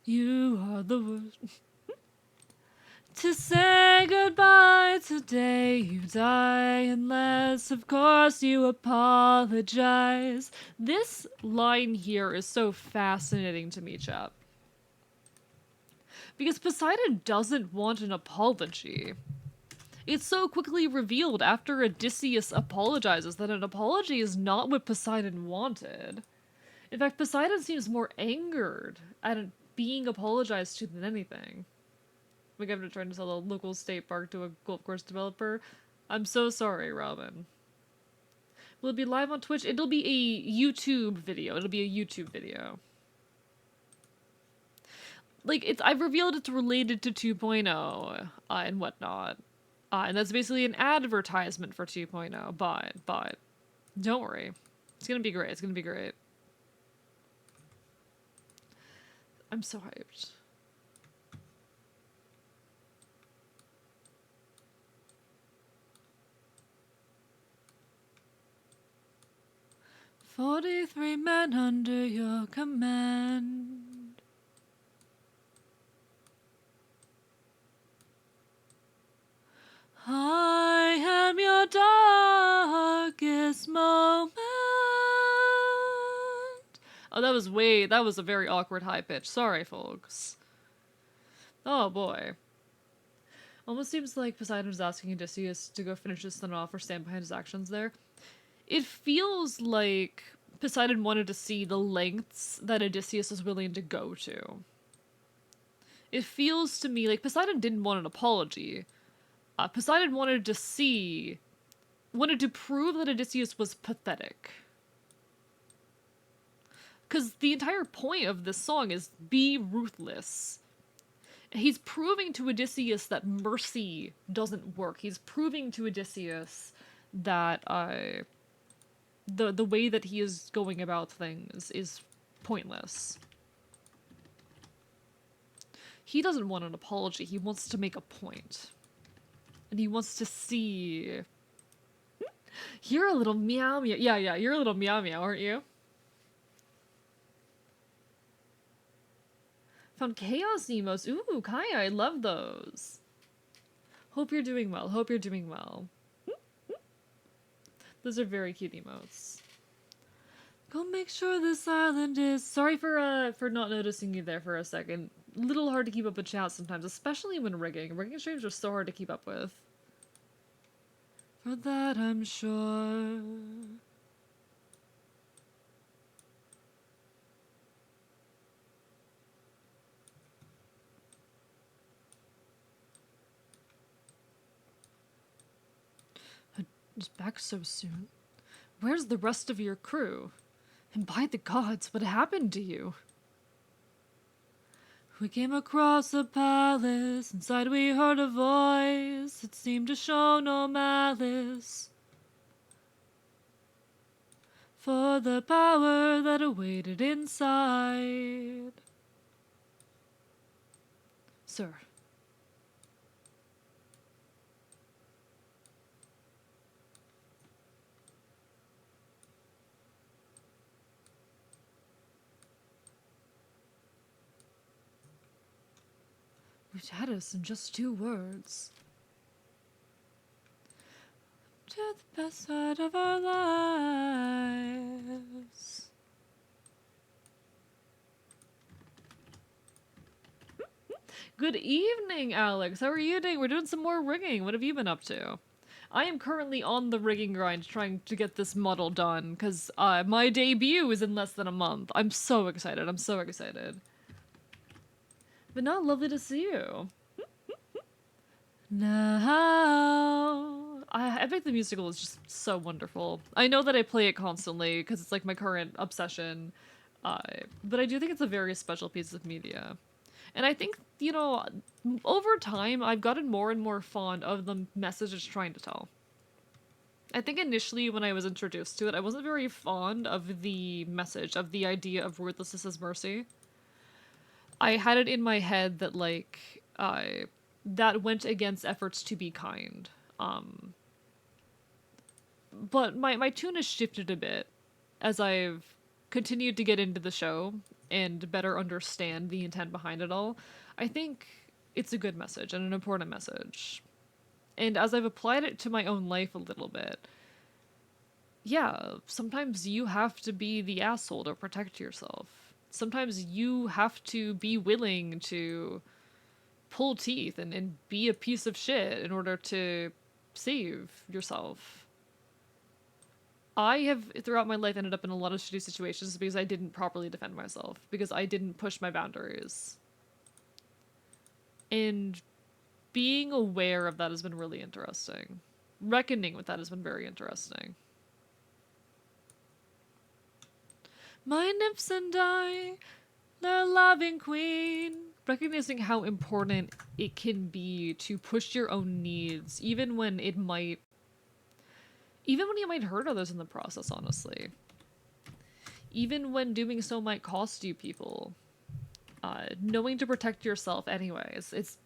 You are the worst. To say goodbye today, you die unless, of course, you apologize. This line here is so fascinating to me, chap. Because Poseidon doesn't want an apology. It's so quickly revealed after Odysseus apologizes that an apology is not what Poseidon wanted. In fact, Poseidon seems more angered at it being apologized to than anything. The governor trying to sell a local state park to a golf course developer. I'm so sorry, Robin. Will it be live on Twitch? It'll be a YouTube video. It'll be a YouTube video. Like, I've revealed it's related to 2.0 and whatnot. And that's basically an advertisement for 2.0, but don't worry. It's gonna be great. It's gonna be great. I'm so hyped. "43 men under your command. I am your darkest moment." Oh, that was a very awkward high pitch. Sorry, folks. Oh boy. Almost seems like Poseidon was asking Odysseus to go finish his son off or stand behind his actions there. It feels like Poseidon wanted to see the lengths that Odysseus was willing to go to. It feels to me like Poseidon didn't want an apology. Poseidon wanted to prove that Odysseus was pathetic. Because the entire point of this song is be ruthless. He's proving to Odysseus that mercy doesn't work. He's proving to Odysseus that the way that he is going about things is pointless. He doesn't want an apology. He wants to make a point. And he wants to see... You're a little meow meow. Yeah, you're a little meow meow, aren't you? Found chaos emotes. Ooh, Kaya, I love those. Hope you're doing well. Hope you're doing well. Those are very cute emotes. Go make sure this island is... Sorry for not noticing you there for a second. Little hard to keep up with chat sometimes, especially when rigging. Rigging streams are so hard to keep up with. For that, I'm sure. Just back so soon. Where's the rest of your crew? And by the gods, what happened to you? We came across a palace. Inside we heard a voice. It seemed to show no malice. for the power that awaited inside. Sir. Which had us in just 2 words. To the best side of our lives. Good evening, Alex. How are you doing? We're doing some more rigging. What have you been up to? I am currently on the rigging grind trying to get this model done because my debut is in less than a month. I'm so excited. I'm so excited. But not lovely to see you. Now, Epic the Musical is just so wonderful. I know that I play it constantly because it's like my current obsession, but I do think it's a very special piece of media. And I think, you know, over time, I've gotten more and more fond of the message it's trying to tell. I think initially when I was introduced to it, I wasn't very fond of the message, of the idea of ruthlessness as mercy. I had it in my head that, like, that went against efforts to be kind. But my tune has shifted a bit as I've continued to get into the show and better understand the intent behind it all. I think it's a good message and an important message. And as I've applied it to my own life a little bit, yeah, sometimes you have to be the asshole to protect yourself. Sometimes you have to be willing to pull teeth and be a piece of shit in order to save yourself. I have, throughout my life, ended up in a lot of shitty situations because I didn't properly defend myself, because I didn't push my boundaries. And being aware of that has been really interesting. Reckoning with that has been very interesting. My nymphs and I, their loving queen. Recognizing how important it can be to push your own needs, even when you might hurt others in the process, honestly. Even when doing so might cost you people. Knowing to protect yourself anyways, it's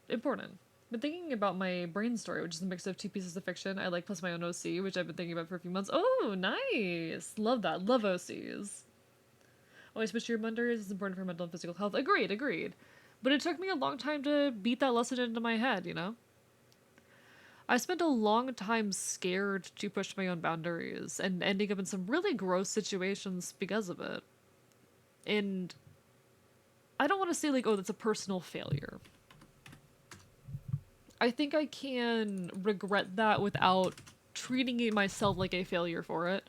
important. Been thinking about my brain story, which is a mix of 2 pieces of fiction I like plus my own OC, which I've been thinking about for a few months. Oh, nice! Love that. Love OCs. Always push your boundaries is important for mental and physical health. Agreed. But it took me a long time to beat that lesson into my head, you know? I spent a long time scared to push my own boundaries and ending up in some really gross situations because of it. And I don't want to say, like, oh, that's a personal failure. I think I can regret that without treating it myself like a failure for it.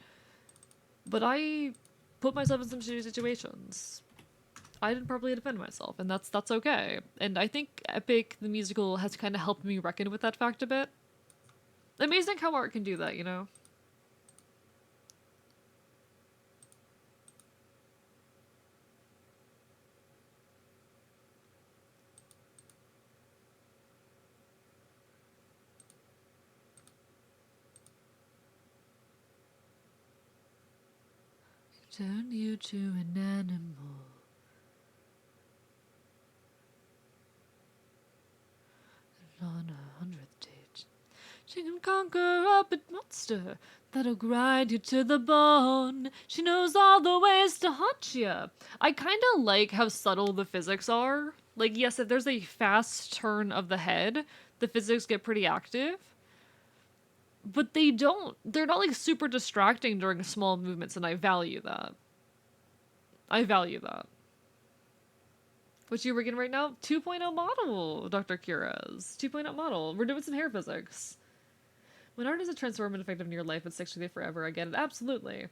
But I put myself in some shitty situations. I didn't properly defend myself, and that's okay. And I think Epic the Musical has kind of helped me reckon with that fact a bit. Amazing how art can do that, you know? Turn you to an animal. On 100th date, she can conquer a big monster that'll grind you to the bone. She knows all the ways to haunt you. I kind of like how subtle the physics are. Like, yes, if there's a fast turn of the head, the physics get pretty active. But they're not like super distracting during small movements, and I value that. What you rigging right now? 2.0 model, Dr. Kira's. 2.0 model. We're doing some hair physics. When art is a transformative effect in your life, it's sexually forever. I get it. Absolutely.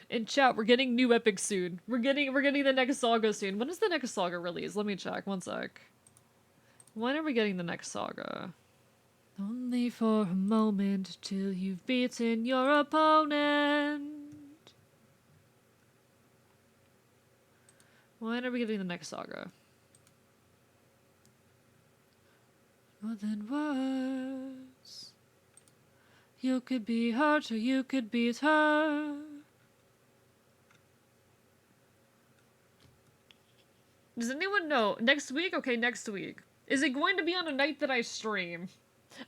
In chat, we're getting new epic soon. We're getting the next saga soon. When is the next saga release? Let me check. One sec. When are we getting the next saga? Only for a moment till you've beaten your opponent. When are we getting the next saga? More than words. You could be hurt or you could beat her. Does anyone know? Next week? Okay, next week. Is it going to be on a night that I stream?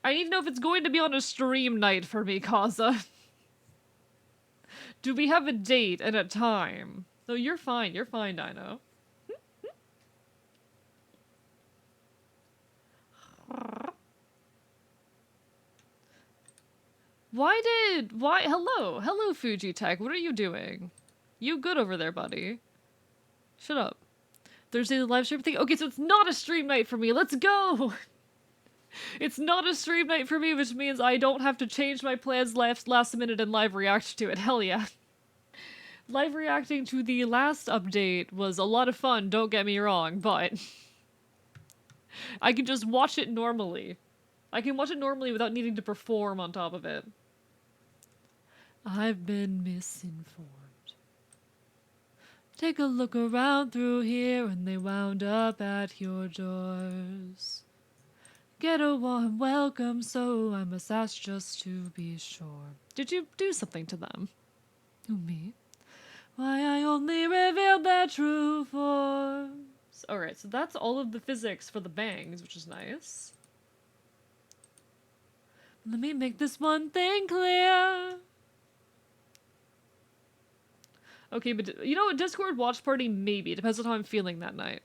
I need to know if it's going to be on a stream night for me, Kaza. Do we have a date and a time? No, you're fine, Dino. Hello, Fuji Tech, what are you doing? You good over there, buddy? Shut up. Thursday the live stream thing? Okay, so it's not a stream night for me, let's go! It's not a stream night for me, which means I don't have to change my plans last minute and live react to it, hell yeah. Live reacting to the last update was a lot of fun, don't get me wrong, but I can just watch it normally. I can watch it normally without needing to perform on top of it. I've been misinformed. Take a look around through here and they wound up at your doors. Get a warm welcome, so I must ask just to be sure. Did you do something to them? Who, me? Why, I only revealed their true forms. Alright, so that's all of the physics for the bangs, which is nice. Let me make this one thing clear. Okay, but you know, a Discord watch party, maybe. It depends on how I'm feeling that night.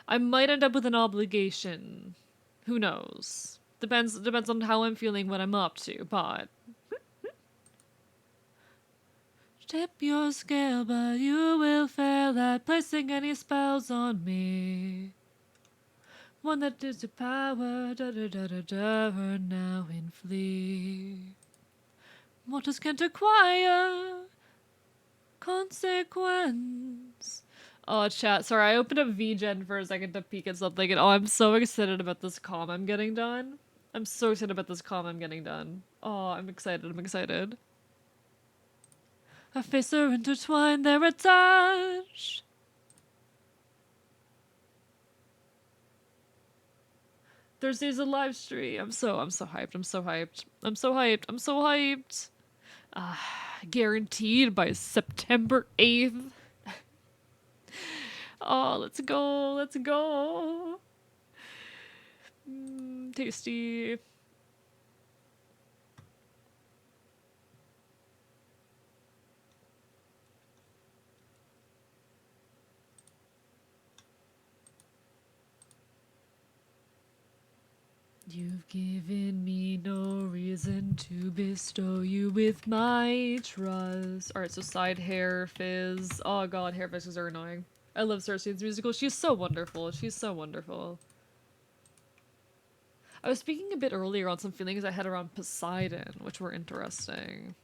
I might end up with an obligation. Who knows? Depends on how I'm feeling, what I'm up to, but... Tip your scale, but you will fail at placing any spells on me. One that is to power, da-da-da-da-da, now and flee. Mortals can't acquire consequence. Oh, chat. Sorry, I opened up VGen for a second to peek at something, and oh, I'm so excited about this comm I'm getting done. I'm so excited about this comm I'm getting done. Oh, I'm excited. I'm excited. Our faces are intertwined, they're attached. Thursday's a live stream. I'm so hyped. I'm so hyped. I'm so hyped. I'm so hyped. Guaranteed by September 8th. Oh, let's go. Let's go. Tasty. You've given me no reason to bestow you with my trust. Alright, so side hair fizz. Oh god, hair fizzes are annoying. I love Cersei's musical. She's so wonderful. She's so wonderful. I was speaking a bit earlier on some feelings I had around Poseidon, which were interesting.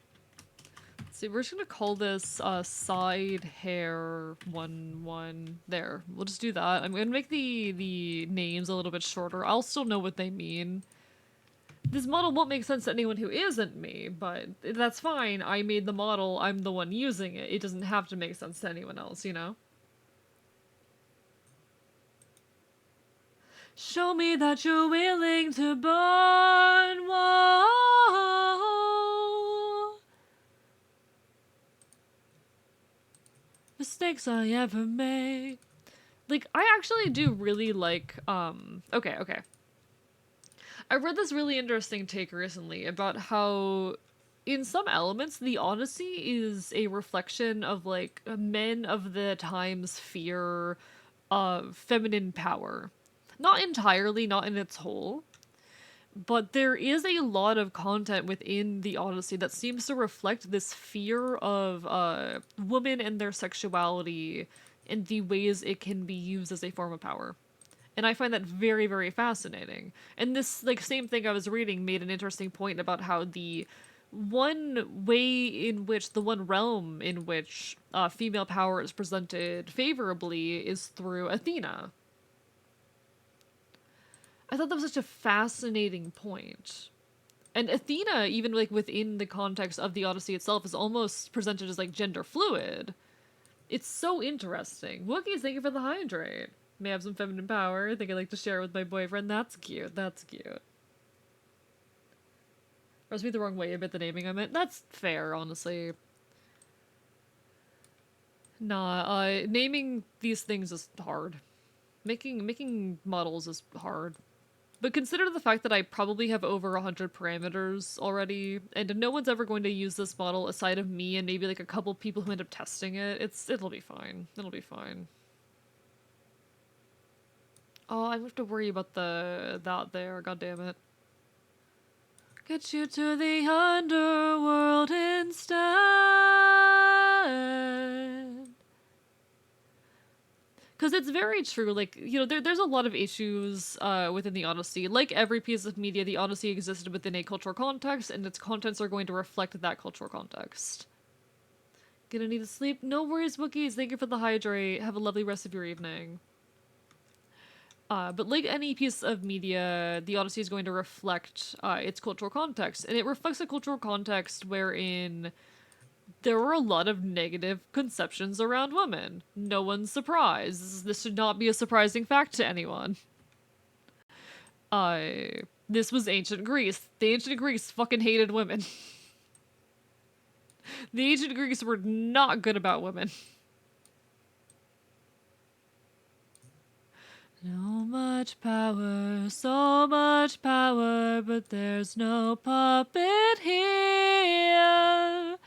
Let's see, we're just gonna call this side hair 1-1. There, we'll just do that. I'm gonna make the names a little bit shorter. I'll still know what they mean. This model won't make sense to anyone who isn't me, but that's fine. I made the model, I'm the one using it. It doesn't have to make sense to anyone else, you know? Show me that you're willing to burn. Whoa. Mistakes I ever made. Like, I actually do really like, okay. I read this really interesting take recently about how, in some elements, the Odyssey is a reflection of, like, men of the time's fear of feminine power. Not entirely, not in its whole, but there is a lot of content within the Odyssey that seems to reflect this fear of women and their sexuality and the ways it can be used as a form of power. And I find that very, very fascinating. And this, like, same thing I was reading made an interesting point about how the one way in which, the one realm in which female power is presented favorably is through Athena. I thought that was such a fascinating point. And Athena, even like within the context of the Odyssey itself, is almost presented as like gender fluid. It's so interesting. Wookiees, thank you for the hydrate. May have some feminine power. I think I'd like to share it with my boyfriend. That's cute. That's cute. Rubs me the wrong way a bit the naming I meant. That's fair, honestly. Nah, naming these things is hard. Making models is hard. But consider the fact that I probably have over 100 parameters already, and no one's ever going to use this model aside of me and maybe like a couple people who end up testing it. It'll be fine. It'll be fine. Oh, I have to worry about that there. God damn it. Get you to the underworld instead. Because it's very true, like, you know, there's a lot of issues within the Odyssey. Like every piece of media, the Odyssey existed within a cultural context, and its contents are going to reflect that cultural context. Gonna need to sleep? No worries, Wookiees. Thank you for the hydrate. Have a lovely rest of your evening. But like any piece of media, the Odyssey is going to reflect its cultural context. And it reflects a cultural context wherein there were a lot of negative conceptions around women. No one's surprised. This should not be a surprising fact to anyone. This was ancient Greece. The ancient Greeks fucking hated women. The ancient Greeks were not good about women. So much power, but there's no puppet here.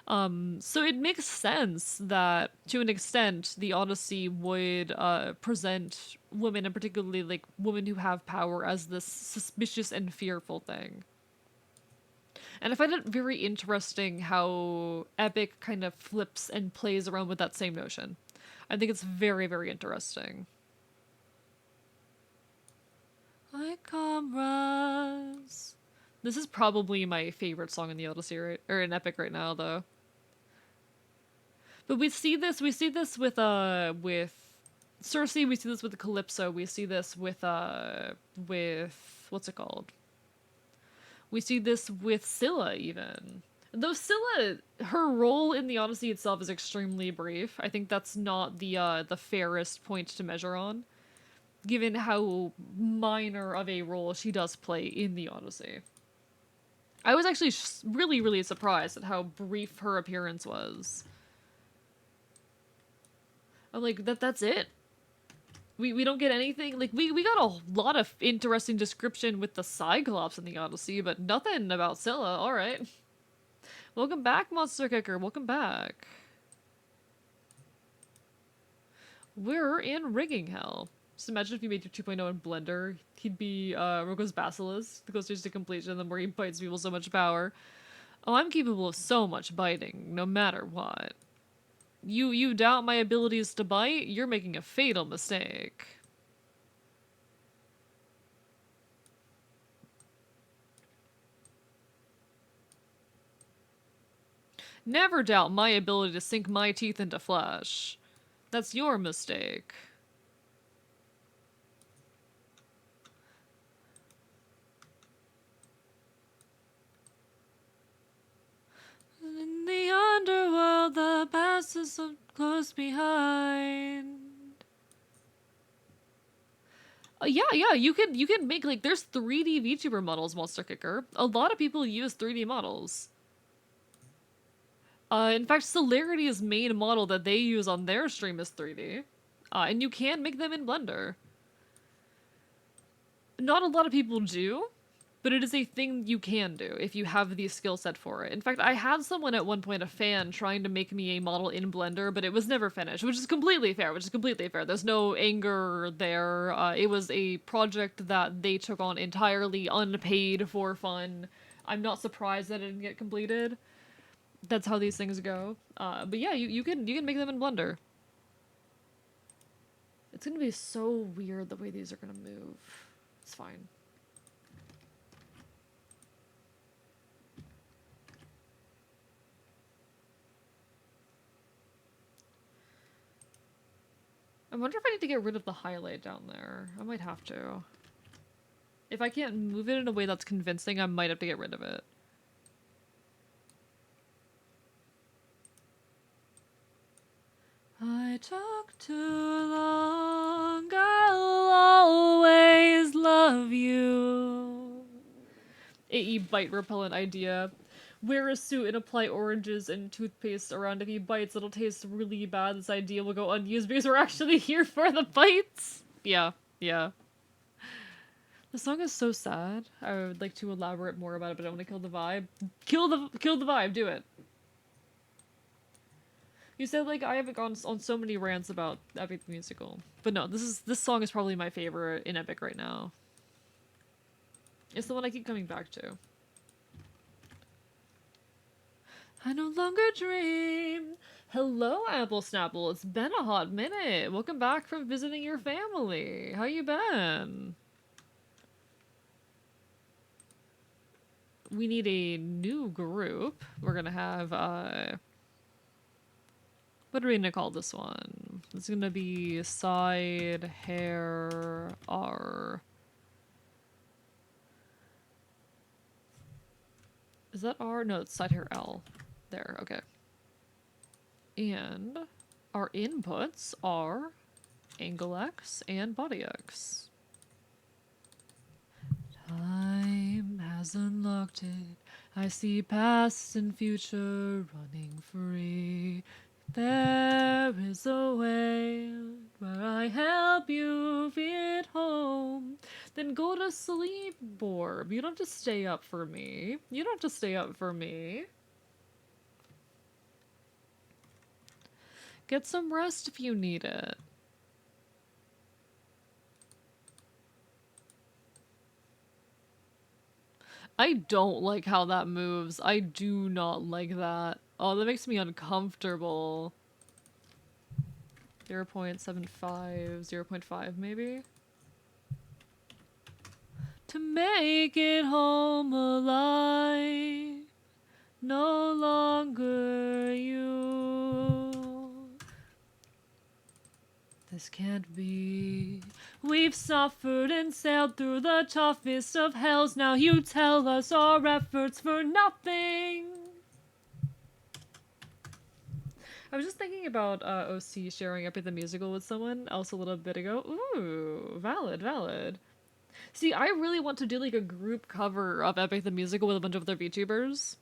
So it makes sense that, to an extent, the Odyssey would present women, and particularly like women who have power, as this suspicious and fearful thing. And I find it very interesting how Epic kind of flips and plays around with that same notion. I think it's very, very interesting. My comrades. This is probably my favorite song in the Odyssey, right? Or in Epic right now, though. But we see this with Circe, we see this with Calypso, we see this with what's it called? We see this with Scylla, even. Though Scylla, her role in the Odyssey itself is extremely brief. I think that's not the fairest point to measure on, given how minor of a role she does play in the Odyssey. I was actually really, really surprised at how brief her appearance was. I'm like, that's it? We don't get anything? Like, we got a lot of interesting description with the Cyclops in the Odyssey, but nothing about Scylla. Alright. Welcome back, Monster Kicker. Welcome back. We're in rigging hell. Just imagine if you made your 2.0 in Blender. He'd be Roko's Basilisk, the Ghost Stage to Completion, then where he bites people so much power. Oh, I'm capable of so much biting, no matter what. You doubt my abilities to bite? You're making a fatal mistake. Never doubt my ability to sink my teeth into flesh. That's your mistake. In the underworld, the past is so close behind. Yeah, you can make, like, there's 3D VTuber models, Monster Kicker. A lot of people use 3D models. In fact, Celerity's main model that they use on their stream is 3D. And you can make them in Blender. Not a lot of people do, but it is a thing you can do if you have the skill set for it. In fact, I had someone at one point, a fan, trying to make me a model in Blender, but it was never finished, which is completely fair, There's no anger there. It was a project that they took on entirely unpaid for fun. I'm not surprised that it didn't get completed. That's how these things go. But yeah, you can make them in Blender. It's gonna be so weird the way these are gonna move. It's fine. I wonder if I need to get rid of the highlight down there. I might have to. If I can't move it in a way that's convincing, I might have to get rid of it. I took too long, I'll always love you. AE bite repellent idea. wear a suit and apply oranges and toothpaste around. If he bites, it'll taste really bad. This idea will go unused because we're actually here for the bites. Yeah, yeah. The song is so sad. I would like to elaborate more about it, but I don't want to kill the vibe. Kill the vibe. Do it. You said like I haven't gone on so many rants about Epic the Musical, but no, this song is probably my favorite in Epic right now. It's the one I keep coming back to. I no longer dream. Hello, Apple Snapple. It's been a hot minute. Welcome back from visiting your family. How you been? We need a new group. We're gonna have, what are we gonna call this one? It's gonna be side hair R. Is that R? No, it's side hair L. There, okay. And our inputs are angle X and body X. Time has unlocked it. I see past and future running free. There is a way where I help you get home. Then go to sleep, Borb. You don't have to stay up for me. You don't have to stay up for me. Get some rest if you need it. I don't like how that moves. I do not like that. Oh, that makes me uncomfortable. 0.75, 0.5 maybe? To make it home alive, no longer you. This can't be. We've suffered and sailed through the toughest of hells. Now you tell us our efforts for nothing. I was just thinking about OC sharing Epic the Musical with someone else a little bit ago. Ooh, valid, valid. See, I really want to do like a group cover of Epic the Musical with a bunch of other VTubers.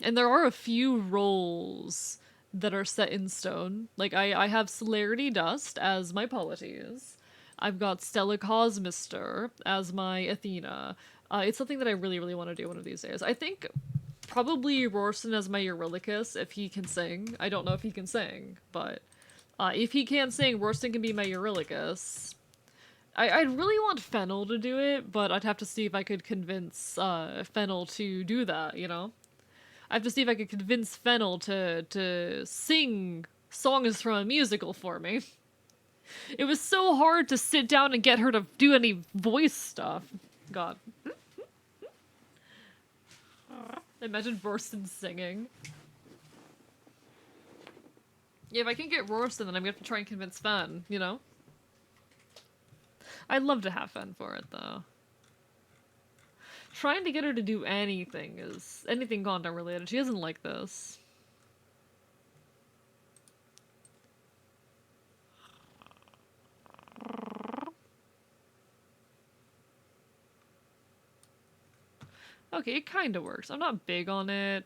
And there are a few roles that are set in stone. Like, I have Celerity Dust as my Polities. I've got Stella Cosmister as my Athena. It's something that I really, really want to do one of these days. I think probably Rorston as my Eurylicus, if he can sing. I don't know if he can sing, but if he can sing, Rorston can be my Eurylicus. I'd really want Fennel to do it, but I'd have to see if I could convince Fennel to do that, you know? I have to see if I could convince Fennel to sing songs from a musical for me. It was so hard to sit down and get her to do any voice stuff. God. Imagine Rorston singing. Yeah, if I can get Rorston, then I'm gonna have to try and convince Fen, you know? I'd love to have Fen for it, though. Trying to get her to do anything content related. She doesn't like this. Okay, it kind of works. I'm not big on it.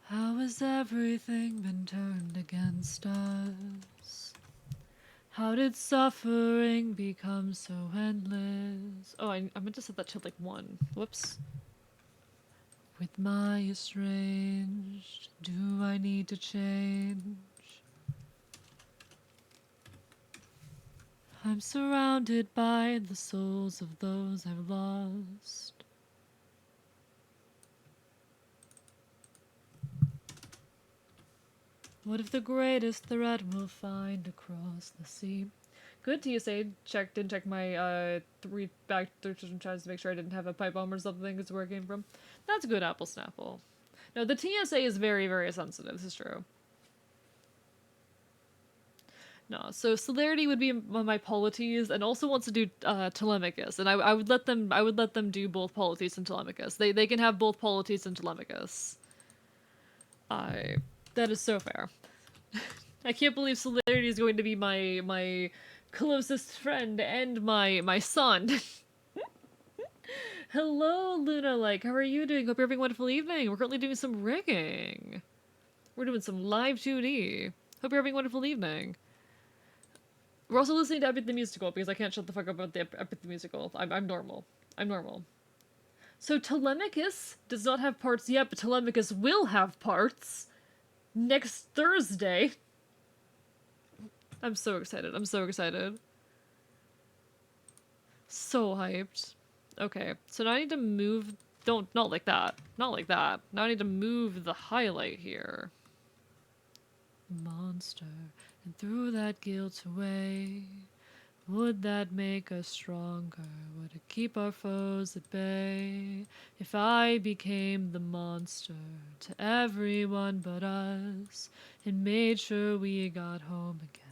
How has everything been turned against us? How did suffering become so endless? Oh, I meant to set that to like 1. Whoops. With my estranged, do I need to change? I'm surrounded by the souls of those I've lost. What if the greatest threat we'll find across the sea? Good TSA. Didn't check my 3 back 13 tries to make sure I didn't have a pipe bomb or something. It's where it came from. That's good, Apple Snapple. No, the TSA is very, very sensitive. This is true. No, so Celerity would be my Polities, and also wants to do Telemachus, and I would let them do both Polities and Telemachus. They can have both Polities and Telemachus. That is so fair. I can't believe Celerity is going to be my closest friend and my son. Hello, Luna. Like, how are you doing? Hope you're having a wonderful evening. We're currently doing some rigging. We're doing some live 2D. Hope you're having a wonderful evening. We're also listening to Epic the Musical because I can't shut the fuck up about the Epic the Musical. I'm normal. I'm normal. So Telemachus does not have parts yet, but Telemachus will have parts next Thursday. I'm so excited. I'm so excited. So hyped. Okay, so now I need to move... not like that. Not like that. Now I need to move the highlight here. Monster, and threw that guilt away. Would that make us stronger? Would it keep our foes at bay? If I became the monster to everyone but us, and made sure we got home again.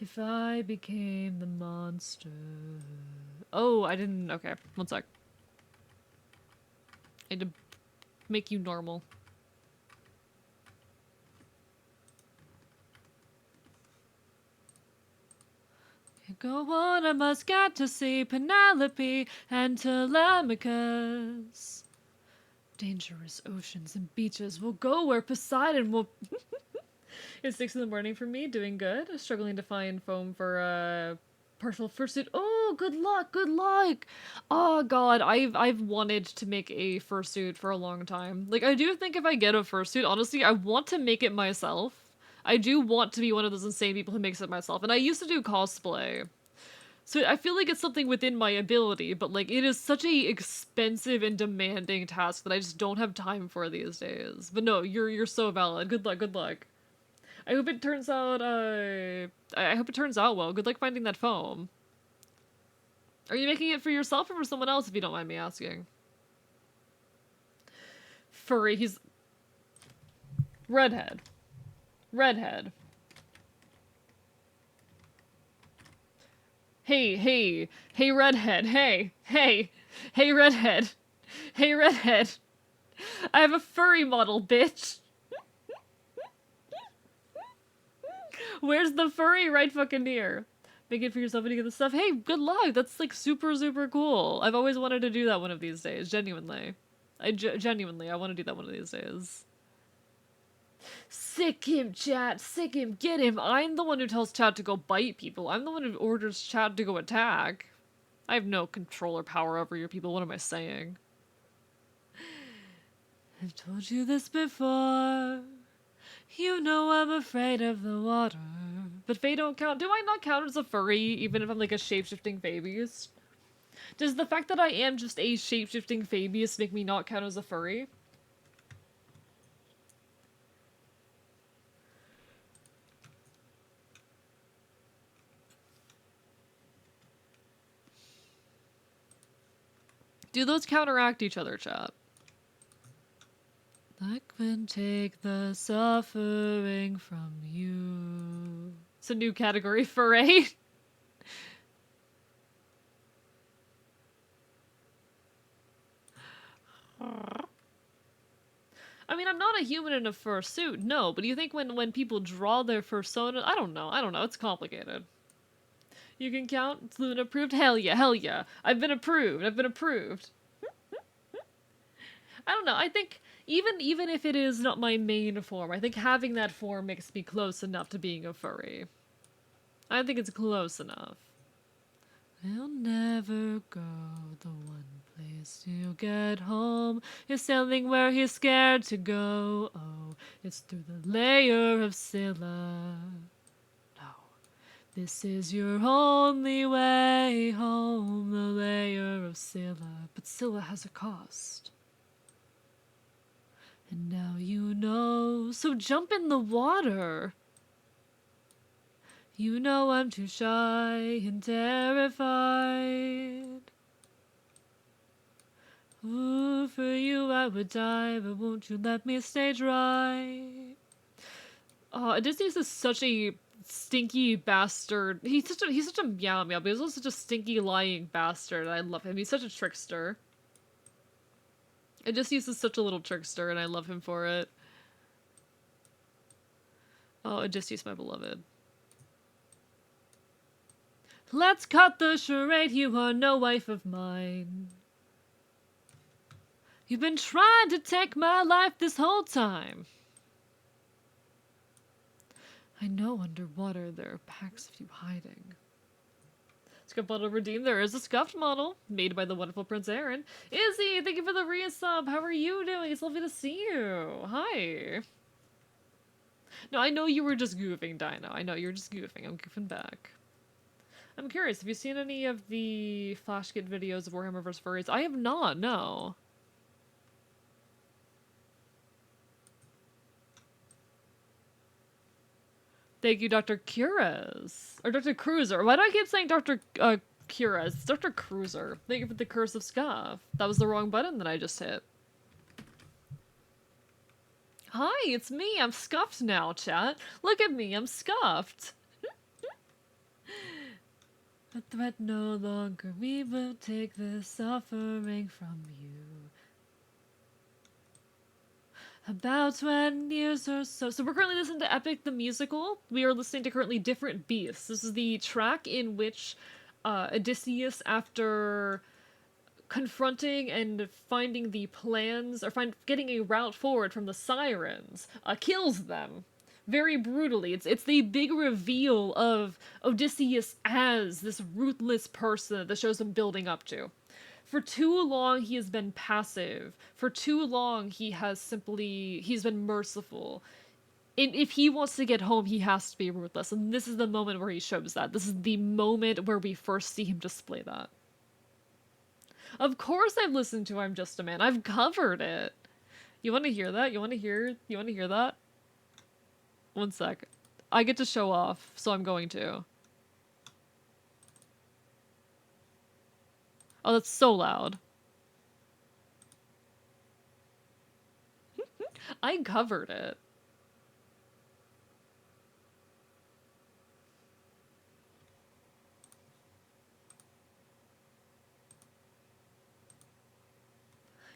If I became the monster... Oh, I didn't... Okay, one sec. I need to make you normal. Go on, I must get to see Penelope and Telemachus. Dangerous oceans and beaches. We'll go where Poseidon will... It's 6 in the morning for me, doing good. Struggling to find foam for a partial fursuit. Oh, good luck, good luck! Oh god, I've wanted to make a fursuit for a long time. Like, I do think if I get a fursuit, honestly, I want to make it myself. I do want to be one of those insane people who makes it myself. And I used to do cosplay. So I feel like it's something within my ability, but like it is such a expensive and demanding task that I just don't have time for these days. But no, you're so valid. Good luck, good luck. I hope it turns out I hope it turns out well. Good luck finding that foam. Are you making it for yourself or for someone else, if you don't mind me asking? Furry, he's redhead. Redhead. Hey, redhead, hey, redhead. Hey, redhead. I have a furry model, bitch. Where's the furry right fucking here? Make it for yourself and you get the stuff. Hey, good luck. That's like super, super cool. I've always wanted to do that one of these days, genuinely. Genuinely, I want to do that one of these days. Sick him, chat. Sick him. Get him. I'm the one who tells chat to go bite people. I'm the one who orders chat to go attack. I have no control or power over your people. What am I saying? I've told you this before. You know I'm afraid of the water. But Faye don't count. Do I not count as a furry, even if I'm like a shape-shifting Fae beast? Does the fact that I am just a shape-shifting Fae beast make me not count as a furry? Do those counteract each other, chat? I can take the suffering from you. It's a new category, furry. I mean, I'm not a human in a fursuit, no, but do you think when people draw their fursona... I don't know, it's complicated. You can count? It's Luna approved? Hell yeah. I've been approved. I don't know, I think... Even if it is not my main form, I think having that form makes me close enough to being a furry. I think it's close enough. I'll never go the one place to get home. Is sailing where he's scared to go. Oh, it's through the layer of Scylla. No, this is your only way home, the layer of Scylla. But Scylla has a cost. And now you know, so jump in the water. You know I'm too shy and terrified. Ooh, for you I would die, but won't you let me stay dry? Oh, Odysseus is such a stinky bastard. He's such a meow meow, but he's also such a stinky lying bastard. I love him. He's such a trickster. Odysseus is such a little trickster, and I love him for it. Oh, Odysseus, my beloved. Let's cut the charade, you are no wife of mine. You've been trying to take my life this whole time. I know underwater there are packs of you hiding. Scuffed model redeemed. There is a scuffed model made by the wonderful Prince Aaron. Izzy, thank you for the resub. How are you doing? It's lovely to see you. Hi. No, I know you were just goofing, Dino. I know you're just goofing. I'm goofing back. I'm curious, have you seen any of the Flash Kit videos of Warhammer vs. Furries? I have not, no. Thank you, Dr. Cures. Or Dr. Cruiser. Why do I keep saying Dr. Cures? It's Dr. Cruiser. Thank you for the Curse of Scuff. That was the wrong button that I just hit. Hi, it's me. I'm scuffed now, chat. Look at me. I'm scuffed. A threat no longer. We will take this suffering from you. About 20 years or so. So we're currently listening to Epic the Musical. We are listening to currently Different Beasts. This is the track in which Odysseus, after confronting and finding the plans, or getting a route forward from the Sirens, kills them. Very brutally. It's the big reveal of Odysseus as this ruthless person that the show's been building up to. For too long, he has been passive. For too long, he's been merciful. If he wants to get home, he has to be ruthless. And this is the moment where he shows that. This is the moment where we first see him display that. Of course I've listened to I'm Just a Man. I've covered it. You want to hear that? You want to hear that? One sec. I get to show off, so I'm going to. Oh, that's so loud. I covered it.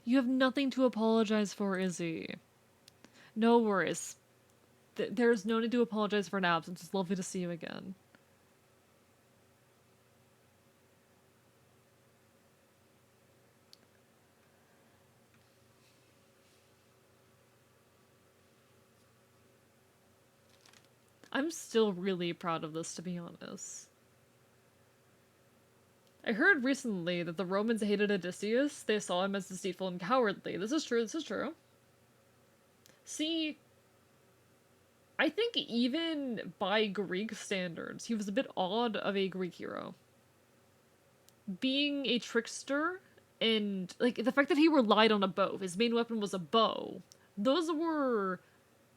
You have nothing to apologize for, Izzy. No worries. There's no need to apologize for an absence. It's lovely to see you again. I'm still really proud of this, to be honest. I heard recently that the Romans hated Odysseus. They saw him as deceitful and cowardly. This is true, this is true. See, I think even by Greek standards, he was a bit odd of a Greek hero. Being a trickster, and, like, the fact that he relied on a bow, his main weapon was a bow, those were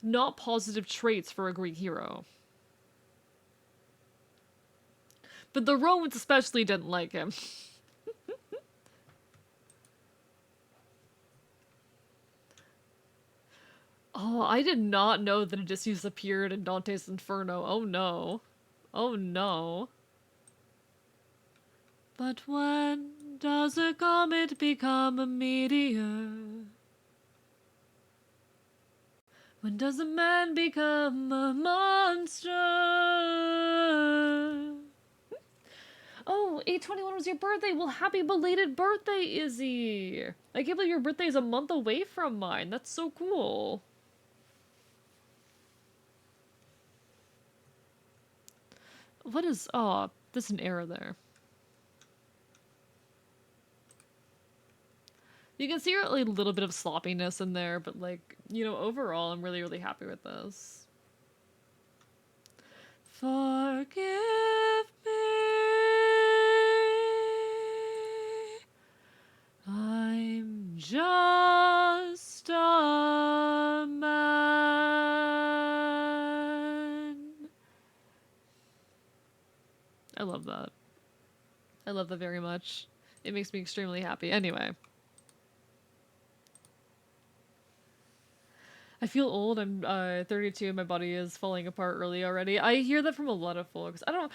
not positive traits for a Greek hero. But the Romans especially didn't like him. Oh, I did not know that Odysseus appeared in Dante's Inferno. Oh no. Oh no. But when does a comet become a meteor? When does a man become a monster? Oh, 8/21 was your birthday. Well, happy belated birthday, Izzy. I can't believe your birthday is a month away from mine. That's so cool. What is... Oh, there's an error there. You can see a little bit of sloppiness in there, but, like, you know, overall, I'm really, really happy with this. Forgive me. I'm just a man. I love that. I love that very much. It makes me extremely happy. Anyway. I feel old. I'm 32 and my body is falling apart early already. I hear that from a lot of folks. I don't know.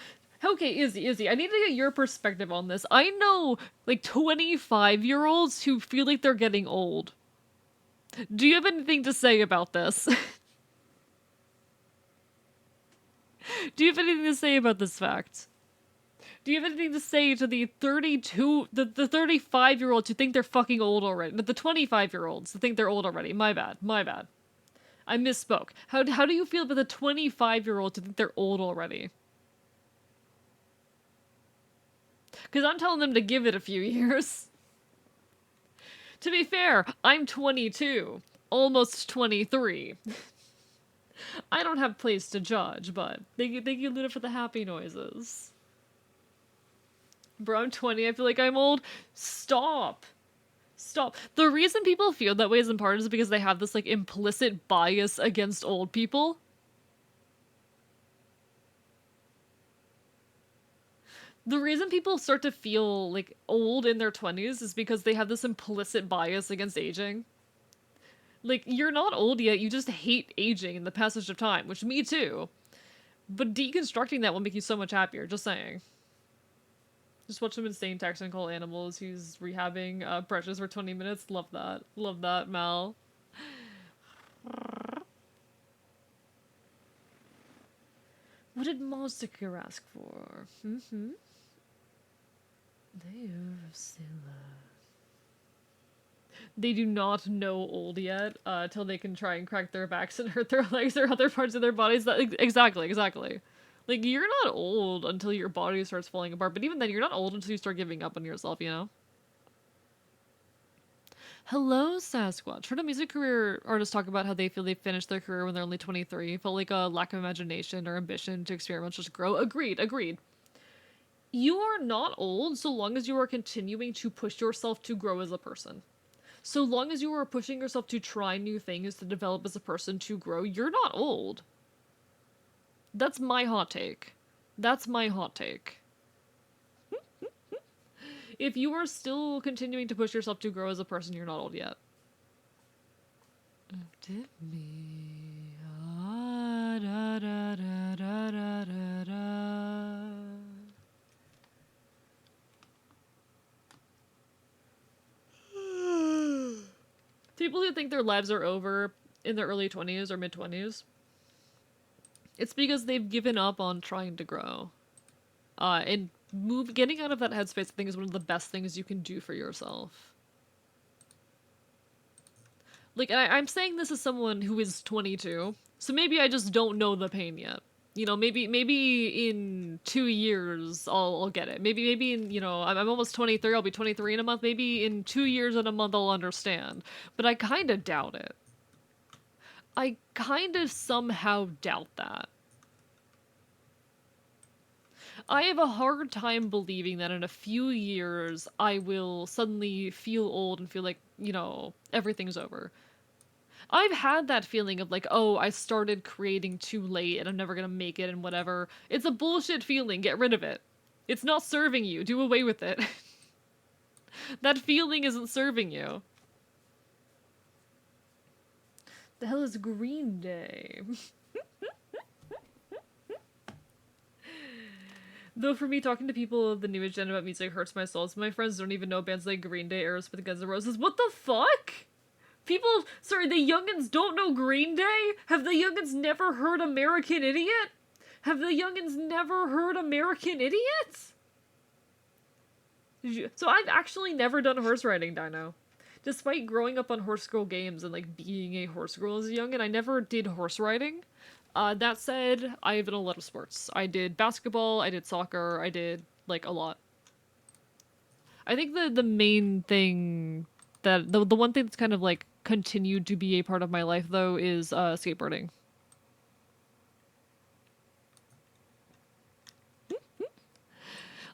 Okay, Izzy, I need to get your perspective on this. I know, like, 25-year-olds who feel like they're getting old. Do you have anything to say about this? Do you have anything to say about this fact? Do you have anything to say to the 35-year-olds who think they're fucking old already? The 25-year-olds who think they're old already. My bad. I misspoke. How do you feel about the 25-year-olds who think they're old already? Because I'm telling them to give it a few years. To be fair, I'm 22. Almost 23. I don't have place to judge, but thank you, Luna, for the happy noises. Bro, I'm 20. I feel like I'm old. Stop. The reason people feel that way is in part is because they have this, like, implicit bias against old people. The reason people start to feel, like, old in their 20s is because they have this implicit bias against aging. Like, you're not old yet, you just hate aging and the passage of time, which me too. But deconstructing that will make you so much happier, just saying. Just watch some insane text and call animals who's rehabbing Precious for 20 minutes. Love that. Love that, Mal. What did Monster ask for? They do not know old yet, till they can try and crack their backs and hurt their legs or other parts of their bodies. Exactly. Like, you're not old until your body starts falling apart, but even then, you're not old until you start giving up on yourself, you know? Hello, Sasquatch. Heard a music career artist talk about how they feel they finished their career when they're only 23. Felt like a lack of imagination or ambition to experiment, just grow. Agreed. You are not old so long as you are continuing to push yourself to grow as a person. So long as you are pushing yourself to try new things, to develop as a person, to grow, you're not old. That's my hot take. If you are still continuing to push yourself to grow as a person, you're not old yet. Dip me. Da, da, da, da, da, da, da. People who think their lives are over in their early 20s or mid 20s, it's because they've given up on trying to grow. And getting out of that headspace, I think, is one of the best things you can do for yourself. Like, I'm saying this as someone who is 22, so maybe I just don't know the pain yet. You know, maybe in 2 years I'll get it. Maybe in, you know, I'm almost 23, I'll be 23 in a month. Maybe in 2 years and a month I'll understand. But I kind of doubt it. I kind of somehow doubt that. I have a hard time believing that in a few years I will suddenly feel old and feel like, you know, everything's over. I've had that feeling of like, oh, I started creating too late and I'm never gonna make it and whatever. It's a bullshit feeling. Get rid of it. It's not serving you. Do away with it. That feeling isn't serving you. The hell is Green Day? Though for me, talking to people of the newest gen about music hurts my soul. So my friends don't even know bands like Green Day, Aerosmith, Guns N' Roses. What the fuck? The youngins don't know Green Day? Have the youngins never heard American Idiot? Have the youngins never heard American Idiot? So I've actually never done horse riding, Dino. Despite growing up on horse girl games and like being a horse girl as a youngin', I never did horse riding. That said, I've done a lot of sports. I did basketball, I did soccer, I did, like, a lot. I think the main thing that, the one thing that's kind of, like, continued to be a part of my life, though, is, skateboarding.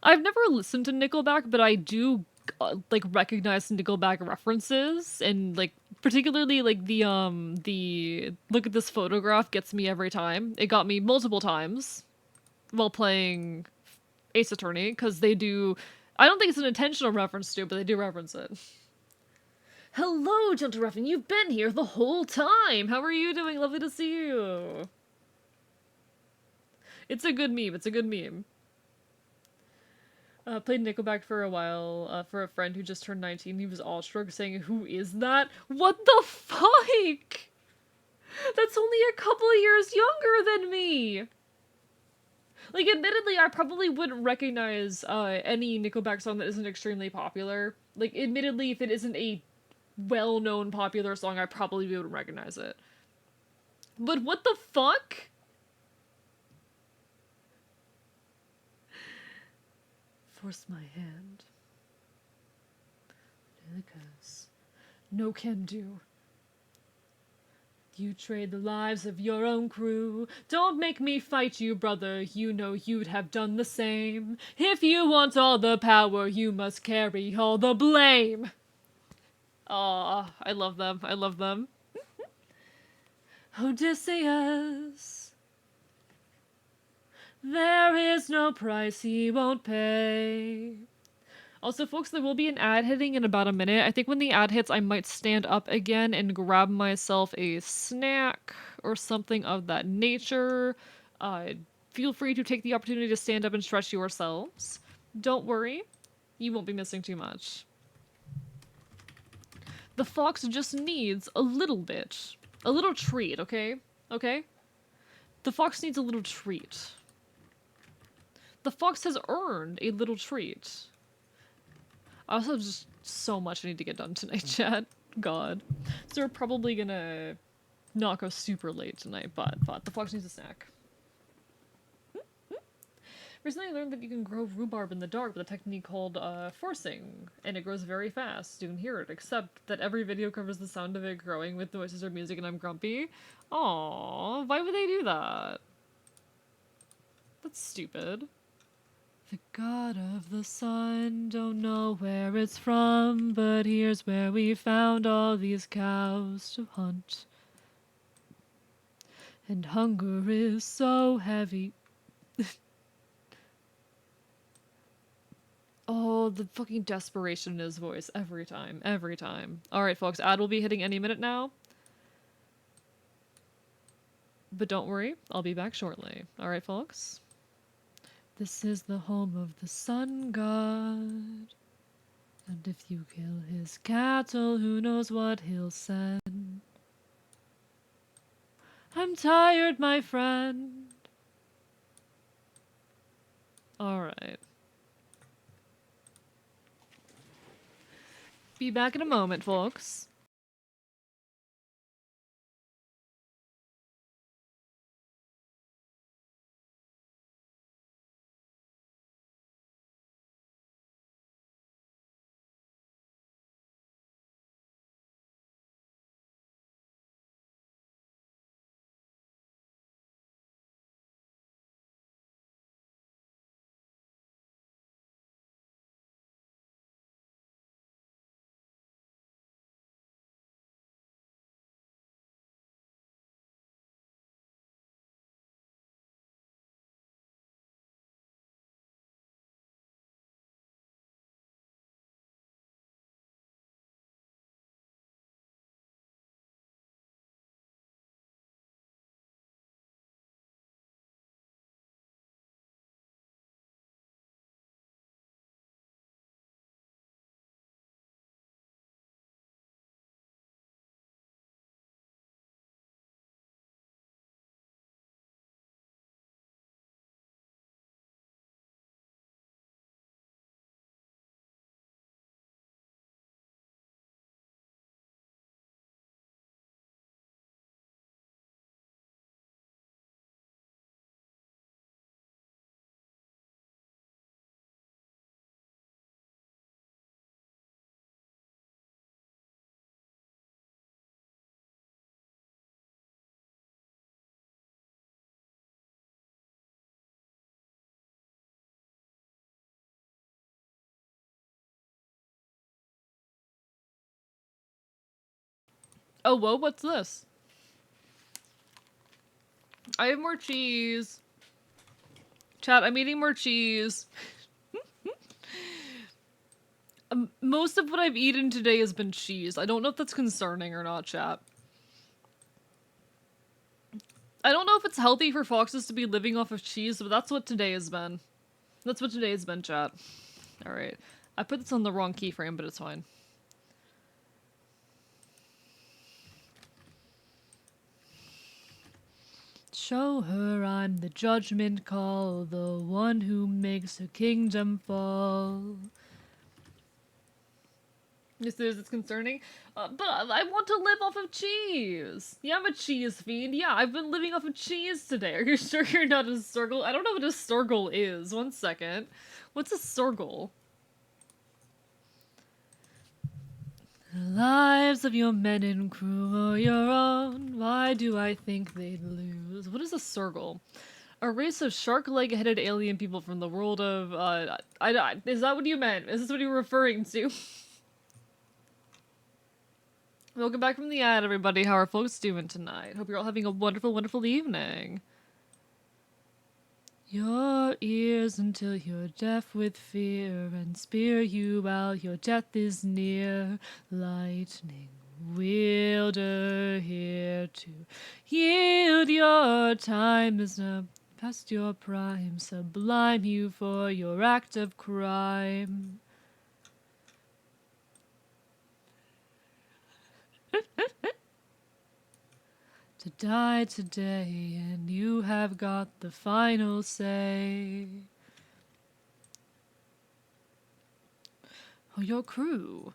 I've never listened to Nickelback, but I do, like, recognize Nickelback references, and, like, particularly, like, the look at this photograph gets me every time. It got me multiple times while playing Ace Attorney, because they do, I don't think it's an intentional reference to it, but they do reference it. Hello, Gentle Ruffin, you've been here the whole time! How are you doing? Lovely to see you! It's a good meme. Played Nickelback for a while, for a friend who just turned 19. He was awestruck, saying, "Who is that?" What the fuck? That's only a couple of years younger than me! Like, admittedly, I probably wouldn't recognize any Nickelback song that isn't extremely popular. Like, admittedly, if it isn't a well-known popular song, I probably wouldn't recognize it. But what the fuck? Force my hand. Because no can do. You trade the lives of your own crew. Don't make me fight you, brother. You know you'd have done the same. If you want all the power, you must carry all the blame. Aw, I love them. I love them. Odysseus. There is no price he won't pay. Also, folks, there will be an ad hitting in about a minute. I think when the ad hits, I might stand up again and grab myself a snack or something of that nature. Feel free to take the opportunity to stand up and stretch yourselves. Don't worry, you won't be missing too much. The fox just needs a little bit. A little treat, okay? Okay? The fox needs a little treat. The fox has earned a little treat. I also have just so much I need to get done tonight, chat. God. So we're probably gonna not go super late tonight, but the fox needs a snack. Recently I learned that you can grow rhubarb in the dark with a technique called forcing, and it grows very fast. You can hear it, except that every video covers the sound of it growing with noises or music and I'm grumpy. Aww, why would they do that? That's stupid. The god of the sun, don't know where it's from, but here's where we found all these cows to hunt. And hunger is so heavy. Oh, the fucking desperation in his voice every time, every time. Alright, folks, ad will be hitting any minute now. But don't worry, I'll be back shortly. Alright, folks? This is the home of the sun god. And if you kill his cattle, who knows what he'll send. I'm tired, my friend. Alright. Be back in a moment, folks. Oh, whoa, what's this? I have more cheese. Chat, I'm eating more cheese. Most of what I've eaten today has been cheese. I don't know if that's concerning or not, chat. I don't know if it's healthy for foxes to be living off of cheese, but that's what today has been. That's what today has been, chat. Alright. I put this on the wrong keyframe, but it's fine. show her I'm the judgment call, the one who makes her kingdom fall. This is it's concerning, but I want to live off of cheese. Yeah, I'm a cheese fiend. Yeah, I've been living off of cheese today. Are you sure you're not a sorghel? I don't know what a sorghel is. One second. What's a sorghel? The lives of your men and crew are your own. Why do I think they'd lose? What is a sorghel? A race of shark-leg-headed alien people from the world of, is that what you meant? Is this what you were referring to? Welcome back from the ad, everybody. How are folks doing tonight? Hope you're all having a wonderful, wonderful evening. Your ears until you're deaf with fear and spear you while your death is near. Lightning wielder here to yield your time is up past your prime. Sublime you for your act of crime. To die today, and you have got the final say. Oh, your crew.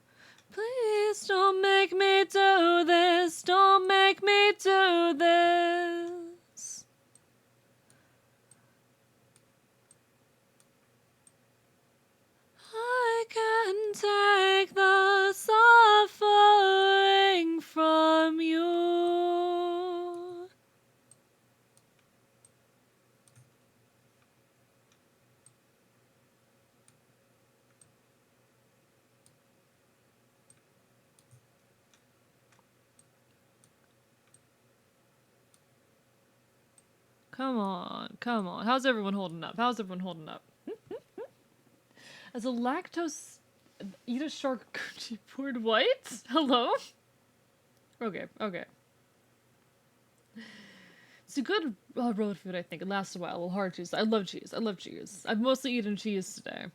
Please don't make me do this. Don't make me do this. I can take the suffering from you. Come on, come on. How's everyone holding up? How's everyone holding up? As a lactose... Eat a charcuterie board? What? Hello? Okay, okay. It's a good road food, I think. It lasts a while. Well, hard cheese. I love cheese. I love cheese. I've mostly eaten cheese today.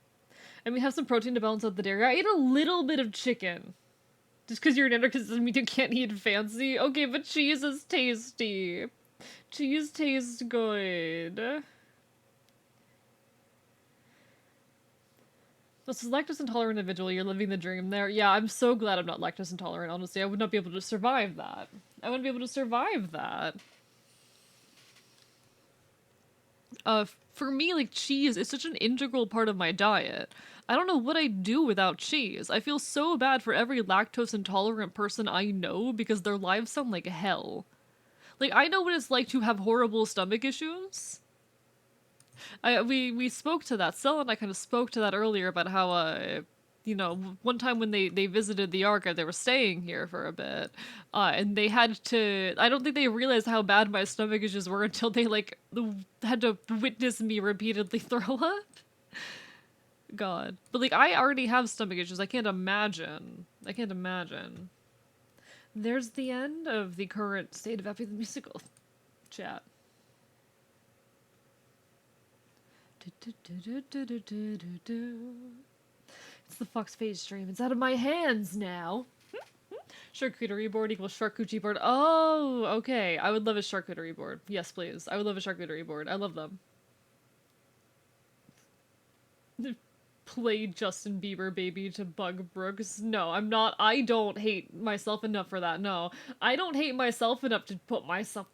And we have some protein to balance out the dairy. I ate a little bit of chicken. Just because you're an ender doesn't mean you can't eat fancy. Okay, but cheese is tasty. Cheese tastes good. This is lactose intolerant individual. You're living the dream there. Yeah, I'm so glad I'm not lactose intolerant, honestly. I would not be able to survive that. I wouldn't be able to survive that. For me, like, cheese is such an integral part of my diet. I don't know what I'd do without cheese. I feel so bad for every lactose intolerant person I know because their lives sound like hell. Like, I know what it's like to have horrible stomach issues. We spoke to that. Stella and I kind of spoke to that earlier about how, you know, one time when they visited the archive, they were staying here for a bit, and they had to, I don't think they realized how bad my stomach issues were until they, like, had to witness me repeatedly throw up. God. But, like, I already have stomach issues. I can't imagine. I can't imagine. There's the end of the current State of Happy the Musical chat. It's the Fox Phase stream. It's out of my hands now. Charcuterie board equals charcuterie board. Oh, okay. I would love a charcuterie board. Yes, please. I would love a charcuterie board. I love them. Play Justin Bieber baby to Bug Brooks. No, I'm not. I don't hate myself enough for that. No. I don't hate myself enough to put myself...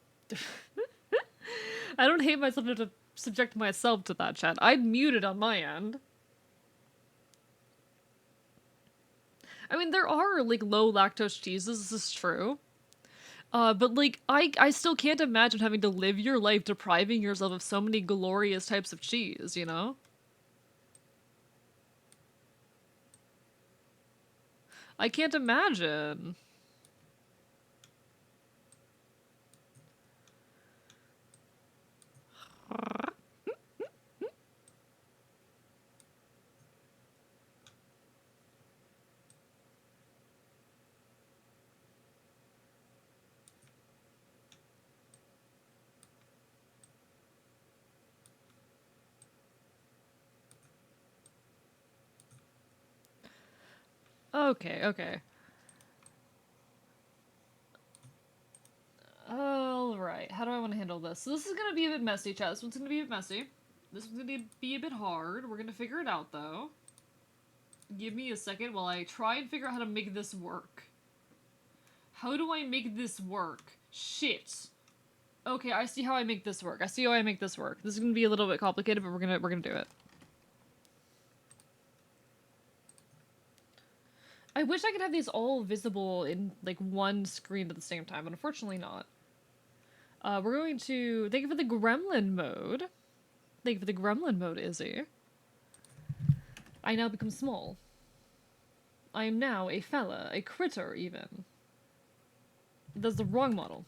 I don't hate myself enough to subject myself to that, chat. I'd mute it on my end. I mean, there are, like, low lactose cheeses, this is true. But, like, I still can't imagine having to live your life depriving yourself of so many glorious types of cheese, you know? I can't imagine. Okay, okay. All Alright, how do I want to handle this? So this is going to be a bit messy, chat. This one's going to be a bit messy. This one's going to be a bit hard. We're going to figure it out, though. Give me a second while I try and figure out how to make this work. How do I make this work? Shit. Okay, I see how I make this work. I see how I make this work. This is going to be a little bit complicated, but we're going to do it. I wish I could have these all visible in, like, one screen at the same time, but unfortunately not. We're going to... Thank you for the gremlin mode. Thank you for the gremlin mode, Izzy. I now become small. I am now a fella, a critter, even. That's the wrong model.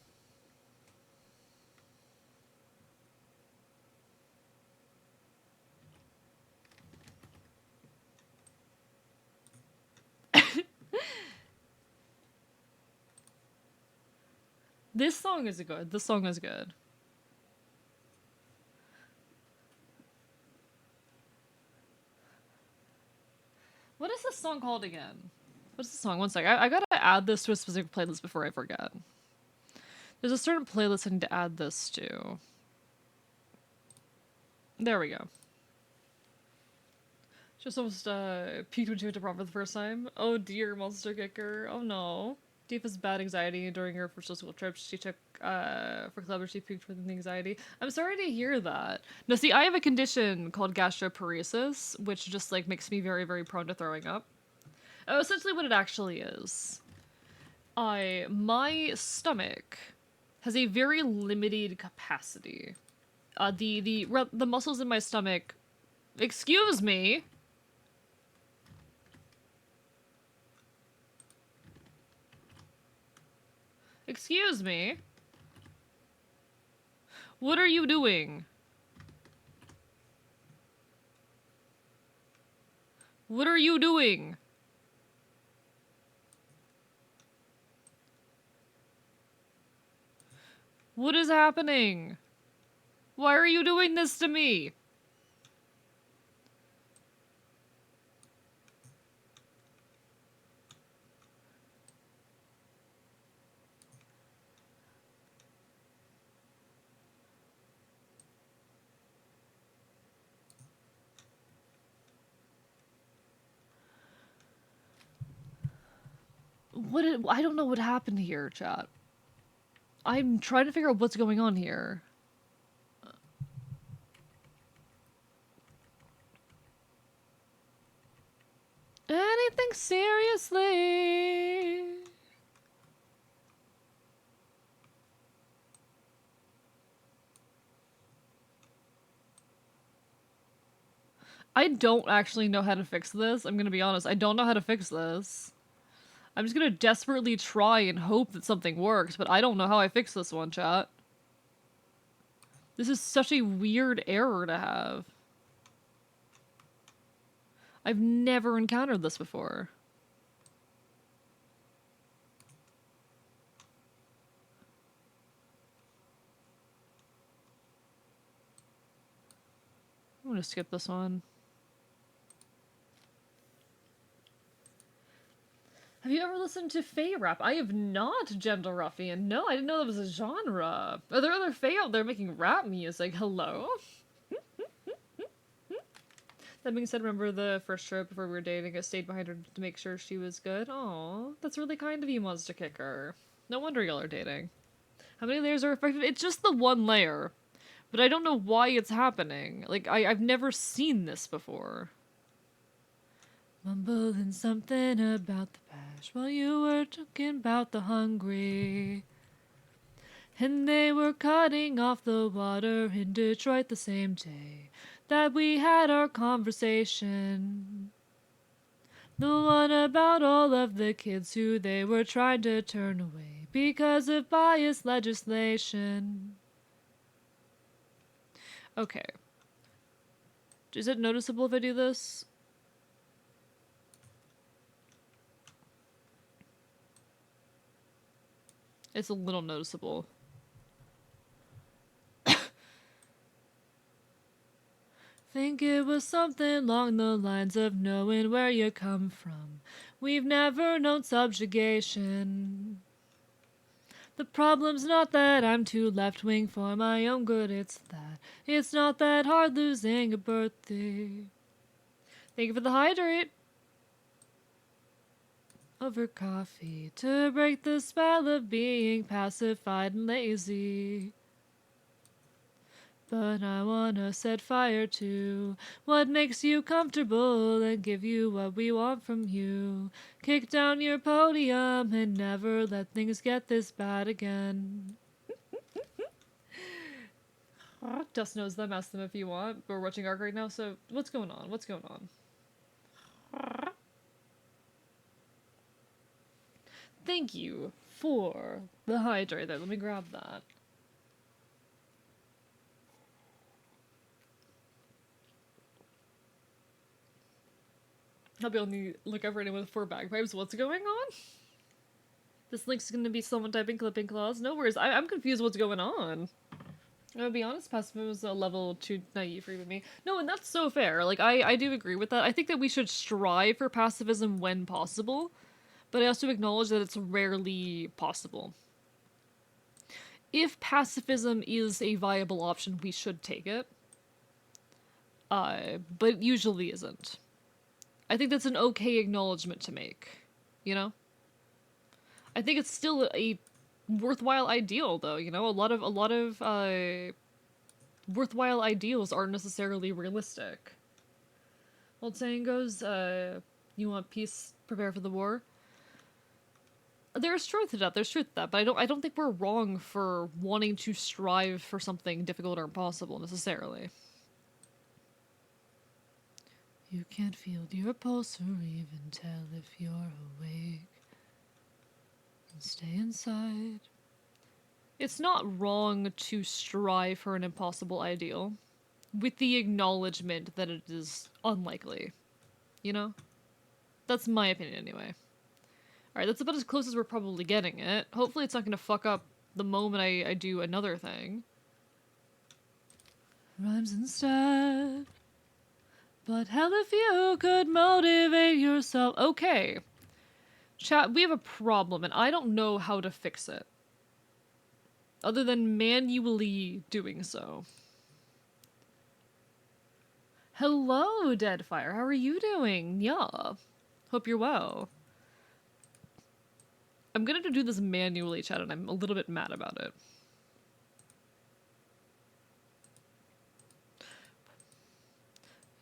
This song is good. This song is good. What is this song called again? What's the song? One sec. I gotta add this to a specific playlist before I forget. There's a certain playlist I need to add this to. There we go. Just almost peeked into it to prompt for the first time. Oh dear, monster kicker. Oh no. Deep has bad anxiety during her first school trip. She took for clever. She peaked with anxiety. I'm sorry to hear that. No, see, I have a condition called gastroparesis, which just like makes me very, very prone to throwing up. Oh, essentially, what it actually is, my stomach has a very limited capacity. The muscles in my stomach. Excuse me. Excuse me? What are you doing? What are you doing? What is happening? Why are you doing this to me? I don't know what happened here, chat. I'm trying to figure out what's going on here. Anything seriously? I don't actually know how to fix this. I'm gonna be honest. I don't know how to fix this. I'm just gonna desperately try and hope that something works, but I don't know how I fix this one, chat. This is such a weird error to have. I've never encountered this before. I'm gonna skip this one. Have you ever listened to Fae rap? I have not, Gentle Ruffian. No, I didn't know that was a genre. Are there other Fae out there making rap music? Hello? That being said, remember the first trip before we were dating? I stayed behind her to make sure she was good. Aw, that's really kind of you, Monster Kicker. No wonder y'all are dating. How many layers are affected? It's just the one layer. But I don't know why it's happening. Like, I've never seen this before. Mumbling something about the past while you were talking about the hungry. And they were cutting off the water in Detroit the same day that we had our conversation. The one about all of the kids who they were trying to turn away because of biased legislation. Okay. Is it noticeable if I do this? It's a little noticeable. Think it was something along the lines of knowing where you come from. We've never known subjugation. The problem's not that I'm too left-wing for my own good, it's not that hard losing a birthday. Thank you for the hydrate. Over coffee to break the spell of being pacified and lazy. But I wanna set fire to what makes you comfortable and give you what we want from you. Kick down your podium and never let things get this bad again. Dust knows them, ask them if you want. We're watching Arc right now, so what's going on? What's going on? Thank you for the hydrate there. Let me grab that. I'll be on the lookout for anyone with 4 bagpipes. What's going on? This link's gonna be someone typing clipping claws. No worries. I'm confused what's going on. I'm gonna be honest, pacifism was a level too naive for even me. No, and that's so fair. Like, I do agree with that. I think that we should strive for pacifism when possible, but I also acknowledge that it's rarely possible. If pacifism is a viable option, we should take it. But it usually isn't. I think that's an okay acknowledgement to make, you know? I think it's still a worthwhile ideal, though, you know? A lot of worthwhile ideals aren't necessarily realistic. Old saying goes, you want peace, prepare for the war. There's truth to that, but I don't think we're wrong for wanting to strive for something difficult or impossible, necessarily. You can't feel your pulse or even tell if you're awake. And stay inside. It's not wrong to strive for an impossible ideal, with the acknowledgement that it is unlikely. You know? That's my opinion anyway. Alright, that's about as close as we're probably getting it. Hopefully it's not gonna fuck up the moment I do another thing. Rhymes instead. But hell if you could motivate yourself. Okay. Chat, we have a problem and I don't know how to fix it. Other than manually doing so. Hello, Deadfire. How are you doing? Yeah. Hope you're well. I'm gonna do this manually, chat, and I'm a little bit mad about it.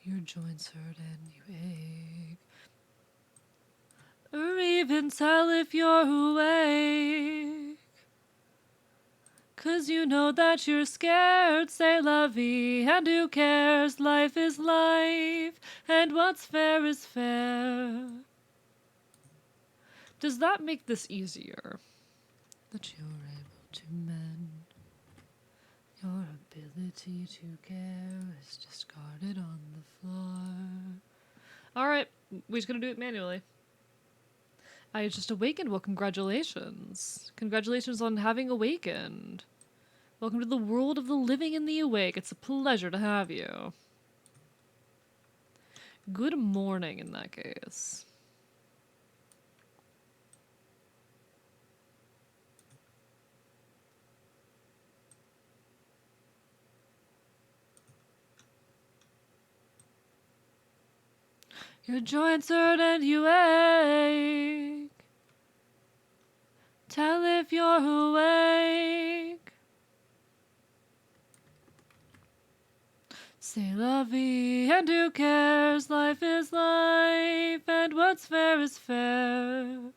Your joints hurt and you ache. Or even tell if you're awake. 'Cause you know that you're scared, say la vie, and who cares? Life is life, and what's fair is fair. Does that make this easier? That you're able to mend. Your ability to care is discarded on the floor. Alright, we're just gonna do it manually. I just awakened. Well, congratulations. Congratulations on having awakened. Welcome to the world of the living and the awake. It's a pleasure to have you. Good morning in that case. Your joints hurt and you ache. Tell if you're awake. C'est la vie, and who cares? Life is life, and what's fair is fair.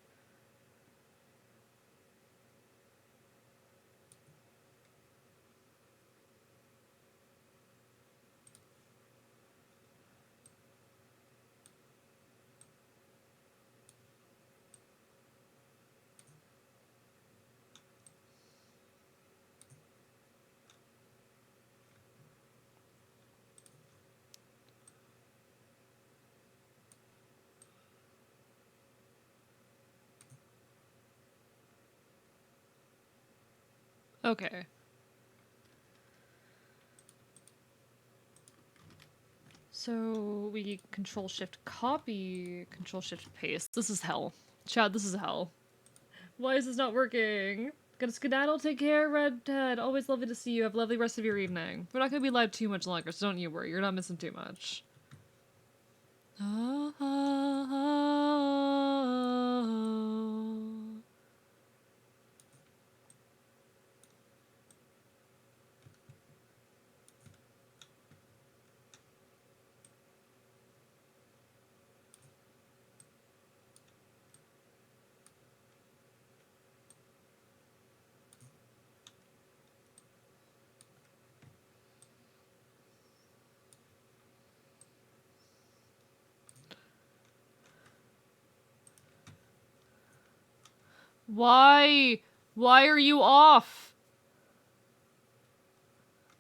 Okay. So we control shift copy, control shift paste. This is hell. Chad, this is hell. Why is this not working? Gotta skedaddle, take care, Redhead. Always lovely to see you. Have a lovely rest of your evening. We're not gonna be live too much longer, so don't you worry. You're not missing too much. Why? Why are you off?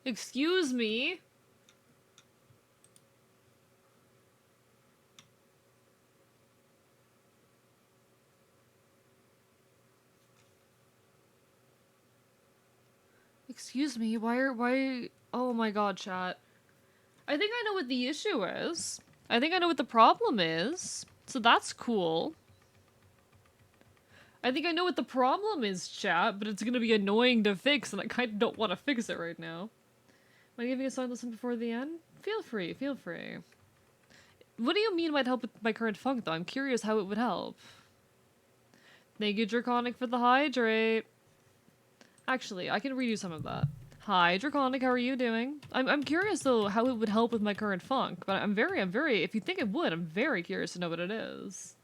Excuse me? Excuse me, why? Oh my god, chat. I think I know what the issue is. I think I know what the problem is. So that's cool. I think I know what the problem is, chat, but it's gonna be annoying to fix, and I kind of don't want to fix it right now. Am I giving a song listen before the end? Feel free, feel free. What do you mean might help with my current funk, though? I'm curious how it would help. Thank you, Draconic, for the hydrate. Actually, I can read you some of that. Hi, Draconic, how are you doing? I'm curious, though, how it would help with my current funk, but I'm very, if you think it would, I'm very curious to know what it is.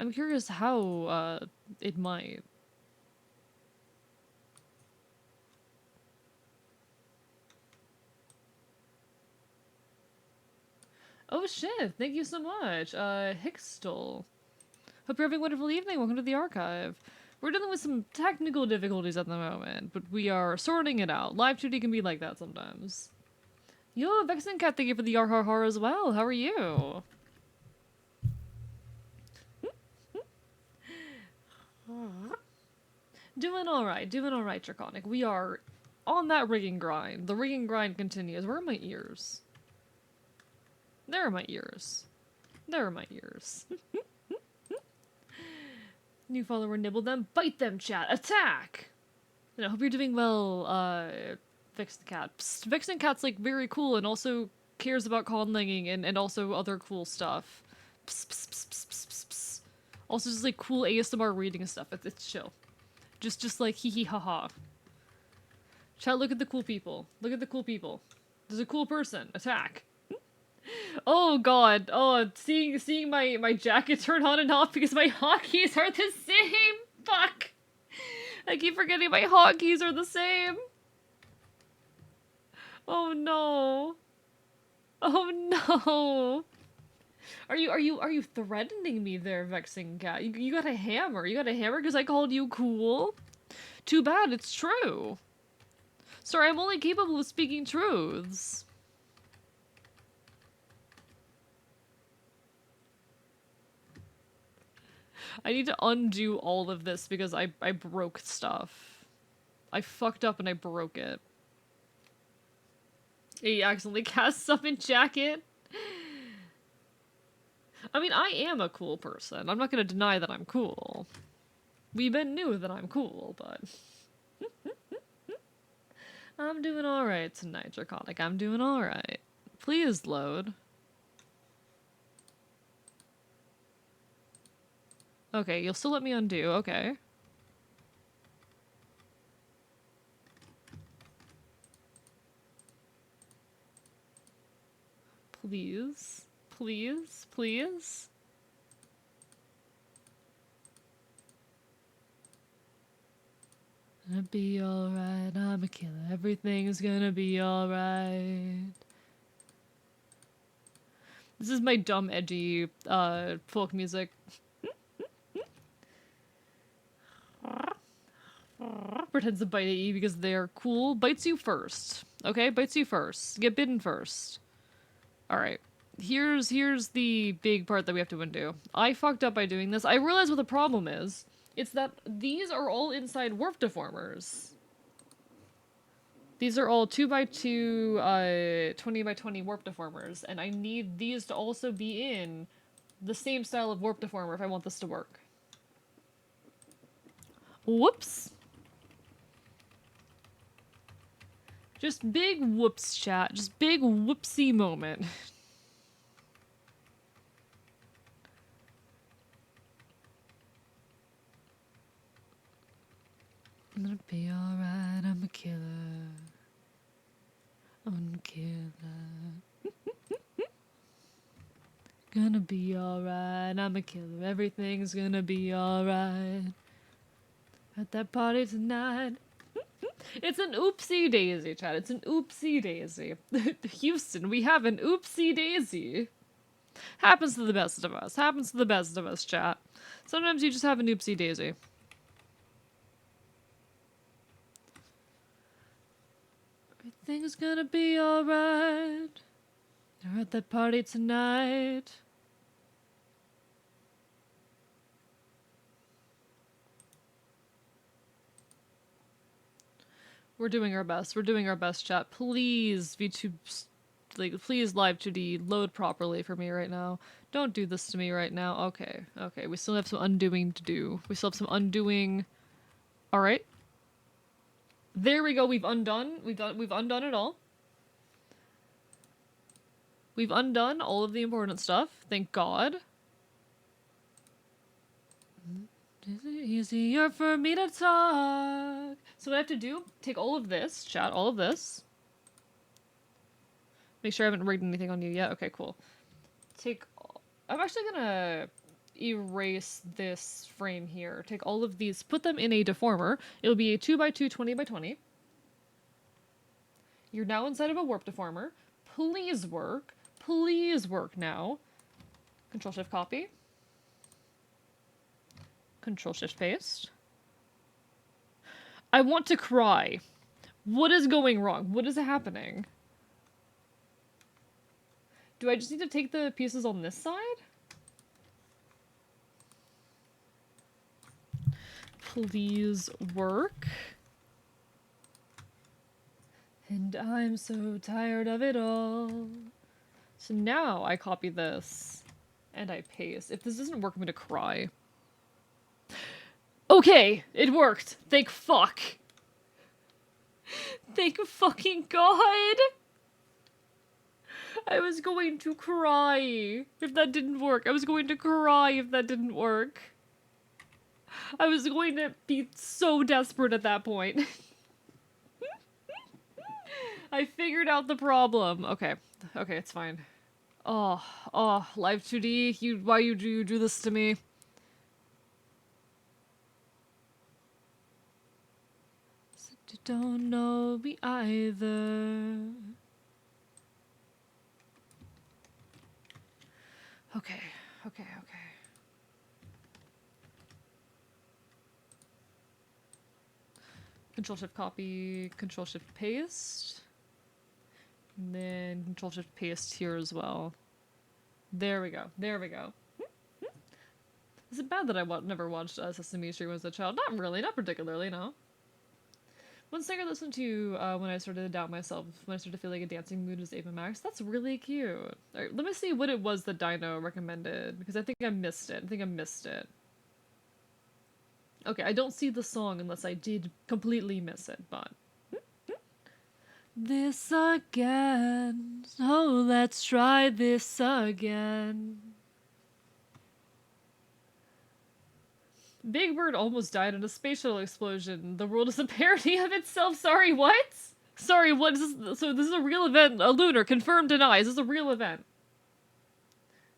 I'm curious how, it might. Oh shit, thank you so much, Hickstel. Hope you're having a wonderful evening, welcome to the archive. We're dealing with some technical difficulties at the moment, but we are sorting it out. Live 2D can be like that sometimes. Yo, Vexen Cat, thank you for the har as well, how are you? Doing alright, Draconic. We are on that rigging grind. The rigging grind continues. Where are my ears? There are my ears. There are my ears. New follower, nibble them, bite them, chat, attack! And I hope you're doing well, Vixen Cat. Psst, Vixen Cat's, like, very cool and also cares about conlanging and also other cool stuff. Psst, psst, psst, psst, psst, psst, psst. Also just, like, cool ASMR reading and stuff. It's chill. Just like, hee hee ha ha. Chat, look at the cool people. Look at the cool people. There's a cool person. Attack. Oh god. Oh, seeing my jacket turn on and off because my hotkeys are the same. Fuck. I keep forgetting my hotkeys are the same. Oh no. Oh no. Are you threatening me there, Vexing Cat? You got a hammer. You got a hammer because I called you cool? Too bad, it's true. Sorry, I'm only capable of speaking truths. I need to undo all of this because I broke stuff. I fucked up and I broke it. He accidentally cast summon jacket. I mean, I am a cool person. I'm not gonna deny that I'm cool. We been knew that I'm cool, but... I'm doing alright tonight, Draconic. I'm doing alright. Please load. Okay, you'll still let me undo. Okay. Please. Please. Please. Gonna be alright. I'm a killer. Everything's gonna be alright. This is my dumb, edgy, folk music. Pretends to bite at you because they're cool. Bites you first. Okay? Bites you first. Get bitten first. Alright. Here's the big part that we have to undo. I fucked up by doing this. I realize what the problem is. It's that these are all inside warp deformers. These are all 2x2, 20x20 warp deformers, and I need these to also be in the same style of warp deformer if I want this to work. Whoops. Just big whoops, chat. Just big whoopsie moment. I'm gonna be alright, I'm a killer. I'm a killer. Gonna be alright, I'm a killer. Everything's gonna be alright. At that party tonight. It's an oopsie daisy, chat. It's an oopsie daisy. Houston, we have an oopsie daisy. Happens to the best of us. Happens to the best of us, chat. Sometimes you just have an oopsie daisy. Everything's gonna be alright. You're at that party tonight. We're doing our best. We're doing our best, chat. Please, VTube, like, please live 2D load properly for me right now. Don't do this to me right now. Okay, okay. We still have some undoing to do. We still have some undoing. All right. There we go. We've undone. We've undone it all. We've undone all of the important stuff. Thank God. Is it easier for me to talk? So what I have to do, take all of this, chat, all of this. Make sure I haven't rigged anything on you yet. Okay, cool. I'm actually gonna erase this frame here. Take all of these, put them in a deformer. It'll be a 2x2, 20x20. You're now inside of a warp deformer. Please work. Please work now. Control-Shift copy. Control-Shift paste. I want to cry. What is going wrong? What is happening? Do I just need to take the pieces on this side? Please work. And I'm so tired of it all. So now I copy this and I paste. If this doesn't work, I'm gonna cry. Okay, it worked. Thank fuck. Thank fucking God. I was going to cry if that didn't work. I was going to cry if that didn't work. I was going to be so desperate at that point. I figured out the problem. Okay. Okay, it's fine. Oh, Live 2D, why do you do this to me? You don't know me either. Okay. Control-Shift copy, Control-Shift paste. And then Control-Shift paste here as well. There we go. Is it bad that I never watched Sesame Street as a child? Not really, not particularly, no. One singer I listened to when I started to doubt myself, when I started to feel like a dancing mood, was Ava Max. That's really cute. Alright, let me see what it was that Dino recommended, because I think I missed it. Okay, I don't see the song unless I did completely miss it, but... This again. Oh, let's try this again. Big Bird almost died in a space shuttle explosion. The world is a parody of itself. Sorry, what? Sorry, what is this? So this is a real event. A lunar. Confirm, deny. Is this a real event?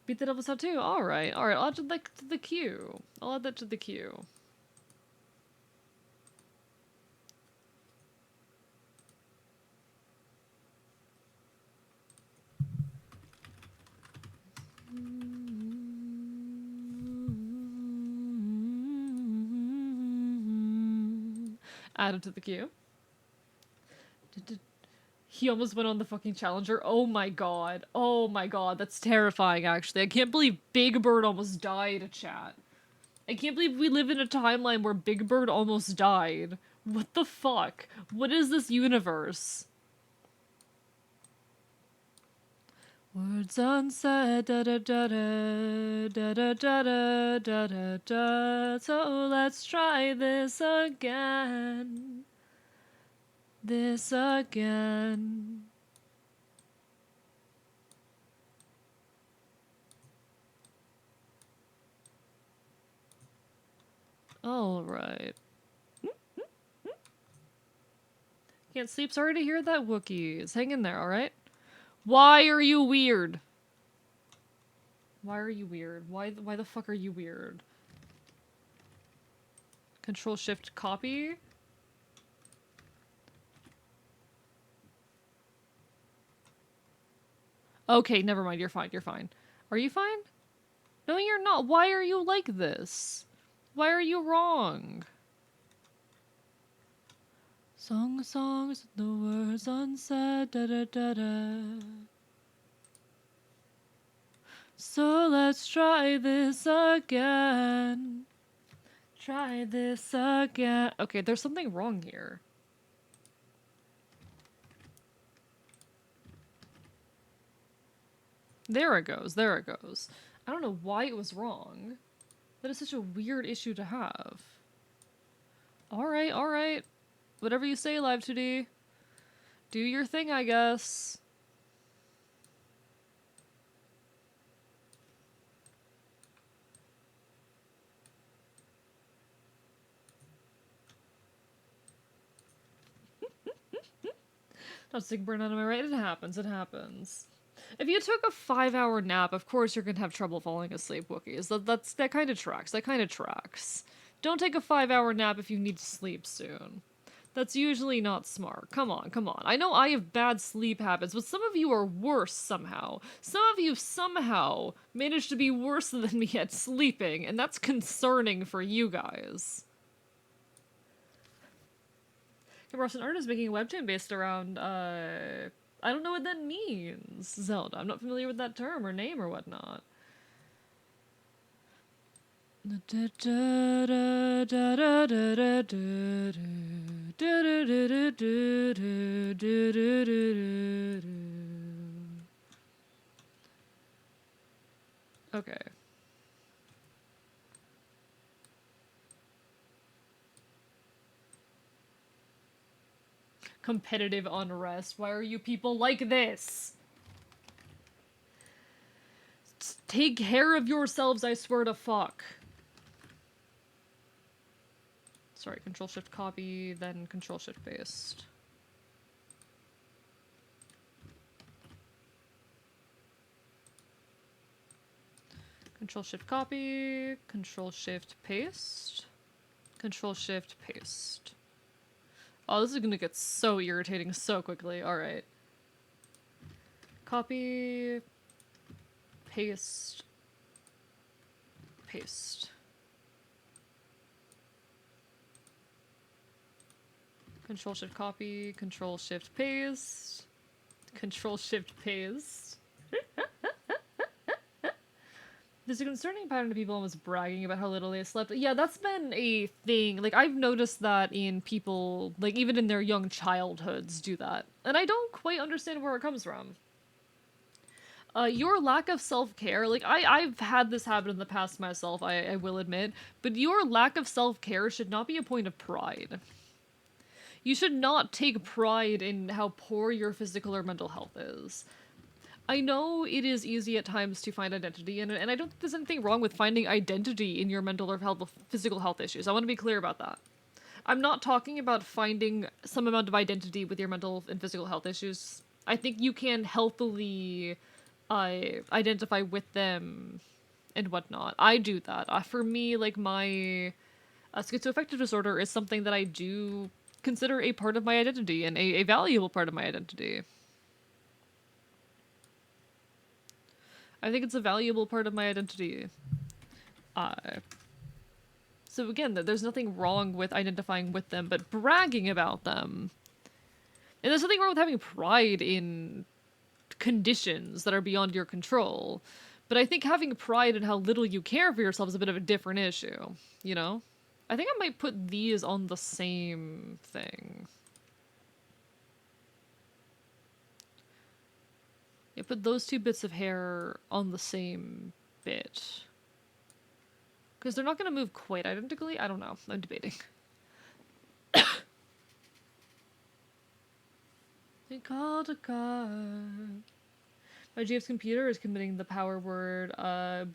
Beat the Devil's Tattoo? Alright. I'll add that to the queue. Added to the queue. He almost went on the fucking Challenger. Oh my god. That's terrifying, actually. I can't believe Big Bird almost died, chat. I can't believe we live in a timeline where Big Bird almost died. What the fuck? What is this universe? Words unsaid, da da da da da da da da da da da. So let's try this again. This again. All right. Can't sleep. Sorry to hear that, Wookiees. Hang in there, all right? Why are you weird? Why are you weird? Why the fuck are you weird? Control Shift copy. Okay, never mind. You're fine. You're fine. Are you fine? No, you're not. Why are you like this? Why are you wrong? Songs, the words unsaid, da da da da. So let's try this again. Try this again. Okay, there's something wrong here. There it goes. There it goes. I don't know why it was wrong. That is such a weird issue to have. Alright, alright. Whatever you say, Live 2D. Do your thing, I guess. Not sick burn out, am I right? It happens, it happens. If you took a 5-hour nap, of course you're gonna have trouble falling asleep, Wookiees. That kind of tracks. That kind of tracks. Don't take a 5-hour nap if you need to sleep soon. That's usually not smart. Come on, come on. I know I have bad sleep habits, but some of you are worse somehow. Some of you somehow managed to be worse than me at sleeping, and that's concerning for you guys. Russian art is making a webtoon based around, I don't know what that means, Zelda. I'm not familiar with that term or name or whatnot. Okay. Competitive unrest. Why are you people like this? Take care of yourselves, I swear to fuck. Sorry, Control Shift copy, then Control Shift paste. Control Shift copy, Control Shift paste, Control Shift paste. Oh, this is gonna get so irritating so quickly. Alright. Copy, paste, paste. Control Shift copy, Control Shift paste, Control Shift paste. There's a concerning pattern of people almost bragging about how little they slept. Yeah, that's been a thing. Like, I've noticed that in people, like, even in their young childhoods do that. And I don't quite understand where it comes from. Your lack of self-care, like, I've had this habit in the past myself, I will admit, but your lack of self-care should not be a point of pride. You should not take pride in how poor your physical or mental health is. I know it is easy at times to find identity in it, and I don't think there's anything wrong with finding identity in your mental or physical health issues. I want to be clear about that. I'm not talking about finding some amount of identity with your mental and physical health issues. I think you can healthily identify with them and whatnot. I do that. For me, like, my schizoaffective disorder is something that I do consider a part of my identity and a valuable part of my identity. I think it's a valuable part of my identity. So again, there's nothing wrong with identifying with them, but bragging about them. And there's nothing wrong with having pride in conditions that are beyond your control. But I think having pride in how little you care for yourself is a bit of a different issue, you know? I think I might put these on the same thing. Yeah, put those two bits of hair on the same bit. Because they're not going to move quite identically. I don't know. I'm debating. They called a car. My GF's computer is committing the power word,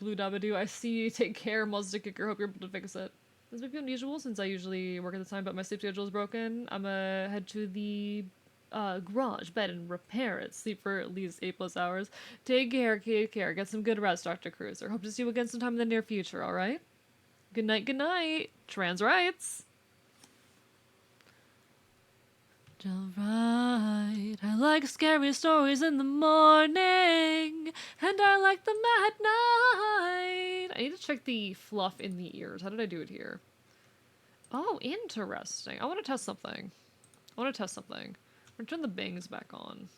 blue dabadoo. I see you. Take care, Monster Kicker. Hope you're able to fix it. This might be unusual since I usually work at the time, but my sleep schedule is broken. I'm gonna head to the garage, bed, and repair it. Sleep for at least 8+ hours. Take care, take care. Get some good rest, Dr. Cruiser. Hope to see you again sometime in the near future, alright? Good night, good night. Trans rights. Alright, I like scary stories in the morning, and I like them at night. I need to check the fluff in the ears. How did I do it here? Oh, interesting. I want to test something. I'm going to turn the bangs back on.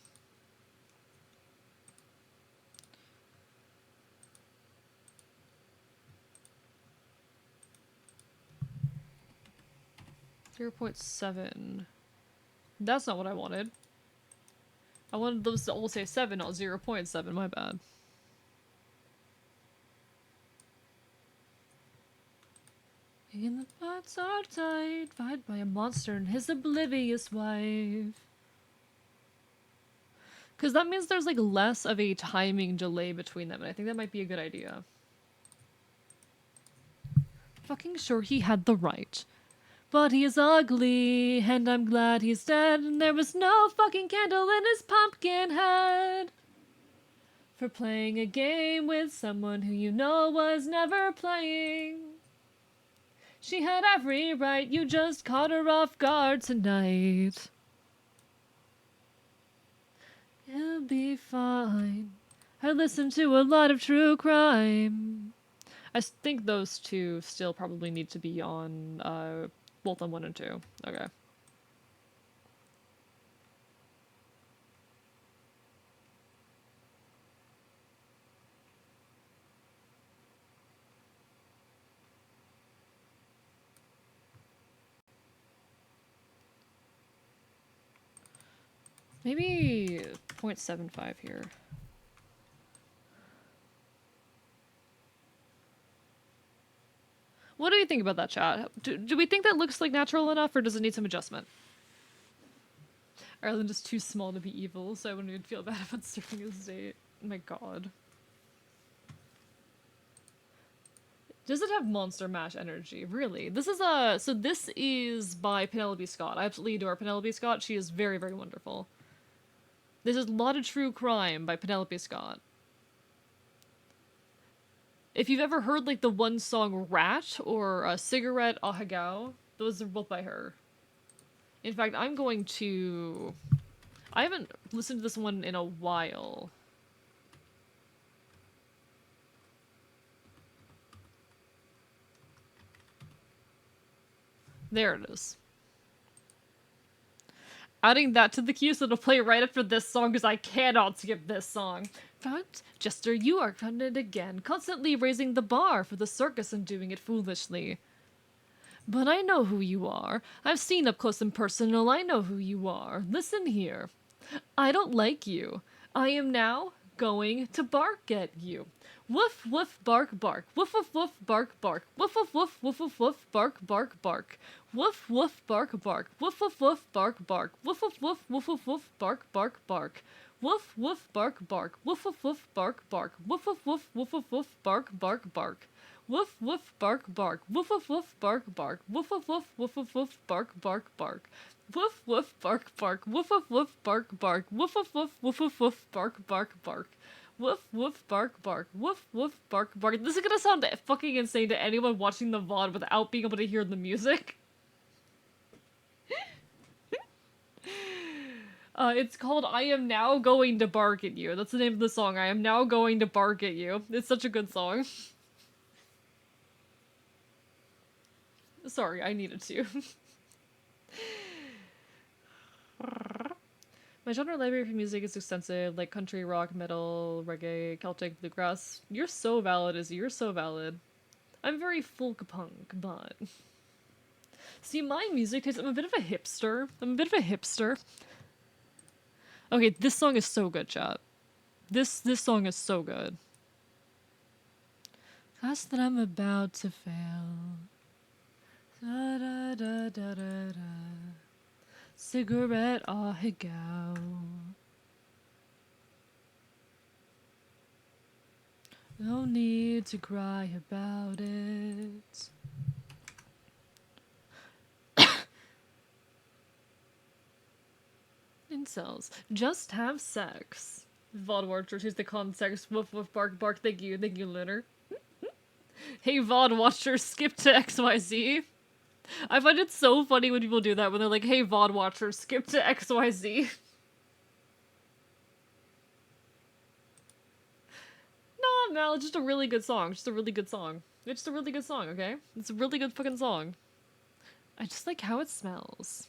.7. That's not what I wanted. I wanted those to all say 7, not 0.7. My bad. And the parts are tight, fight by a monster and his oblivious wife. Because that means there's like less of a timing delay between them, and I think that might be a good idea. Fucking sure he had the right. But he is ugly, and I'm glad he's dead, and there was no fucking candle in his pumpkin head. For playing a game with someone who you know was never playing. She had every right, you just caught her off guard tonight. It'll be fine. I listen to a lot of true crime. I think those two still probably need to be on, both on 1 and 2. Okay. Maybe 0.75 here. What do you think about that, chat? Do we think that looks like natural enough, or does it need some adjustment? Ireland is too small to be evil, so I wouldn't even feel bad about surfing his date. My god. Does it have Monster Mash energy? Really? This is so this is by Penelope Scott. I absolutely adore Penelope Scott. She is very, very wonderful. This is a lot of true crime by Penelope Scott. If you've ever heard like the one song Rat or Cigarette Ahagao, those are both by her. In fact, I haven't listened to this one in a while. There it is. Adding that to the queue so it'll play right after this song because I cannot skip this song. But, Jester, you are found it again, constantly raising the bar for the circus and doing it foolishly. But I know who you are. I've seen up close and personal. I know who you are. Listen here. I don't like you. I am now going to bark at you. Woof woof bark bark. Woof woof woof bark bark. Woof woof woof woof woof woof bark bark bark. Woof woof bark bark. Woof woof woof bark bark. Woof woof woof woof woof woof bark bark bark. Woof woof bark bark. Woof woof woof bark bark. Woof woof woof woof woof woof bark bark bark. Woof woof bark bark. Woof woof woof bark bark. Woof woof woof woof woof woof bark bark bark. Woof woof bark bark. Woof woof woof bark bark. Woof woof woof woof woof woof bark bark bark. Woof woof bark bark. Woof woof bark bark. This is gonna sound fucking insane to anyone watching the VOD without being able to hear the music. It's called I Am Now Going to Bark at You. That's the name of the song. I Am Now Going to Bark at You. It's such a good song. Sorry, I needed to. My genre library for music is extensive, like country, rock, metal, reggae, Celtic, bluegrass. You're so valid, Izzy. You're so valid. I'm very folk punk, but... See, my music taste, I'm a bit of a hipster. Okay, this song is so good, chat. This song is so good. Trust that I'm about to fail. Da da da da da da. Cigarette off a go. No need to cry about it. Incels. Just have sex. VOD Watcher, choose the context. Woof woof bark bark. Thank you, Lunar. Hey VOD Watcher, skip to XYZ. I find it so funny when people do that, when they're like, hey VOD Watcher, skip to XYZ. No, it's just a really good song. Just a really good song. It's just a really good song, okay? It's a really good fucking song. I just like how it smells.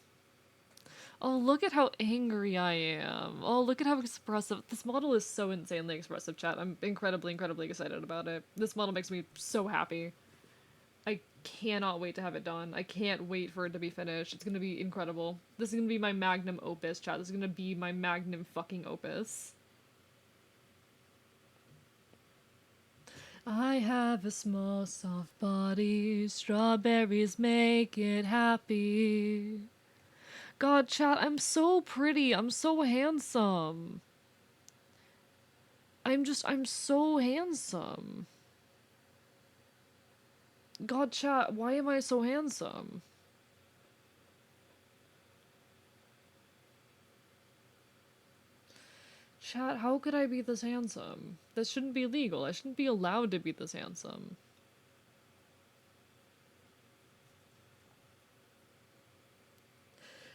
Oh, look at how angry I am. Oh, look at how expressive. This model is so insanely expressive, chat. I'm incredibly, incredibly excited about it. This model makes me so happy. I cannot wait to have it done. I can't wait for it to be finished. It's gonna be incredible. This is gonna be my magnum opus, chat. This is gonna be my magnum fucking opus. I have a small, soft body. Strawberries make it happy. God, chat, I'm so pretty. I'm so handsome. I'm so handsome. God, chat, why am I so handsome? Chat, how could I be this handsome? This shouldn't be legal. I shouldn't be allowed to be this handsome.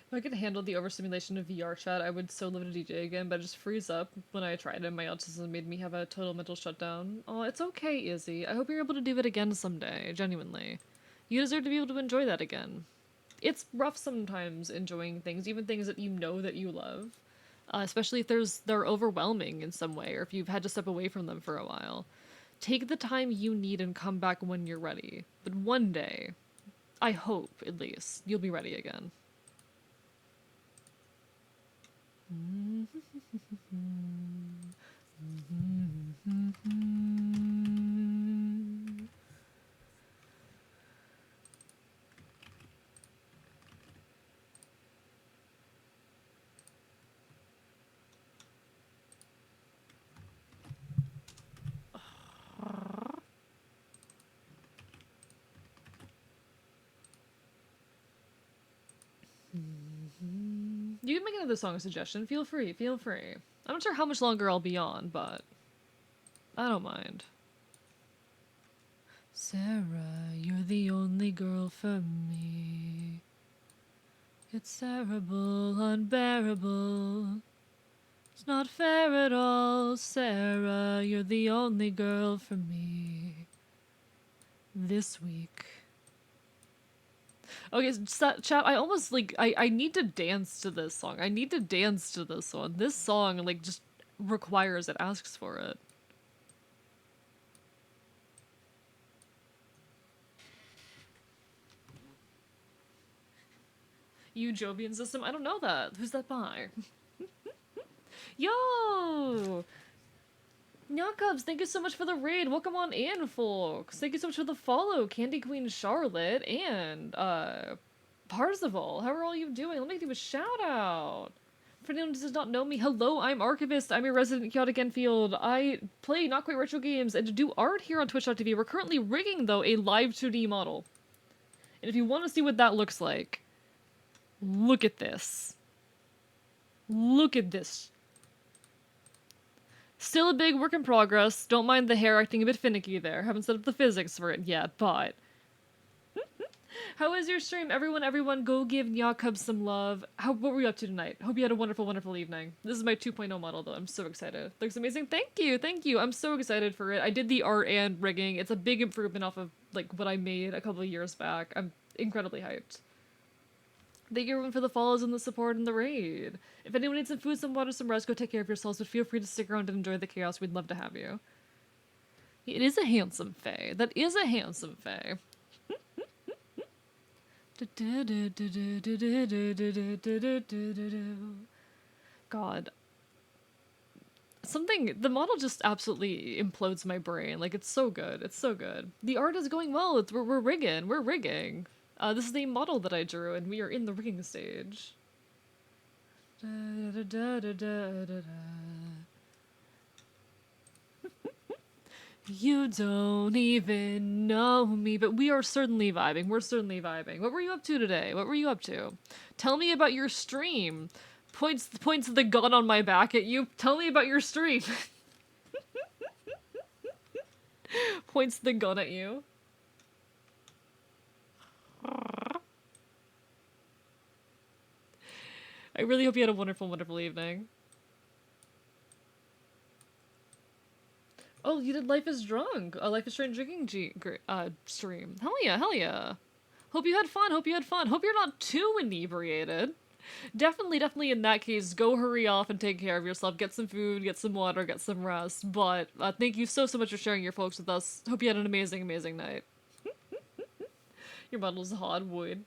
If I could handle the overstimulation of VR, chat, I would so love to DJ again, but I just freeze up when I tried it. My autism made me have a total mental shutdown. Oh, it's okay, Izzy. I hope you're able to do it again someday, genuinely. You deserve to be able to enjoy that again. It's rough sometimes enjoying things, even things that you know that you love. Especially if they're overwhelming in some way, or if you've had to step away from them for a while. Take the time you need and come back when you're ready. But one day, I hope, at least, you'll be ready again. You can make another song suggestion. Feel free, feel free. I'm not sure how much longer I'll be on, but I don't mind. Sarah, you're the only girl for me. It's terrible, unbearable. It's not fair at all, Sarah. You're the only girl for me. This week. Okay, chat, I almost, like, I need to dance to this song. I need to dance to this one. This song, like, just requires it, asks for it. You Jovian system? I don't know that. Who's that by? Yo! Nyakubs, thank you so much for the raid. Welcome on in, folks. Thank you so much for the follow, Candy Queen Charlotte and Parzival. How are all you doing? Let me do a shout out. For anyone who does not know me, hello, I'm Archivist. I'm your resident chaotic Enfield. I play Not Quite Retro games and do art here on Twitch.tv. We're currently rigging, though, a live 2D model. And if you want to see what that looks like, look at this. Look at this. Still a big work in progress. Don't mind the hair acting a bit finicky there. Haven't set up the physics for it yet, but... How is your stream? Everyone, go give Nyakub some love. What were you up to tonight? Hope you had a wonderful, wonderful evening. This is my 2.0 model, though. I'm so excited. Looks amazing. Thank you. I'm so excited for it. I did the art and rigging. It's a big improvement off of, like, what I made a couple of years back. I'm incredibly hyped. Thank you everyone for the follows and the support and the raid. If anyone needs some food, some water, some rest, go take care of yourselves, but feel free to stick around and enjoy the chaos. We'd love to have you. It is a handsome fae. That is a handsome fae. God. the model just absolutely implodes my brain. Like, it's so good. It's so good. The art is going well. We're rigging. We're rigging. This is the model that I drew, and we are in the rigging stage. You don't even know me, but we are certainly vibing. We're certainly vibing. What were you up to today? What were you up to? Tell me about your stream. Points the gun on my back at you. Tell me about your stream. Points the gun at you. I really hope you had a wonderful, wonderful evening. Oh, you did Life is Drunk, a Life is Strange drinking stream. Hell yeah, hell yeah. Hope you had fun, hope you had fun. Hope you're not too inebriated. Definitely in that case, go hurry off and take care of yourself. Get some food, get some water, get some rest. But thank you so much for sharing your folks with us. Hope you had an amazing, amazing night. Your model's hot wood.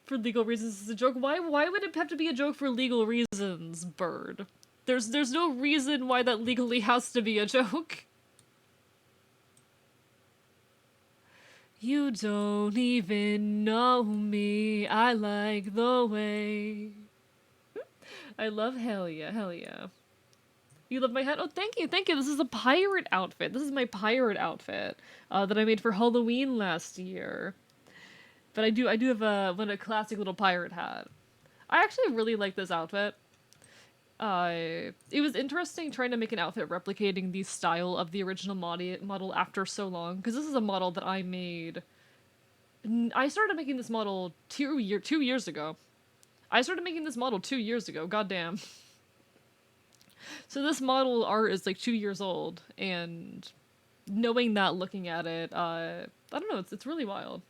For legal reasons, it's a joke. Why would it have to be a joke for legal reasons, Bird? There's no reason why that legally has to be a joke. You don't even know me. I like the way. I love hell yeah, hell yeah. You love my hat? Oh, thank you, thank you. This is a pirate outfit. This is my pirate outfit that I made for Halloween last year. But I do have a classic little pirate hat. I actually really like this outfit. It was interesting trying to make an outfit replicating the style of the original model after so long, because this is a model that I made. I started making this model 2 years ago. I started making this model 2 years ago. Goddamn. So this model art is like 2 years old, and knowing that, looking at it, I don't know. It's really wild.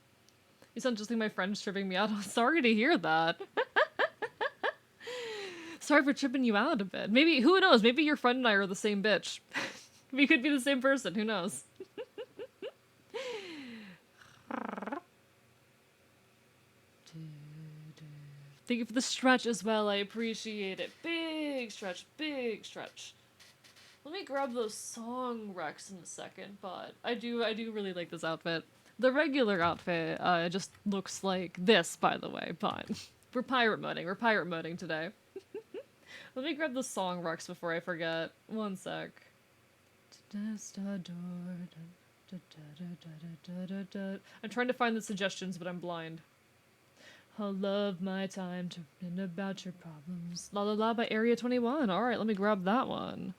You sound just like my friend tripping me out. I'm sorry to hear that. Sorry for tripping you out a bit. Maybe, who knows? Maybe your friend and I are the same bitch. We could be the same person. Who knows? Thank you for the stretch as well. I appreciate it. Big stretch. Big stretch. Let me grab those song recs in a second, but I do really like this outfit. The regular outfit just looks like this, by the way, but we're pirate moding. We're pirate moding today. Let me grab the song recs before I forget. One sec. I'm trying to find the suggestions, but I'm blind. I'll love my time to read about your problems. La La La by Area 21. Alright, let me grab that one.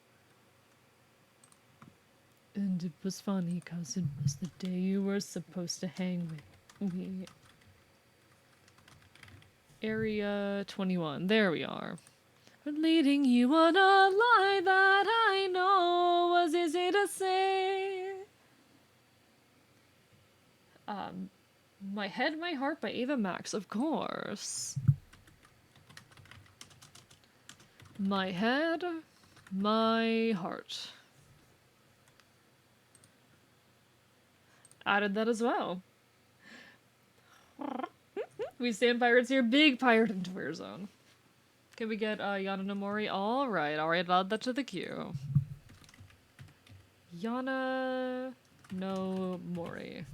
And it was funny, cause it was the day you were supposed to hang with me. Area 21. There we are. Leading you on a lie that I know was easy to say. My Head, My Heart by Ava Max, of course. My Head, My Heart. Added that as well. We stand pirates here. Big pirate into Wear Zone. Can we get Yana Nomori? Alright, add that to the queue. Yana Nomori.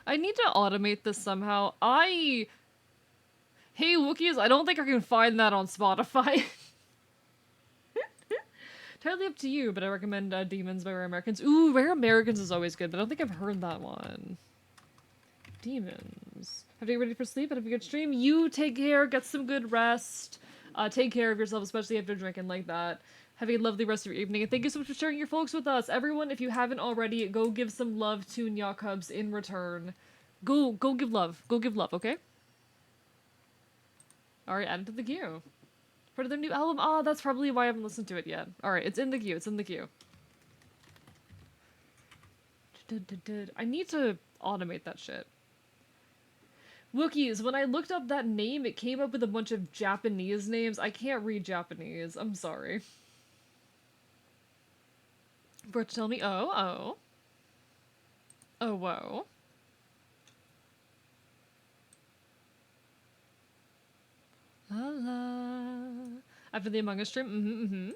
I need to automate this somehow. Hey Wookiees, I don't think I can find that on Spotify. Entirely up to you, but I recommend Demons by Rare Americans. Ooh, Rare Americans is always good, but I don't think I've heard that one. Demons. Have to get ready for sleep and have a good stream. You take care, get some good rest. Take care of yourself, especially after drinking like that. Have a lovely rest of your evening, and thank you so much for sharing your folks with us. Everyone, if you haven't already, go give some love to Nyakubs in return. Go give love. Go give love, okay? Alright, add it to the queue. Part of their new album? Ah, that's probably why I haven't listened to it yet. Alright, it's in the queue, it's in the queue. I need to automate that shit. Wookiees, when I looked up that name, it came up with a bunch of Japanese names. I can't read Japanese. I'm sorry. Bro, tell me, oh. Oh, whoa. La la. After the Among Us stream?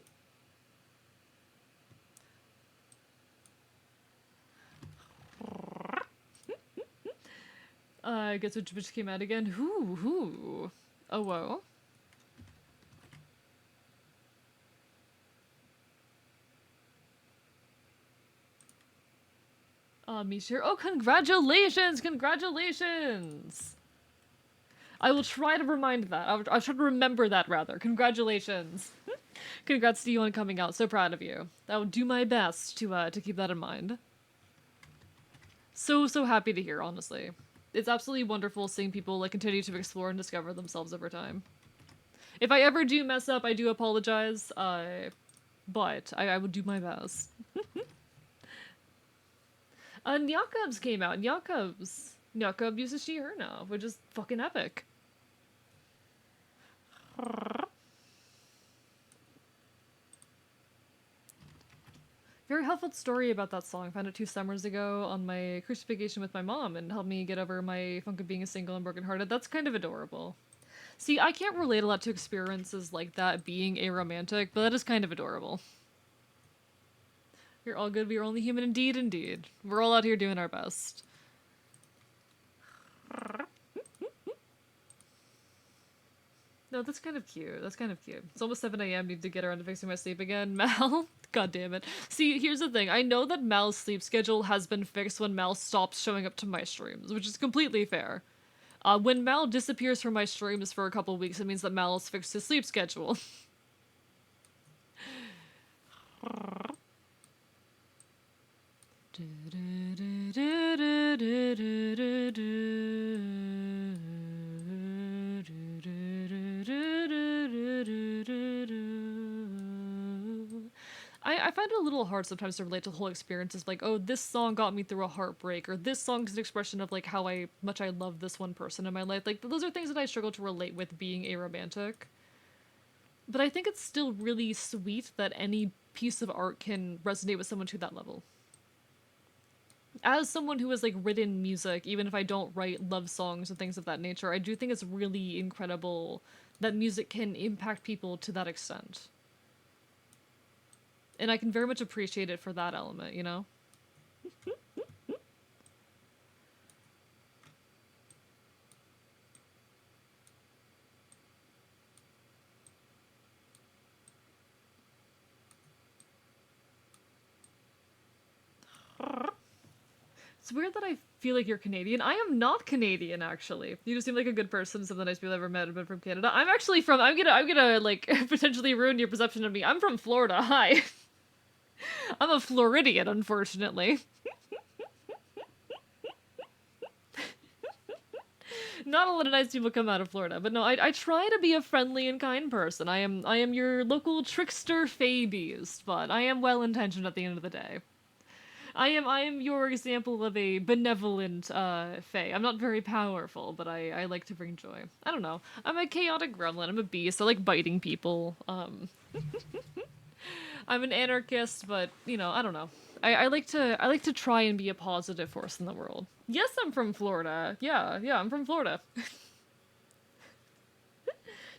I guess which bitch came out again? Who? Oh, whoa. Me sure. Oh, congratulations! Congratulations! I will try to remind that. I'll try to remember that, rather. Congratulations. Congrats to you on coming out. So proud of you. I will do my best to keep that in mind. So happy to hear, honestly. It's absolutely wonderful seeing people like continue to explore and discover themselves over time. If I ever do mess up, I do apologize. But I will do my best. Nyakubs came out. Nyakub uses she, her now, which is fucking epic. Very helpful story about that song. Found it 2 summers ago on my cruise vacation with my mom and helped me get over my funk of being a single and brokenhearted. That's kind of adorable. See, I can't relate a lot to experiences like that being aromantic, but that is kind of adorable. You're all good, we are only human indeed, indeed. We're all out here doing our best. No, that's kind of cute. That's kind of cute. It's almost 7 a.m. Need to get around to fixing my sleep again. Mal? God damn it. See, here's the thing. I know that Mal's sleep schedule has been fixed when Mal stops showing up to my streams, which is completely fair. When Mal disappears from my streams for a couple weeks, it means that Mal has fixed his sleep schedule. I find it a little hard sometimes to relate to the whole experiences like, oh, this song got me through a heartbreak, or this song is an expression of like how much I love this one person in my life. Like, those are things that I struggle to relate with being aromantic. But I think it's still really sweet that any piece of art can resonate with someone to that level. As someone who has like written music, even if I don't write love songs and things of that nature, I do think it's really incredible that music can impact people to that extent. And I can very much appreciate it for that element, you know? It's weird that I feel like you're Canadian. I am not Canadian, actually. You just seem like a good person. Some of the nice people I've ever met have been from Canada. I'm actually from. I'm gonna like potentially ruin your perception of me. I'm from Florida. Hi. I'm a Floridian, unfortunately. Not a lot of nice people come out of Florida, but no, I try to be a friendly and kind person. I am your local trickster fae beast, but I am well intentioned at the end of the day. I am your example of a benevolent fae. I'm not very powerful, but I like to bring joy. I don't know. I'm a chaotic gremlin. I'm a beast. I like biting people. I'm an anarchist, but you know, I don't know. I like to try and be a positive force in the world. Yes, I'm from Florida. Yeah, I'm from Florida.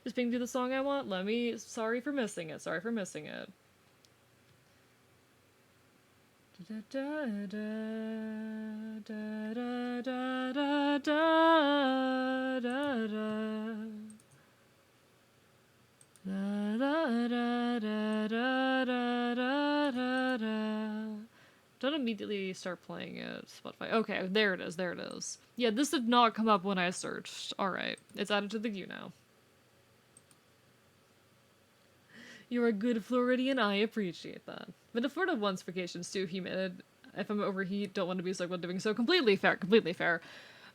Just ping to the song I want. Sorry for missing it. Sorry for missing it. Don't immediately start playing it, Spotify. Okay, there it is, there it is. Yeah, this did not come up when I searched. Alright, it's added to the queue now. You're a good Floridian, I appreciate that. But if Florida wants vacations too, humid. If I'm overheat, don't want to be stuck while doing so. Completely fair, completely fair.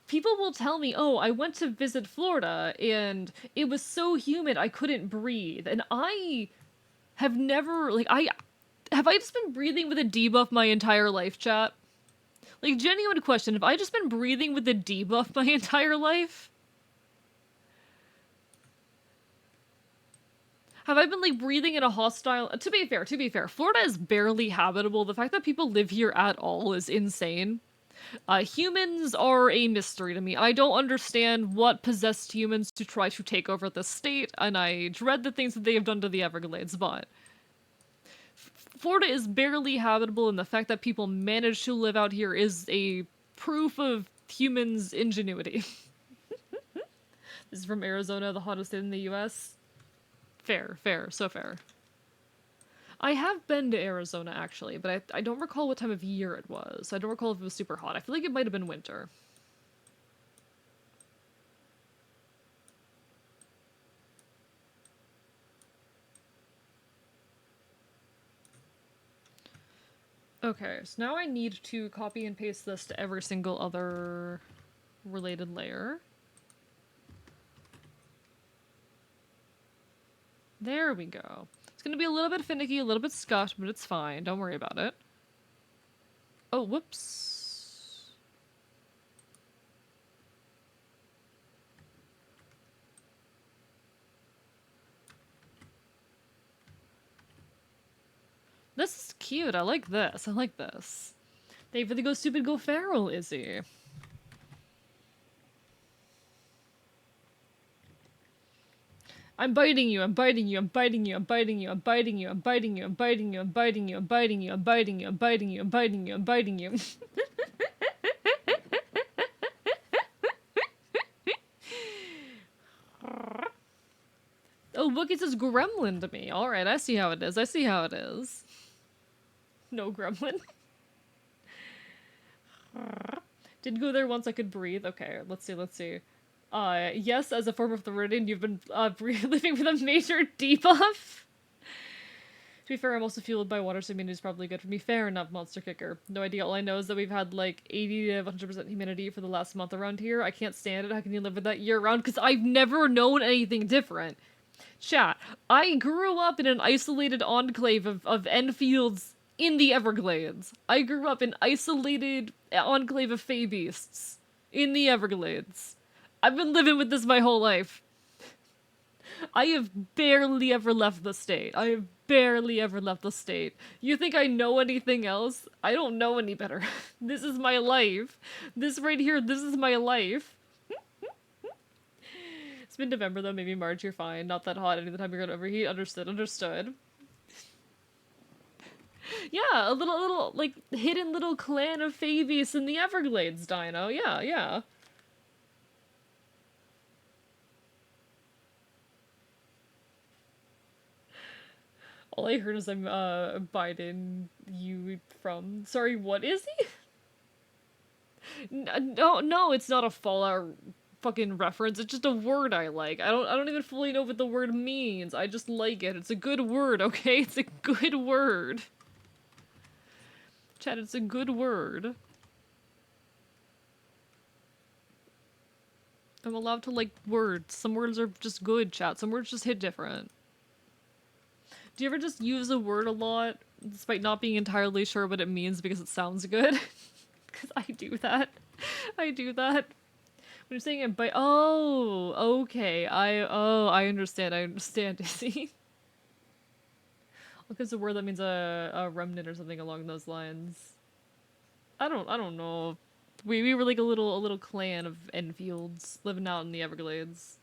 People will tell me, oh, I went to visit Florida and it was so humid I couldn't breathe. And I have never, like, have I just been breathing with a debuff my entire life, chat? Like, genuine question, have I just been breathing with a debuff my entire life? Have I been, like, breathing in a hostile... To be fair, Florida is barely habitable. The fact that people live here at all is insane. Humans are a mystery to me. I don't understand what possessed humans to try to take over the state, and I dread the things that they have done to the Everglades, but... Florida is barely habitable, and the fact that people manage to live out here is a proof of humans' ingenuity. This is from Arizona, the hottest state in the US. Fair, so fair. I have been to Arizona, actually, but I don't recall what time of year it was. I don't recall if it was super hot. I feel like it might have been winter. Okay, so now I need to copy and paste this to every single other related layer. There we go. It's gonna be a little bit finicky, a little bit scuffed, but it's fine. Don't worry about it. Oh, whoops. This is cute. I like this. I like this. They really go stupid, go feral, Izzy. I'm biting you, I'm biting you, I'm biting you, I'm biting you, I'm biting you, I'm biting you, I'm biting you, I'm biting you, I'm biting you, I'm biting you, I'm biting you, I'm biting you, I'm biting you. Oh, look, it says gremlin to me. Alright, I see how it is. I see how it is. No gremlin. Did go there once I could breathe. Okay, let's see. Yes, as a form of Theridian, you've been living with a major debuff. To be fair, I'm also fueled by water, so immunity is probably good for me. Fair enough, Monster Kicker. No idea. All I know is that we've had like 80 to 100% humidity for the last month around here. I can't stand it. How can you live with that year round? Because I've never known anything different. Chat, I grew up in an isolated enclave of Enfields in the Everglades. I grew up in isolated enclave of Fey beasts in the Everglades. I've been living with this my whole life. I have barely ever left the state. I have barely ever left the state. You think I know anything else? I don't know any better. This is my life. This right here, this is my life. It's been November though, maybe March, you're fine. Not that hot any of the time you're gonna overheat. Understood. Yeah, a little, like, hidden little clan of Fabies in the Everglades, Dino. Yeah. All I heard is I'm, Biden, you from... Sorry, what is he? No, it's not a Fallout fucking reference. It's just a word I like. I don't even fully know what the word means. I just like it. It's a good word, okay? It's a good word. Chat, it's a good word. I'm allowed to like words. Some words are just good, chat. Some words just hit different. Do you ever just use a word a lot, despite not being entirely sure what it means because it sounds good? Because I do that. I do that. When you're saying it by— oh, okay. I understand, Izzy. Because a word that means a remnant or something along those lines. I don't know. We were like a little clan of Enfields living out in the Everglades.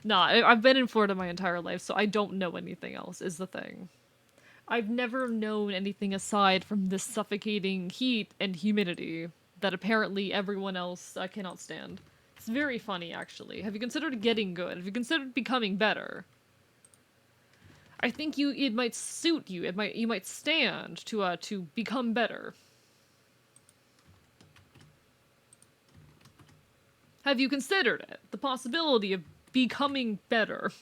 Nah, I've been in Florida my entire life, so I don't know anything else, is the thing. I've never known anything aside from this suffocating heat and humidity that apparently everyone else cannot stand. It's very funny, actually. Have you considered getting good? Have you considered becoming better? I think it might suit you. You might stand to become better. Have you considered it? The possibility of becoming better.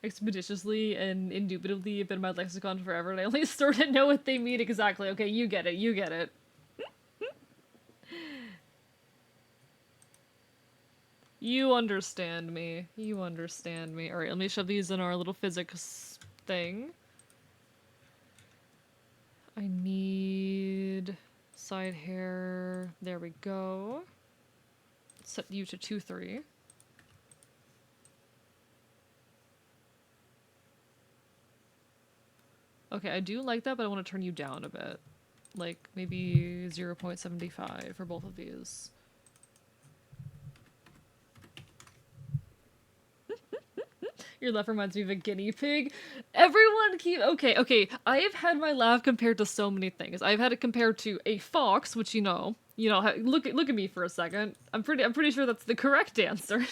Expeditiously and indubitably have been in my lexicon forever, and I only sort of know what they mean exactly. Okay, you get it. You understand me. Alright, let me shove these in our little physics thing. I need side hair. There we go. Set you to 2-3. Okay, I do like that, but I want to turn you down a bit. Like, maybe 0.75 for both of these. Your laugh reminds me of a guinea pig. Everyone keep okay. I have had my laugh compared to so many things. I've had it compared to a fox, which look at me for a second. I'm pretty sure that's the correct answer.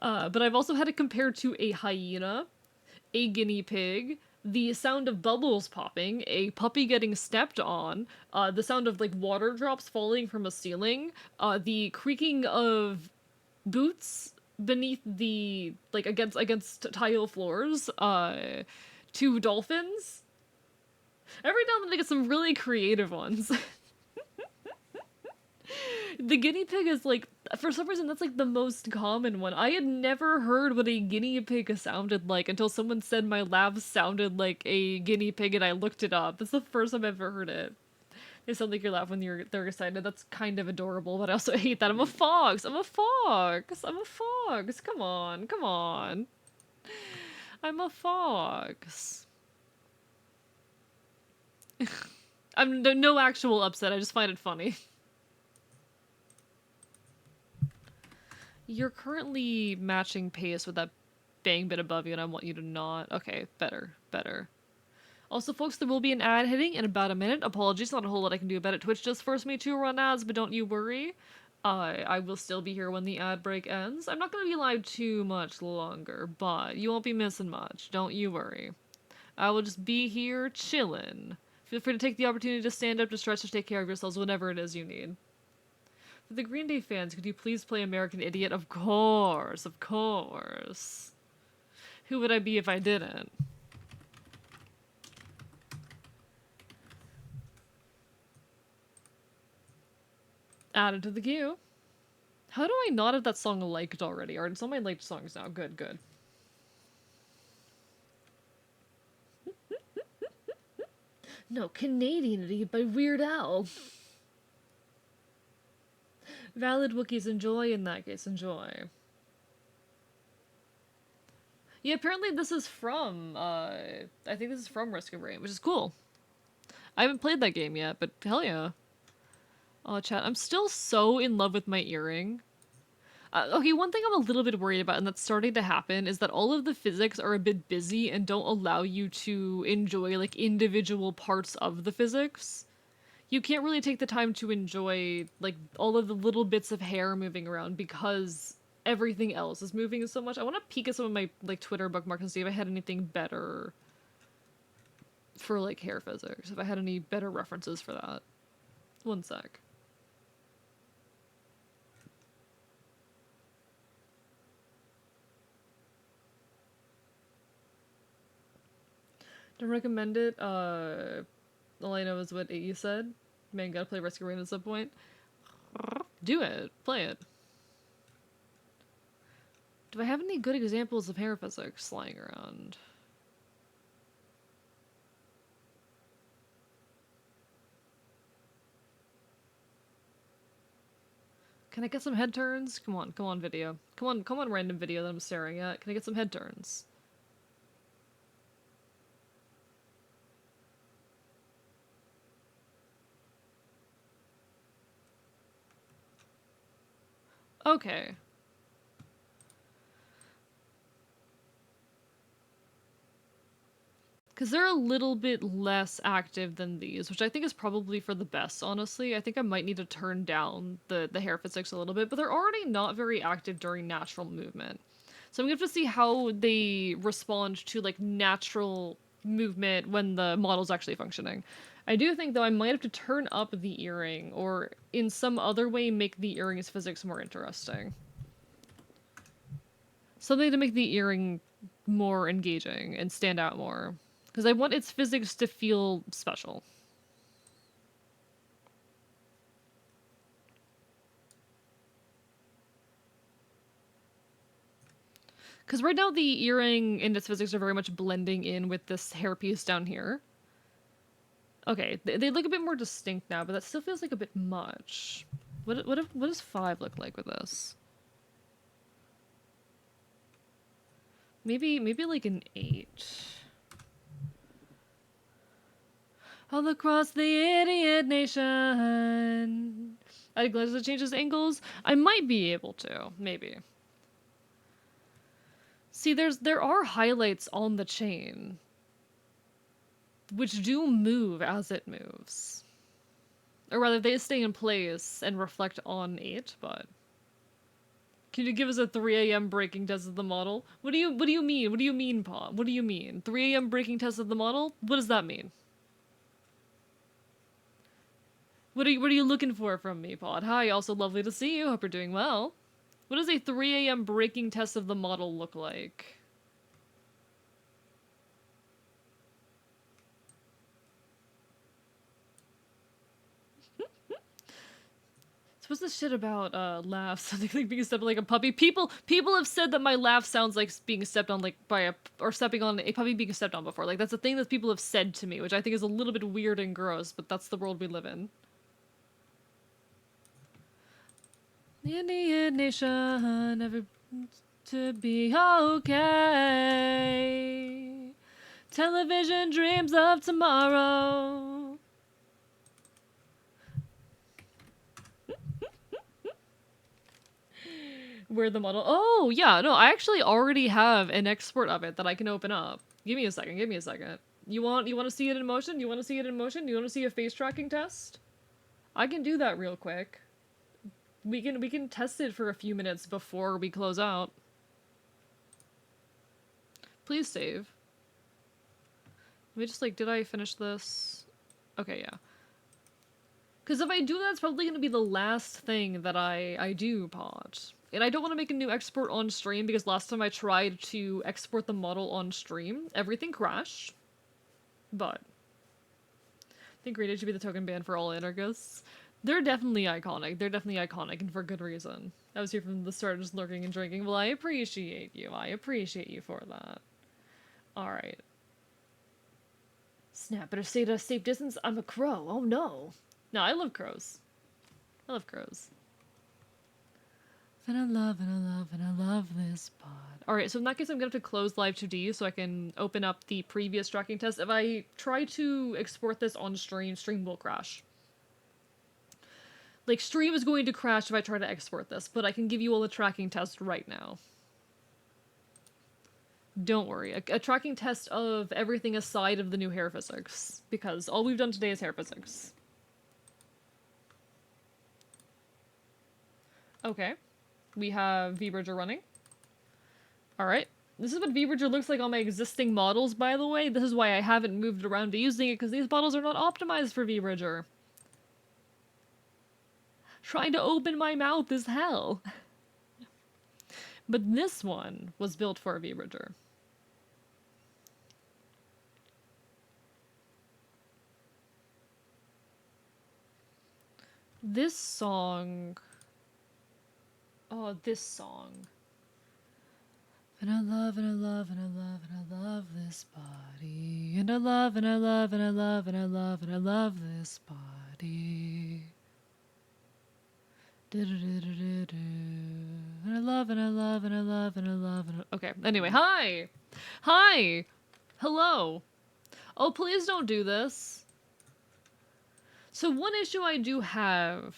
But I've also had it compared to a hyena, a guinea pig, the sound of bubbles popping, a puppy getting stepped on, the sound of like water drops falling from a ceiling, the creaking of boots beneath the like against tile floors, two dolphins. Every now and then I get some really creative ones. The guinea pig is like, for some reason, that's like the most common one. I had never heard what a guinea pig sounded like until someone said my laugh sounded like a guinea pig and I looked it up. That's the first time I've ever heard it. They sound like you laugh when they're excited. That's kind of adorable, but I also hate that. I'm a fox. I'm a fox. I'm a fox. Come on. Come on. I'm a fox. I'm no actual upset. I just find it funny. You're currently matching pace with that bang bit above you, and I want you to not. Okay, better. Also, folks, there will be an ad hitting in about a minute. Apologies, not a whole lot I can do about it. Twitch does force me to run ads, but don't you worry. I will still be here when the ad break ends. I'm not going to be live too much longer, but you won't be missing much. Don't you worry. I will just be here chillin'. Feel free to take the opportunity to stand up, to stretch, to take care of yourselves, whatever it is you need. For the Green Day fans, could you please play American Idiot? Of course. Who would I be if I didn't? Added to the queue. How do I not have that song liked already? Or it's on my liked songs now. Good. No, Canadian Idiot by Weird Al. Valid Wookiees, enjoy in that case, enjoy. Yeah, apparently this is from, I think this is from Risk of Rain, which is cool. I haven't played that game yet, but hell yeah. Oh, chat, I'm still so in love with my earring. Okay, one thing I'm a little bit worried about, and that's starting to happen, is that all of the physics are a bit busy and don't allow you to enjoy, like, individual parts of the physics. You can't really take the time to enjoy, like, all of the little bits of hair moving around because everything else is moving so much. I want to peek at some of my, like, Twitter bookmarks and see if I had anything better for, like, hair physics. If I had any better references for that. One sec. Don't recommend it. All I know is what you said. Man, gotta play Rescue Rain at some point. Do it. Play it. Do I have any good examples of hair physics lying around? Can I get some head turns? Come on, video. Come on, random video that I'm staring at. Can I get some head turns? Okay. Because they're a little bit less active than these, which I think is probably for the best, honestly. I think I might need to turn down the hair physics a little bit, but they're already not very active during natural movement. So I'm going to have to see how they respond to, like, natural movement when the model's actually functioning. I do think, though, I might have to turn up the earring, or in some other way make the earring's physics more interesting. Something to make the earring more engaging and stand out more. Because I want its physics to feel special. Because right now the earring and its physics are very much blending in with this hairpiece down here. Okay, they look a bit more distinct now, but that still feels like a bit much. What does 5 look like with this? Maybe like an 8. All across the idiot nation. I'd glad to change his angles. I might be able to, maybe. See, there are highlights on the chain, which do move as it moves. Or rather, they stay in place and reflect on it, but... Can you give us a 3 a.m. breaking test of the model? What do you mean? What do you mean, Paw? What do you mean? 3 a.m. breaking test of the model? What does that mean? What are you looking for from me, Pod? Hi, also lovely to see you. Hope you're doing well. What does a 3 a.m. breaking test of the model look like? So what's this shit about laughs? Something like being stepped on like a puppy. People have said that my laugh sounds like being stepped on like by or stepping on a puppy being stepped on before. Like that's a thing that people have said to me, which I think is a little bit weird and gross, but that's the world we live in. The Indian nation never to be okay. Television dreams of tomorrow. Where the model? Oh, yeah, no, I actually already have an export of it that I can open up. Give me a second, give me a second. You want to see it in motion? You want to see it in motion? You want to see a face tracking test? I can do that real quick. We can test it for a few minutes before we close out. Please save. Let me just like, did I finish this? Okay, yeah. Because if I do that, it's probably going to be the last thing that I do, Pod. And I don't want to make a new export on stream because last time I tried to export the model on stream, everything crashed. But I think Radiant should be the token band for all anarchists. They're definitely iconic. They're definitely iconic, and for good reason. I was here from the start just lurking and drinking. Well, I appreciate you. I appreciate you for that. Alright. Snap, better stay at a safe distance. I'm a crow. Oh no. No, I love crows. I love crows. And I love this pod. Alright, so in that case I'm gonna have to close Live 2D so I can open up the previous tracking test. If I try to export this on stream, stream will crash. Like, stream is going to crash if I try to export this, but I can give you all a tracking test right now. Don't worry. A tracking test of everything aside of the new hair physics, because all we've done today is hair physics. Okay. We have V-Bridger running. Alright. This is what V-Bridger looks like on my existing models, by the way. This is why I haven't moved around to using it, because these models are not optimized for V-Bridger. Trying to open my mouth is hell. But this one was built for a V-Bridger. This song... Oh, this song. And I love, and I love, and I love, and I love this body. And I love, and I love, and I love, and I love, and I love this body. And I love, and I love, and I love, and I love, and I... Okay, anyway, hi! Hi! Hello! Oh, please don't do this. So one issue I do have,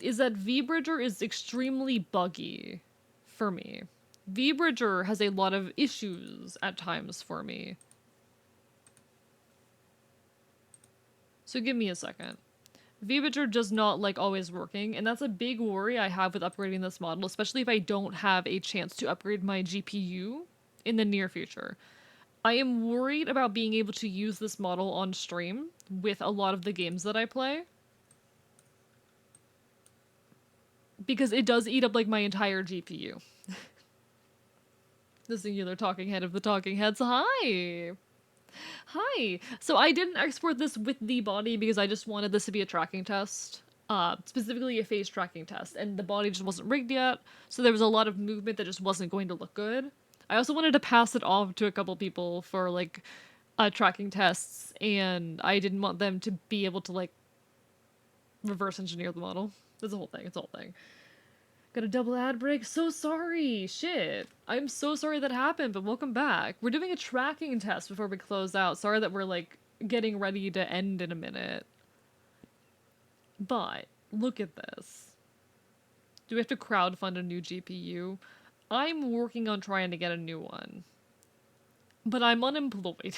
is that V-Bridger is extremely buggy for me. V-Bridger has a lot of issues at times for me. So give me a second. V-Bridger does not like always working, and that's a big worry I have with upgrading this model, especially if I don't have a chance to upgrade my GPU in the near future. I am worried about being able to use this model on stream with a lot of the games that I play. Because it does eat up, like, my entire GPU. The singular talking head of the talking heads. Hi! Hi! So I didn't export this with the body because I just wanted this to be a tracking test. Specifically a face tracking test. And the body just wasn't rigged yet, so there was a lot of movement that just wasn't going to look good. I also wanted to pass it off to a couple people for, like, tracking tests, and I didn't want them to be able to, like, reverse engineer the model. It's a whole thing, it's a whole thing. Got a double ad break? So sorry! Shit! I'm so sorry that happened, but welcome back. We're doing a tracking test before we close out. Sorry that we're, like, getting ready to end in a minute. But, look at this. Do we have to crowdfund a new GPU? I'm working on trying to get a new one. But I'm unemployed.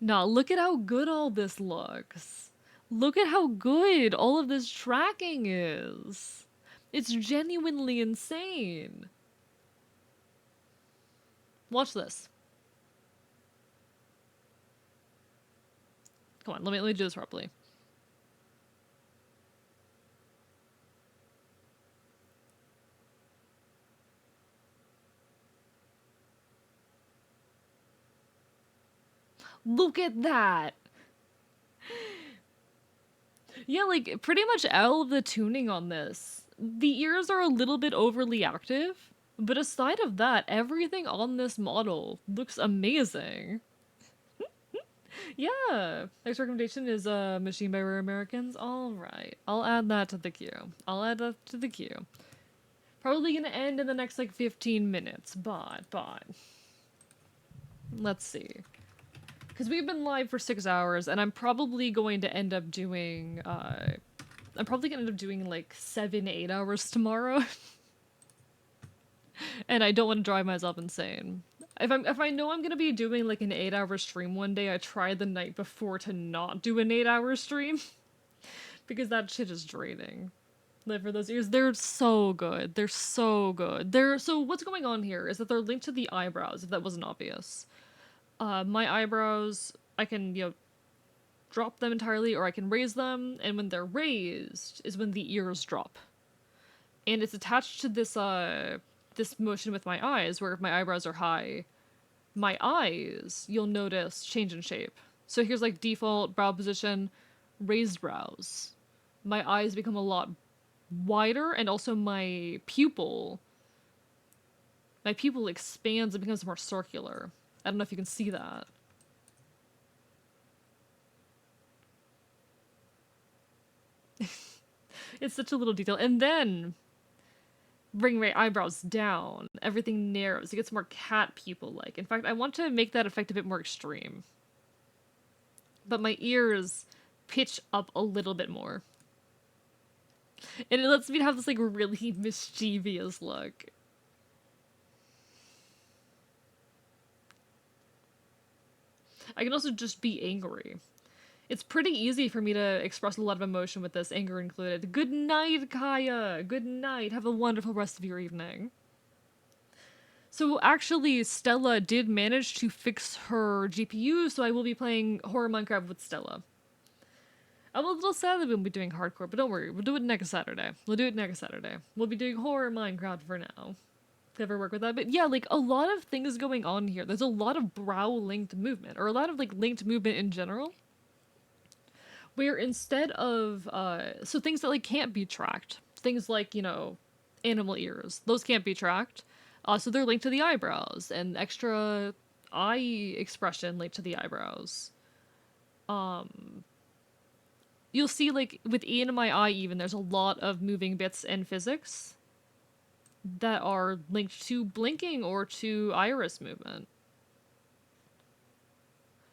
Nah, look at how good all this looks. Look at how good all of this tracking is. It's genuinely insane. Watch this. Come on, let me do this properly. Look at that! Yeah, like, pretty much all of the tuning on this. The ears are a little bit overly active, but aside of that, everything on this model looks amazing. Yeah, next recommendation is Machine by Rare Americans. Alright, I'll add that to the queue. I'll add that to the queue. Probably gonna end in the next, like, 15 minutes, but... Let's see. Because we've been live for 6 hours, and I'm probably going to end up doing, I'm probably gonna end up doing, like, 7-8 hours tomorrow. And I don't want to drive myself insane. If I know I'm gonna be doing, like, an 8-hour stream one day, I try the night before to not do an 8-hour stream. Because that shit is draining. Like, for those ears, they're so good. They're so good. So what's going on here is that they're linked to the eyebrows, if that wasn't obvious. My eyebrows, I can, drop them entirely, or I can raise them, and when they're raised is when the ears drop. And it's attached to this, this motion with my eyes, where if my eyebrows are high, my eyes, you'll notice, change in shape. So here's, like, default brow position, raised brows. My eyes become a lot wider, and also my pupil expands and becomes more circular. I don't know if you can see that. It's such a little detail. And then bring my eyebrows down. Everything narrows. It gets more cat pupil-like. In fact, I want to make that effect a bit more extreme. But my ears pitch up a little bit more. And it lets me have this, like, really mischievous look. I can also just be angry. It's pretty easy for me to express a lot of emotion with this, anger included. Good night, Kaya! Good night. Have a wonderful rest of your evening. So actually, Stella did manage to fix her GPU, so I will be playing Horror Minecraft with Stella. I'm a little sad that we won't be doing hardcore, but don't worry, we'll do it next Saturday. We'll be doing Horror Minecraft for now. Ever work with that? But yeah, like, a lot of things going on here. There's a lot of brow-linked movement, or a lot of, like, linked movement in general. Where instead of, so things that, like, can't be tracked. Things like, animal ears. Those can't be tracked. So they're linked to the eyebrows, and extra eye expression linked to the eyebrows. You'll see, like, within my eye even, there's a lot of moving bits and physics that are linked to blinking or to iris movement.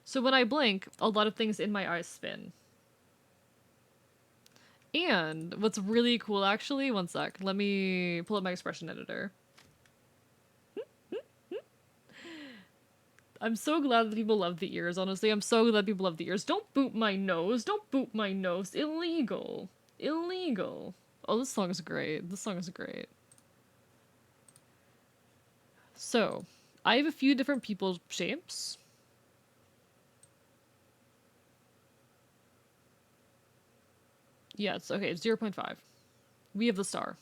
So when I blink, a lot of things in my eyes spin. And what's really cool, actually, one sec, let me pull up my expression editor. I'm so glad that people love the ears, honestly. I'm so glad people love the ears. Don't boot my nose. Don't boot my nose. Illegal. Illegal. Oh, this song is great. This song is great. So, I have a few different people shapes. Yeah, it's okay. It's 0.5. We have the star,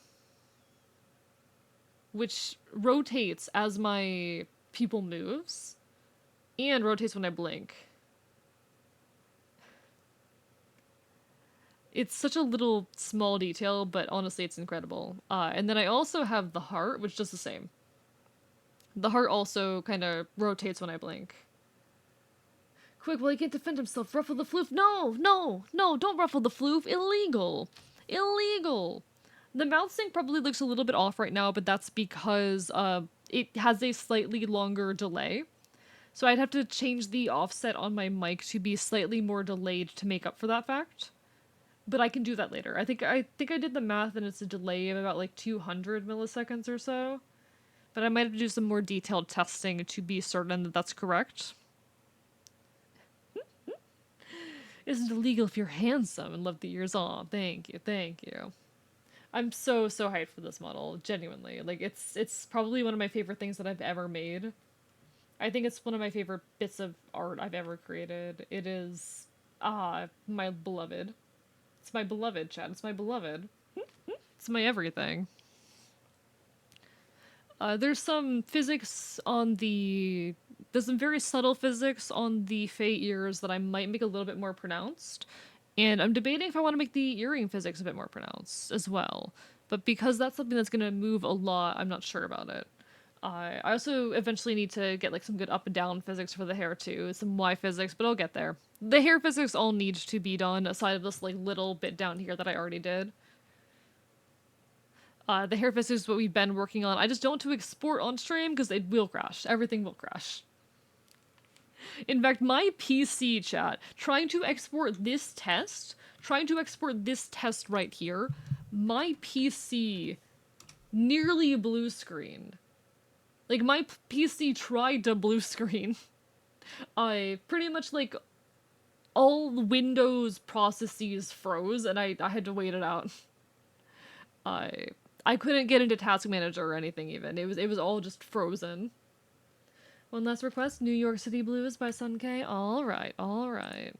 which rotates as my pupil moves and rotates when I blink. It's such a little small detail, but honestly, it's incredible. And then I also have the heart, which does the same. The heart also kind of rotates when I blink. Quick, well, he can't defend himself. Ruffle the floof. No, no, no, don't ruffle the floof. Illegal. Illegal. The mouth sync probably looks a little bit off right now, but that's because it has a slightly longer delay. So I'd have to change the offset on my mic to be slightly more delayed to make up for that fact. but I can do that later. I think I did the math and it's a delay of about like 200 milliseconds or so. But I might have to do some more detailed testing to be certain that that's correct. Isn't illegal if you're handsome and love the ears on. Thank you, thank you. I'm so hyped for this model, genuinely. Like it's probably one of my favorite things that I've ever made. I think it's one of my favorite bits of art I've ever created. It is my beloved. It's my beloved, Chad. It's my beloved. It's my everything. There's some physics on the... There's some very subtle physics on the Fey ears that I might make a little bit more pronounced. And I'm debating if I want to make the earring physics a bit more pronounced as well. But because that's something that's going to move a lot, I'm not sure about it. I also eventually need to get like some good up and down physics for the hair too, some Y physics, but I'll get there. The hair physics all need to be done aside of this like little bit down here that I already did. The hair physics is what we've been working on. I just don't want to export on stream because it will crash. Everything will crash. In fact, my PC chat, trying to export this test right here, my PC nearly blue screened. Like, my PC tried to blue screen. I pretty much, like, all Windows processes froze, and I had to wait it out. I couldn't get into Task Manager or anything, even. It was all just frozen. One last request, New York City Blues by Sun K. Alright, alright.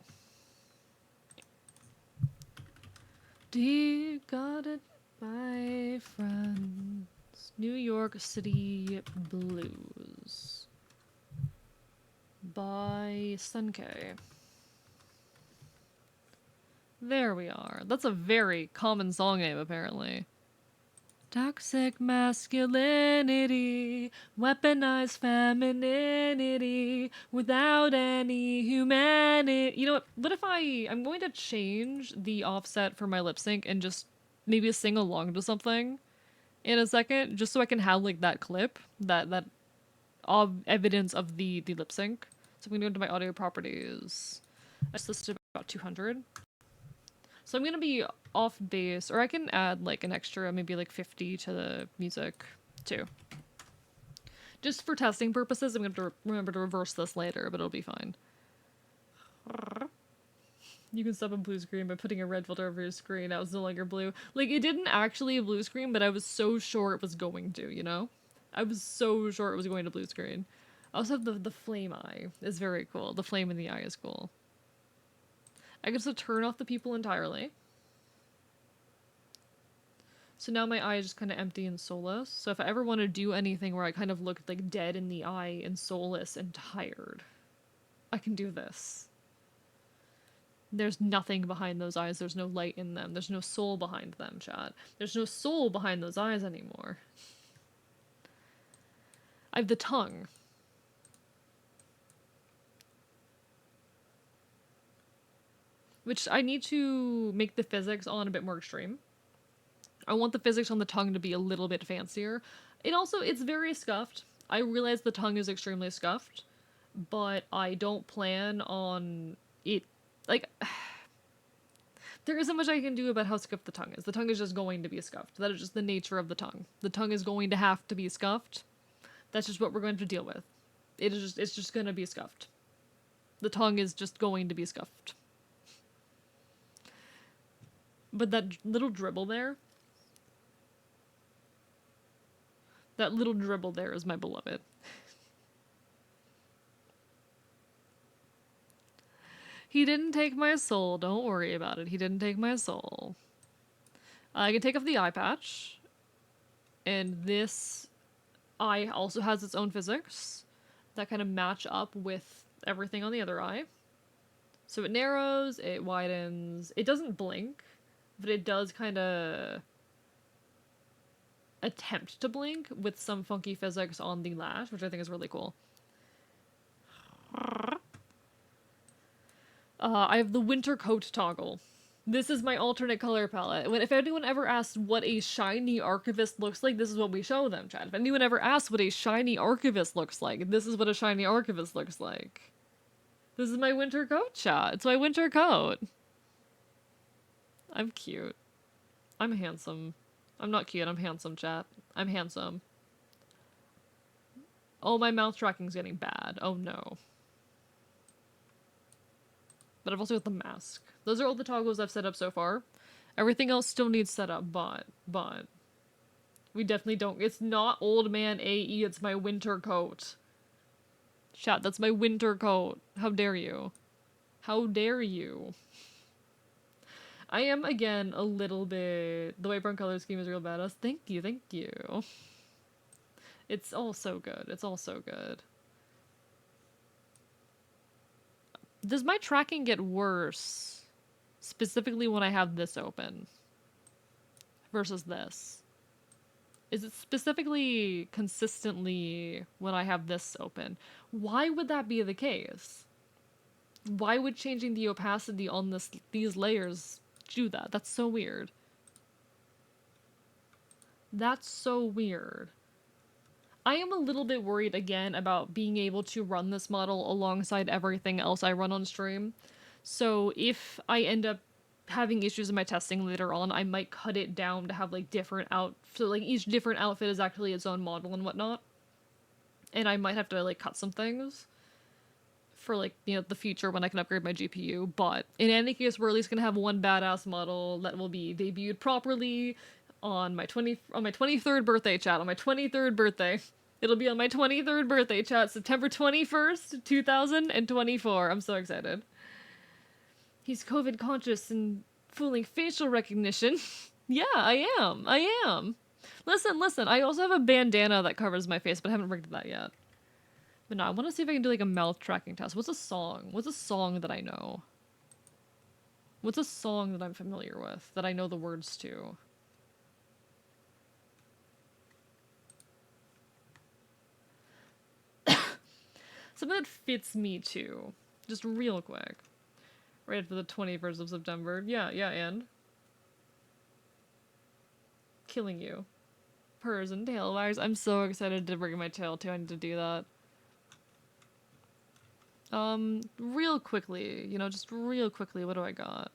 Dear God, my friends, New York City Blues by Sun K. There we are. That's a very common song name, apparently. Toxic masculinity, weaponized femininity, without any humanity. You know what if I'm going to change the offset for my lip sync and just maybe sing along to something in a second, just so I can have like that clip, that evidence of the lip sync. So I'm gonna go into my audio properties. I just listed about 200. So I'm gonna be off base, or I can add like an extra, maybe like 50 to the music too. Just for testing purposes, I'm gonna have to remember to reverse this later, but it'll be fine. You can stop a blue screen by putting a red filter over your screen. That was no longer blue. Like, it didn't actually blue screen, but I was so sure it was going to, you know? I was so sure it was going to blue screen. I also have the flame eye. It's very cool. The flame in the eye is cool. I can also turn off the pupil entirely. So now my eye is just kind of empty and soulless. So if I ever want to do anything where I kind of look like dead in the eye and soulless and tired, I can do this. There's nothing behind those eyes. There's no light in them. There's no soul behind them, chat. There's no soul behind those eyes anymore. I have the tongue. Which I need to make the physics on a bit more extreme. I want the physics on the tongue to be a little bit fancier. It's very scuffed. I realize the tongue is extremely scuffed, but I don't plan on it, like, there isn't much I can do about how scuffed the tongue is. The tongue is just going to be scuffed. That is just the nature of the tongue. The tongue is going to have to be scuffed. That's just what we're going to deal with. It's just gonna be scuffed. The tongue is just going to be scuffed. But that little dribble there, is my beloved. He didn't take my soul. Don't worry about it. He didn't take my soul. I can take off the eye patch. And this eye also has its own physics that kind of match up with everything on the other eye. So it narrows, it widens. It doesn't blink, but it does kind of attempt to blink with some funky physics on the lash, which I think is really cool. I have the winter coat toggle. This is my alternate color palette. If anyone ever asks what a shiny archivist looks like, this is what we show them, chat. If anyone ever asks what a shiny archivist looks like, this is what a shiny archivist looks like. This is my winter coat, chat. It's my winter coat. I'm cute. I'm handsome. I'm not cute, I'm handsome, chat. I'm handsome. Oh, my mouth tracking's getting bad. Oh no. But I've also got the mask. Those are all the toggles I've set up so far. Everything else still needs setup, but we definitely don't. It's not old man AE, it's my winter coat. Chat, that's my winter coat. How dare you? How dare you? I am, again, a little bit... The white brown color scheme is real badass. Thank you, thank you. It's all so good. It's all so good. Does my tracking get worse? Specifically when I have this open. Versus this. Is it specifically consistently when I have this open? Why would that be the case? Why would changing the opacity on these layers do that? That's so weird. That's so weird. I am a little bit worried again about being able to run this model alongside everything else I run on stream. So if I end up having issues in my testing later on, I might cut it down to have like different so like each different outfit is actually its own model and whatnot. And I might have to like cut some things for like, you know, the future when I can upgrade my GPU. But in any case, we're at least gonna have one badass model that will be debuted properly on my 23rd birthday, chat. On my 23rd birthday. It'll be on my 23rd birthday, chat. September 21st, 2024. I'm so excited. He's COVID conscious and fooling facial recognition. Yeah, I am. Listen. I also have a bandana that covers my face, but I haven't rigged that yet. But no, I want to see if I can do like a mouth tracking test. What's a song? What's a song that I know? What's a song that I'm familiar with, that I know the words to? Something that fits me too. Just real quick. Right for the 21st of September. Yeah, and? Killing you. Purrs and tail wires. I'm so excited to bring my tail too. I need to do that. Real quickly. You know, just real quickly. What do I got?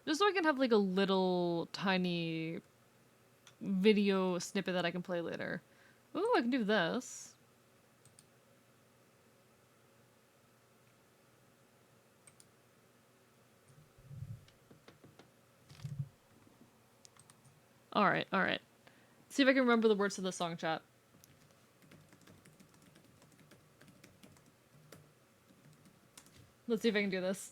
Just so I can have like a little tiny video snippet that I can play later. Ooh, I can do this. Alright. See if I can remember the words to the song, chat. Let's see if I can do this.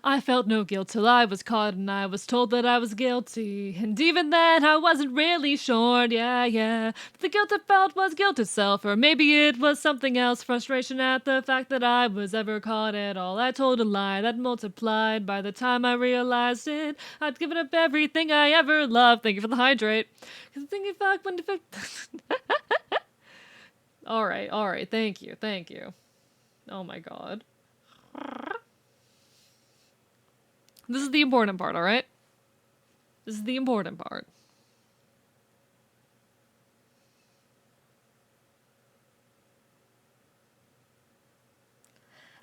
I felt no guilt till I was caught and I was told that I was guilty. And even then I wasn't really sure, yeah. But the guilt I felt was guilt itself, or maybe it was something else. Frustration at the fact that I was ever caught at all. I told a lie that multiplied. By the time I realized it, I'd given up everything I ever loved. Thank you for the hydrate. Cause thinking fuck when Alright, thank you. Oh my god. This is the important part, alright? This is the important part.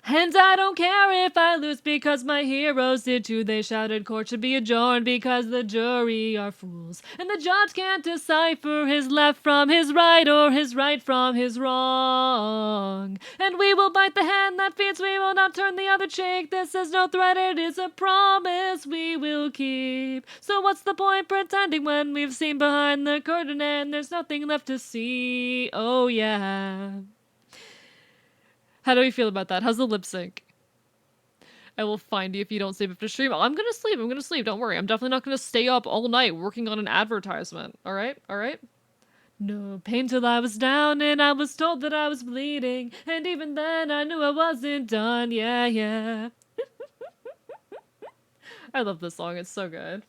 And I don't care if I lose because my heroes did too. They shouted court should be adjourned because the jury are fools. And the judge can't decipher his left from his right or his right from his wrong. And we will bite the hand that feeds, we will not turn the other cheek. This is no threat, it is a promise we will keep. So what's the point pretending when we've seen behind the curtain and there's nothing left to see? Oh yeah. How do we feel about that? How's the lip sync? I will find you if you don't sleep after stream. I'm gonna sleep. Don't worry. I'm definitely not gonna stay up all night working on an advertisement. Alright? No pain till I was down and I was told that I was bleeding. And even then I knew I wasn't done. Yeah. I love this song. It's so good.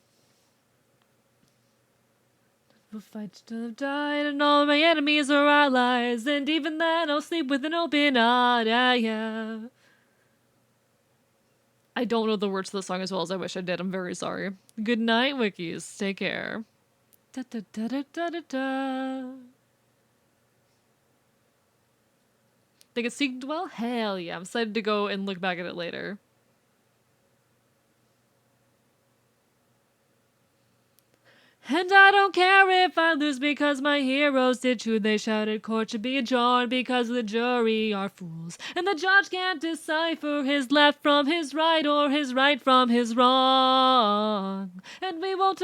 We'll fight till I've died, and all my enemies are allies, and even then I'll sleep with an open eye. Yeah. I don't know the words to the song as well as I wish I did. I'm very sorry. Good night, Wikis. Take care. Da da da da da da da. Think it synced well? Hell yeah. I'm excited to go and look back at it later. And I don't care if I lose because my heroes did true. They shouted court should be adjourned because the jury are fools. And the judge can't decipher his left from his right or his right from his wrong. And we will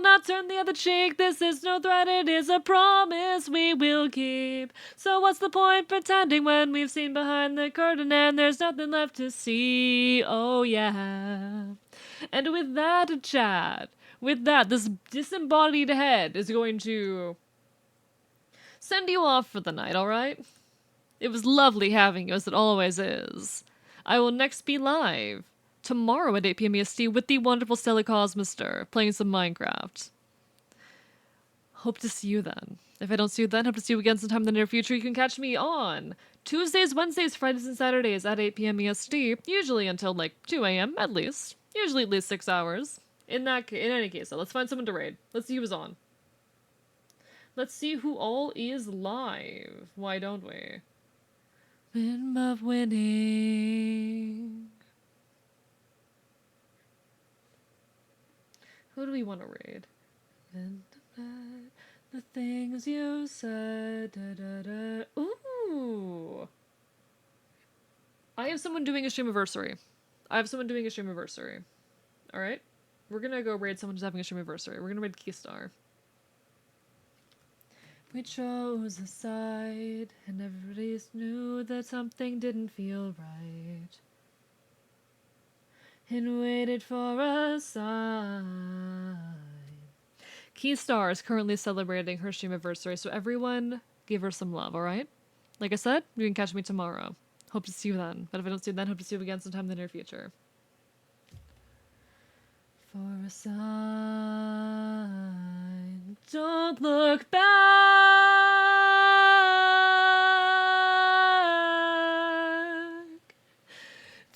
not turn the other cheek. This is no threat, it is a promise we will keep. So what's the point pretending when we've seen behind the curtain and there's nothing left to see? Oh yeah. And with that, chat, with that, this disembodied head is going to send you off for the night, alright? It was lovely having you, as it always is. I will next be live tomorrow at 8 p.m. EST with the wonderful Stella Cosmister, playing some Minecraft. Hope to see you then. If I don't see you then, hope to see you again sometime in the near future. You can catch me on Tuesdays, Wednesdays, Fridays, and Saturdays at 8 p.m. EST, usually until like 2 a.m. at least. Usually at least 6 hours. In any case, so let's find someone to raid. Let's see who's on. Let's see who all is live. Why don't we? Win of winning. Who do we want to raid? The things you said. Da, da, da. Ooh. I have someone doing a streamiversary. Alright? We're gonna go raid someone who's having a streamiversary. We're gonna raid Keystar. We chose a side, and everybody knew that something didn't feel right. And waited for a sign. Keystar is currently celebrating her streamiversary, so everyone give her some love, alright? Like I said, you can catch me tomorrow. Hope to see you then. But if I don't see you then, hope to see you again sometime in the near future. For a sign, don't look back.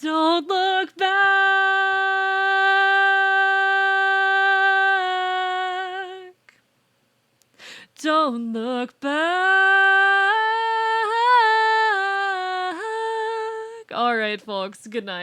Don't look back. Don't look back. All right, folks. Good night.